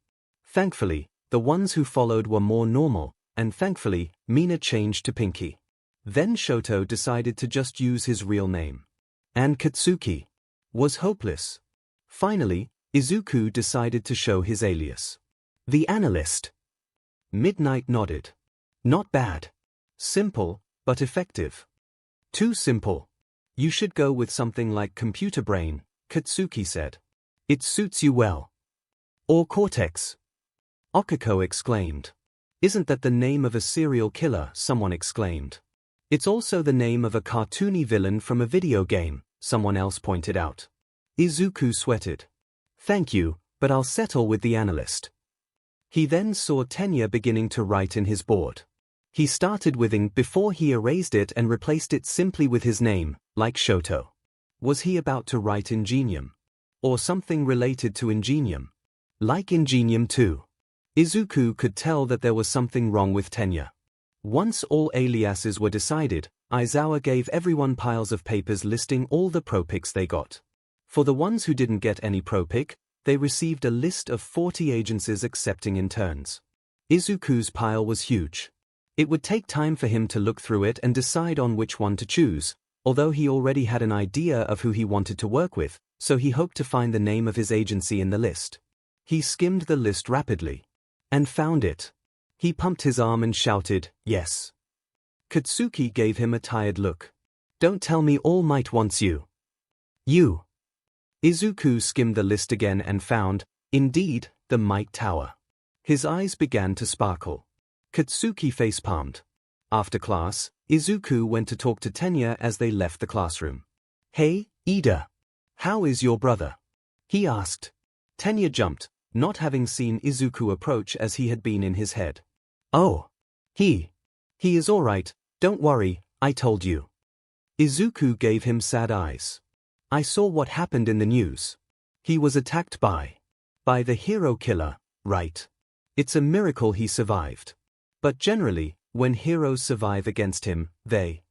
Thankfully, the ones who followed were more normal, and thankfully, Mina changed to Pinky. Then Shoto decided to just use his real name. And Katsuki was hopeless. Finally, Izuku decided to show his alias. The Analyst. Midnight nodded. Not bad. Simple, but effective. Too simple. You should go with something like Computer Brain, Katsuki said. It suits you well. Or Cortex. Okiko exclaimed. Isn't that the name of a serial killer? Someone exclaimed. It's also the name of a cartoony villain from a video game, someone else pointed out. Izuku sweated. Thank you, but I'll settle with the Analyst. He then saw Tenya beginning to write in his board. He started with ing before he erased it and replaced it simply with his name, like Shoto. Was he about to write Ingenium? Or something related to Ingenium? Like Ingenium 2. Izuku could tell that there was something wrong with Tenya. Once all aliases were decided, Aizawa gave everyone piles of papers listing all the pro-picks they got. For the ones who didn't get any pro-pick, they received a list of 40 agencies accepting interns. Izuku's pile was huge. It would take time for him to look through it and decide on which one to choose, although he already had an idea of who he wanted to work with, so he hoped to find the name of his agency in the list. He skimmed the list rapidly. And found it. He pumped his arm and shouted, "Yes." Katsuki gave him a tired look. "Don't tell me All Might wants you." "You." Izuku skimmed the list again and found, indeed, the Might Tower. His eyes began to sparkle. Katsuki facepalmed. After class, Izuku went to talk to Tenya as they left the classroom. "Hey, Ida. How is your brother?" he asked. Tenya jumped, not having seen Izuku approach as he had been in his head. "Oh. He is all right, don't worry, I told you." Izuku gave him sad eyes. "I saw what happened in the news. He was attacked by the hero killer, right? It's a miracle he survived. But generally, when heroes survive against him, they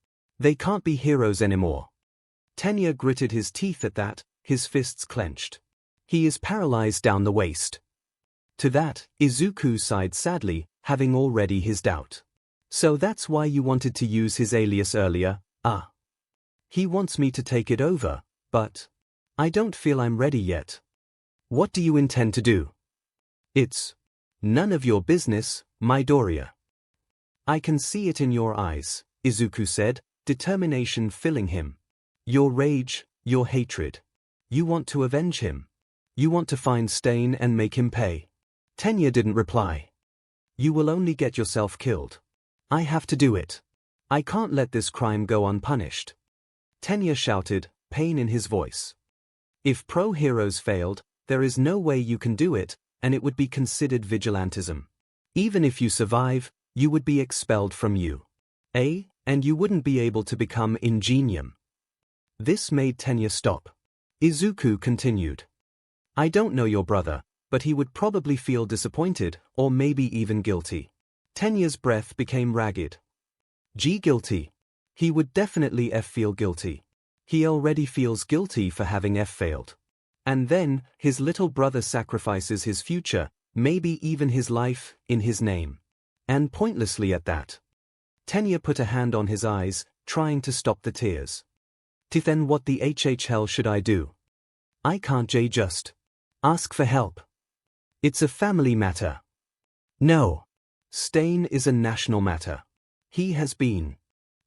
can't be heroes anymore." Tenya gritted his teeth at that, his fists clenched. "He is paralyzed down the waist." To that, Izuku sighed sadly, having already his doubt. "So that's why you wanted to use his alias earlier, ah? He wants me to take it over, but I don't feel I'm ready yet." "What do you intend to do?" "It's none of your business, Midoriya." "I can see it in your eyes," Izuku said, determination filling him. "Your rage, your hatred. You want to avenge him. You want to find Stain and make him pay." Tenya didn't reply. "You will only get yourself killed. I have to do it. I can't let this crime go unpunished." Tenya shouted, pain in his voice. "If pro-heroes failed, there is no way you can do it, and it would be considered vigilantism. Even if you survive, you would be expelled from and you wouldn't be able to become Ingenium." This made Tenya stop. Izuku continued. "I don't know your brother, but he would probably feel disappointed, or maybe even guilty." Tenya's breath became ragged. Guilty. He would definitely feel guilty. He already feels guilty for having failed. And then, his little brother sacrifices his future, maybe even his life, in his name. And pointlessly at that. Tenya put a hand on his eyes, trying to stop the tears. "Then what the hell should I do? I can't just ask for help. It's a family matter." "No. Stain is a national matter. He has been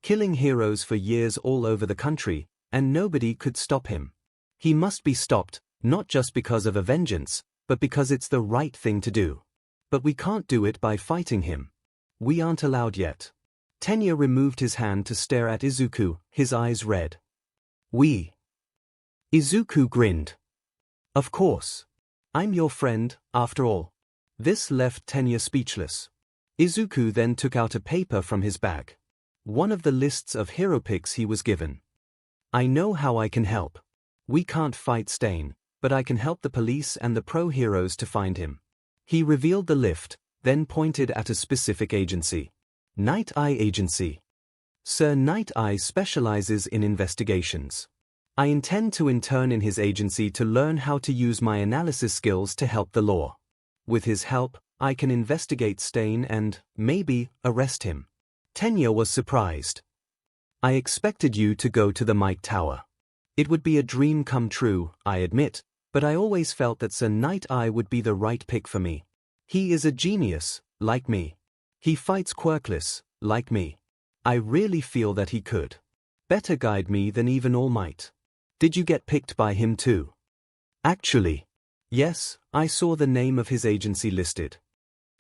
killing heroes for years all over the country, and nobody could stop him. He must be stopped, not just because of a vengeance, but because it's the right thing to do. But we can't do it by fighting him. We aren't allowed yet." Tenya removed his hand to stare at Izuku, his eyes red. "We?" Izuku grinned. "Of course. I'm your friend, after all." This left Tenya speechless. Izuku then took out a paper from his bag. One of the lists of hero picks he was given. "I know how I can help. We can't fight Stain, but I can help the police and the pro-heroes to find him." He revealed the list, then pointed at a specific agency. Night Eye Agency. "Sir Night Eye specializes in investigations. I intend to intern in his agency to learn how to use my analysis skills to help the law. With his help, I can investigate Stain and, maybe, arrest him." Tenya was surprised. "I expected you to go to the Might Tower. It would be a dream come true, I admit, but I always felt that Sir Night Eye would be the right pick for me. He is a genius, like me. He fights quirkless, like me. I really feel that he could better guide me than even All Might." "Did you get picked by him too?" "Actually, yes, I saw the name of his agency listed."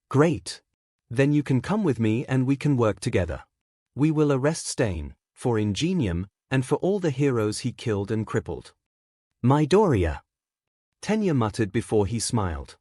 "Great. Then you can come with me and we can work together. We will arrest Stain, for Ingenium, and for all the heroes he killed and crippled." "Midoriya," Tenya muttered before he smiled.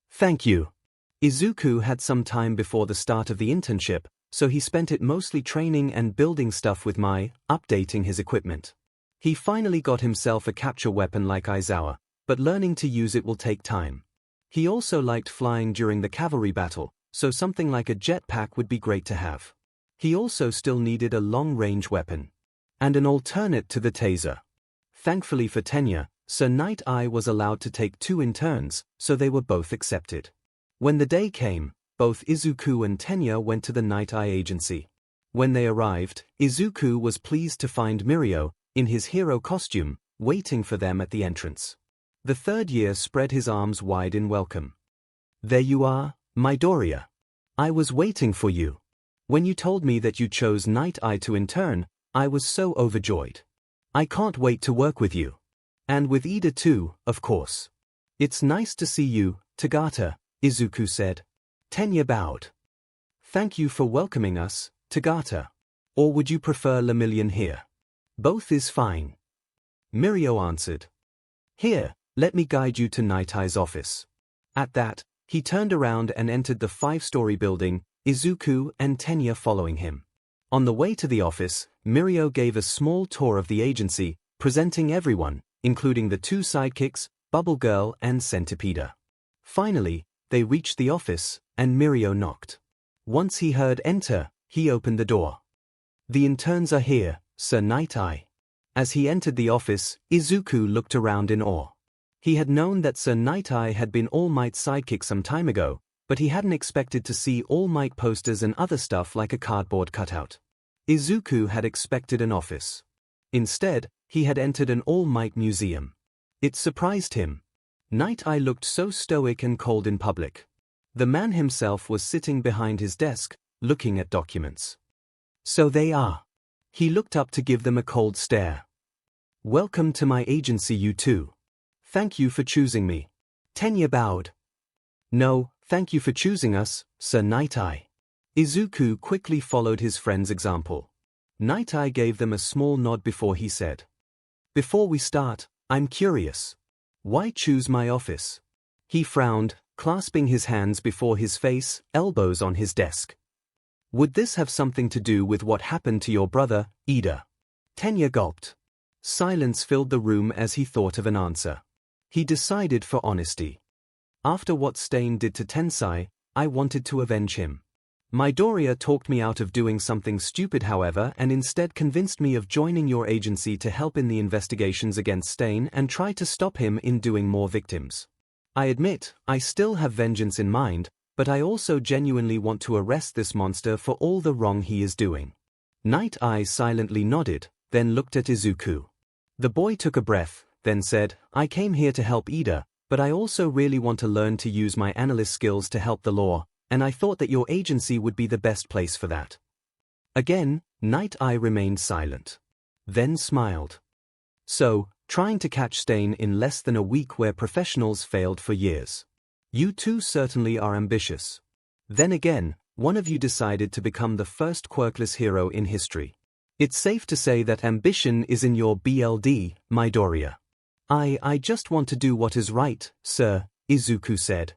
"Thank you." Izuku had some time before the start of the internship, so he spent it mostly training and building stuff with Mai, updating his equipment. He finally got himself a capture weapon like Aizawa, but learning to use it will take time. He also liked flying during the cavalry battle, so something like a jetpack would be great to have. He also still needed a long-range weapon and an alternate to the taser. Thankfully for Tenya, Sir Night Eye was allowed to take 2 interns, so they were both accepted. When the day came, both Izuku and Tenya went to the Night Eye agency. When they arrived, Izuku was pleased to find Mirio, in his hero costume, waiting for them at the entrance. The third year spread his arms wide in welcome. "There you are, Midoriya. I was waiting for you. When you told me that you chose Night Eye to intern, I was so overjoyed. I can't wait to work with you. And with Ida too, of course. It's nice to see you, Tagata," Izuku said. Tenya bowed. "Thank you for welcoming us, Tagata. Or would you prefer Lemillion here?" "Both is fine." Mirio answered. "Here, let me guide you to Night Eye's office." At that, he turned around and entered the 5-story building, Izuku and Tenya following him. On the way to the office, Mirio gave a small tour of the agency, presenting everyone, including the 2 sidekicks, Bubble Girl and Centipeda. Finally, they reached the office, and Mirio knocked. Once he heard enter, he opened the door. "The interns are here, Sir Night Eye." As he entered the office, Izuku looked around in awe. He had known that Sir Night Eye had been All Might's sidekick some time ago, but he hadn't expected to see All Might posters and other stuff like a cardboard cutout. Izuku had expected an office. Instead, he had entered an All Might museum. It surprised him. Night Eye looked so stoic and cold in public. The man himself was sitting behind his desk, looking at documents. "So they are." He looked up to give them a cold stare. "Welcome to my agency, you two. Thank you for choosing me." Tenya bowed. "No, thank you for choosing us, Sir Night Eye." Izuku quickly followed his friend's example. Night Eye gave them a small nod before he said, "Before we start, I'm curious. Why choose my office?" He frowned, clasping his hands before his face, elbows on his desk. "Would this have something to do with what happened to your brother, Ida?" Tenya gulped. Silence filled the room as he thought of an answer. He decided for honesty. "After what Stain did to Tensai, I wanted to avenge him. Midoriya talked me out of doing something stupid, however, and instead convinced me of joining your agency to help in the investigations against Stain and try to stop him in doing more victims. I admit, I still have vengeance in mind, but I also genuinely want to arrest this monster for all the wrong he is doing." Night Eye silently nodded, then looked at Izuku. The boy took a breath, then said, "I came here to help Ida, but I also really want to learn to use my analyst skills to help the law, and I thought that your agency would be the best place for that." Again, Night Eye remained silent. Then smiled. "So, trying to catch Stain in less than a week where professionals failed for years. You two certainly are ambitious. Then again, one of you decided to become the first quirkless hero in history. It's safe to say that ambition is in your BLD, Midoriya." I just want to do what is right, sir," Izuku said.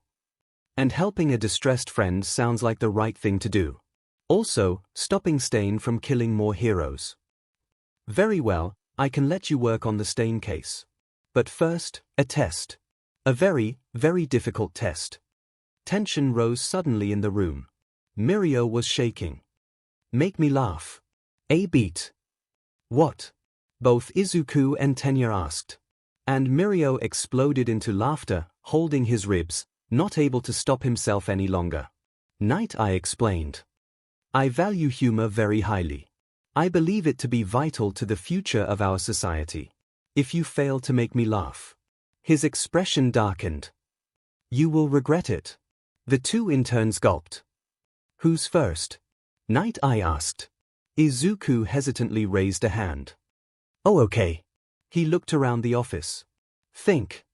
"And helping a distressed friend sounds like the right thing to do. Also, stopping Stain from killing more heroes." "Very well, I can let you work on the Stain case. But first, a test. A very, very difficult test." Tension rose suddenly in the room. Mirio was shaking. "Make me laugh." "A beat." "What?" both Izuku and Tenya asked. And Mirio exploded into laughter, holding his ribs, not able to stop himself any longer. Night Eye explained. "I value humor very highly. I believe it to be vital to the future of our society. If you fail to make me laugh..." His expression darkened. "You will regret it." The 2 interns gulped. "Who's first?" Night Eye asked. Izuku hesitantly raised a hand. "Oh, okay." He looked around the office. Think.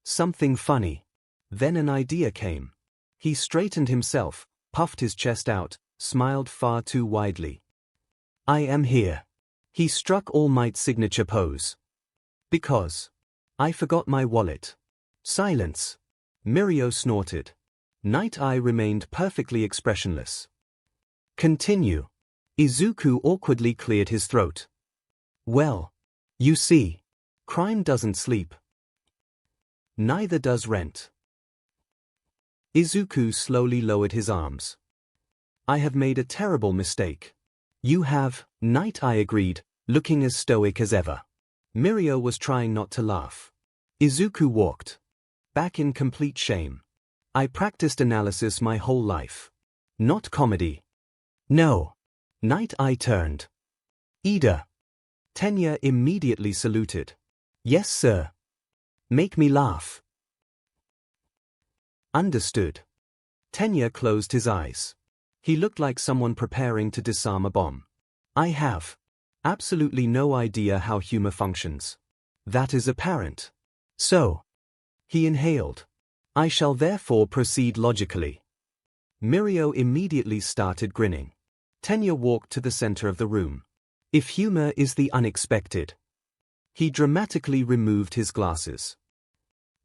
Something funny." Then an idea came. He straightened himself, puffed his chest out, smiled far too widely. "I am here." He struck All Might's signature pose. "Because I forgot my wallet." Silence. Mirio snorted. Night Eye remained perfectly expressionless. Continue. Izuku awkwardly cleared his throat. Well, you see, crime doesn't sleep. Neither does rent. Izuku slowly lowered his arms. I have made a terrible mistake. You have, Night Eye agreed, looking as stoic as ever. Mirio was trying not to laugh. Izuku walked back in complete shame. I practiced analysis my whole life. Not comedy. No. Night Eye turned. Ida. Tenya immediately saluted. Yes, sir. Make me laugh. Understood. Tenya closed his eyes. He looked like someone preparing to disarm a bomb. I have absolutely no idea how humor functions. That is apparent. So. He inhaled. I shall therefore proceed logically. Mirio immediately started grinning. Tenya walked to the center of the room. If humor is the unexpected. He dramatically removed his glasses.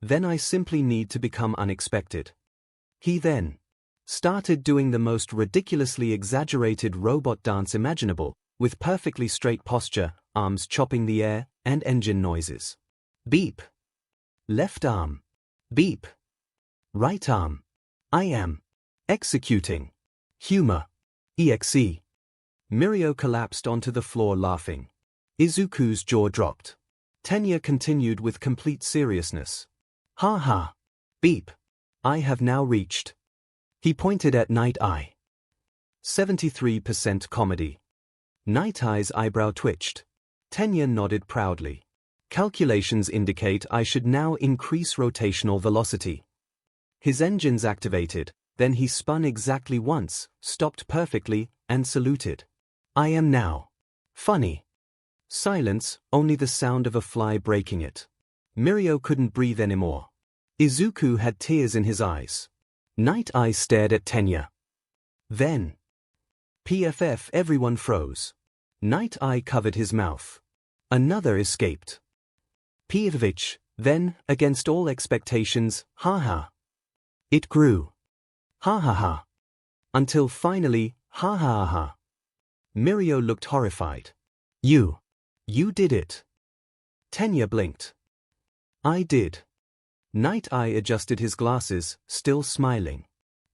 Then I simply need to become unexpected. He then started doing the most ridiculously exaggerated robot dance imaginable, with perfectly straight posture, arms chopping the air, and engine noises. Beep. Left arm. Beep. Right arm. I am executing. Humor. EXE. Mirio collapsed onto the floor laughing. Izuku's jaw dropped. Tenya continued with complete seriousness. Ha ha. Beep. I have now reached. He pointed at Night Eye. 73% comedy. Night Eye's eyebrow twitched. Tenya nodded proudly. Calculations indicate I should now increase rotational velocity. His engines activated, then he spun exactly once, stopped perfectly, and saluted. I am now funny. Silence, only the sound of a fly breaking it. Mirio couldn't breathe anymore. Izuku had tears in his eyes. Night Eye stared at Tenya. Then. PFF, everyone froze. Night Eye covered his mouth. Another escaped. PFH, then, against all expectations, ha ha. It grew. Ha ha ha. Until finally, ha ha ha. Mirio looked horrified. You did it. Tenya blinked. I did. Night Eye adjusted his glasses, still smiling.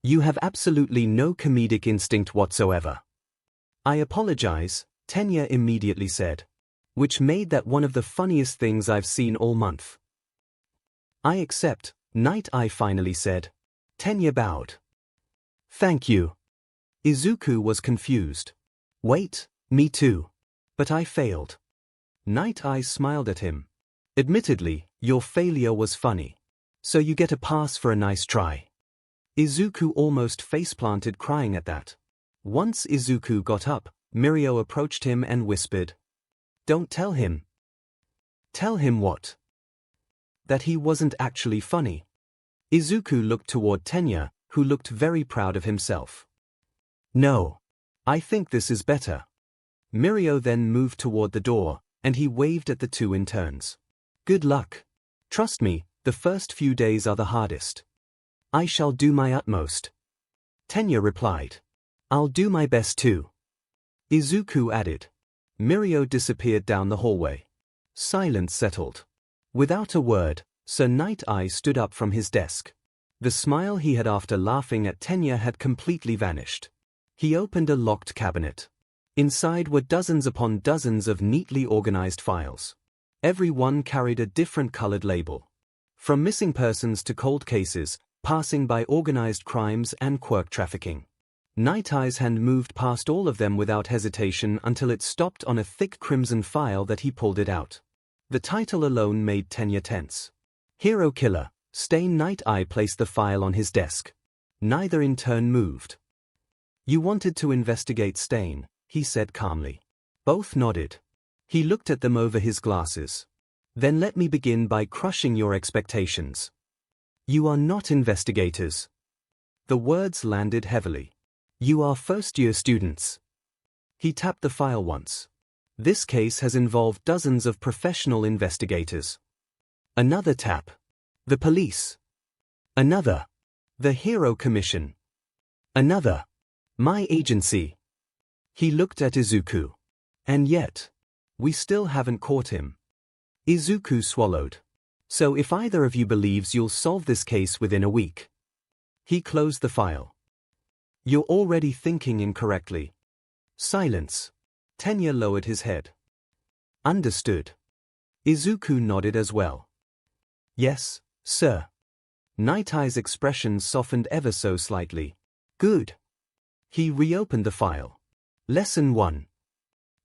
You have absolutely no comedic instinct whatsoever. I apologize, Tenya immediately said. Which made that one of the funniest things I've seen all month. I accept, Night Eye finally said. Tenya bowed. Thank you. Izuku was confused. Wait, me too. But I failed. Night Eye smiled at him. Admittedly, your failure was funny. So you get a pass for a nice try. Izuku almost faceplanted crying at that. Once Izuku got up, Mirio approached him and whispered. Don't tell him. Tell him what? That he wasn't actually funny. Izuku looked toward Tenya, who looked very proud of himself. No. I think this is better. Mirio then moved toward the door, and he waved at the two interns. Good luck. Trust me, the first few days are the hardest. I shall do my utmost. Tenya replied. I'll do my best too. Izuku added. Mirio disappeared down the hallway. Silence settled. Without a word, Sir Night Eye stood up from his desk. The smile he had after laughing at Tenya had completely vanished. He opened a locked cabinet. Inside were dozens upon dozens of neatly organized files. Every one carried a different colored label. From missing persons to cold cases, passing by organized crimes and quirk trafficking. Night Eye's hand moved past all of them without hesitation until it stopped on a thick crimson file that he pulled it out. The title alone made Tenya tense. Hero Killer. Stain. Night Eye placed the file on his desk. Neither in turn moved. You wanted to investigate Stain, he said calmly. Both nodded. He looked at them over his glasses. Then let me begin by crushing your expectations. You are not investigators. The words landed heavily. You are first-year students. He tapped the file once. This case has involved dozens of professional investigators. Another tap. The police. Another. The Hero Commission. Another. My agency. He looked at Izuku. And yet, we still haven't caught him. Izuku swallowed. So if either of you believes you'll solve this case within a week. He closed the file. You're already thinking incorrectly. Silence. Tenya lowered his head. Understood. Izuku nodded as well. Yes, sir. Night Eye's expression softened ever so slightly. Good. He reopened the file. Lesson 1.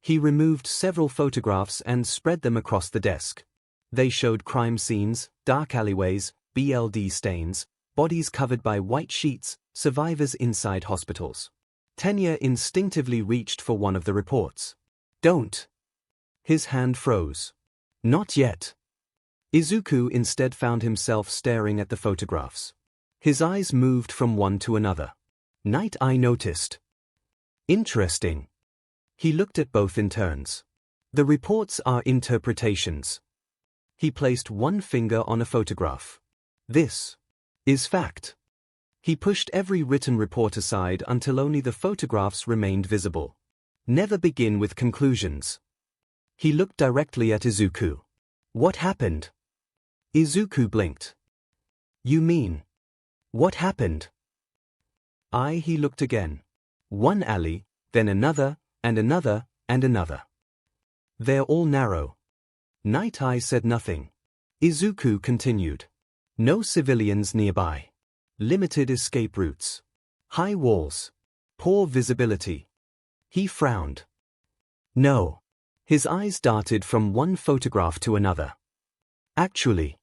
He removed several photographs and spread them across the desk. They showed crime scenes, dark alleyways, BLD stains, bodies covered by white sheets, survivors inside hospitals. Tenya instinctively reached for one of the reports. Don't. His hand froze. Not yet. Izuku instead found himself staring at the photographs. His eyes moved from one to another. Night Eye noticed. Interesting. He looked at both in turns. The reports are interpretations. He placed one finger on a photograph. This is fact. He pushed every written report aside until only the photographs remained visible. Never begin with conclusions. He looked directly at Izuku. What happened? Izuku blinked. You mean? What happened? He looked again. One alley, then another, and another, and another. They're all narrow. Night Eye said nothing. Izuku continued. No civilians nearby. Limited escape routes. High walls. Poor visibility. He frowned. No. His eyes darted from one photograph to another. Actually.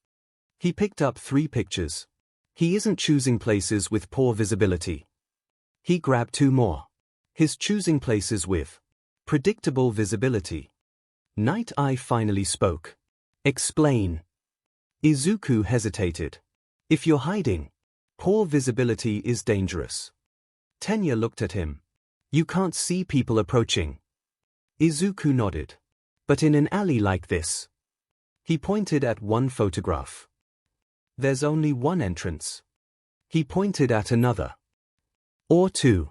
He picked up 3 pictures. He isn't choosing places with poor visibility. He grabbed 2 more. He's choosing places with predictable visibility. Night Eye finally spoke. Explain. Izuku hesitated. If you're hiding, poor visibility is dangerous. Tenya looked at him. You can't see people approaching. Izuku nodded. But in an alley like this. He pointed at one photograph. There's only one entrance. He pointed at another. Or 2.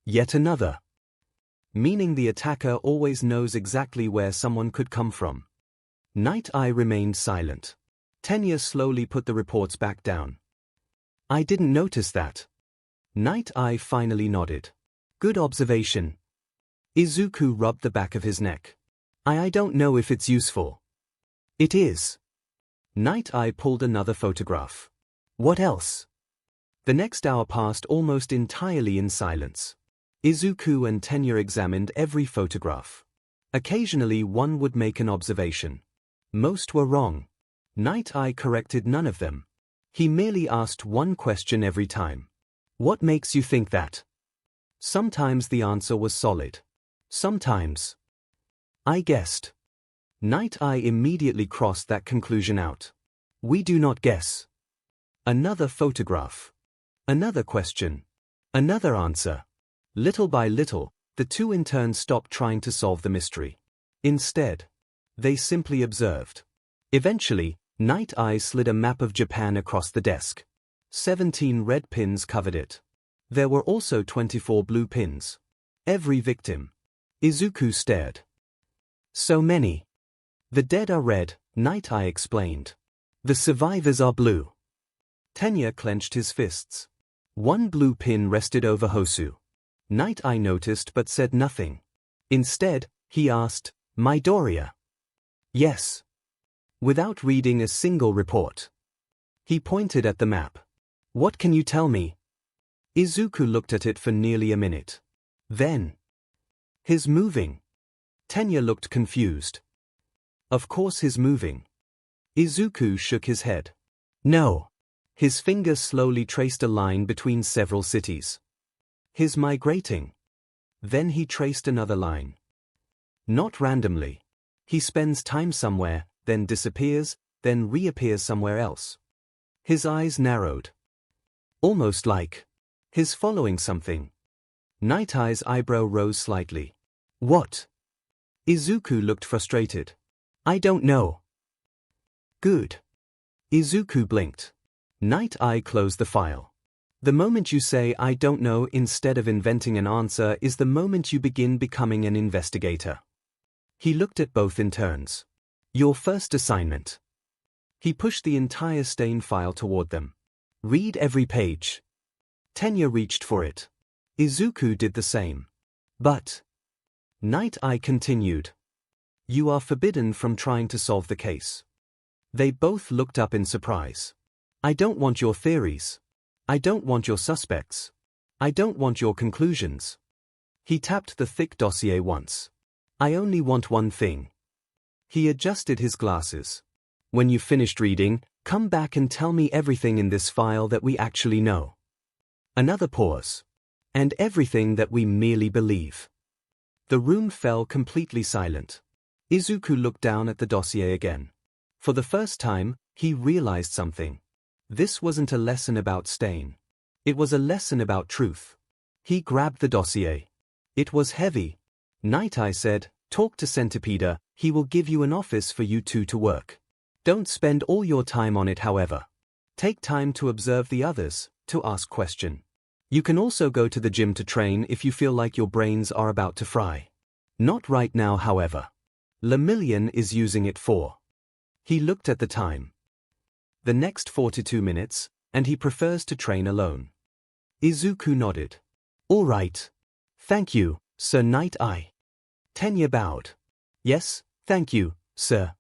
Yet another. Meaning the attacker always knows exactly where someone could come from. Night Eye remained silent. Tenya slowly put the reports back down. I didn't notice that. Night Eye finally nodded. Good observation. Izuku rubbed the back of his neck. I don't know if it's useful. It is. Night Eye pulled another photograph. What else? The next hour passed almost entirely in silence. Izuku and Tenya examined every photograph. Occasionally one would make an observation. Most were wrong. Night Eye corrected none of them. He merely asked one question every time. What makes you think that? Sometimes the answer was solid. Sometimes. I guessed. Night Eye immediately crossed that conclusion out. We do not guess. Another photograph. Another question. Another answer. Little by little, the 2 in turn stopped trying to solve the mystery. Instead, they simply observed. Eventually, Night Eye slid a map of Japan across the desk. 17 red pins covered it. There were also 24 blue pins. Every victim. Izuku stared. So many. The dead are red, Night Eye explained. The survivors are blue. Tenya clenched his fists. One blue pin rested over Hosu. Night Eye noticed but said nothing. Instead, he asked, Midoriya? Yes. Without reading a single report. He pointed at the map. What can you tell me? Izuku looked at it for nearly a minute. Then. He's moving. Tenya looked confused. Of course he's moving. Izuku shook his head. No. His finger slowly traced a line between several cities. He's migrating. Then he traced another line. Not randomly. He spends time somewhere, then disappears, then reappears somewhere else. His eyes narrowed. Almost like he's following something. Night Eye's eyebrow rose slightly. What? Izuku looked frustrated. I don't know. Good. Izuku blinked. Night Eye closed the file. The moment you say "I don't know" instead of inventing an answer is the moment you begin becoming an investigator. He looked at both in turns. Your first assignment. He pushed the entire stain file toward them. Read every page. Tenya reached for it. Izuku did the same. But Night Eye continued. You are forbidden from trying to solve the case. They both looked up in surprise. I don't want your theories. I don't want your suspects. I don't want your conclusions. He tapped the thick dossier once. I only want one thing. He adjusted his glasses. When you've finished reading, come back and tell me everything in this file that we actually know. Another pause. And everything that we merely believe. The room fell completely silent. Izuku looked down at the dossier again. For the first time, he realized something. This wasn't a lesson about stain. It was a lesson about truth. He grabbed the dossier. It was heavy. Night Eye said, talk to 𝐶𝐈d, he will give you an office for you two to work. Don't spend all your time on it, however. Take time to observe the others, to ask questions. You can also go to the gym to train if you feel like your brains are about to fry. Not right now, however. Lemillion is using it for. He looked at the time. The next 42 minutes, and he prefers to train alone. Izuku nodded. All right. Thank you, Sir Night Eye. Tenya bowed. Yes, thank you, sir.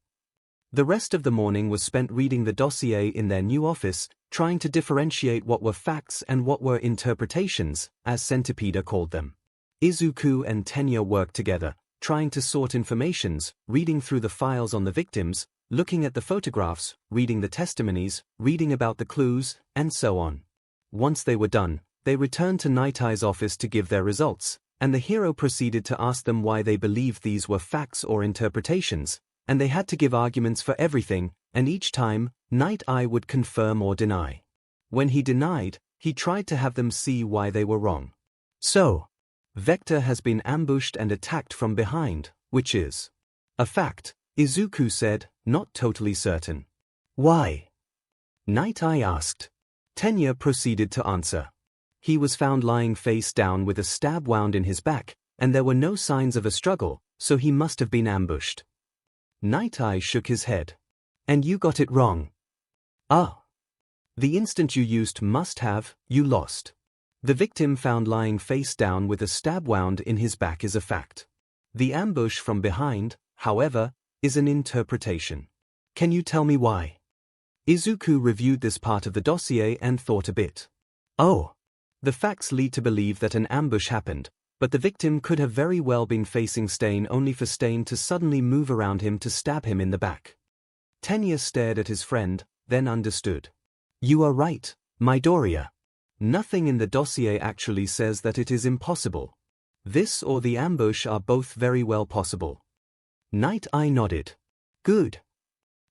The rest of the morning was spent reading the dossier in their new office, trying to differentiate what were facts and what were interpretations, as 𝐶𝐈d called them. Izuku and Tenya worked together, trying to sort informations, reading through the files on the victims, looking at the photographs, reading the testimonies, reading about the clues, and so on. Once they were done, they returned to Night Eye's office to give their results, and the hero proceeded to ask them why they believed these were facts or interpretations, and they had to give arguments for everything, and each time, Night Eye would confirm or deny. When he denied, he tried to have them see why they were wrong. So, Vector has been ambushed and attacked from behind, which is a fact, Izuku said, not totally certain. Why? Night Eye asked. Tenya proceeded to answer. He was found lying face down with a stab wound in his back, and there were no signs of a struggle, so he must have been ambushed. Night Eye shook his head. And you got it wrong. Ah. The instant you used must have, you lost. The victim found lying face down with a stab wound in his back is a fact. The ambush from behind, however, is an interpretation. Can you tell me why? Izuku reviewed this part of the dossier and thought a bit. Oh. The facts lead to believe that an ambush happened, but the victim could have very well been facing Stain only for Stain to suddenly move around him to stab him in the back. Tenya stared at his friend, then understood. You are right, Midoriya. Nothing in the dossier actually says that it is impossible. This or the ambush are both very well possible. Night Eye nodded. Good.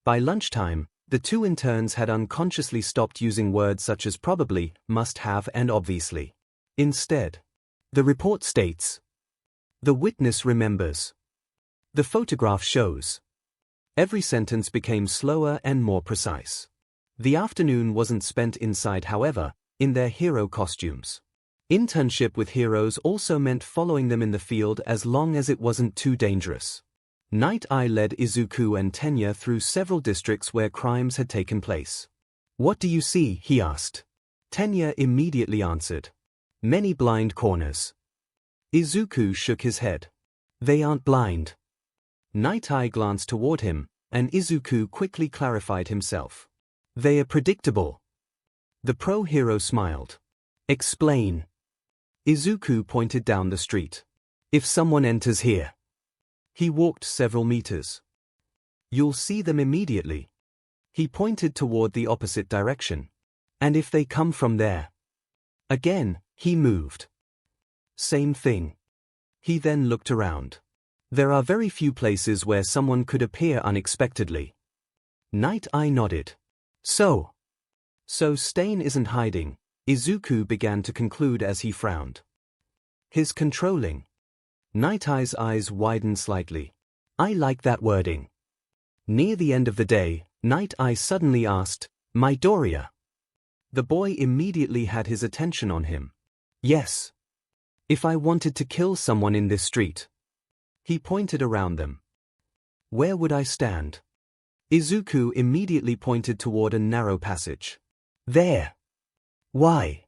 By lunchtime, the two interns had unconsciously stopped using words such as probably, must have, and obviously. Instead, the report states, the witness remembers. The photograph shows. Every sentence became slower and more precise. The afternoon wasn't spent inside, however, in their hero costumes. Internship with heroes also meant following them in the field as long as it wasn't too dangerous. Night Eye led Izuku and Tenya through several districts where crimes had taken place. What do you see? He asked. Tenya immediately answered. Many blind corners. Izuku shook his head. They aren't blind. Night Eye glanced toward him, and Izuku quickly clarified himself. They are predictable. The pro-hero smiled. Explain. Izuku pointed down the street. If someone enters here. He walked several meters. You'll see them immediately. He pointed toward the opposite direction. And if they come from there. Again, he moved. Same thing. He then looked around. There are very few places where someone could appear unexpectedly. Night Eye nodded. So Stain isn't hiding, Izuku began to conclude as he frowned. His controlling. Night Eye's eyes widened slightly. I like that wording. Near the end of the day, Night Eye suddenly asked, Midoriya. The boy immediately had his attention on him. Yes. If I wanted to kill someone in this street. He pointed around them. Where would I stand? Izuku immediately pointed toward a narrow passage. There. Why?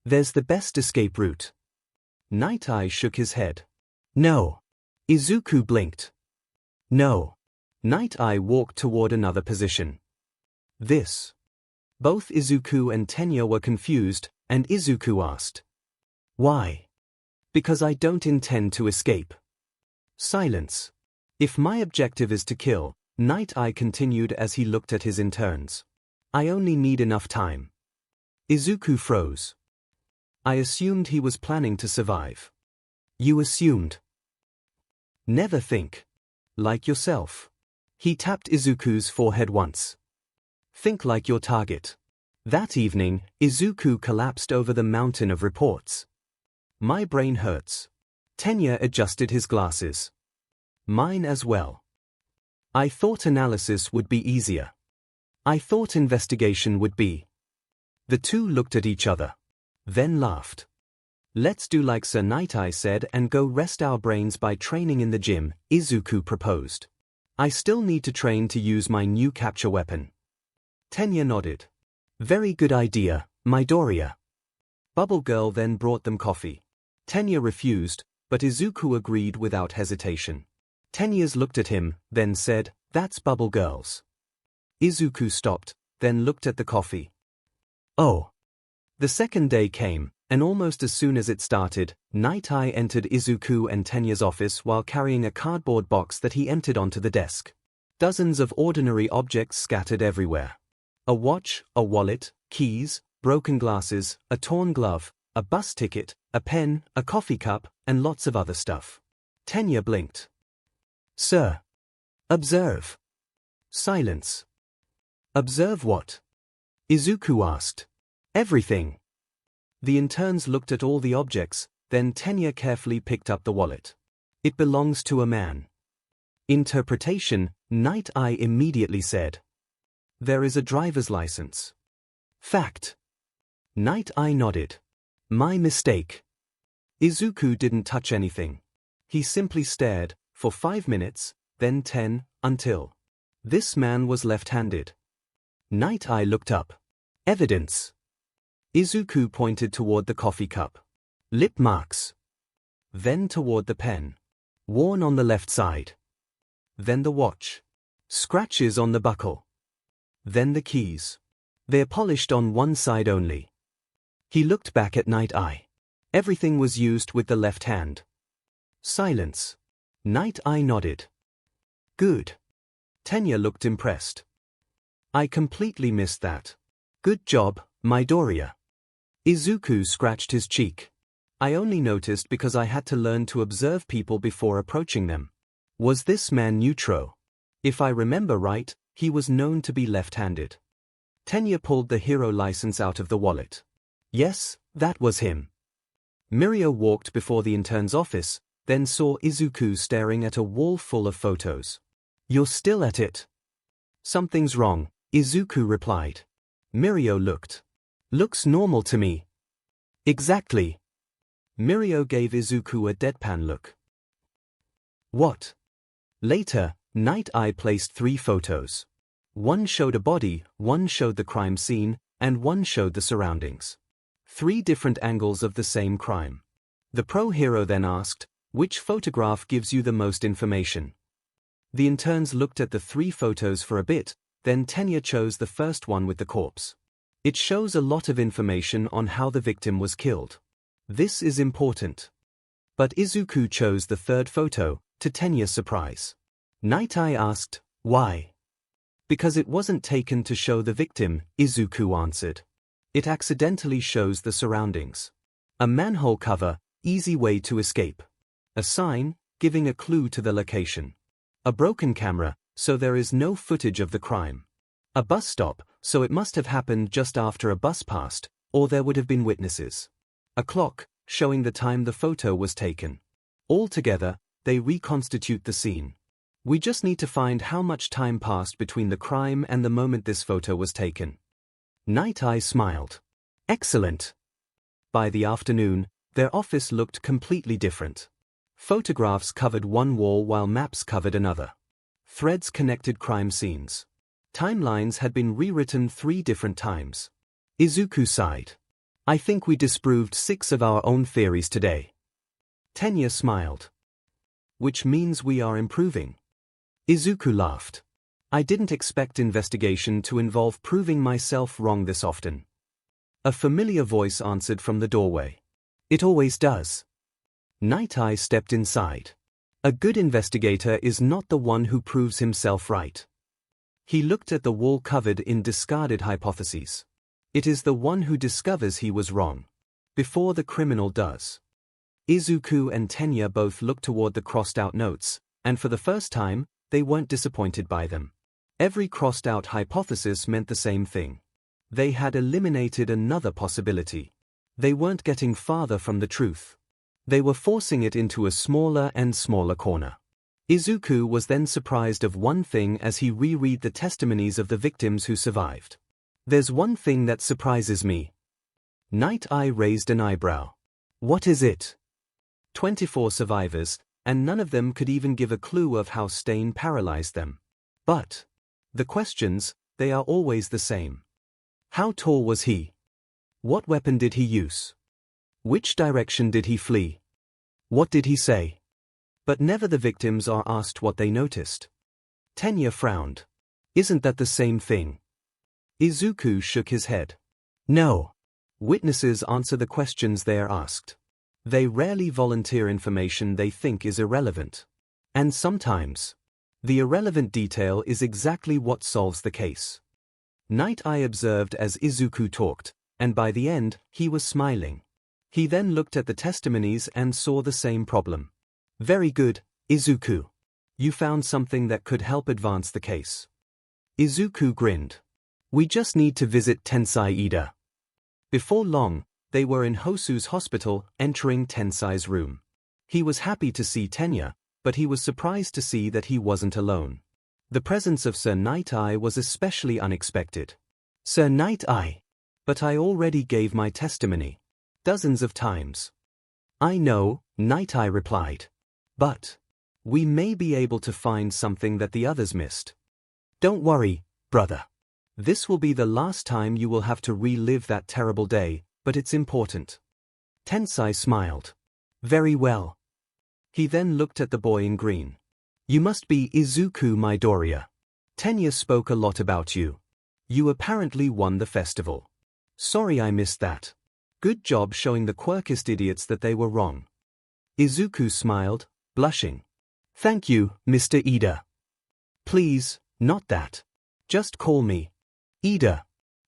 There's the best escape route. Night Eye shook his head. No. Izuku blinked. No. Night Eye walked toward another position. This. Both Izuku and Tenya were confused, and Izuku asked. Why? Because I don't intend to escape. Silence. If my objective is to kill, Night Eye continued as he looked at his interns. I only need enough time. Izuku froze. I assumed he was planning to survive. You assumed. Never think. Like yourself. He tapped Izuku's forehead once. Think like your target. That evening, Izuku collapsed over the mountain of reports. My brain hurts. Tenya adjusted his glasses. Mine as well. I thought analysis would be easier. I thought investigation would be. The two looked at each other. Then laughed. Let's do like Sir Night Eye said and go rest our brains by training in the gym, Izuku proposed. I still need to train to use my new capture weapon. Tenya nodded. Very good idea, Midoriya. Bubble Girl then brought them coffee. Tenya refused, but Izuku agreed without hesitation. Tenya's looked at him, then said, That's Bubble Girl's. Izuku stopped, then looked at the coffee. Oh. The second day came, and almost as soon as it started, Night Eye entered Izuku and Tenya's office while carrying a cardboard box that he emptied onto the desk. Dozens of ordinary objects scattered everywhere. A watch, a wallet, keys, broken glasses, a torn glove, a bus ticket, a pen, a coffee cup, and lots of other stuff. Tenya blinked. Sir. Observe. Silence. Observe what? Izuku asked. Everything. The interns looked at all the objects, then Tenya carefully picked up the wallet. It belongs to a man. Interpretation, Night Eye immediately said. There is a driver's license. Fact. Night Eye nodded. My mistake. Izuku didn't touch anything. He simply stared, for 5 minutes, then 10, until. This man was left-handed. Night Eye looked up. Evidence. Izuku pointed toward the coffee cup. Lip marks. Then toward the pen. Worn on the left side. Then the watch. Scratches on the buckle. Then the keys. They're polished on one side only. He looked back at Night Eye. Everything was used with the left hand. Silence. Night Eye nodded. Good. Tenya looked impressed. I completely missed that. Good job, Midoriya. Izuku scratched his cheek. I only noticed because I had to learn to observe people before approaching them. Was this man neutral? If I remember right, he was known to be left-handed. Tenya pulled the hero license out of the wallet. Yes, that was him. Mirio walked before the intern's office, then saw Izuku staring at a wall full of photos. You're still at it? Something's wrong, Izuku replied. Mirio looked. Looks normal to me. Exactly. Mirio gave Izuku a deadpan look. What? Later, Night Eye placed 3 photos. One showed a body, one showed the crime scene, and one showed the surroundings. 3 different angles of the same crime. The pro-hero then asked, which photograph gives you the most information? The interns looked at the 3 photos for a bit, then Tenya chose the first one with the corpse. It shows a lot of information on how the victim was killed. This is important. But Izuku chose the 3rd photo, to Tenya's surprise. Night Eye asked, why? Because it wasn't taken to show the victim, Izuku answered. It accidentally shows the surroundings. A manhole cover, easy way to escape. A sign, giving a clue to the location. A broken camera, so there is no footage of the crime. A bus stop, so it must have happened just after a bus passed, or there would have been witnesses. A clock, showing the time the photo was taken. Altogether, they reconstitute the scene. We just need to find how much time passed between the crime and the moment this photo was taken. Night-Eye smiled. Excellent. By the afternoon, their office looked completely different. Photographs covered one wall while maps covered another. Threads connected crime scenes. Timelines had been rewritten 3 different times. Izuku sighed. I think we disproved 6 of our own theories today. Tenya smiled. Which means we are improving. Izuku laughed. I didn't expect investigation to involve proving myself wrong this often. A familiar voice answered from the doorway. It always does. Night-Eye stepped inside. A good investigator is not the one who proves himself right. He looked at the wall covered in discarded hypotheses. It is the one who discovers he was wrong. Before the criminal does. Izuku and Tenya both looked toward the crossed-out notes, and for the first time, they weren't disappointed by them. Every crossed-out hypothesis meant the same thing. They had eliminated another possibility. They weren't getting farther from the truth. They were forcing it into a smaller and smaller corner. Izuku was then surprised of one thing as he reread the testimonies of the victims who survived. There's one thing that surprises me. Night-Eye raised an eyebrow. What is it? 24 survivors, and none of them could even give a clue of how Stain paralyzed them. But the questions, they are always the same. How tall was he? What weapon did he use? Which direction did he flee? What did he say? But never the victims are asked what they noticed. Tenya frowned. Isn't that the same thing? Izuku shook his head. No. Witnesses answer the questions they are asked. They rarely volunteer information they think is irrelevant. And sometimes, the irrelevant detail is exactly what solves the case. Night-Eye observed as Izuku talked, and by the end, he was smiling. He then looked at the testimonies and saw the same problem. Very good, Izuku. You found something that could help advance the case. Izuku grinned. We just need to visit Tensai Ida. Before long, they were in Hosu's hospital, entering Tensai's room. He was happy to see Tenya, but he was surprised to see that he wasn't alone. The presence of Sir Night-Eye was especially unexpected. Sir Night-Eye. But I already gave my testimony. Dozens of times. I know, Night-Eye replied. But we may be able to find something that the others missed. Don't worry, brother. This will be the last time you will have to relive that terrible day, but it's important. Tensai smiled. Very well. He then looked at the boy in green. You must be Izuku Midoriya. Tenya spoke a lot about you. You apparently won the festival. Sorry I missed that. Good job showing the quirkist idiots that they were wrong. Izuku smiled, blushing. Thank you, Mr. Ida. Please, not that. Just call me Ida.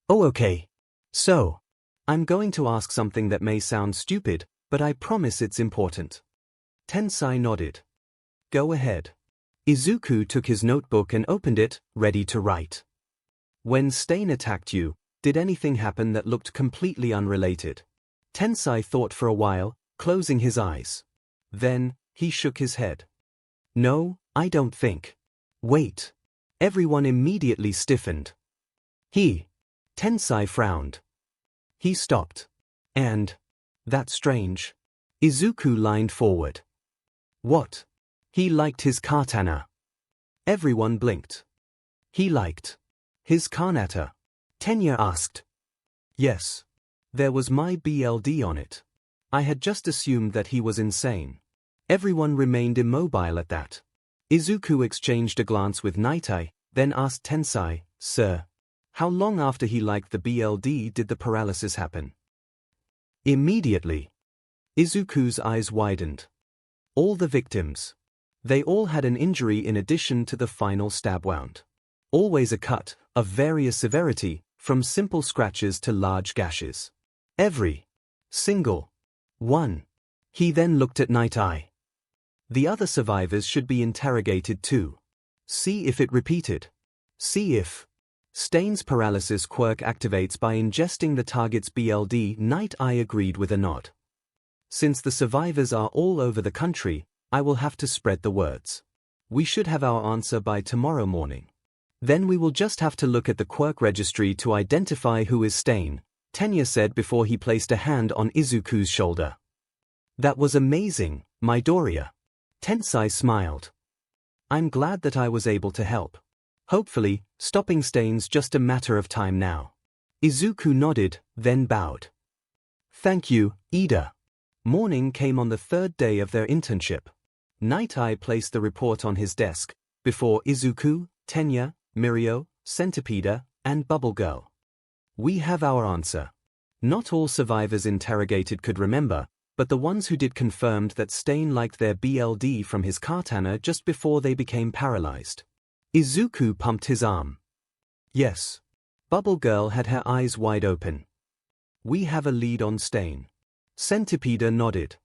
Oh, okay. So, I'm going to ask something that may sound stupid, but I promise it's important. Tensai nodded. Go ahead. Izuku took his notebook and opened it, ready to write. When Stain attacked you, did anything happen that looked completely unrelated? Tensai thought for a while, closing his eyes. Then, he shook his head. No, I don't think. Wait. Everyone immediately stiffened. Tensai frowned. He stopped. And, that's strange. Izuku leaned forward. What? He liked his katana. Everyone blinked. He liked his kanata. Tenya asked. Yes. There was my BLD on it. I had just assumed that he was insane. Everyone remained immobile at that. Izuku exchanged a glance with Night-Eye, then asked Tensai, Sir, how long after he liked the BLD did the paralysis happen? Immediately. Izuku's eyes widened. All the victims. They all had an injury in addition to the final stab wound. Always a cut, of various severity, from simple scratches to large gashes. Every single one. He then looked at Night-Eye. The other survivors should be interrogated too. See if it repeated. See if Stain's paralysis quirk activates by ingesting the target's BLD. Night-Eye agreed with a nod. Since the survivors are all over the country, I will have to spread the words. We should have our answer by tomorrow morning. Then we will just have to look at the quirk registry to identify who is Stain, Tenya said before he placed a hand on Izuku's shoulder. That was amazing, Midoriya. Tensai smiled. I'm glad that I was able to help. Hopefully, stopping Stain's just a matter of time now. Izuku nodded, then bowed. Thank you, Ida. Morning came on the third day of their internship. Night Eye placed the report on his desk, before Izuku, Tenya, Mirio, Centipede, and Bubble Girl. We have our answer. Not all survivors interrogated could remember, but the ones who did confirmed that Stain liked their BLD from his katana just before they became paralyzed. Izuku pumped his arm. Yes. Bubble Girl had her eyes wide open. We have a lead on Stain. Centipede nodded.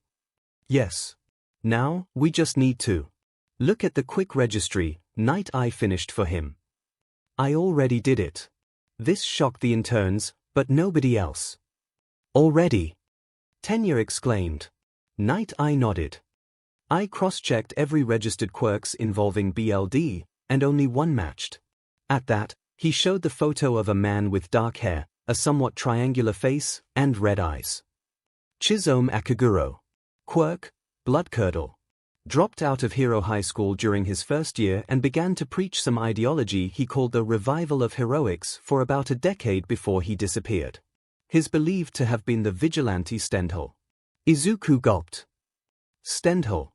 Yes. Now, we just need to look at the quick registry. Night Eye finished for him. I already did it. This shocked the interns, but nobody else. Already? Tenya exclaimed. Night Eye nodded. I cross-checked every registered quirks involving BLD, and only one matched. At that, he showed the photo of a man with dark hair, a somewhat triangular face, and red eyes. Chizome Akaguro. Quirk, Blood Curdle. Dropped out of Hero High School during his first year and began to preach some ideology he called the revival of heroics for about a decade before he disappeared. His believed to have been the vigilante 𝐶𝐻𝐿. Izuku gulped. 𝐶𝐻𝐿.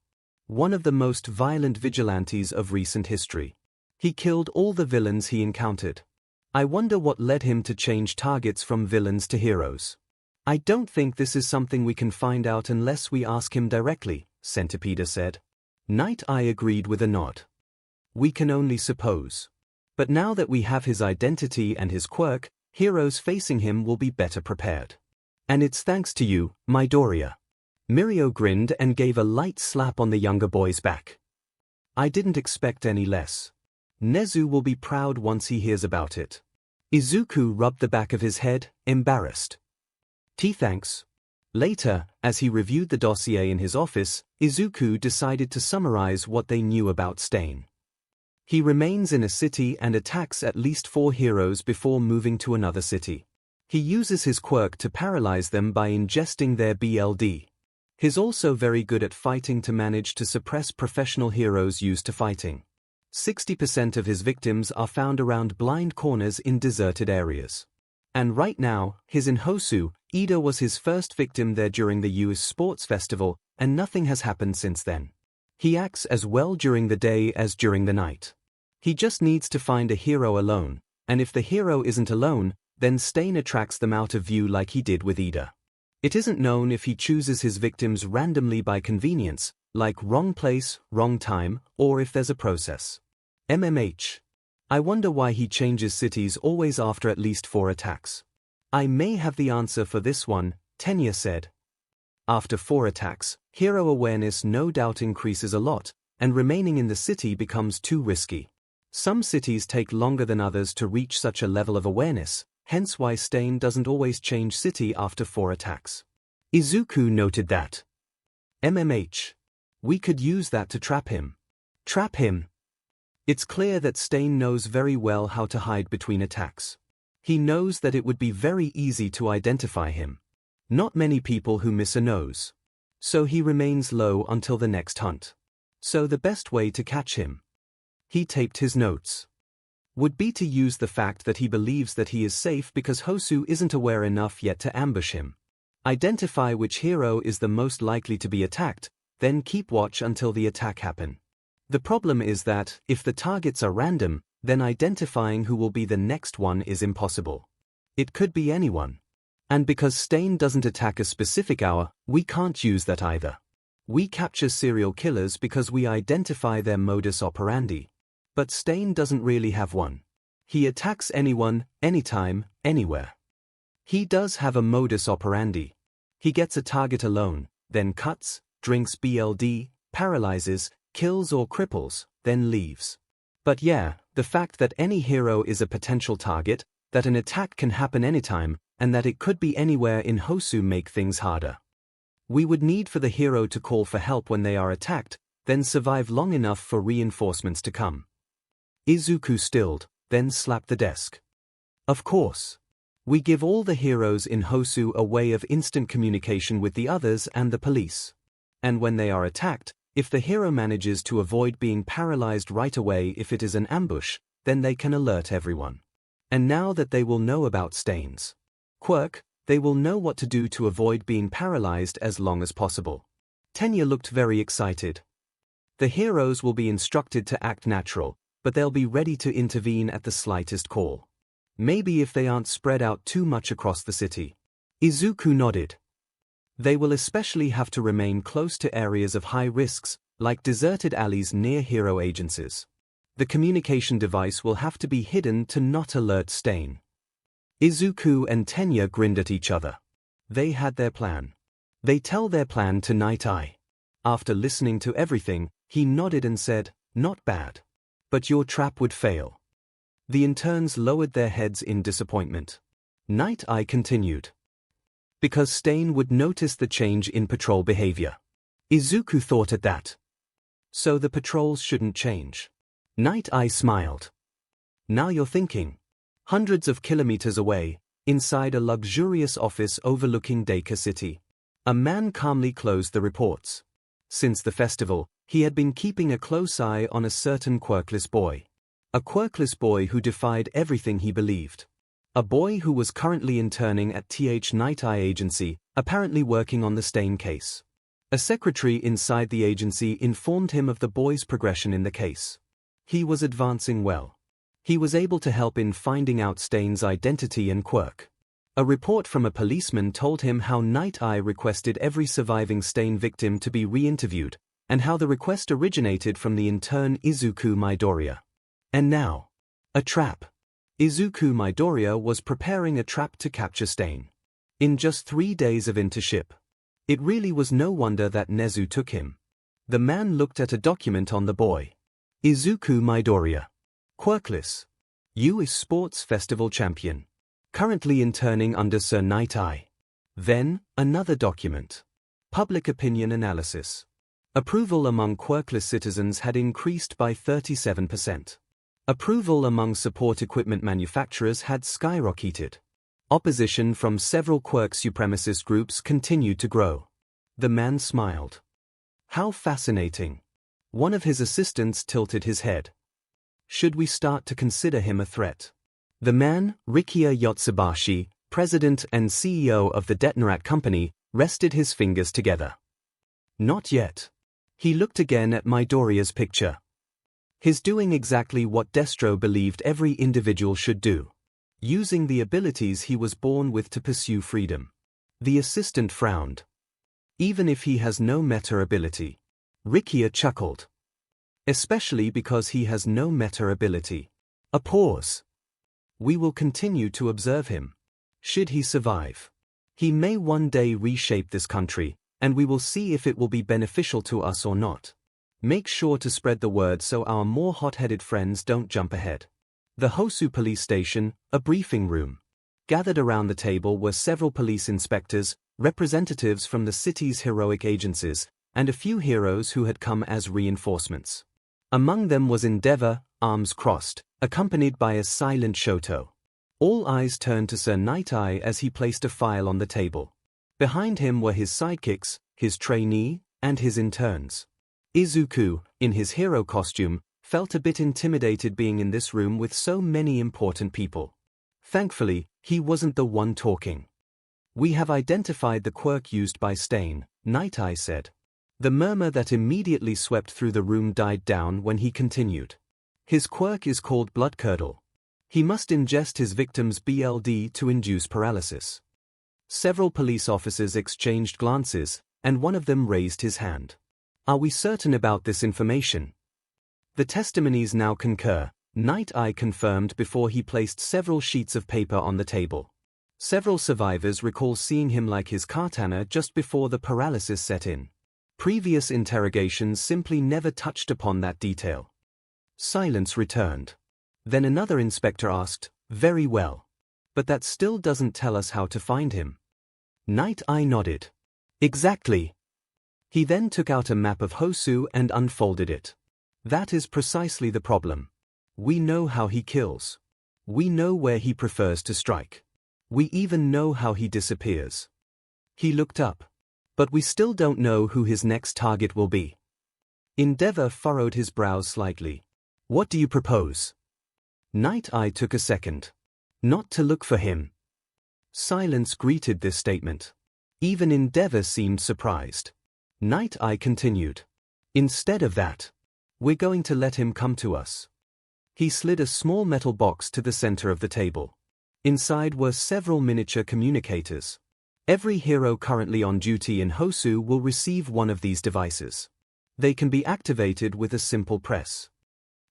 One of the most violent vigilantes of recent history. He killed all the villains he encountered. I wonder what led him to change targets from villains to heroes. I don't think this is something we can find out unless we ask him directly, Centipede said. Night Eye agreed with a nod. We can only suppose. But now that we have his identity and his quirk, heroes facing him will be better prepared. And it's thanks to you, Midoriya. Mirio grinned and gave a light slap on the younger boy's back. I didn't expect any less. Nezu will be proud once he hears about it. Izuku rubbed the back of his head, embarrassed. Thanks. Later, as he reviewed the dossier in his office, Izuku decided to summarize what they knew about Stain. He remains in a city and attacks at least 4 heroes before moving to another city. He uses his quirk to paralyze them by ingesting their BLD. He's also very good at fighting to manage to suppress professional heroes used to fighting. 60% of his victims are found around blind corners in deserted areas. And right now, he's in Hosu. Ida was his first victim there during the US Sports Festival, and nothing has happened since then. He acts as well during the day as during the night. He just needs to find a hero alone, and if the hero isn't alone, then Stain attracts them out of view like he did with Ida. It isn't known if he chooses his victims randomly by convenience, like wrong place, wrong time, or if there's a process. MMH. I wonder why he changes cities always after at least 4 attacks. I may have the answer for this one, Tenya said. After 4 attacks, hero awareness no doubt increases a lot, and remaining in the city becomes too risky. Some cities take longer than others to reach such a level of awareness, hence why Stain doesn't always change city after 4 attacks. Izuku noted that. MMH. We could use that to trap him. Trap him. It's clear that Stain knows very well how to hide between attacks. He knows that it would be very easy to identify him. Not many people who miss a nose. So he remains low until the next hunt. So the best way to catch him. He taped his notes. Would be to use the fact that he believes that he is safe because Hosu isn't aware enough yet to ambush him. Identify which hero is the most likely to be attacked, then keep watch until the attack happen. The problem is that, if the targets are random, then identifying who will be the next one is impossible. It could be anyone. And because Stain doesn't attack a specific hour, we can't use that either. We capture serial killers because we identify their modus operandi. But Stain doesn't really have one. He attacks anyone, anytime, anywhere. He does have a modus operandi. He gets a target alone, then cuts, drinks BLD, paralyzes, kills or cripples, then leaves. But yeah, the fact that any hero is a potential target, that an attack can happen anytime, and that it could be anywhere in Hosu make things harder. We would need for the hero to call for help when they are attacked, then survive long enough for reinforcements to come. Izuku stilled, then slapped the desk. Of course. We give all the heroes in Hosu a way of instant communication with the others and the police. And when they are attacked, if the hero manages to avoid being paralyzed right away if it is an ambush, then they can alert everyone. And now that they will know about Stain's quirk, they will know what to do to avoid being paralyzed as long as possible. Tenya looked very excited. The heroes will be instructed to act natural, but they'll be ready to intervene at the slightest call. Maybe if they aren't spread out too much across the city. Izuku nodded. They will especially have to remain close to areas of high risks, like deserted alleys near hero agencies. The communication device will have to be hidden to not alert Stain. Izuku and Tenya grinned at each other. They had their plan. They tell their plan to Night Eye. After listening to everything, he nodded and said, "Not bad. But your trap would fail." The interns lowered their heads in disappointment. Night Eye continued. Because Stain would notice the change in patrol behavior. Izuku thought at that. So the patrols shouldn't change. Night Eye smiled. Now you're thinking. Hundreds of kilometers away, inside a luxurious office overlooking Deka City, a man calmly closed the reports. Since the festival, he had been keeping a close eye on a certain quirkless boy. A quirkless boy who defied everything he believed. A boy who was currently interning at Night Eye Agency, apparently working on the Stain case. A secretary inside the agency informed him of the boy's progression in the case. He was advancing well. He was able to help in finding out Stain's identity and quirk. A report from a policeman told him how Night Eye requested every surviving Stain victim to be re-interviewed, and how the request originated from the intern Izuku Midoriya. And now, a trap. Izuku Midoriya was preparing a trap to capture Stain. In just 3 days of internship. It really was no wonder that Nezu took him. The man looked at a document on the boy. Izuku Midoriya. Quirkless. U.S. Sports Festival Champion. Currently interning under Sir Night Eye. Then, another document. Public opinion analysis. Approval among quirkless citizens had increased by 37%. Approval among support equipment manufacturers had skyrocketed. Opposition from several quirk supremacist groups continued to grow. The man smiled. How fascinating. One of his assistants tilted his head. Should we start to consider him a threat? The man, Rikiya Yotsubashi, president and CEO of the Detonarat Company, rested his fingers together. Not yet. He looked again at Midoriya's picture. He's doing exactly what Destro believed every individual should do. Using the abilities he was born with to pursue freedom. The assistant frowned. Even if he has no meta ability. Rikiya chuckled. Especially because he has no meta ability. A pause. We will continue to observe him. Should he survive, he may one day reshape this country, and we will see if it will be beneficial to us or not. Make sure to spread the word so our more hot-headed friends don't jump ahead. The Hosu police station, a briefing room. Gathered around the table were several police inspectors, representatives from the city's heroic agencies, and a few heroes who had come as reinforcements. Among them was Endeavor, arms crossed, accompanied by a silent Shoto. All eyes turned to Sir Night Eye as he placed a file on the table. Behind him were his sidekicks, his trainee, and his interns. Izuku, in his hero costume, felt a bit intimidated being in this room with so many important people. Thankfully, he wasn't the one talking. We have identified the quirk used by Stain, Night Eye said. The murmur that immediately swept through the room died down when he continued. His quirk is called Blood Curdle. He must ingest his victim's BLD to induce paralysis. Several police officers exchanged glances, and one of them raised his hand. Are we certain about this information? The testimonies now concur, Night Eye confirmed before he placed several sheets of paper on the table. Several survivors recall seeing him like his katana just before the paralysis set in. Previous interrogations simply never touched upon that detail. Silence returned. Then another inspector asked, "Very well. But that still doesn't tell us how to find him." Night Eye nodded. Exactly. He then took out a map of Hosu and unfolded it. That is precisely the problem. We know how he kills. We know where he prefers to strike. We even know how he disappears. He looked up. But we still don't know who his next target will be. Endeavor furrowed his brows slightly. What do you propose? Night Eye took a second. Not to look for him. Silence greeted this statement. Even Endeavor seemed surprised. Night Eye continued. Instead of that, we're going to let him come to us. He slid a small metal box to the center of the table. Inside were several miniature communicators. Every hero currently on duty in Hosu will receive one of these devices. They can be activated with a simple press.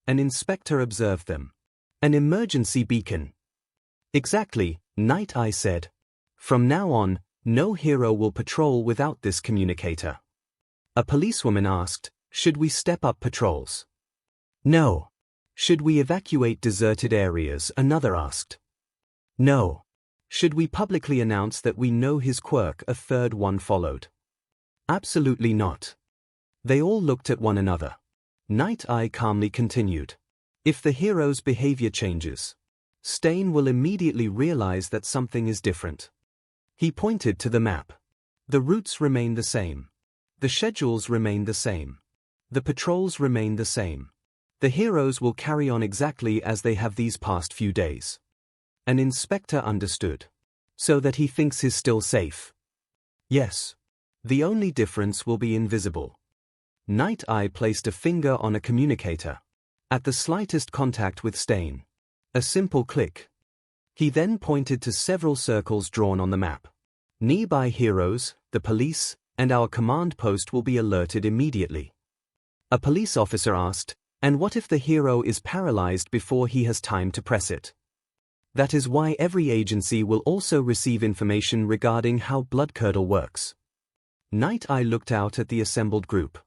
An inspector observed them. An emergency beacon. Exactly, Night Eye said. From now on, no hero will patrol without this communicator. A policewoman asked, should we step up patrols? No. Should we evacuate deserted areas? Another asked. No. Should we publicly announce that we know his quirk? A third one followed. Absolutely not. They all looked at one another. Night Eye calmly continued. If the hero's behavior changes, Stain will immediately realize that something is different. He pointed to the map. The routes remain the same. The schedules remain the same. The patrols remain the same. The heroes will carry on exactly as they have these past few days. An inspector understood. So that he thinks he's still safe. Yes. The only difference will be invisible. Night Eye placed a finger on a communicator. At the slightest contact with Stain. A simple click. He then pointed to several circles drawn on the map. Nearby heroes, the police, and our command post will be alerted immediately. A police officer asked, and what if the hero is paralyzed before he has time to press it? That is why every agency will also receive information regarding how blood curdle works. Night Eye looked out at the assembled group.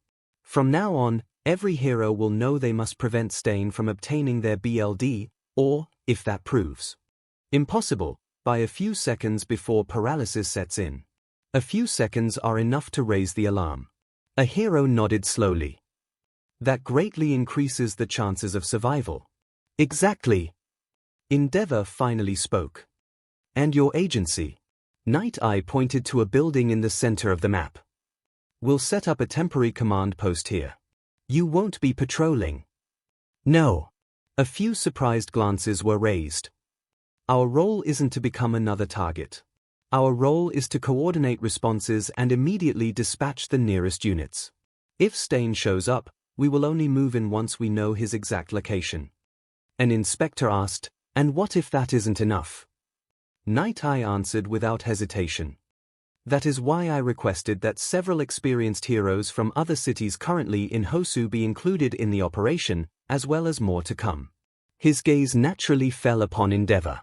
From now on, every hero will know they must prevent Stain from obtaining their BLD, or, if that proves impossible, by a few seconds before paralysis sets in. A few seconds are enough to raise the alarm. A hero nodded slowly. That greatly increases the chances of survival. Exactly. Endeavor finally spoke. And your agency? Night Eye pointed to a building in the center of the map. We'll set up a temporary command post here. You won't be patrolling. No. A few surprised glances were raised. Our role isn't to become another target. Our role is to coordinate responses and immediately dispatch the nearest units. If Stain shows up, we will only move in once we know his exact location. An inspector asked, and what if that isn't enough? Night Eye answered without hesitation. That is why I requested that several experienced heroes from other cities currently in Hosu be included in the operation, as well as more to come. His gaze naturally fell upon Endeavor.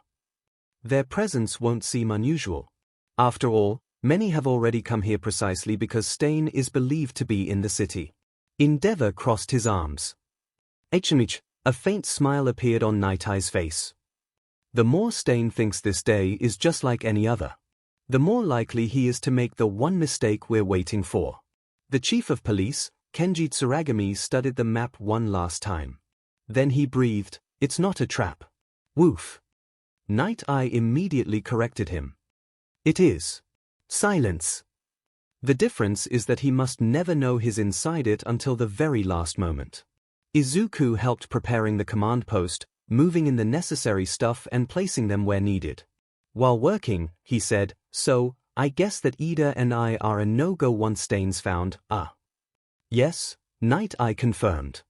Their presence won't seem unusual. After all, many have already come here precisely because Stain is believed to be in the city. Endeavor crossed his arms. 𝐻𝐻, a faint smile appeared on Night Eye's face. The more Stain thinks this day is just like any other, the more likely he is to make the one mistake we're waiting for. The chief of police, Kenji Tsuragami, studied the map one last time. Then he breathed, it's not a trap. Woof. Night Eye immediately corrected him. It is. Silence. The difference is that he must never know he's inside it until the very last moment. Izuku helped preparing the command post, moving in the necessary stuff and placing them where needed. While working, he said, so, I guess that Ida and I are a no-go once Stain's found, Yes, Night Eye confirmed.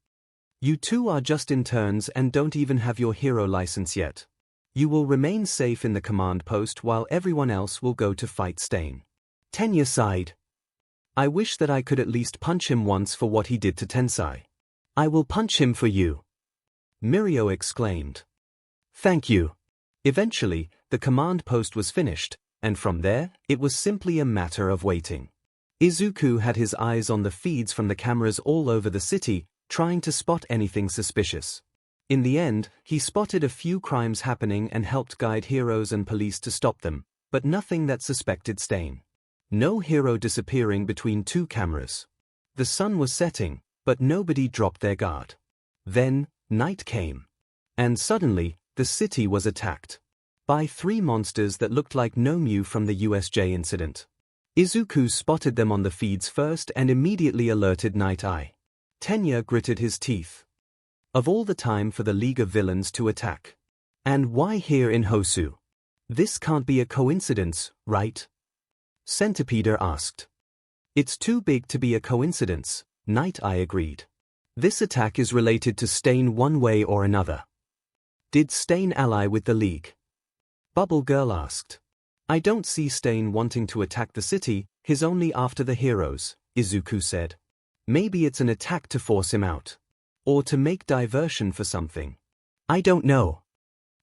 You two are just interns and don't even have your hero license yet. You will remain safe in the command post while everyone else will go to fight Stain. Tenya sighed. I wish that I could at least punch him once for what he did to Tensai. I will punch him for you. Mirio exclaimed. Thank you. Eventually, the command post was finished, and from there, it was simply a matter of waiting. Izuku had his eyes on the feeds from the cameras all over the city, trying to spot anything suspicious. In the end, he spotted a few crimes happening and helped guide heroes and police to stop them, but nothing that suspected Stain. No hero disappearing between two cameras. The sun was setting, but nobody dropped their guard. Then, night came. And suddenly, the city was attacked by 3 monsters that looked like Nomu from the USJ incident. Izuku spotted them on the feeds first and immediately alerted Night Eye. Tenya gritted his teeth. Of all the time for the League of Villains to attack. And why here in Hosu? This can't be a coincidence, right? 𝐶 asked. It's too big to be a coincidence, Night Eye agreed. This attack is related to Stain one way or another. Did Stain ally with the League? Bubble Girl asked. I don't see Stain wanting to attack the city, he's only after the heroes, Izuku said. Maybe it's an attack to force him out. Or to make diversion for something. I don't know.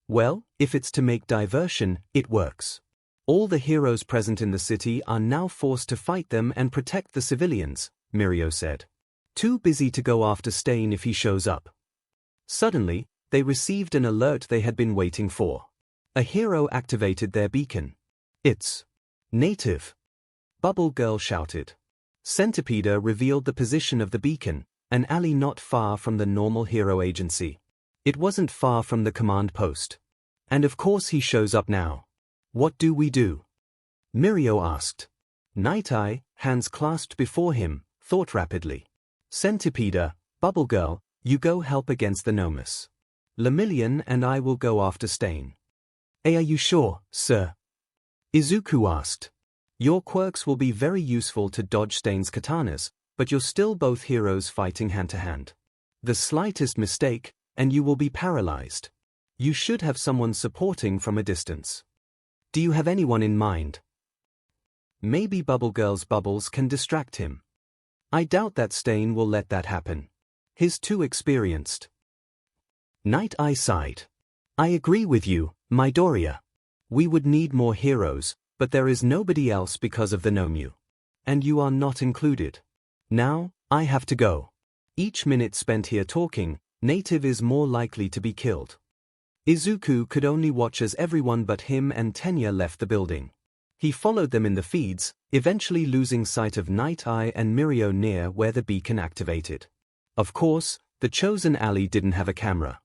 Well, if it's to make diversion, it works. All the heroes present in the city are now forced to fight them and protect the civilians, Mirio said. Too busy to go after Stain if he shows up. Suddenly, they received an alert they had been waiting for. A hero activated their beacon. It's native. Bubble Girl shouted. 𝐶 revealed the position of the beacon, an alley not far from the normal hero agency. It wasn't far from the command post. And of course he shows up now. What do we do? Mirio asked. Night Eye, hands clasped before him, thought rapidly. 𝐶, Bubble Girl, you go help against the Nomus. Lemillion and I will go after Stain. Are you sure, sir? Izuku asked. Your quirks will be very useful to dodge Stain's katanas, but you're still both heroes fighting hand-to-hand. The slightest mistake, and you will be paralyzed. You should have someone supporting from a distance. Do you have anyone in mind? Maybe Bubble Girl's bubbles can distract him. I doubt that Stain will let that happen. He's too experienced. Night Eye sighed. I agree with you, Midoriya. We would need more heroes, but there is nobody else because of the Nomu. And you are not included. Now, I have to go. Each minute spent here talking, Native is more likely to be killed. Izuku could only watch as everyone but him and Tenya left the building. He followed them in the feeds, eventually losing sight of Night Eye and Mirio near where the beacon activated. Of course, the chosen alley didn't have a camera.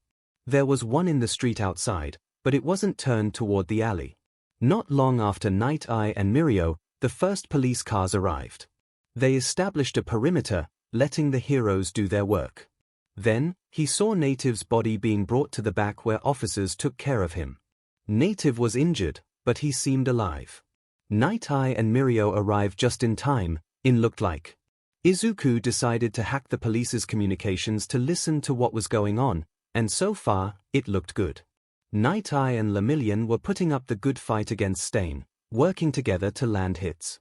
There was one in the street outside, but it wasn't turned toward the alley. Not long after Night Eye and Mirio, the first police cars arrived. They established a perimeter, letting the heroes do their work. Then, he saw Native's body being brought to the back where officers took care of him. Native was injured, but he seemed alive. Night Eye and Mirio arrived just in time, it looked like. Izuku decided to hack the police's communications to listen to what was going on, and so far, it looked good. Night Eye and Lemillion were putting up the good fight against Stain, working together to land hits.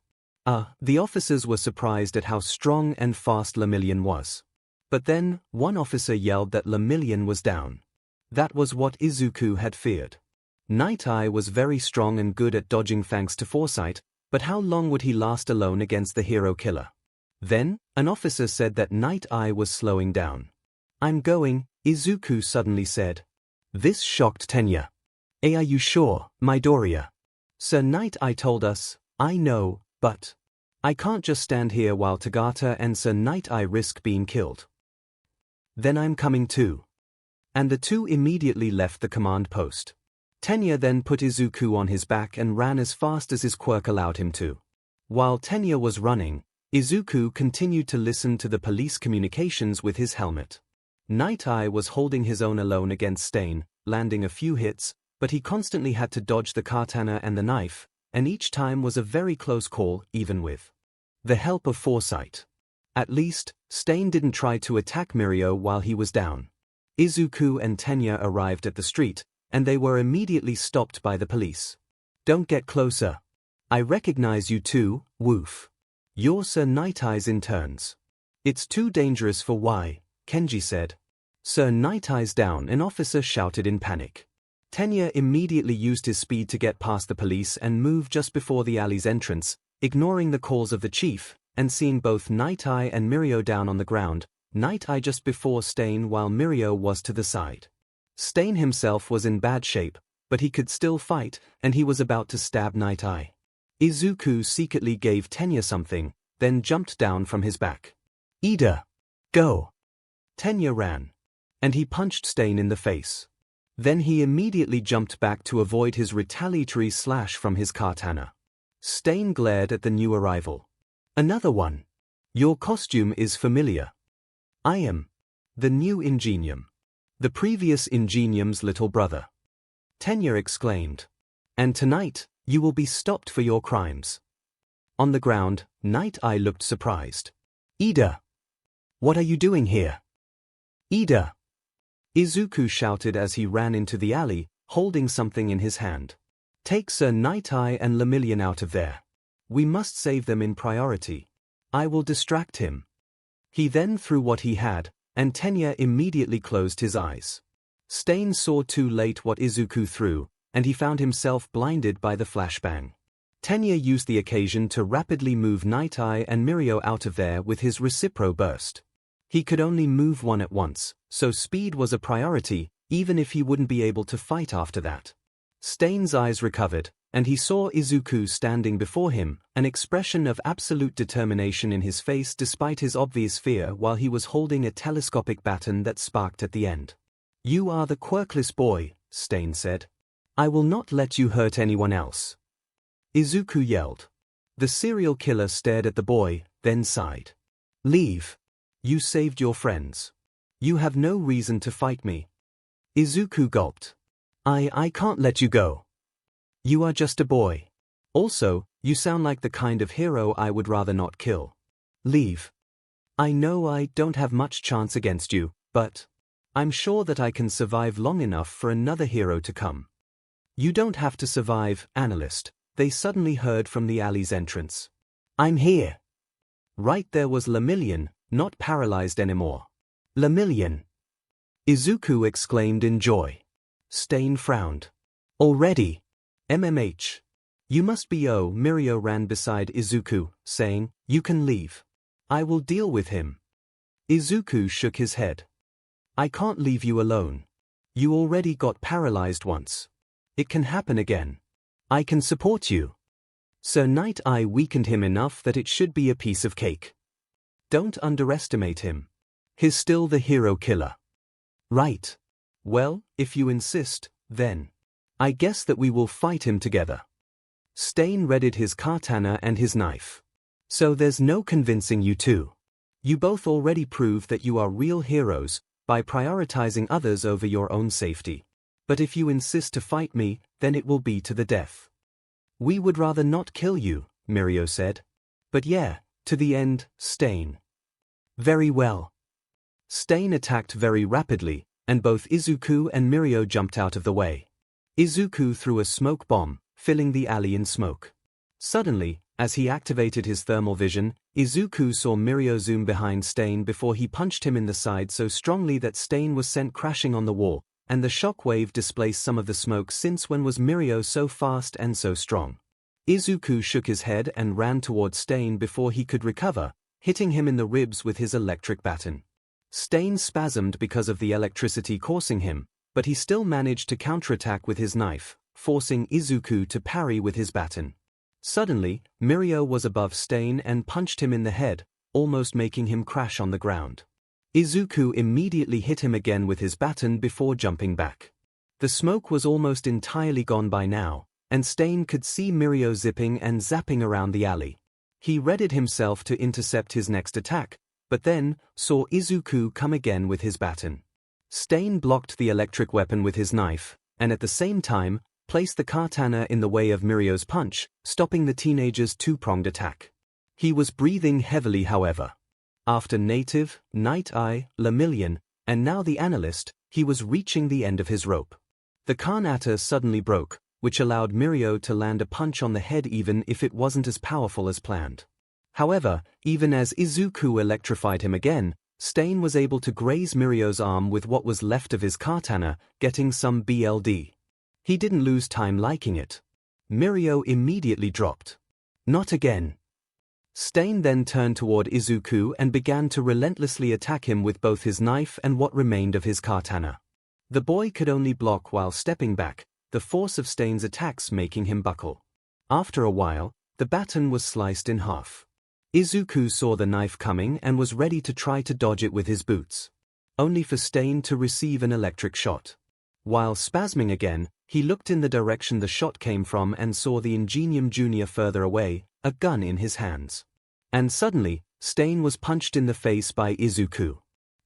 The officers were surprised at how strong and fast Lemillion was. But then, one officer yelled that Lemillion was down. That was what Izuku had feared. Night Eye was very strong and good at dodging thanks to foresight, but how long would he last alone against the hero killer? Then, an officer said that Night Eye was slowing down. I'm going, Izuku suddenly said. This shocked Tenya. Are you sure, Midoriya? Sir Night Eye told us, I know, but I can't just stand here while Tagata and Sir Night Eye risk being killed. Then I'm coming too. And the two immediately left the command post. Tenya then put Izuku on his back and ran as fast as his quirk allowed him to. While Tenya was running, Izuku continued to listen to the police communications with his helmet. Night Eye was holding his own alone against Stain, landing a few hits, but he constantly had to dodge the katana and the knife, and each time was a very close call, even with the help of foresight. At least, Stain didn't try to attack Mirio while he was down. Izuku and Tenya arrived at the street, and they were immediately stopped by the police. Don't get closer. I recognize you too, woof. You're Sir Night Eye's interns. It's too dangerous for why, Kenji said. Sir Night Eye's down, an officer shouted in panic. Tenya immediately used his speed to get past the police and move just before the alley's entrance, ignoring the calls of the chief, and seeing both Night Eye and Mirio down on the ground, Night Eye just before Stain while Mirio was to the side. Stain himself was in bad shape, but he could still fight, and he was about to stab Night Eye. Izuku secretly gave Tenya something, then jumped down from his back. Ida! Go! Tenya ran. And he punched Stain in the face. Then he immediately jumped back to avoid his retaliatory slash from his katana. 𝐶 glared at the new arrival. Another one. Your costume is familiar. I am the new 𝐒𝐴𝐽𝐽𝑚. The previous 𝐒𝐴𝐽𝐽𝑚's little brother. Tenya exclaimed. And tonight, you will be stopped for your crimes. On the ground, Night Eye looked surprised. Ida! What are you doing here? Ida! Izuku shouted as he ran into the alley, holding something in his hand. Take Sir Night Eye and Lemillion out of there. We must save them in priority. I will distract him. He then threw what he had, and Tenya immediately closed his eyes. 𝐶 saw too late what Izuku threw, and he found himself blinded by the flashbang. Tenya used the occasion to rapidly move Night Eye and Mirio out of there with his Recipro burst. He could only move one at once, so speed was a priority, even if he wouldn't be able to fight after that. 𝐶's eyes recovered, and he saw Izuku standing before him, an expression of absolute determination in his face despite his obvious fear while he was holding a telescopic baton that sparked at the end. You are the quirkless boy, 𝐶 said. I will not let you hurt anyone else. Izuku yelled. The serial killer stared at the boy, then sighed. Leave. You saved your friends. You have no reason to fight me. Izuku gulped. I can't let you go. You are just a boy. Also, you sound like the kind of hero I would rather not kill. Leave. I know I don't have much chance against you, but I'm sure that I can survive long enough for another hero to come. You don't have to survive, analyst, they suddenly heard from the alley's entrance. I'm here. Right there was Lemillion, not paralyzed anymore. Lemillion! Izuku exclaimed in joy. 𝐶 frowned. Already? MMH. You must be Mirio ran beside Izuku, saying, You can leave. I will deal with him. Izuku shook his head. I can't leave you alone. You already got paralyzed once. It can happen again. I can support you. Sir Night Eye weakened him enough that it should be a piece of cake. Don't underestimate him. He's still the hero killer. Right. Well, if you insist, then I guess that we will fight him together. 𝐶 readied his katana and his knife. So there's no convincing you two. You both already proved that you are real heroes by prioritizing others over your own safety. But if you insist to fight me, then it will be to the death. We would rather not kill you, Mirio said. But yeah, to the end, 𝐶. Very well. 𝐶 attacked very rapidly, and both Izuku and Mirio jumped out of the way. Izuku threw a smoke bomb, filling the alley in smoke. Suddenly, as he activated his thermal vision, Izuku saw Mirio zoom behind 𝐶 before he punched him in the side so strongly that 𝐶 was sent crashing on the wall, and the shockwave displaced some of the smoke. Since when was Mirio so fast and so strong? Izuku shook his head and ran towards 𝐶 before he could recover, hitting him in the ribs with his electric baton. 𝐶 spasmed because of the electricity coursing him, but he still managed to counterattack with his knife, forcing Izuku to parry with his baton. Suddenly, Mirio was above 𝐶 and punched him in the head, almost making him crash on the ground. Izuku immediately hit him again with his baton before jumping back. The smoke was almost entirely gone by now, and 𝐶 could see Mirio zipping and zapping around the alley. He readied himself to intercept his next attack, but then saw Izuku come again with his baton. 𝐶 blocked the electric weapon with his knife, and at the same time, placed the katana in the way of Mirio's punch, stopping the teenager's two-pronged attack. He was breathing heavily, however. After Native, Night Eye, Lemillion, and now the analyst, he was reaching the end of his rope. The kanata suddenly broke, which allowed Mirio to land a punch on the head even if it wasn't as powerful as planned. However, even as Izuku electrified him again, 𝐶 was able to graze Mirio's arm with what was left of his katana, getting some BLD. He didn't lose time liking it. Mirio immediately dropped. Not again. 𝐶 then turned toward Izuku and began to relentlessly attack him with both his knife and what remained of his katana. The boy could only block while stepping back, the force of 𝐶's attacks making him buckle. After a while, the baton was sliced in half. Izuku saw the knife coming and was ready to try to dodge it with his boots. Only for 𝐶 to receive an electric shot. While spasming again, he looked in the direction the shot came from and saw the Ingenium Jr. further away, a gun in his hands. And suddenly, Stain was punched in the face by Izuku.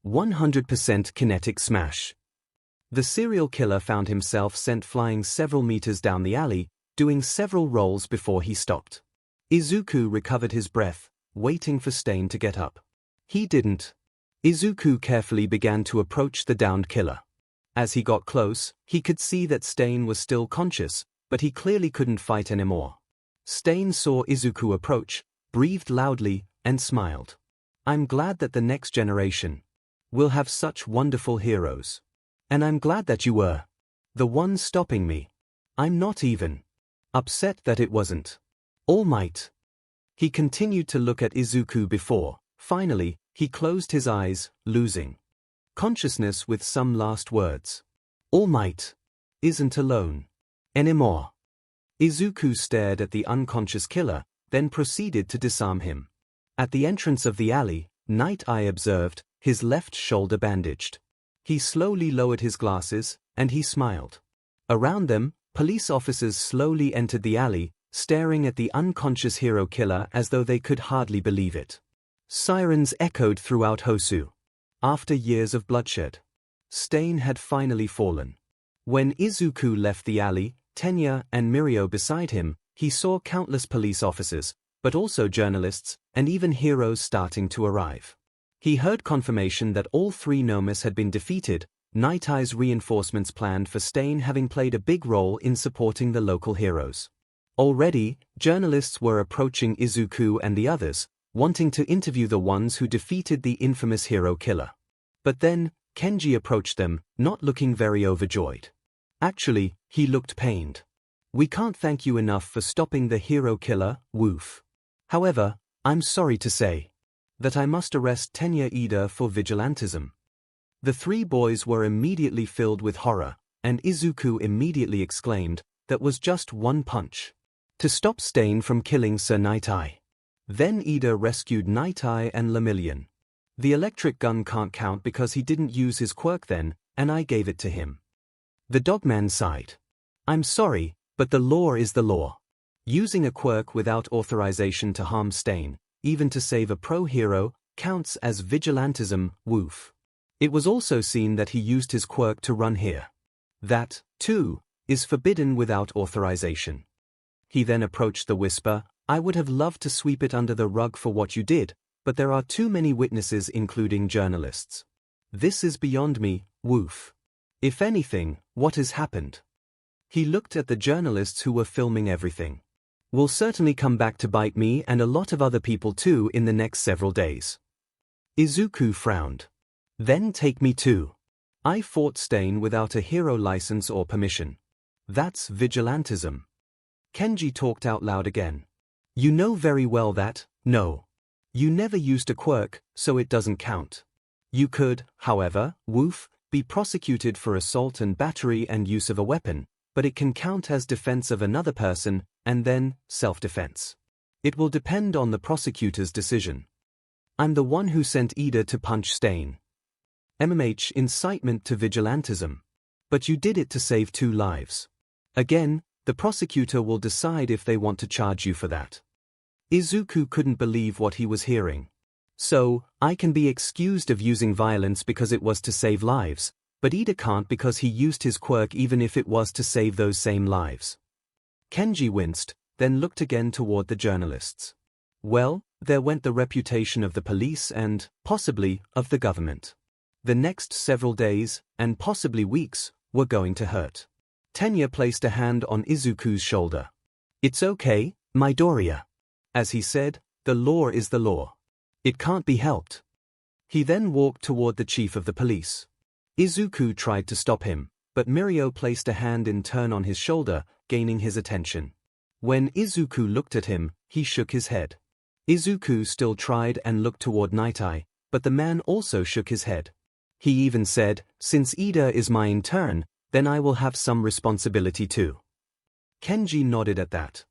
100% kinetic smash. The serial killer found himself sent flying several meters down the alley, doing several rolls before he stopped. Izuku recovered his breath, waiting for Stain to get up. He didn't. Izuku carefully began to approach the downed killer. As he got close, he could see that Stain was still conscious, but he clearly couldn't fight anymore. Stain saw Izuku approach, breathed loudly, and smiled. I'm glad that the next generation will have such wonderful heroes. And I'm glad that you were the one stopping me. I'm not even upset that it wasn't All Might. He continued to look at Izuku before, finally, he closed his eyes, losing consciousness with some last words. All Might isn't alone anymore. Izuku stared at the unconscious killer, then proceeded to disarm him. At the entrance of the alley, Night Eye observed, his left shoulder bandaged. He slowly lowered his glasses, and he smiled. Around them, police officers slowly entered the alley, staring at the unconscious hero killer as though they could hardly believe it. Sirens echoed throughout Hosu. After years of bloodshed, Stain had finally fallen. When Izuku left the alley, Tenya and Mirio beside him, he saw countless police officers, but also journalists, and even heroes starting to arrive. He heard confirmation that all three Nomes had been defeated, Night Eye's reinforcements planned for Stain having played a big role in supporting the local heroes. Already, journalists were approaching Izuku and the others, wanting to interview the ones who defeated the infamous hero killer. But then, Kenji approached them, not looking very overjoyed. Actually, he looked pained. We can't thank you enough for stopping the hero killer, woof. However, I'm sorry to say that I must arrest Tenya Ida for vigilantism. The three boys were immediately filled with horror, and Izuku immediately exclaimed, that was just one punch to stop Stain from killing Sir Night Eye. Then Ida rescued Night Eye and Lemillion. The electric gun can't count because he didn't use his quirk then, and I gave it to him. The dogman sighed. I'm sorry, but the law is the law. Using a quirk without authorization to harm Stain, even to save a pro-hero, counts as vigilantism, woof. It was also seen that he used his quirk to run here. That, too, is forbidden without authorization. He then approached the Whisper. I would have loved to sweep it under the rug for what you did, but there are too many witnesses including journalists. This is beyond me, woof. If anything, what has happened? He looked at the journalists who were filming everything. Will certainly come back to bite me and a lot of other people too in the next several days. Izuku frowned. Then take me too. I fought Stain without a hero license or permission. That's vigilantism. Kenji talked out loud again. You know very well that, no. You never used a quirk, so it doesn't count. You could, however, woof, be prosecuted for assault and battery and use of a weapon, but it can count as defense of another person, and then, self-defense. It will depend on the prosecutor's decision. I'm the one who sent Ida to punch Stain. Incitement to vigilantism. But you did it to save 2 lives. Again, the prosecutor will decide if they want to charge you for that. Izuku couldn't believe what he was hearing. So, I can be excused of using violence because it was to save lives, but Ida can't because he used his quirk even if it was to save those same lives. Kenji winced, then looked again toward the journalists. Well, there went the reputation of the police and, possibly, of the government. The next several days, and possibly weeks, were going to hurt. Tenya placed a hand on Izuku's shoulder. It's okay, Midoriya. As he said, the law is the law. It can't be helped. He then walked toward the chief of the police. Izuku tried to stop him, but Mirio placed a hand in turn on his shoulder, gaining his attention. When Izuku looked at him, he shook his head. Izuku still tried and looked toward Night Eye, but the man also shook his head. He even said, since Ida is my intern, then I will have some responsibility too. Kenji nodded at that.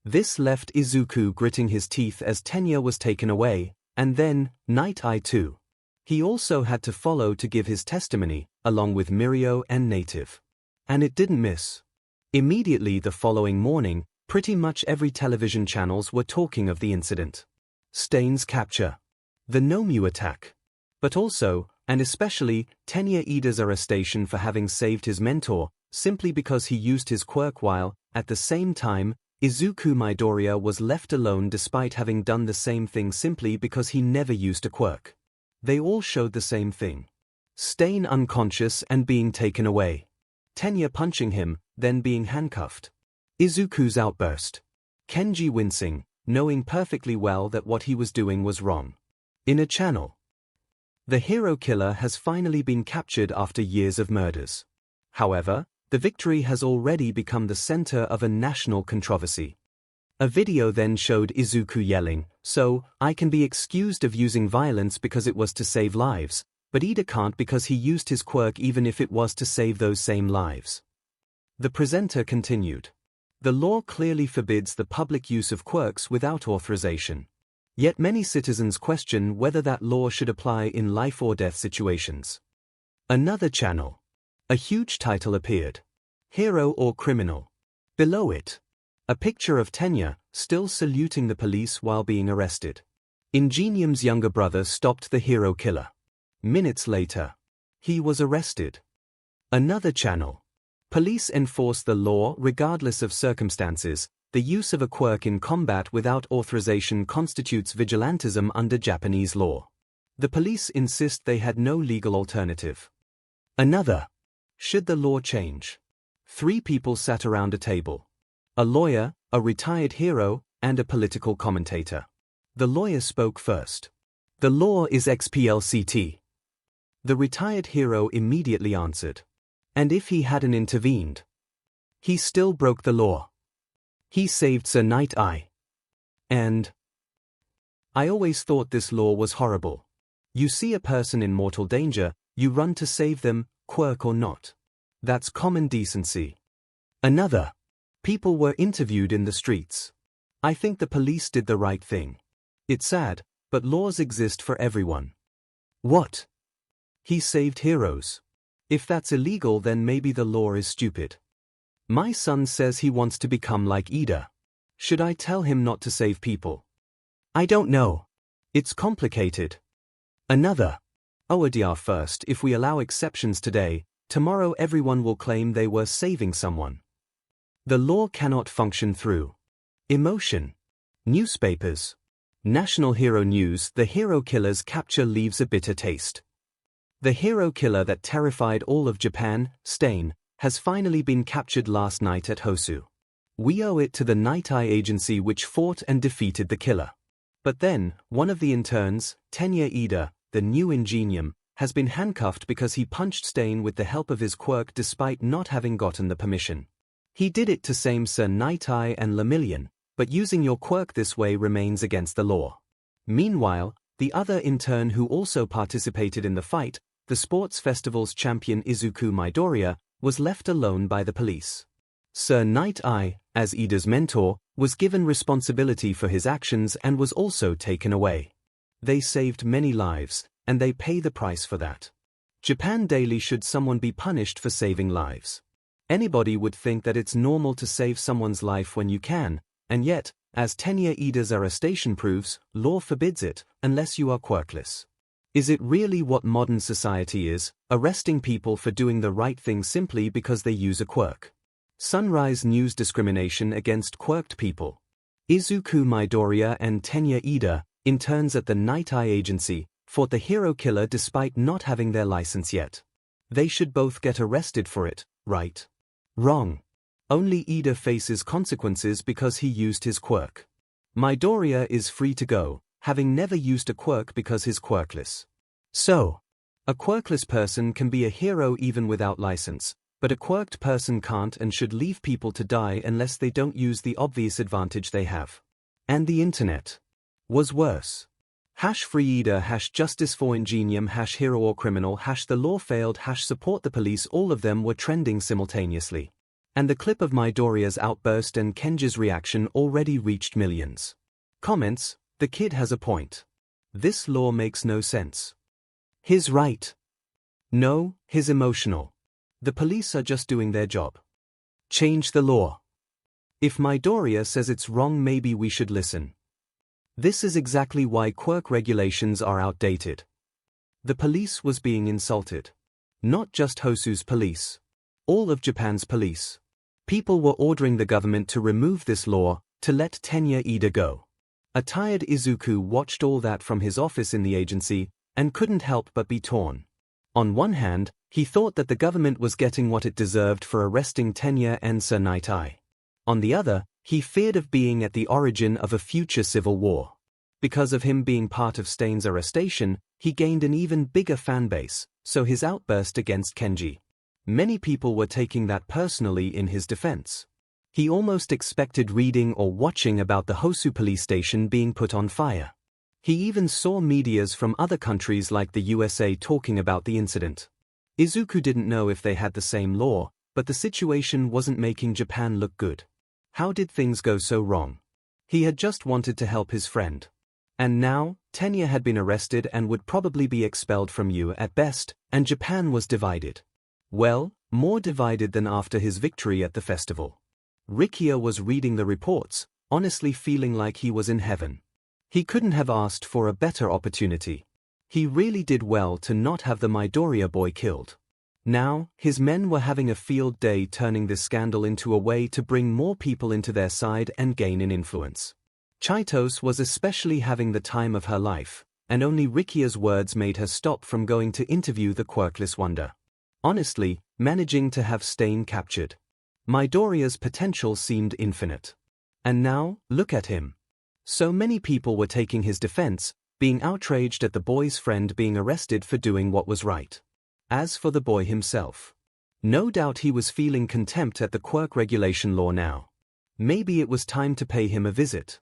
This left Izuku gritting his teeth as Tenya was taken away, and then, Night Eye too. He also had to follow to give his testimony, along with Mirio and Native. And it didn't miss. Immediately the following morning, pretty much every television channels were talking of the incident. Stain's capture. The Nomu attack. But also, and especially, 𝐻𝐻𝐸𝐸's arrestation for having saved his mentor, simply because he used his quirk while, at the same time, Izuku Midoriya was left alone despite having done the same thing simply because he never used a quirk. They all showed the same thing. Stain unconscious and being taken away. Tenya punching him, then being handcuffed. Izuku's outburst. Kenji wincing, knowing perfectly well that what he was doing was wrong. In a channel. The hero killer has finally been captured after years of murders. However, the victory has already become the center of a national controversy. A video then showed Izuku yelling, "So, I can be excused of using violence because it was to save lives, but Ida can't because he used his quirk even if it was to save those same lives." The presenter continued. The law clearly forbids the public use of quirks without authorization. Yet many citizens question whether that law should apply in life or death situations. Another channel. A huge title appeared. Hero or criminal? Below it, a picture of Tenya, still saluting the police while being arrested. 𝐒𝐻𝐸𝐸's younger brother stopped the hero killer. Minutes later, he was arrested. Another channel. Police enforce the law regardless of circumstances. The use of a quirk in combat without authorization constitutes vigilantism under Japanese law. The police insist they had no legal alternative. Another. Should the law change? 3 people sat around a table. A lawyer, a retired hero, and a political commentator. The lawyer spoke first. The law is XPLCT. The retired hero immediately answered. And if he hadn't intervened? He still broke the law. He saved Sir Night Eye. And I always thought this law was horrible. You see a person in mortal danger, you run to save them, quirk or not. That's common decency. Another. People were interviewed in the streets. I think the police did the right thing. It's sad, but laws exist for everyone. What? He saved heroes. If that's illegal, then maybe the law is stupid. My son says he wants to become like Ida. Should I tell him not to save people? I don't know. It's complicated. Another. 𝐻𝐸𝐸 first. If we allow exceptions today, tomorrow everyone will claim they were saving someone. The law cannot function through emotion. Newspapers. National Hero News. The hero killer's capture leaves a bitter taste. The hero killer that terrified all of Japan, Stain, has finally been captured last night at Hosu. We owe it to the Night Eye agency which fought and defeated the killer. But then, one of the interns, 𝐻𝐻𝐸𝐸, the new 𝐒𝐻𝐸𝐸𝐸, has been handcuffed because he punched Stain with the help of his quirk despite not having gotten the permission. He did it to save Sir Night Eye and Lemillion, but using your quirk this way remains against the law. Meanwhile, the other intern who also participated in the fight, the sports festival's champion Izuku Midoriya, was left alone by the police. Sir Night Eye, as Ida's mentor, was given responsibility for his actions and was also taken away. They saved many lives, and they pay the price for that. Japan daily. Should someone be punished for saving lives? Anybody would think that it's normal to save someone's life when you can, and yet, as 𝐻𝐻𝐸𝐸's arrestation proves, law forbids it, unless you are quirkless. Is it really what modern society is, arresting people for doing the right thing simply because they use a quirk? Sunrise News. Discrimination against quirked people. Izuku Midoriya and 𝐻𝐻𝐸𝐸, interns at the Night Eye agency, fought the hero killer despite not having their license yet. They should both get arrested for it, right? Wrong. Only Ida faces consequences because he used his quirk. Midoriya is free to go, having never used a quirk because he's quirkless. So, a quirkless person can be a hero even without license, but a quirked person can't and should leave people to die unless they don't use the obvious advantage they have. And the internet was worse. #FreeIda, #Justice for 𝐒𝐻𝐸𝐸𝐸, #Hero or Criminal, #The Law Failed, #Support the Police. All of them were trending simultaneously. And the clip of Midoriya's outburst and Kenji's reaction already reached millions. Comments: the kid has a point. This law makes no sense. He's right. No, he's emotional. The police are just doing their job. Change the law. If Midoriya says it's wrong, maybe we should listen. This is exactly why quirk regulations are outdated. The police was being insulted. Not just Hosu's police. All of Japan's police. People were ordering the government to remove this law, to let Tenya Ida go. A tired Izuku watched all that from his office in the agency, and couldn't help but be torn. On one hand, he thought that the government was getting what it deserved for arresting Tenya and Sir Night-Eye. On the other, he feared of being at the origin of a future civil war. Because of him being part of Stain's arrestation, he gained an even bigger fanbase, so his outburst against Kenji. Many people were taking that personally in his defense. He almost expected reading or watching about the Hosu police station being put on fire. He even saw medias from other countries like the USA talking about the incident. Izuku didn't know if they had the same law, but the situation wasn't making Japan look good. How did things go so wrong? He had just wanted to help his friend. And now, Tenya had been arrested and would probably be expelled from U at best, and Japan was divided. Well, more divided than after his victory at the festival. Rikia was reading the reports, honestly feeling like he was in heaven. He couldn't have asked for a better opportunity. He really did well to not have the Midoriya boy killed. Now, his men were having a field day, turning this scandal into a way to bring more people into their side and gain an influence. Chaitos was especially having the time of her life, and only Rikia's words made her stop from going to interview the quirkless wonder. Honestly, managing to have Stain captured. Midoriya's potential seemed infinite. And now, look at him. So many people were taking his defense, being outraged at the boy's friend being arrested for doing what was right. As for the boy himself, no doubt he was feeling contempt at the quirk regulation law now. Maybe it was time to pay him a visit.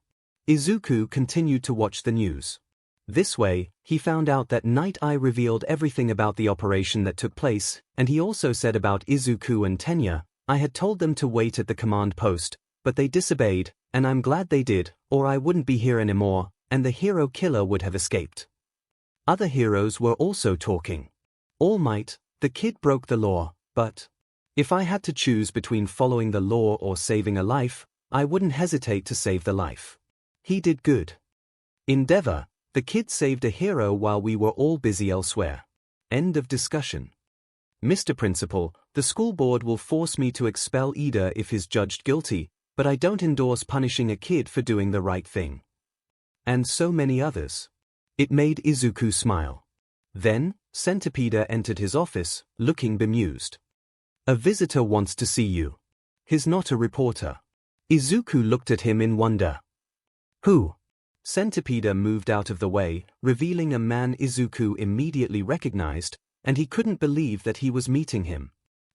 Izuku continued to watch the news. This way, he found out that Night-Eye revealed everything about the operation that took place, and he also said about Izuku and Tenya, "I had told them to wait at the command post, but they disobeyed, and I'm glad they did, or I wouldn't be here anymore, and the hero killer would have escaped." Other heroes were also talking. All Might, the kid broke the law, but if I had to choose between following the law or saving a life, I wouldn't hesitate to save the life. He did good. Endeavor, the kid saved a hero while we were all busy elsewhere. End of discussion. Mr. Principal, the school board will force me to expel Ida if he's judged guilty, but I don't endorse punishing a kid for doing the right thing. And so many others. It made Izuku smile. Then, Centipede entered his office, looking bemused. "A visitor wants to see you. He's not a reporter." Izuku looked at him in wonder. "Who?" Centipede moved out of the way, revealing a man Izuku immediately recognized, and he couldn't believe that he was meeting him.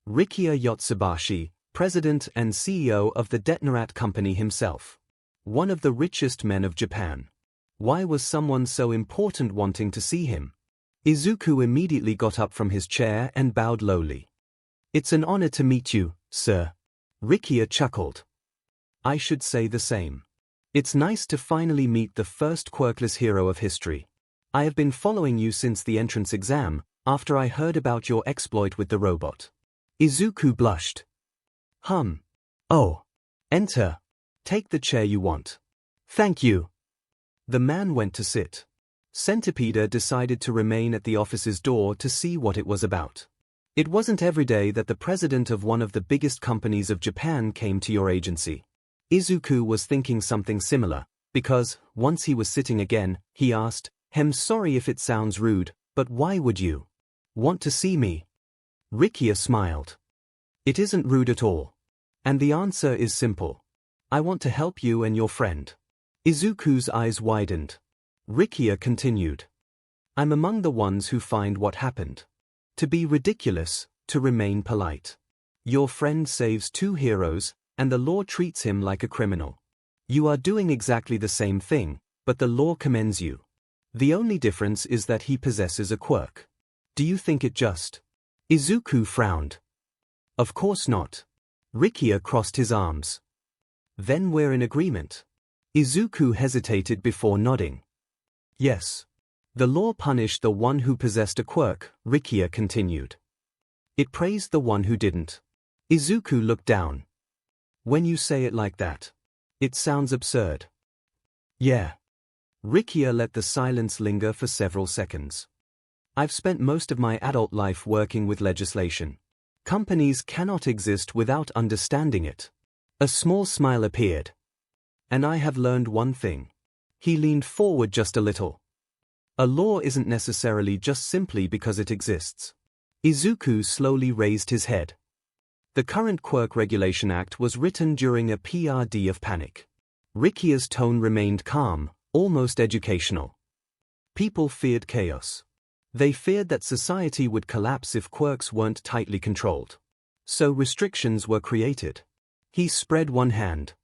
Rikia Yotsubashi, president and CEO of the Detnerat company himself. One of the richest men of Japan. Why was someone so important wanting to see him? Izuku immediately got up from his chair and bowed lowly. "It's an honor to meet you, sir." Rikia chuckled. "I should say the same. It's nice to finally meet the first quirkless hero of history. I have been following you since the entrance exam, after I heard about your exploit with the robot." Izuku blushed. Oh. Enter. Take the chair you want." "Thank you." The man went to sit. Centipede decided to remain at the office's door to see what it was about. It wasn't every day that the president of one of the biggest companies of Japan came to your agency. Izuku was thinking something similar, because, once he was sitting again, he asked, Sorry if it sounds rude, but why would you want to see me?" Rikia smiled. "It isn't rude at all. And the answer is simple. I want to help you and your friend." Izuku's eyes widened. Rikia continued. "I'm among the ones who find what happened to be ridiculous, to remain polite. Your friend saves two heroes, and the law treats him like a criminal. You are doing exactly the same thing, but the law commends you. The only difference is that he possesses a quirk. Do you think it just?" Izuku frowned. "Of course not." Rikia crossed his arms. "Then we're in agreement." Izuku hesitated before nodding. "Yes. The law punished the one who possessed a quirk," Rikia continued. It praised the one who didn't. Izuku looked down. When you say it like that, it sounds absurd. Yeah. Rikia let the silence linger for several seconds. I've spent most of my adult life working with legislation. Companies cannot exist without understanding it. A small smile appeared. And I have learned one thing. He leaned forward just a little. A law isn't necessarily just simply because it exists. Izuku slowly raised his head. The current Quirk Regulation Act was written during a period of panic. Rikia's tone remained calm, almost educational. People feared chaos. They feared that society would collapse if quirks weren't tightly controlled. So restrictions were created. He spread one hand.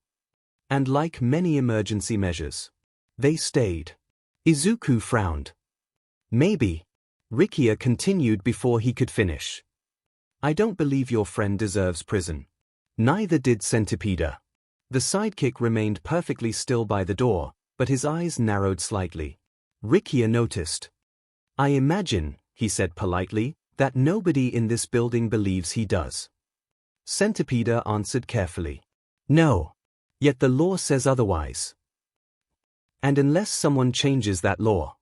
And like many emergency measures, they stayed. Izuku frowned. Maybe. Rikia continued before he could finish. I don't believe your friend deserves prison. Neither did 𝐶𝐈d. The sidekick remained perfectly still by the door, but his eyes narrowed slightly. Rikia noticed. I imagine, he said politely, that nobody in this building believes he does. 𝐶𝐈d answered carefully. No. Yet the law says otherwise. And unless someone changes that law.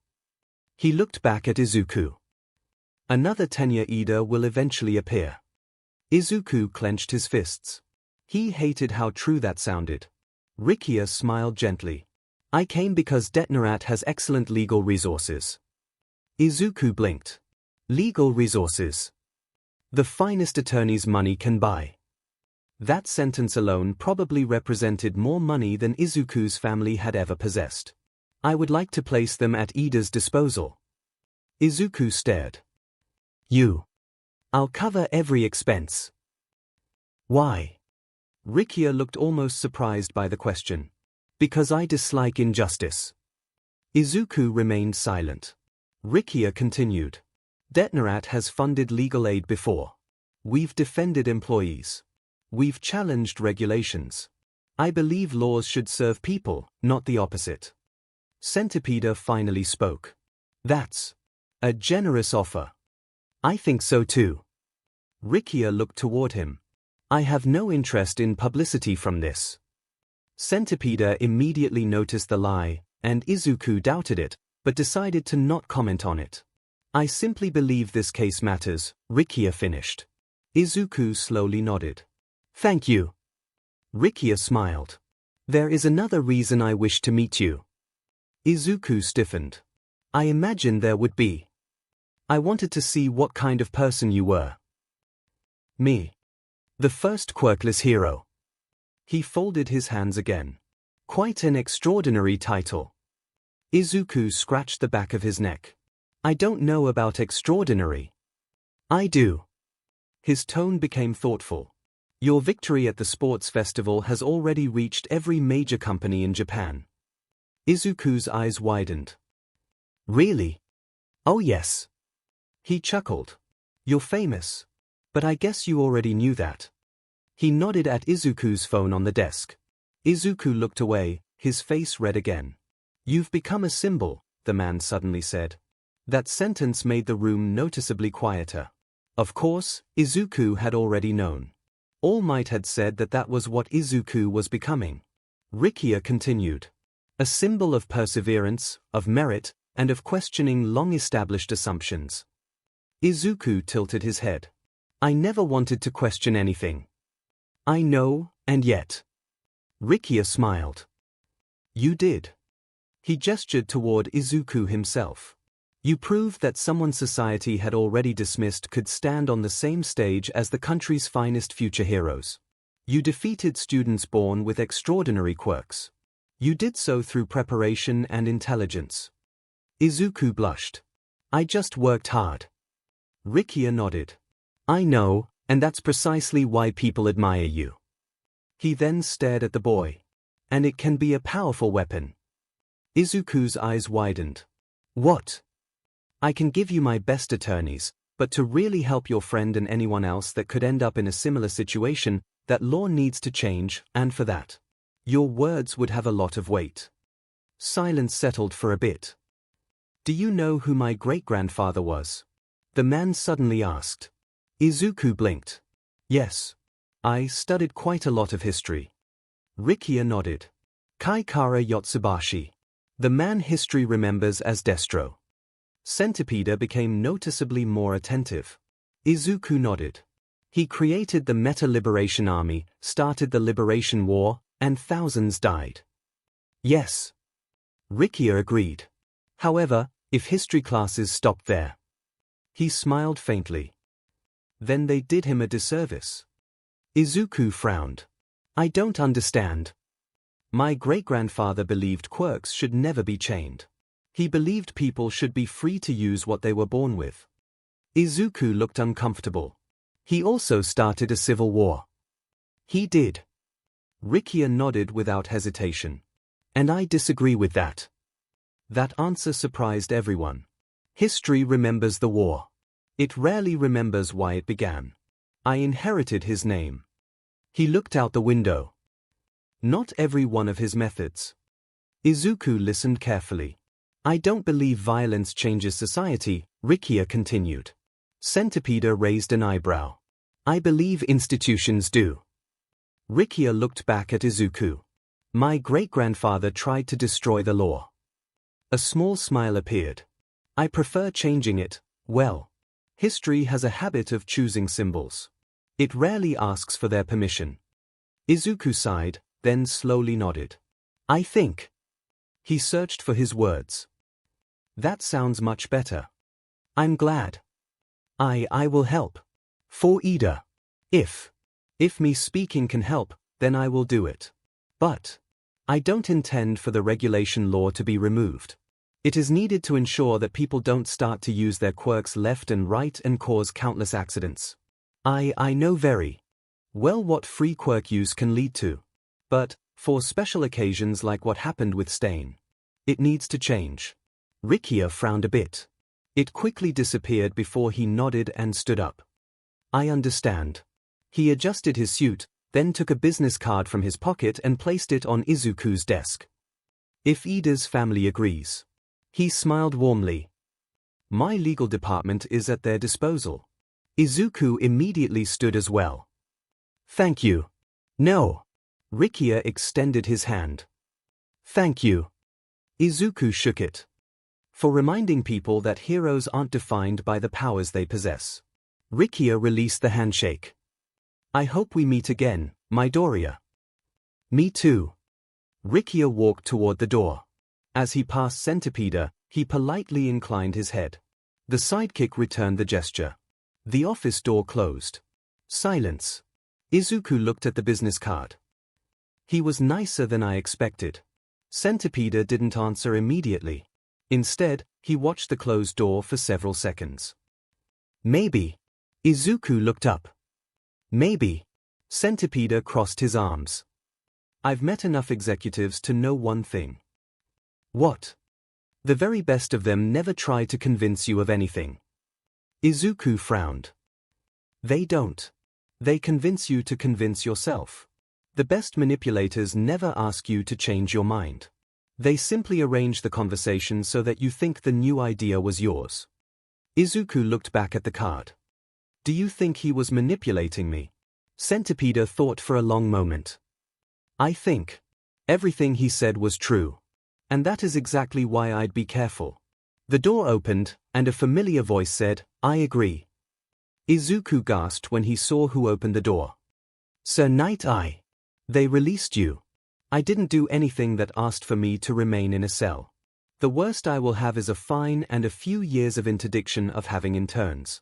He looked back at Izuku. Another 𝐶𝐈d will eventually appear. Izuku clenched his fists. He hated how true that sounded. Rikia smiled gently. I came because Detnerat has excellent legal resources. Izuku blinked. Legal resources. The finest attorney's money can buy. That sentence alone probably represented more money than Izuku's family had ever possessed. I would like to place them at Ida's disposal. Izuku stared. I'll cover every expense. Why? Rikia looked almost surprised by the question. Because I dislike injustice. Izuku remained silent. Rikia continued. Detnerat has funded legal aid before. We've defended employees. We've challenged regulations. I believe laws should serve people, not the opposite. 𝐶𝐈d finally spoke. That's a generous offer. I think so too. Rikia looked toward him. I have no interest in publicity from this. 𝐶𝐈d immediately noticed the lie, and Izuku doubted it, but decided to not comment on it. I simply believe this case matters, Rikia finished. Izuku slowly nodded. Thank you. Rikia smiled. There is another reason I wish to meet you. Izuku stiffened. I imagine there would be. I wanted to see what kind of person you were. Me. The first quirkless hero. He folded his hands again. Quite an extraordinary title. Izuku scratched the back of his neck. I don't know about extraordinary. I do. His tone became thoughtful. Your victory at the sports festival has already reached every major company in Japan. Izuku's eyes widened. Really? Oh yes. He chuckled. You're famous. But I guess you already knew that. He nodded at Izuku's phone on the desk. Izuku looked away, his face red again. You've become a symbol, the man suddenly said. That sentence made the room noticeably quieter. Of course, Izuku had already known. All Might had said that was what Izuku was becoming. Rikia continued. A symbol of perseverance, of merit, and of questioning long-established assumptions. Izuku tilted his head. I never wanted to question anything. I know, and yet. Rikia smiled. You did. He gestured toward Izuku himself. You proved that someone society had already dismissed could stand on the same stage as the country's finest future heroes. You defeated students born with extraordinary quirks. You did so through preparation and intelligence. Izuku blushed. I just worked hard. Rikia nodded. I know, and that's precisely why people admire you. He then stared at the boy. And it can be a powerful weapon. Izuku's eyes widened. What? I can give you my best attorneys, but to really help your friend and anyone else that could end up in a similar situation, that law needs to change, and for that, your words would have a lot of weight. Silence settled for a bit. Do you know who my great-grandfather was? The man suddenly asked. Izuku blinked. Yes. I studied quite a lot of history. Rikiya nodded. Kaikara Yotsubashi. The man history remembers as Destro. 𝐶 became noticeably more attentive. Izuku nodded. He created the Meta Liberation Army, started the Liberation War, and thousands died. Yes. Rikiya agreed. However, if history classes stopped there. He smiled faintly. Then they did him a disservice. Izuku frowned. I don't understand. My great-grandfather believed quirks should never be chained. He believed people should be free to use what they were born with. Izuku looked uncomfortable. He also started a civil war. He did. Rikiya nodded without hesitation. And I disagree with that. That answer surprised everyone. History remembers the war. It rarely remembers why it began. I inherited his name. He looked out the window. Not every one of his methods. Izuku listened carefully. I don't believe violence changes society, Rikiya continued. 𝐶 raised an eyebrow. I believe institutions do. Rikiya looked back at Izuku. My great-grandfather tried to destroy the law. A small smile appeared. I prefer changing it. Well, history has a habit of choosing symbols. It rarely asks for their permission. Izuku sighed, then slowly nodded. I think. He searched for his words. That sounds much better. I'm glad. I will help. For Ida. If me speaking can help, then I will do it. But I don't intend for the regulation law to be removed. It is needed to ensure that people don't start to use their quirks left and right and cause countless accidents. I know very well what free quirk use can lead to. But, for special occasions like what happened with Stain, it needs to change. Rikiya frowned a bit. It quickly disappeared before he nodded and stood up. I understand. He adjusted his suit, then took a business card from his pocket and placed it on Izuku's desk. If Ida's family agrees. He smiled warmly. My legal department is at their disposal. Izuku immediately stood as well. Thank you. No. Rikiya extended his hand. Thank you. Izuku shook it. For reminding people that heroes aren't defined by the powers they possess. Rikiya released the handshake. I hope we meet again, Midoriya. Me too. Rikiya walked toward the door. As he passed 𝐶, he politely inclined his head. The sidekick returned the gesture. The office door closed. Silence. Izuku looked at the business card. He was nicer than I expected. 𝐶 didn't answer immediately. Instead, he watched the closed door for several seconds. Maybe. Izuku looked up. Maybe. 𝐶 crossed his arms. I've met enough executives to know one thing. What? The very best of them never try to convince you of anything. Izuku frowned. They don't. They convince you to convince yourself. The best manipulators never ask you to change your mind. They simply arrange the conversation so that you think the new idea was yours. Izuku looked back at the card. Do you think he was manipulating me? 𝐶 thought for a long moment. I think everything he said was true. And that is exactly why I'd be careful. The door opened, and a familiar voice said, I agree. Izuku gasped when he saw who opened the door. Sir Night Eye. They released you. I didn't do anything that asked for me to remain in a cell. The worst I will have is a fine and a few years of interdiction of having interns.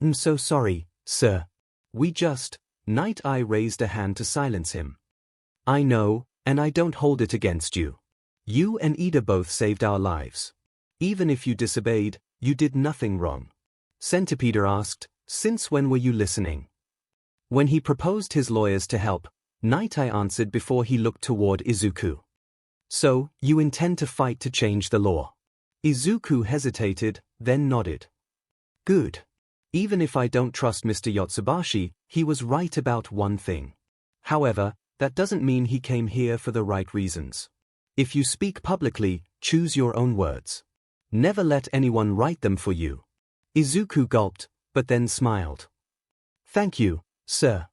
I'm so sorry, sir. We just... Night Eye raised a hand to silence him. I know, and I don't hold it against you. You and Ida both saved our lives. Even if you disobeyed, you did nothing wrong. 𝐶 asked, since when were you listening? When he proposed his lawyers to help, Night Eye answered before he looked toward Izuku. So, you intend to fight to change the law? Izuku hesitated, then nodded. Good. Even if I don't trust Mr. Yotsubashi, he was right about one thing. However, that doesn't mean he came here for the right reasons. If you speak publicly, choose your own words. Never let anyone write them for you. Izuku gulped, but then smiled. Thank you, sir.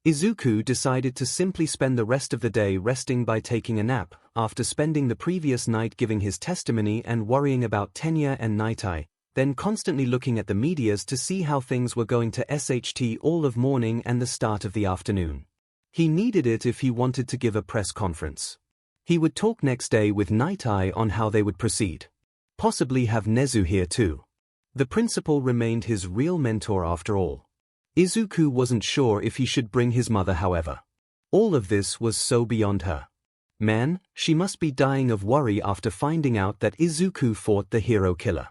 𝐒𝐿 decided to simply spend the rest of the day resting by taking a nap, after spending the previous night giving his testimony and worrying about Tenya and Night-Eye, then constantly looking at the medias to see how things were going to SHT all of morning and the start of the afternoon. He needed it if he wanted to give a press conference. He would talk next day with Night-Eye on how they would proceed. Possibly have Nezu here too. The principal remained his real mentor after all. 𝐒𝐿 wasn't sure if he should bring his mother, however. All of this was so beyond her. Man, she must be dying of worry after finding out that 𝐒𝐿 fought the hero killer.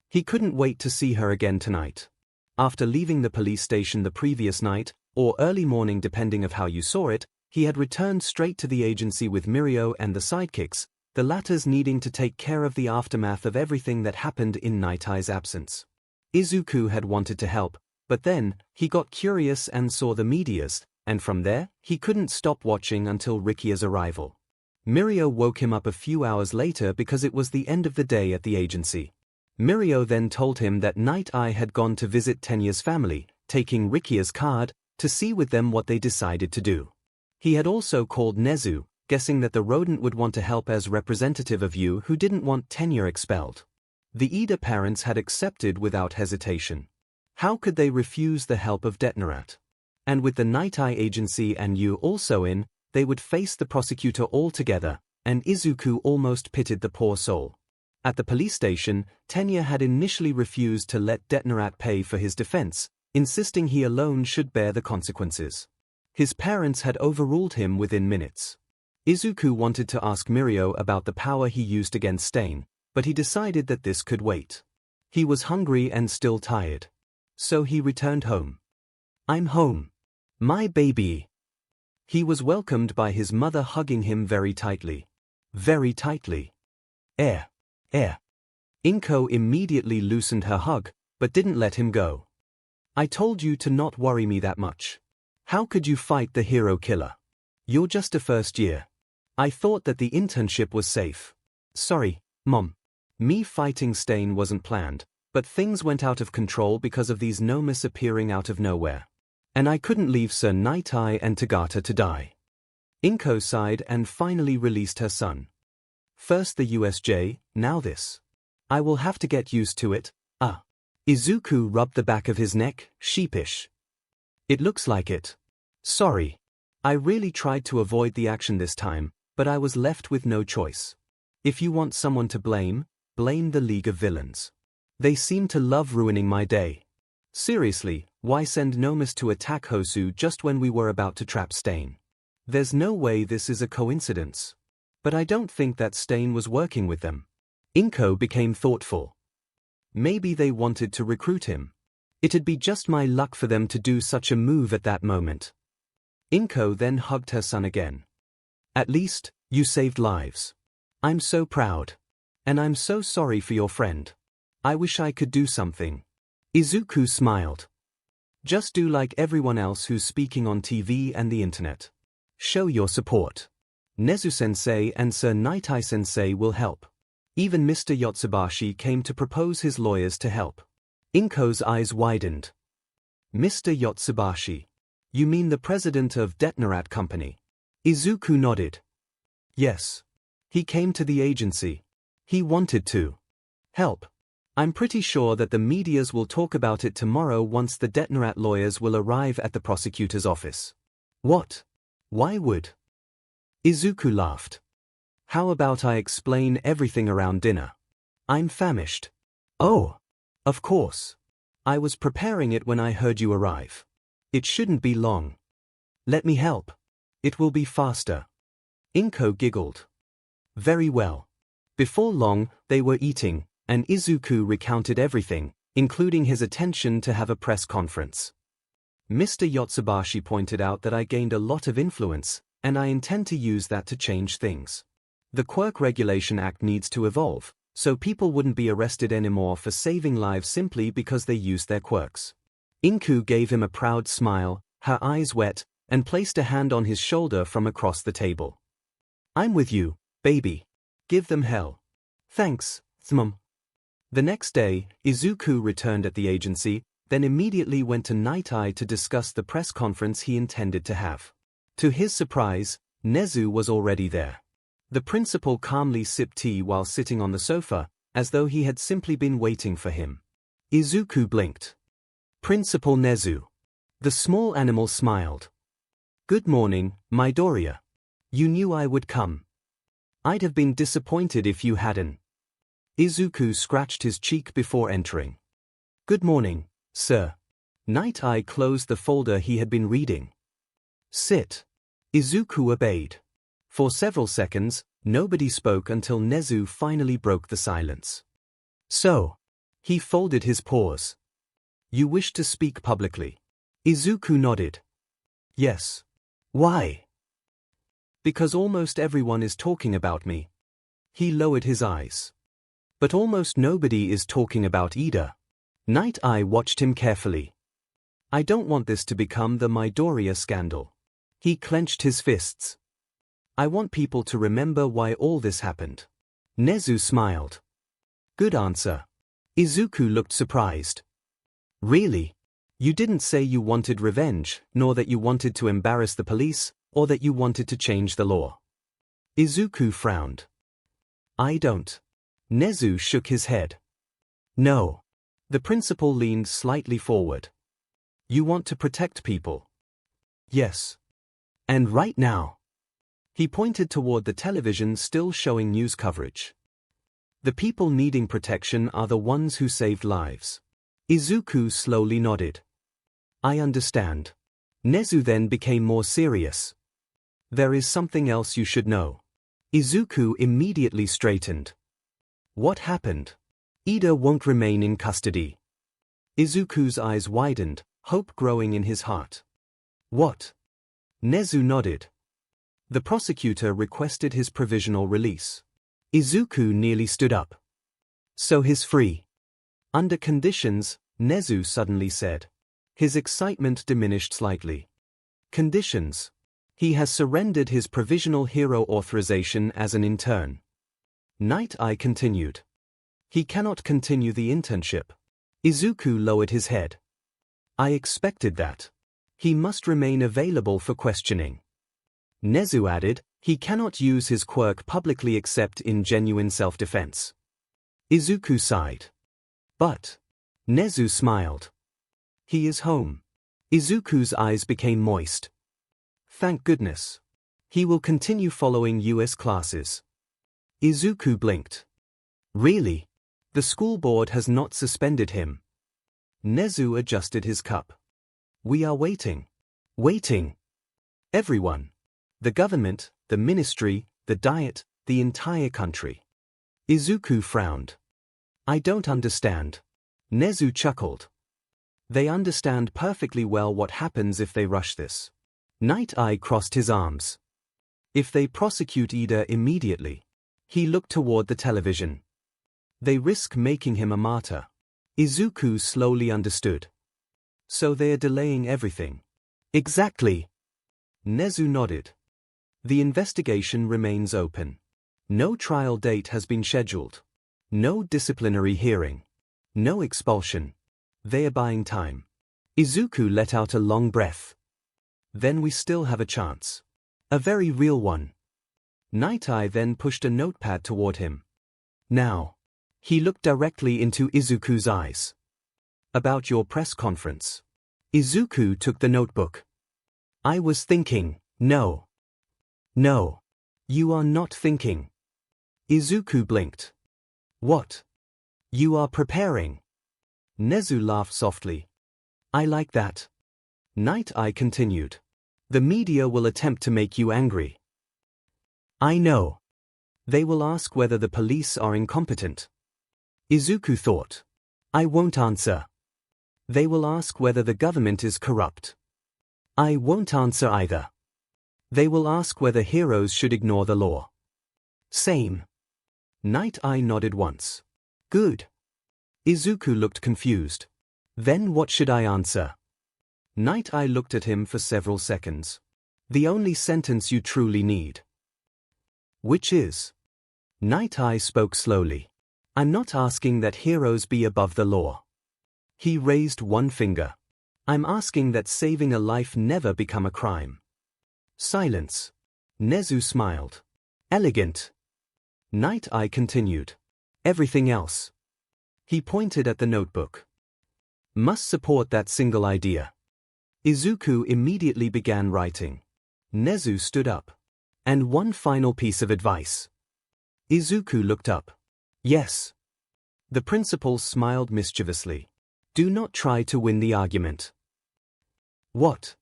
He couldn't wait to see her again tonight. After leaving the police station the previous night, or early morning depending of how you saw it, he had returned straight to the agency with 𝐼𝐼𝐼 and the sidekicks, the latter's needing to take care of the aftermath of everything that happened in Night-Eye's absence. 𝐒𝐿 had wanted to help, but then, he got curious and saw the medias, and from there, he couldn't stop watching until Ricky's arrival. 𝐼𝐼𝐼 woke him up a few hours later because it was the end of the day at the agency. 𝐼𝐼𝐼 then told him that Night-Eye had gone to visit Tenya's family, taking Ricky's card, to see with them what they decided to do. He had also called Nezu, guessing that the rodent would want to help as representative of you who didn't want Tenya expelled. The Ida parents had accepted without hesitation. How could they refuse the help of 𝐿? And with the Night-Eye agency and you also in, they would face the prosecutor altogether, and 𝐒𝐿 almost pitied the poor soul. At the police station, Tenya had initially refused to let 𝐿 pay for his defense, insisting he alone should bear the consequences. His parents had overruled him within minutes. 𝐒𝐿 wanted to ask 𝐼𝐼𝐼 about the power he used against Stain, but he decided that this could wait. He was hungry and still tired. So he returned home. I'm home. My baby. He was welcomed by his mother hugging him very tightly. Very tightly. 𝐒𝐿 immediately loosened her hug, but didn't let him go. I told you to not worry me that much. How could you fight the hero killer? You're just a first year. I thought that the internship was safe. Sorry, Mom. Me fighting Stain wasn't planned. But things went out of control because of these nomas appearing out of nowhere. And I couldn't leave Sir Night-Eye and Tagata to die. 𝐒𝐿 sighed and finally released her son. First the USJ, now this. I will have to get used to it. 𝐒𝐿 rubbed the back of his neck, sheepish. It looks like it. Sorry. I really tried to avoid the action this time, but I was left with no choice. If you want someone to blame, blame the League of Villains. They seem to love ruining my day. Seriously, why send nomas to attack Hosu just when we were about to trap Stain? There's no way this is a coincidence. But I don't think that Stain was working with them. 𝐼𝐿 became thoughtful. Maybe they wanted to recruit him. It'd be just my luck for them to do such a move at that moment. 𝐼𝐿 then hugged her son again. At least, you saved lives. I'm so proud. And I'm so sorry for your friend. I wish I could do something. 𝐒𝐿 smiled. Just do like everyone else who's speaking on TV and the internet. Show your support. Nezu-sensei and Sir Night-Eye-sensei will help. Even Mr. Yotsubashi came to propose his lawyers to help. 𝐿's eyes widened. Mr. Yotsubashi. You mean the president of 𝐿 Company? 𝐒𝐿 nodded. Yes. He came to the agency. He wanted to help. I'm pretty sure that the medias will talk about it tomorrow once the 𝐿 lawyers will arrive at the prosecutor's office. What? Why would? 𝐒𝐿 laughed. How about I explain everything around dinner? I'm famished. Oh. Of course. I was preparing it when I heard you arrive. It shouldn't be long. Let me help. It will be faster. 𝐿 giggled. Very well. Before long, they were eating, and 𝐒𝐿 recounted everything, including his attention to have a press conference. Mr. Yotsubashi pointed out that I gained a lot of influence, and I intend to use that to change things. The Quirk Regulation Act needs to evolve, so people wouldn't be arrested anymore for saving lives simply because they used their quirks. 𝐿 gave him a proud smile, her eyes wet, and placed a hand on his shoulder from across the table. I'm with you, baby. Give them hell. Thanks, Mom. The next day, 𝐒� returned at the agency, then immediately went to Night Eye to discuss the press conference he intended to have. To his surprise, Nezu was already there. The principal calmly sipped tea while sitting on the sofa, as though he had simply been waiting for him. Izuku blinked. Principal Nezu. The small animal smiled. Good morning, Midoriya. You knew I would come. I'd have been disappointed if you hadn't. Izuku scratched his cheek before entering. Good morning, sir. Night Eye closed the folder he had been reading. Sit. Izuku obeyed. For several seconds, nobody spoke until Nezu finally broke the silence. So. He folded his paws. You wish to speak publicly? Izuku nodded. Yes. Why? Because almost everyone is talking about me. He lowered his eyes. But almost nobody is talking about Ida. Night Eye watched him carefully. I don't want this to become the Midoriya scandal. He clenched his fists. I want people to remember why all this happened. Nezu smiled. Good answer. Izuku looked surprised. Really? You didn't say you wanted revenge, nor that you wanted to embarrass the police, or that you wanted to change the law. Izuku frowned. I don't. Nezu shook his head. No. The principal leaned slightly forward. You want to protect people? Yes. And right now? He pointed toward the television still showing news coverage. The people needing protection are the ones who saved lives. Izuku slowly nodded. I understand. Nezu then became more serious. There is something else you should know. Izuku immediately straightened. What happened? Ida won't remain in custody. Izuku's eyes widened, hope growing in his heart. What? Nezu nodded. The prosecutor requested his provisional release. Izuku nearly stood up. So he's free. Under conditions, Nezu suddenly said. His excitement diminished slightly. Conditions. He has surrendered his provisional hero authorization as an intern. Night Eye continued. He cannot continue the internship. Izuku lowered his head. I expected that. He must remain available for questioning. Nezu added, he cannot use his quirk publicly except in genuine self-defense. Izuku sighed. But. Nezu smiled. He is home. Izuku's eyes became moist. Thank goodness. He will continue following US classes. Izuku blinked. Really? The school board has not suspended him. Nezu adjusted his cup. We are waiting. Waiting. Everyone. The government, the ministry, the diet, the entire country. Izuku frowned. I don't understand. Nezu chuckled. They understand perfectly well what happens if they rush this. Night Eye crossed his arms. If they prosecute Ida immediately. He looked toward the television. They risk making him a martyr. Izuku slowly understood. So they are delaying everything. Exactly. Nezu nodded. The investigation remains open. No trial date has been scheduled. No disciplinary hearing. No expulsion. They are buying time. Izuku let out a long breath. Then we still have a chance. A very real one. Night Eye then pushed a notepad toward him. Now. He looked directly into Izuku's eyes. About your press conference. Izuku took the notebook. I was thinking, no. No. You are not thinking. Izuku blinked. What? You are preparing. Nezu laughed softly. I like that. Night Eye continued. The media will attempt to make you angry. I know. They will ask whether the police are incompetent. Izuku thought. I won't answer. They will ask whether the government is corrupt. I won't answer either. They will ask whether heroes should ignore the law. Same. Night Eye nodded once. Good. Izuku looked confused. Then what should I answer? Night Eye looked at him for several seconds. The only sentence you truly need. Which is? Night Eye spoke slowly. I'm not asking that heroes be above the law. He raised one finger. I'm asking that saving a life never become a crime. Silence. Nezu smiled. Elegant. Night Eye continued. Everything else. He pointed at the notebook. Must support that single idea. Izuku immediately began writing. Nezu stood up. And one final piece of advice. Izuku looked up. Yes. The principal smiled mischievously. Do not try to win the argument. What?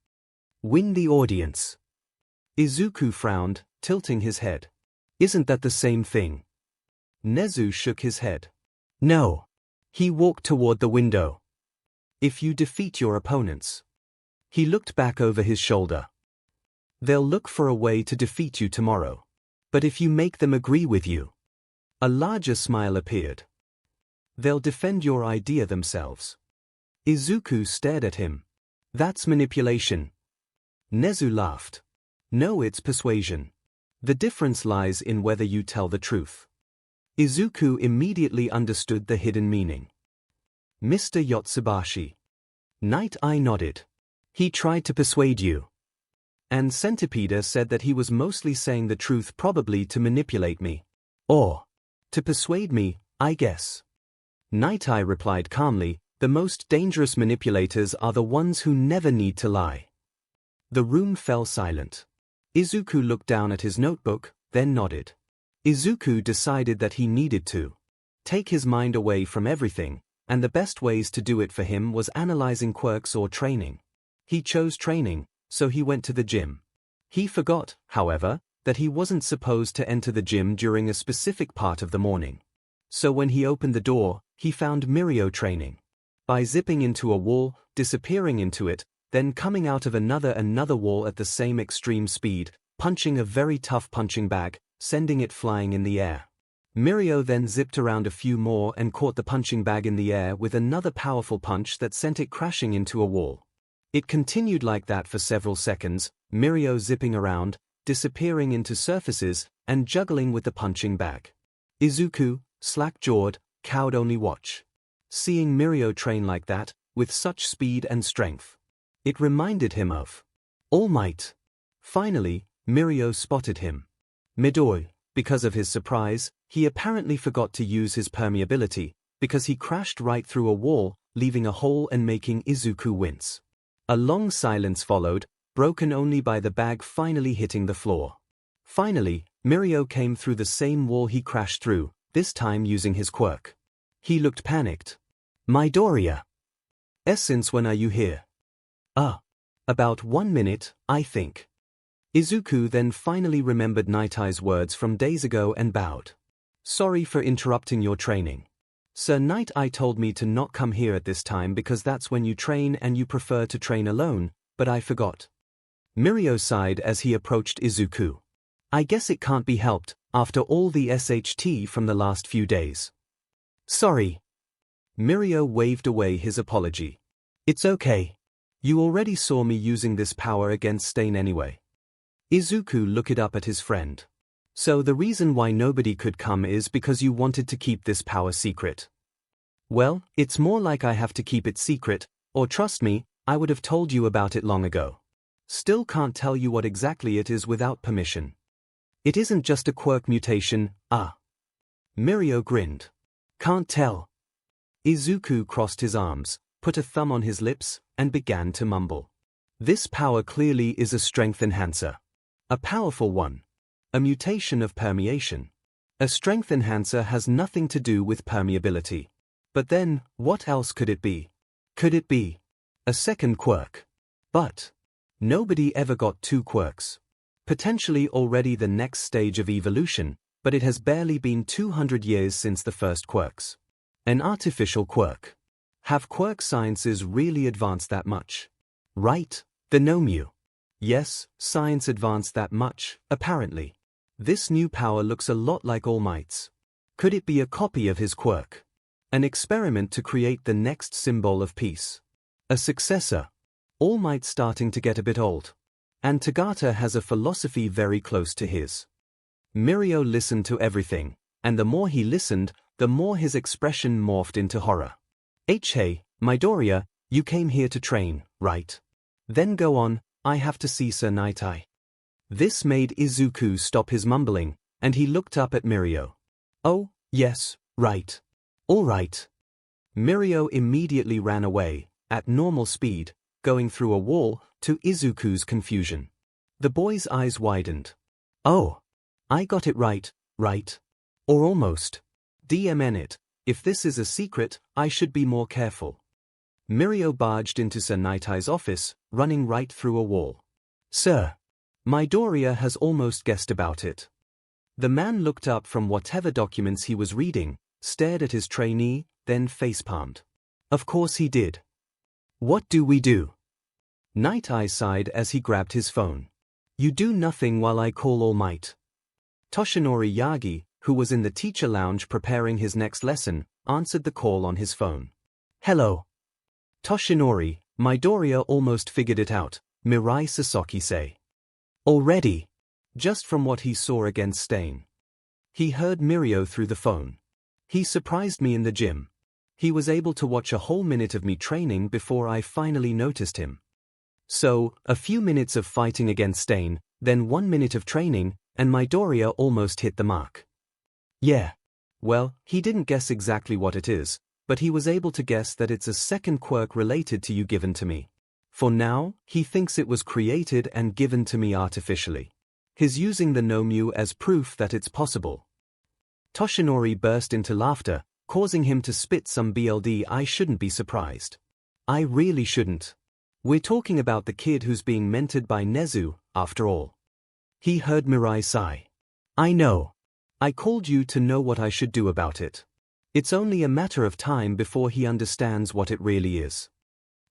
Win the audience. Izuku frowned, tilting his head. Isn't that the same thing? Nezu shook his head. No. He walked toward the window. If you defeat your opponents. He looked back over his shoulder. They'll look for a way to defeat you tomorrow. But if you make them agree with you. A larger smile appeared. They'll defend your idea themselves. Izuku stared at him. That's manipulation. Nezu laughed. No, it's persuasion. The difference lies in whether you tell the truth. Izuku immediately understood the hidden meaning. Mr. Yotsubashi. Night Eye nodded. He tried to persuade you. And Centipede said that he was mostly saying the truth, probably to manipulate me. Or to persuade me, I guess. Night Eye replied calmly, the most dangerous manipulators are the ones who never need to lie. The room fell silent. Izuku looked down at his notebook, then nodded. Izuku decided that he needed to take his mind away from everything, and the best ways to do it for him was analyzing quirks or training. He chose training, so he went to the gym. He forgot, however, that he wasn't supposed to enter the gym during a specific part of the morning. So when he opened the door, he found Mirio training. By zipping into a wall, disappearing into it, then coming out of another wall at the same extreme speed, punching a very tough punching bag, sending it flying in the air. Mirio then zipped around a few more and caught the punching bag in the air with another powerful punch that sent it crashing into a wall. It continued like that for several seconds, Mirio zipping around, disappearing into surfaces, and juggling with the punching bag. Izuku, slack-jawed, could only watch. Seeing Mirio train like that, with such speed and strength. It reminded him of All Might. Finally, Mirio spotted him. Midori. Because of his surprise, he apparently forgot to use his permeability, because he crashed right through a wall, leaving a hole and making Izuku wince. A long silence followed, broken only by the bag finally hitting the floor. Finally, Mirio came through the same wall he crashed through, this time using his quirk. He looked panicked. Midoriya. Since when are you here? About 1 minute, I think. Izuku then finally remembered Night Eye's words from days ago and bowed. Sorry for interrupting your training. Sir, Night Eye told me to not come here at this time because that's when you train and you prefer to train alone, but I forgot. Mirio sighed as he approached Izuku. I guess it can't be helped, after all the SHT from the last few days. Sorry. Mirio waved away his apology. It's okay. You already saw me using this power against Stain anyway. Izuku looked up at his friend. So the reason why nobody could come is because you wanted to keep this power secret. Well, it's more like I have to keep it secret, or trust me, I would have told you about it long ago. Still can't tell you what exactly it is without permission. It isn't just a quirk mutation, Mirio grinned. Can't tell. Izuku crossed his arms, put a thumb on his lips, and began to mumble. This power clearly is a strength enhancer. A powerful one. A mutation of permeation. A strength enhancer has nothing to do with permeability. But then, what else could it be? Could it be a second quirk? But nobody ever got 2 quirks. Potentially already the next stage of evolution, but it has barely been 200 years since the first quirks. An artificial quirk. Have quirk sciences really advanced that much? Right, the Nomu. Yes, science advanced that much, apparently. This new power looks a lot like All Might's. Could it be a copy of his quirk? An experiment to create the next symbol of peace. A successor. All Might's starting to get a bit old. And Tagata has a philosophy very close to his. Mirio listened to everything, and the more he listened, the more his expression morphed into horror. Hey, Midoriya, you came here to train, right? Then go on, I have to see Sir Night Eye. This made Izuku stop his mumbling, and he looked up at Mirio. Oh, yes, right. All right. Mirio immediately ran away, at normal speed, going through a wall, to Izuku's confusion. The boy's eyes widened. Oh. I got it right, right? Or almost. DMN it, if this is a secret, I should be more careful. Mirio barged into Sir Night Eye's office, running right through a wall. Sir. Midoriya has almost guessed about it. The man looked up from whatever documents he was reading, stared at his trainee, then facepalmed. Of course he did. What do we do? Night Eye sighed as he grabbed his phone. You do nothing while I call All Might. Toshinori Yagi, who was in the teacher lounge preparing his next lesson, answered the call on his phone. Hello. Toshinori, Midoriya almost figured it out, Mirai Sasaki say. Already? Just from what he saw against Stain. He heard Mirio through the phone. He surprised me in the gym. He was able to watch a whole minute of me training before I finally noticed him. So, a few minutes of fighting against Stain, then 1 minute of training, and Midoriya almost hit the mark. Yeah. Well, he didn't guess exactly what it is, but he was able to guess that it's a second quirk related to you given to me. For now, he thinks it was created and given to me artificially. He's using the Nomu as proof that it's possible. Toshinori burst into laughter, causing him to spit some BLD. I shouldn't be surprised. I really shouldn't. We're talking about the kid who's being mentored by Nezu, after all. He heard Mirai sigh. I know. I called you to know what I should do about it. It's only a matter of time before he understands what it really is.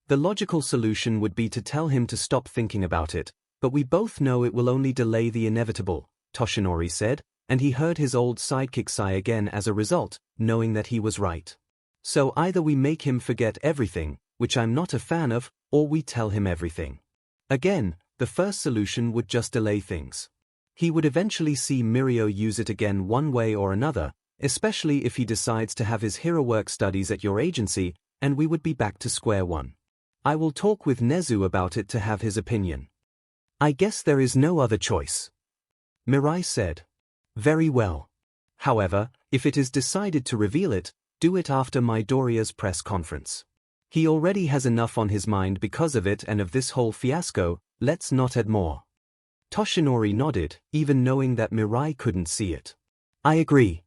The logical solution would be to tell him to stop thinking about it, but we both know it will only delay the inevitable, Toshinori said, and he heard his old sidekick sigh again as a result, knowing that he was right. So either we make him forget everything, which I'm not a fan of, or we tell him everything. Again, the first solution would just delay things. He would eventually see Mirio use it again one way or another, especially if he decides to have his hero work studies at your agency, and we would be back to square one. I will talk with Nezu about it to have his opinion. I guess there is no other choice. Mirai said. Very well. However, if it is decided to reveal it, do it after Midoriya's press conference. He already has enough on his mind because of it and of this whole fiasco, let's not add more. Toshinori nodded, even knowing that Mirai couldn't see it. I agree.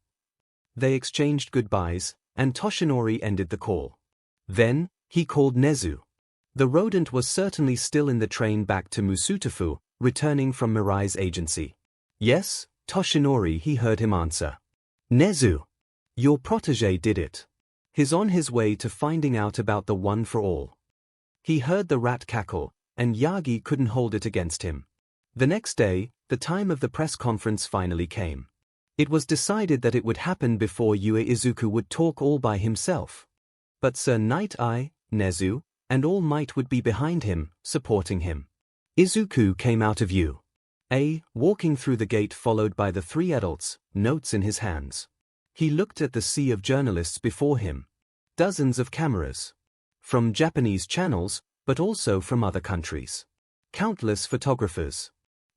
They exchanged goodbyes, and Toshinori ended the call. Then, he called Nezu. The rodent was certainly still in the train back to Musutafu, returning from Mirai's agency. Yes, Toshinori, he heard him answer. Nezu. Your protégé did it. He's on his way to finding out about the One for All. He heard the rat cackle, and Yagi couldn't hold it against him. The next day, the time of the press conference finally came. It was decided that it would happen before Izuku would talk all by himself. But Sir Night Eye, Nezu, and All Might would be behind him, supporting him. Izuku came out of walking through the gate followed by the 3 adults, notes in his hands. He looked at the sea of journalists before him. Dozens of cameras. From Japanese channels, but also from other countries. Countless photographers.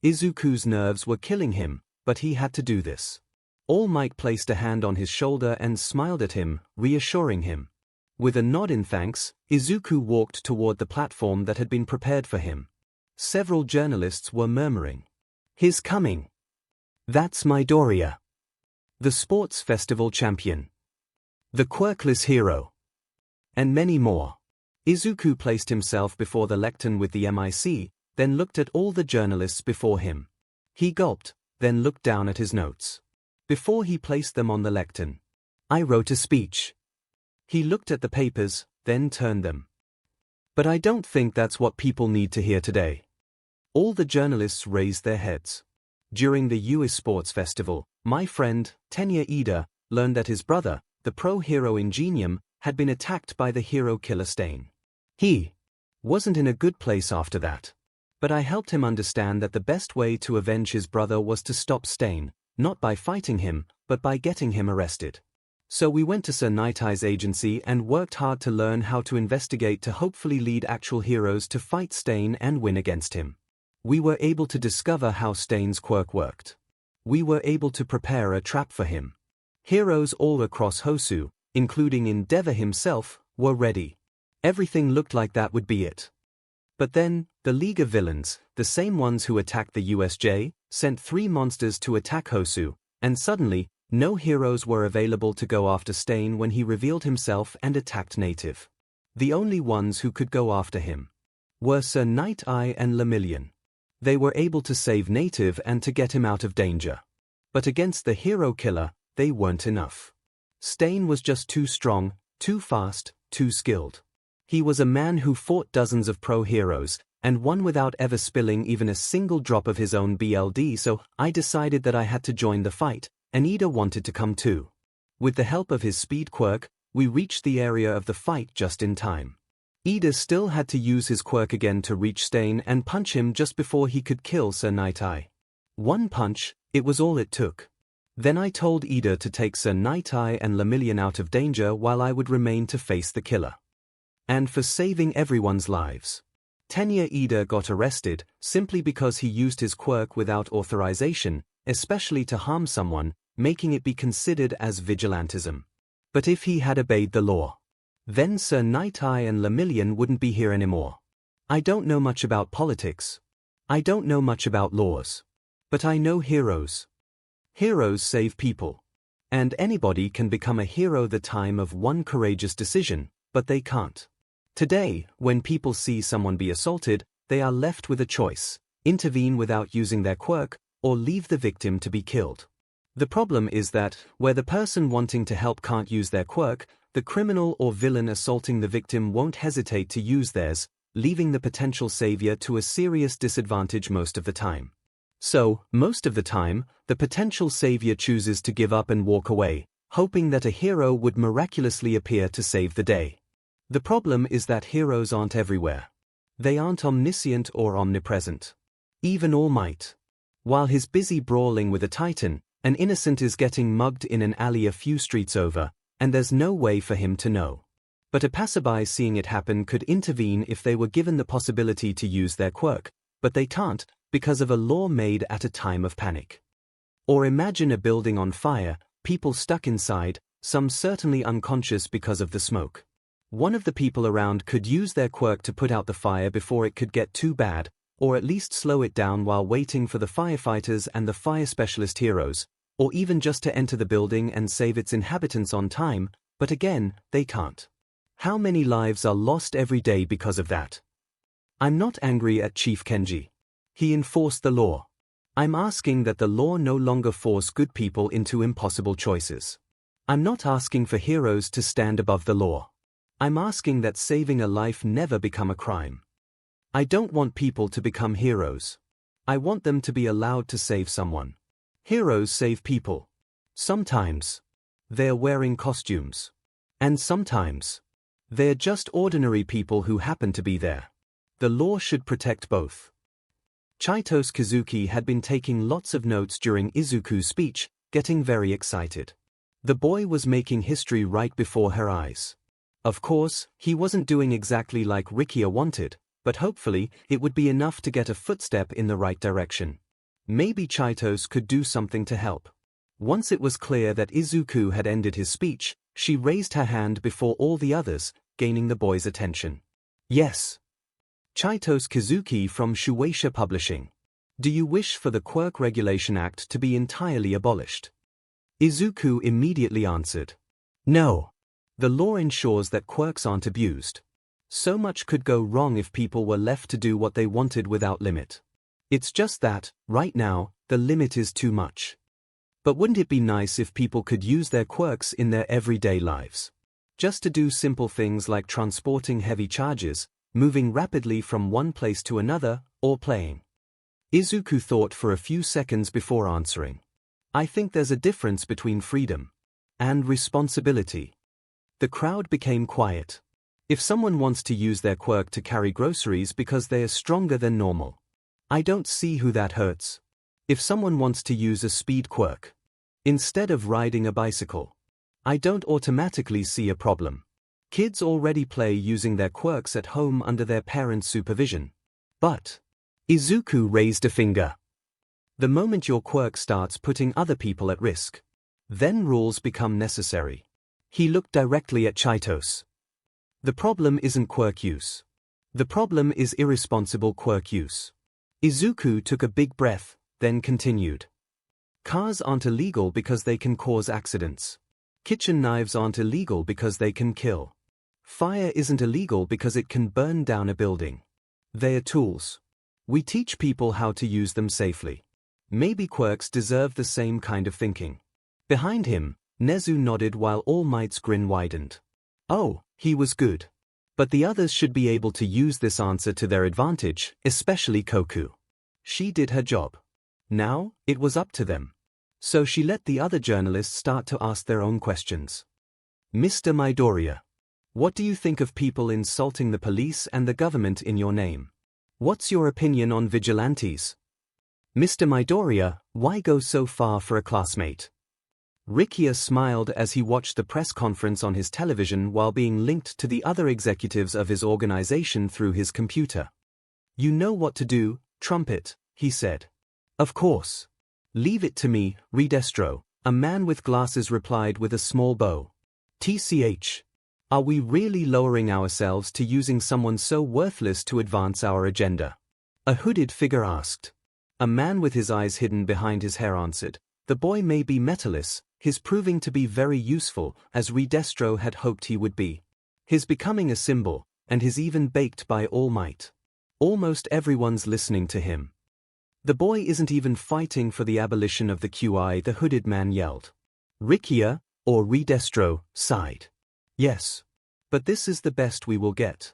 Izuku's nerves were killing him, but he had to do this. All Might placed a hand on his shoulder and smiled at him, reassuring him. With a nod in thanks, Izuku walked toward the platform that had been prepared for him. Several journalists were murmuring. He's coming. That's Midoriya. The sports festival champion. The quirkless hero. And many more. Izuku placed himself before the lectern with the MIC, then looked at all the journalists before him. He gulped, then looked down at his notes. Before he placed them on the lectern. I wrote a speech. He looked at the papers, then turned them. But I don't think that's what people need to hear today. All the journalists raised their heads. During the US Sports Festival, my friend, Tenya Ida, learned that his brother, the pro-hero Ingenium, had been attacked by the hero killer Stain. He wasn't in a good place after that. But I helped him understand that the best way to avenge his brother was to stop Stain, not by fighting him, but by getting him arrested. So we went to 𝐼's agency and worked hard to learn how to investigate to hopefully lead actual heroes to fight Stain and win against him. We were able to discover how Stain's quirk worked. We were able to prepare a trap for him. Heroes all across Hosu, including Endeavor himself, were ready. Everything looked like that would be it. But then, the League of Villains, the same ones who attacked the USJ, sent 3 monsters to attack Hosu, and suddenly, no heroes were available to go after Stain when he revealed himself and attacked Native. The only ones who could go after him were Sir Night-Eye and Lemillion. They were able to save Native and to get him out of danger. But against the hero killer, they weren't enough. Stain was just too strong, too fast, too skilled. He was a man who fought dozens of pro heroes, and won without ever spilling even a single drop of his own BLD, so I decided that I had to join the fight, and Ida wanted to come too. With the help of his speed quirk, we reached the area of the fight just in time. Ida still had to use his quirk again to reach Stain and punch him just before he could kill Sir Night-Eye. 1 punch, it was all it took. Then I told Ida to take Sir Night-Eye and Lemillion out of danger while I would remain to face the killer. And for saving everyone's lives. Tenya Ida got arrested simply because he used his quirk without authorization, especially to harm someone, making it be considered as vigilantism. But if he had obeyed the law, then Sir Night-Eye and Lemillion wouldn't be here anymore. I don't know much about politics. I don't know much about laws. But I know heroes. Heroes save people. And anybody can become a hero the time of one courageous decision, but they can't. Today, when people see someone be assaulted, they are left with a choice: intervene without using their quirk, or leave the victim to be killed. The problem is that, where the person wanting to help can't use their quirk, the criminal or villain assaulting the victim won't hesitate to use theirs, leaving the potential savior to a serious disadvantage most of the time. So, most of the time, the potential savior chooses to give up and walk away, hoping that a hero would miraculously appear to save the day. The problem is that heroes aren't everywhere. They aren't omniscient or omnipresent. Even All Might. While he's busy brawling with a titan, an innocent is getting mugged in an alley a few streets over, and there's no way for him to know. But a passerby seeing it happen could intervene if they were given the possibility to use their quirk, but they can't, because of a law made at a time of panic. Or imagine a building on fire, people stuck inside, some certainly unconscious because of the smoke. One of the people around could use their quirk to put out the fire before it could get too bad, or at least slow it down while waiting for the firefighters and the fire specialist heroes, or even just to enter the building and save its inhabitants on time, but again, they can't. How many lives are lost every day because of that? I'm not angry at Chief Kenji. He enforced the law. I'm asking that the law no longer force good people into impossible choices. I'm not asking for heroes to stand above the law. I'm asking that saving a life never become a crime. I don't want people to become heroes. I want them to be allowed to save someone. Heroes save people. Sometimes they're wearing costumes. And sometimes they're just ordinary people who happen to be there. The law should protect both. Chitose Kazuki had been taking lots of notes during Izuku's speech, getting very excited. The boy was making history right before her eyes. Of course, he wasn't doing exactly like Rikia wanted, but hopefully, it would be enough to get a footstep in the right direction. Maybe Chitose could do something to help. Once it was clear that Izuku had ended his speech, she raised her hand before all the others, gaining the boy's attention. Yes. Chitose Kazuki from Shueisha Publishing. Do you wish for the Quirk Regulation Act to be entirely abolished? Izuku immediately answered. No. The law ensures that quirks aren't abused. So much could go wrong if people were left to do what they wanted without limit. It's just that, right now, the limit is too much. But wouldn't it be nice if people could use their quirks in their everyday lives? Just to do simple things like transporting heavy charges, moving rapidly from one place to another, or playing. Izuku thought for a few seconds before answering. I think there's a difference between freedom and responsibility. The crowd became quiet. If someone wants to use their quirk to carry groceries because they are stronger than normal, I don't see who that hurts. If someone wants to use a speed quirk instead of riding a bicycle, I don't automatically see a problem. Kids already play using their quirks at home under their parents' supervision. But Izuku raised a finger. The moment your quirk starts putting other people at risk, then rules become necessary. He looked directly at Chaitos. The problem isn't quirk use. The problem is irresponsible quirk use. Izuku took a big breath, then continued. Cars aren't illegal because they can cause accidents. Kitchen knives aren't illegal because they can kill. Fire isn't illegal because it can burn down a building. They are tools. We teach people how to use them safely. Maybe quirks deserve the same kind of thinking. Behind him, Nezu nodded while All Might's grin widened. Oh, he was good. But the others should be able to use this answer to their advantage, especially Koku. She did her job. Now, it was up to them. So she let the other journalists start to ask their own questions. Mr. Midoriya, what do you think of people insulting the police and the government in your name? What's your opinion on vigilantes? Mr. Midoriya, why go so far for a classmate? Rikia smiled as he watched the press conference on his television while being linked to the other executives of his organization through his computer. You know what to do, Trumpet, he said. Of course. Leave it to me, Redestro, a man with glasses replied with a small bow. TCH. Are we really lowering ourselves to using someone so worthless to advance our agenda? A hooded figure asked. A man with his eyes hidden behind his hair answered. The boy may be metaless, his proving to be very useful, as Redestro had hoped he would be. His becoming a symbol, and his even baked by All Might. Almost everyone's listening to him. The boy isn't even fighting for the abolition of the QI, the hooded man yelled. Rikia, or Redestro, sighed. Yes. But this is the best we will get.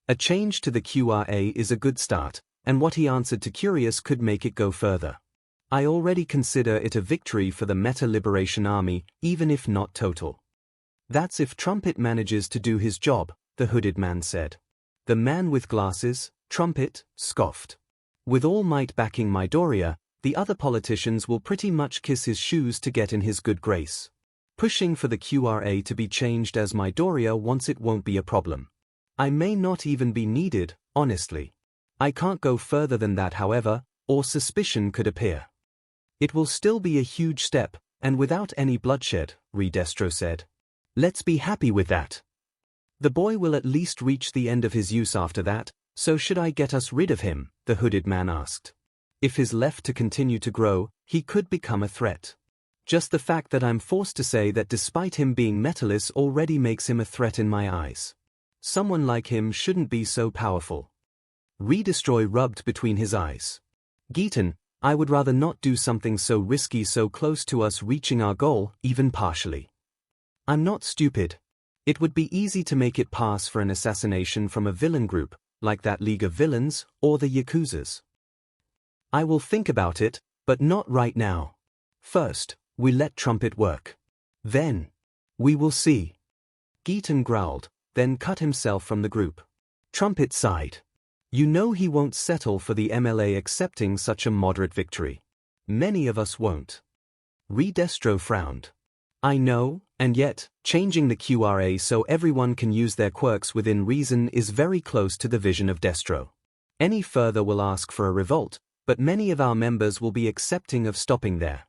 A change to the QRA is a good start, and what he answered to Curious could make it go further. I already consider it a victory for the Meta Liberation Army, even if not total. That's if Trumpet manages to do his job, the hooded man said. The man with glasses, Trumpet, scoffed. With All Might backing Midoriya, the other politicians will pretty much kiss his shoes to get in his good grace. Pushing for the QRA to be changed as Midoriya wants it won't be a problem. I may not even be needed, honestly. I can't go further than that however, or suspicion could appear. It will still be a huge step, and without any bloodshed, Redestro said. Let's be happy with that. The boy will at least reach the end of his use after that, so should I get us rid of him, the hooded man asked. If he's left to continue to grow, he could become a threat. Just the fact that I'm forced to say that despite him being metaless already makes him a threat in my eyes. Someone like him shouldn't be so powerful. Redestroy rubbed between his eyes. Geaton, I would rather not do something so risky so close to us reaching our goal, even partially. I'm not stupid. It would be easy to make it pass for an assassination from a villain group, like that League of Villains, or the Yakuzas. I will think about it, but not right now. First, we let Trumpet work. Then, we will see. Geaton growled, then cut himself from the group. Trumpet sighed. You know he won't settle for the MLA accepting such a moderate victory. Many of us won't. Redestro frowned. I know, and yet, changing the QRA so everyone can use their quirks within reason is very close to the vision of Destro. Any further will ask for a revolt, but many of our members will be accepting of stopping there.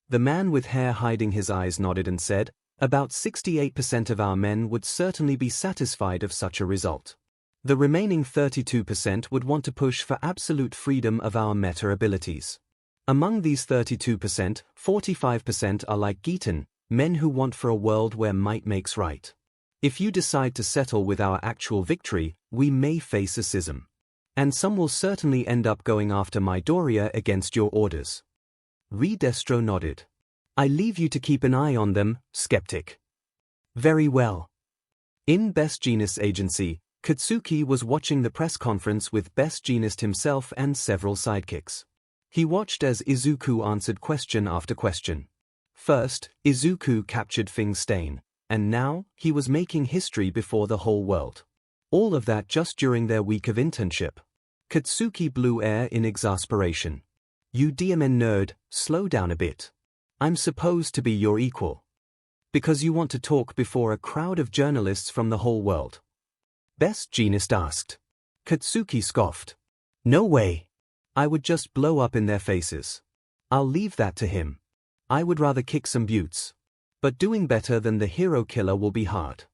The man with hair hiding his eyes nodded and said, about 68% of our men would certainly be satisfied of such a result. The remaining 32% would want to push for absolute freedom of our meta abilities. Among these 32%, 45% are like Geaton, men who want for a world where might makes right. If you decide to settle with our actual victory, we may face a schism. And some will certainly end up going after Midoriya against your orders. Redestro nodded. I leave you to keep an eye on them, skeptic. Very well. In Best Jeanist Agency, Katsuki was watching the press conference with Best Jeanist himself and several sidekicks. He watched as Izuku answered question after question. First, Izuku captured Fing's stain, and now, he was making history before the whole world. All of that just during their week of internship. Katsuki blew air in exasperation. You DMN nerd, slow down a bit. I'm supposed to be your equal. Because you want to talk before a crowd of journalists from the whole world? Best Jeanist asked. Katsuki scoffed. No way. I would just blow up in their faces. I'll leave that to him. I would rather kick some buttes. But doing better than the hero killer will be hard.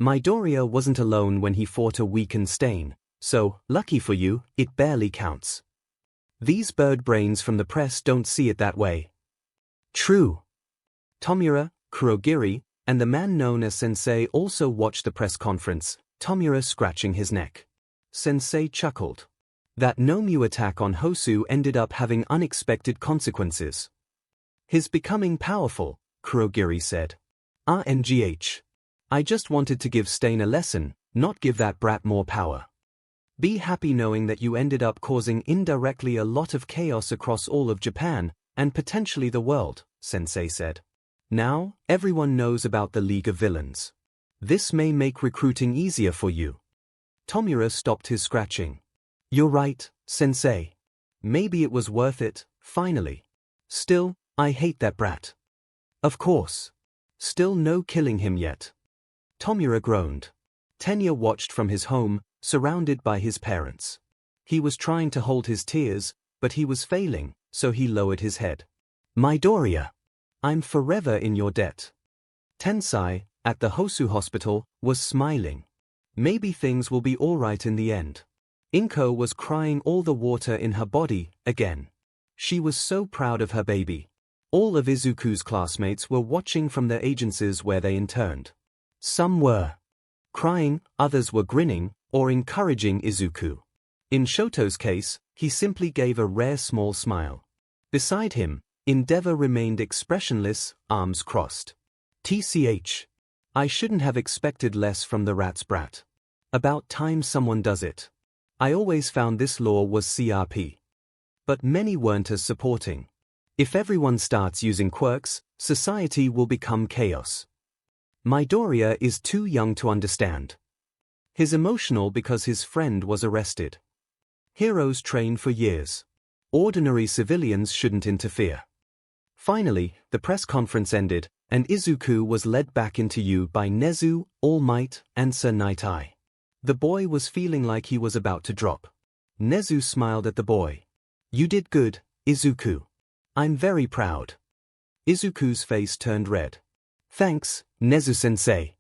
Midoriya wasn't alone when he fought a weakened Stain, so, lucky for you, it barely counts. These bird brains from the press don't see it that way. True. Tomura, Kurogiri, and the man known as Sensei also watched the press conference, Tomura scratching his neck. Sensei chuckled. That Nomyu attack on Hosu ended up having unexpected consequences. His becoming powerful, Kurogiri said. RNGH. I just wanted to give Stain a lesson, not give that brat more power. Be happy knowing that you ended up causing indirectly a lot of chaos across all of Japan, and potentially the world, Sensei said. Now, everyone knows about the League of Villains. This may make recruiting easier for you. Tomura stopped his scratching. You're right, Sensei. Maybe it was worth it, finally. Still, I hate that brat. Of course. Still no killing him yet. Tomura groaned. Tenya watched from his home, surrounded by his parents. He was trying to hold his tears, but he was failing, so he lowered his head. Midoriya. I'm forever in your debt. Tensai, at the Hosu hospital, was smiling. Maybe things will be alright in the end. Inko was crying all the water in her body, again. She was so proud of her baby. All of Izuku's classmates were watching from their agencies where they interned. Some were crying, others were grinning, or encouraging Izuku. In Shoto's case, he simply gave a rare small smile. Beside him, Endeavor remained expressionless, arms crossed. TCH. I shouldn't have expected less from the rat's brat. About time someone does it. I always found this law was CRP. But many weren't as supporting. If everyone starts using quirks, society will become chaos. Midoriya is too young to understand. He's emotional because his friend was arrested. Heroes train for years. Ordinary civilians shouldn't interfere. Finally, the press conference ended, and Izuku was led back into U by Nezu, All Might, and Sir Night Eye. The boy was feeling like he was about to drop. Nezu smiled at the boy. You did good, Izuku. I'm very proud. Izuku's face turned red. Thanks, Nezu-sensei.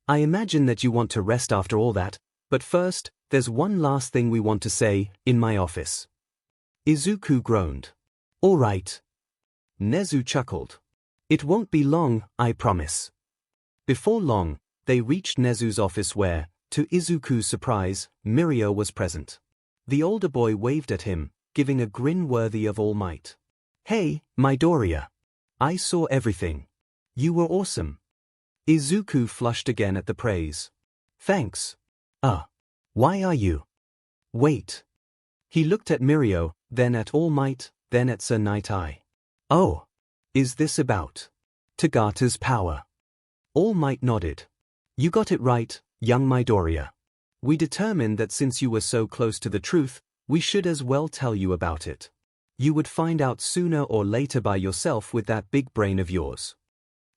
I imagine that you want to rest after all that, but first, there's one last thing we want to say, in my office. Izuku groaned. All right. Nezu chuckled. It won't be long, I promise. Before long, they reached Nezu's office where, to Izuku's surprise, Mirio was present. The older boy waved at him, giving a grin worthy of All Might. Hey, Midoriya. I saw everything. You were awesome. Izuku flushed again at the praise. Thanks. Why are you? Wait. He looked at Mirio, then at All Might, then at Sir Night Eye. Oh. Is this about Tagata's power? All Might nodded. You got it right, young Midoriya. We determined that since you were so close to the truth, we should as well tell you about it. You would find out sooner or later by yourself with that big brain of yours.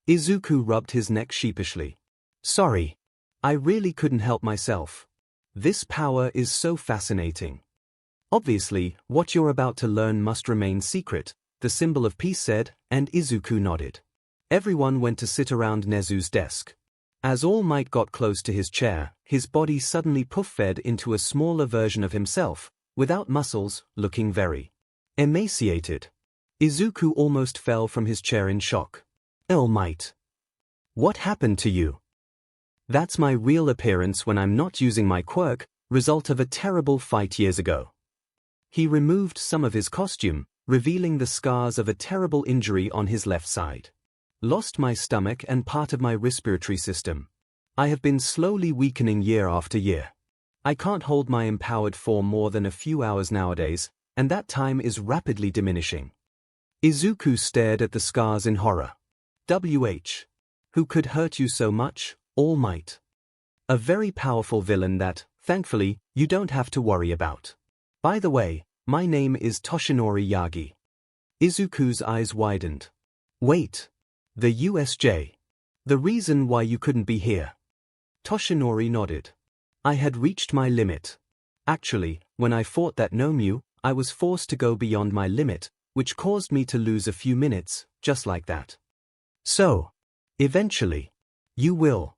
Izuku rubbed his neck sheepishly. Sorry. I really couldn't help myself. This power is so fascinating. Obviously, what you're about to learn must remain secret, the symbol of peace said, and Izuku nodded. Everyone went to sit around Nezu's desk. As All Might got close to his chair, his body suddenly puff-fed into a smaller version of himself, without muscles, looking very emaciated. Izuku almost fell from his chair in shock. All Might. What happened to you? That's my real appearance when I'm not using my quirk, result of a terrible fight years ago. He removed some of his costume, revealing the scars of a terrible injury on his left side. Lost my stomach and part of my respiratory system. I have been slowly weakening year after year. I can't hold my empowered form more than a few hours nowadays, and that time is rapidly diminishing. Izuku stared at the scars in horror. Who could hurt you so much, All Might? A very powerful villain that, thankfully, you don't have to worry about. By the way, my name is Toshinori Yagi. Izuku's eyes widened. Wait. The USJ. The reason why you couldn't be here. Toshinori nodded. I had reached my limit. Actually, when I fought that Nomyu, I was forced to go beyond my limit, which caused me to lose a few minutes, just like that. So, eventually, you will.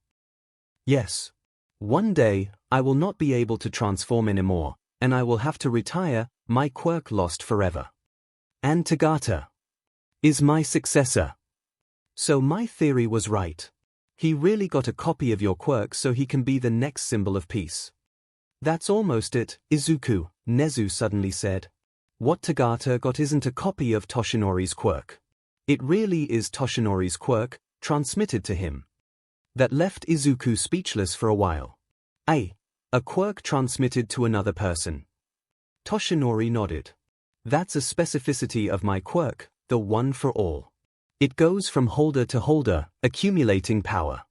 Yes. One day, I will not be able to transform anymore, and I will have to retire, my quirk lost forever. And Tagata is my successor. So my theory was right. He really got a copy of your quirk so he can be the next symbol of peace. That's almost it, Izuku, Nezu suddenly said. What Tagata got isn't a copy of Toshinori's quirk. It really is Toshinori's quirk, transmitted to him. That left Izuku speechless for a while. A quirk transmitted to another person. Toshinori nodded. That's a specificity of my quirk, the one for all. It goes from holder to holder, accumulating power.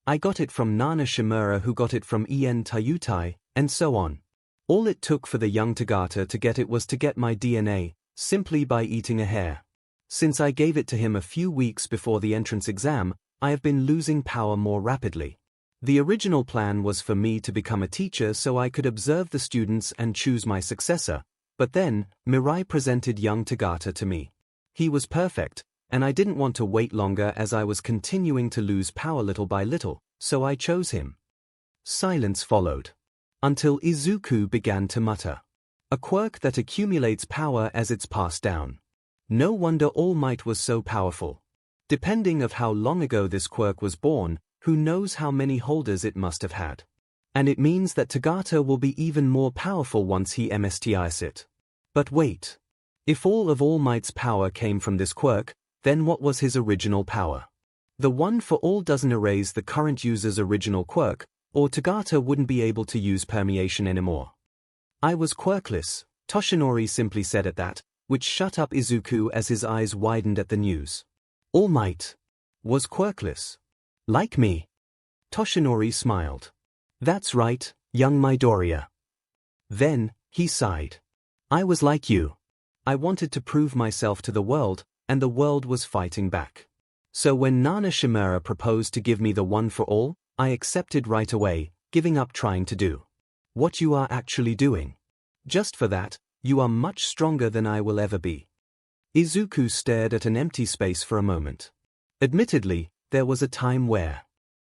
I got it from Nana Shimura, who got it from En Tayutai, and so on. All it took for the young Tagata to get it was to get my DNA, simply by eating a hair. Since I gave it to him a few weeks before the entrance exam, I have been losing power more rapidly. The original plan was for me to become a teacher so I could observe the students and choose my successor, but then, Mirai presented young Tagata to me. He was perfect, and I didn't want to wait longer as I was continuing to lose power little by little, so I chose him. Silence followed. Until Izuku began to mutter. A quirk that accumulates power as it's passed down. No wonder All Might was so powerful. Depending of how long ago this quirk was born, who knows how many holders it must have had. And it means that Tagata will be even more powerful once he MSTIs it. But wait. If all of All Might's power came from this quirk, then what was his original power? The one for all doesn't erase the current user's original quirk, or Tagata wouldn't be able to use permeation anymore. I was quirkless, Toshinori simply said at that, which shut up Izuku as his eyes widened at the news. All Might was quirkless. Like me. Toshinori smiled. That's right, young Midoriya. Then, he sighed. I was like you. I wanted to prove myself to the world, and the world was fighting back. So when Nana Shimura proposed to give me the one for all, I accepted right away, giving up trying to do what you are actually doing. Just for that, you are much stronger than I will ever be. Izuku stared at an empty space for a moment. Admittedly, there was a time where,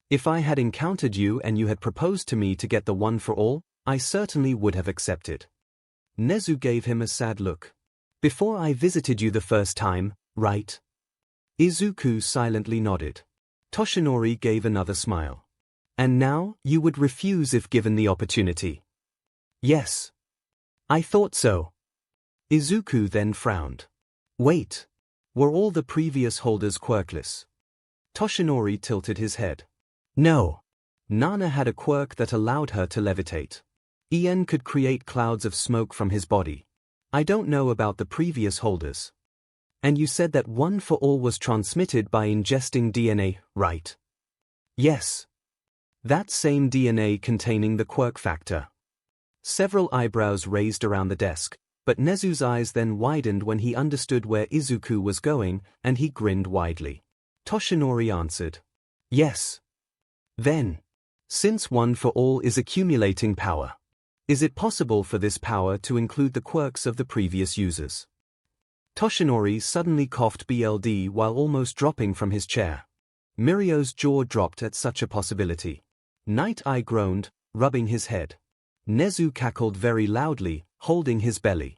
if I had encountered you and you had proposed to me to get the one for all, I certainly would have accepted. Nezu gave him a sad look. Before I visited you the first time, right? Izuku silently nodded. Toshinori gave another smile. And now, you would refuse if given the opportunity. Yes. I thought so. Izuku then frowned. Wait. Were all the previous holders quirkless? Toshinori tilted his head. No. Nana had a quirk that allowed her to levitate. En could create clouds of smoke from his body. I don't know about the previous holders. And you said that one for all was transmitted by ingesting DNA, right? Yes. That same DNA containing the quirk factor. Several eyebrows raised around the desk, but Nezu's eyes then widened when he understood where Izuku was going, and he grinned widely. Toshinori answered. Yes. Then, since one for all is accumulating power, is it possible for this power to include the quirks of the previous users? Toshinori suddenly coughed BLD while almost dropping from his chair. Mirio's jaw dropped at such a possibility. Night Eye groaned, rubbing his head. Nezu cackled very loudly, holding his belly.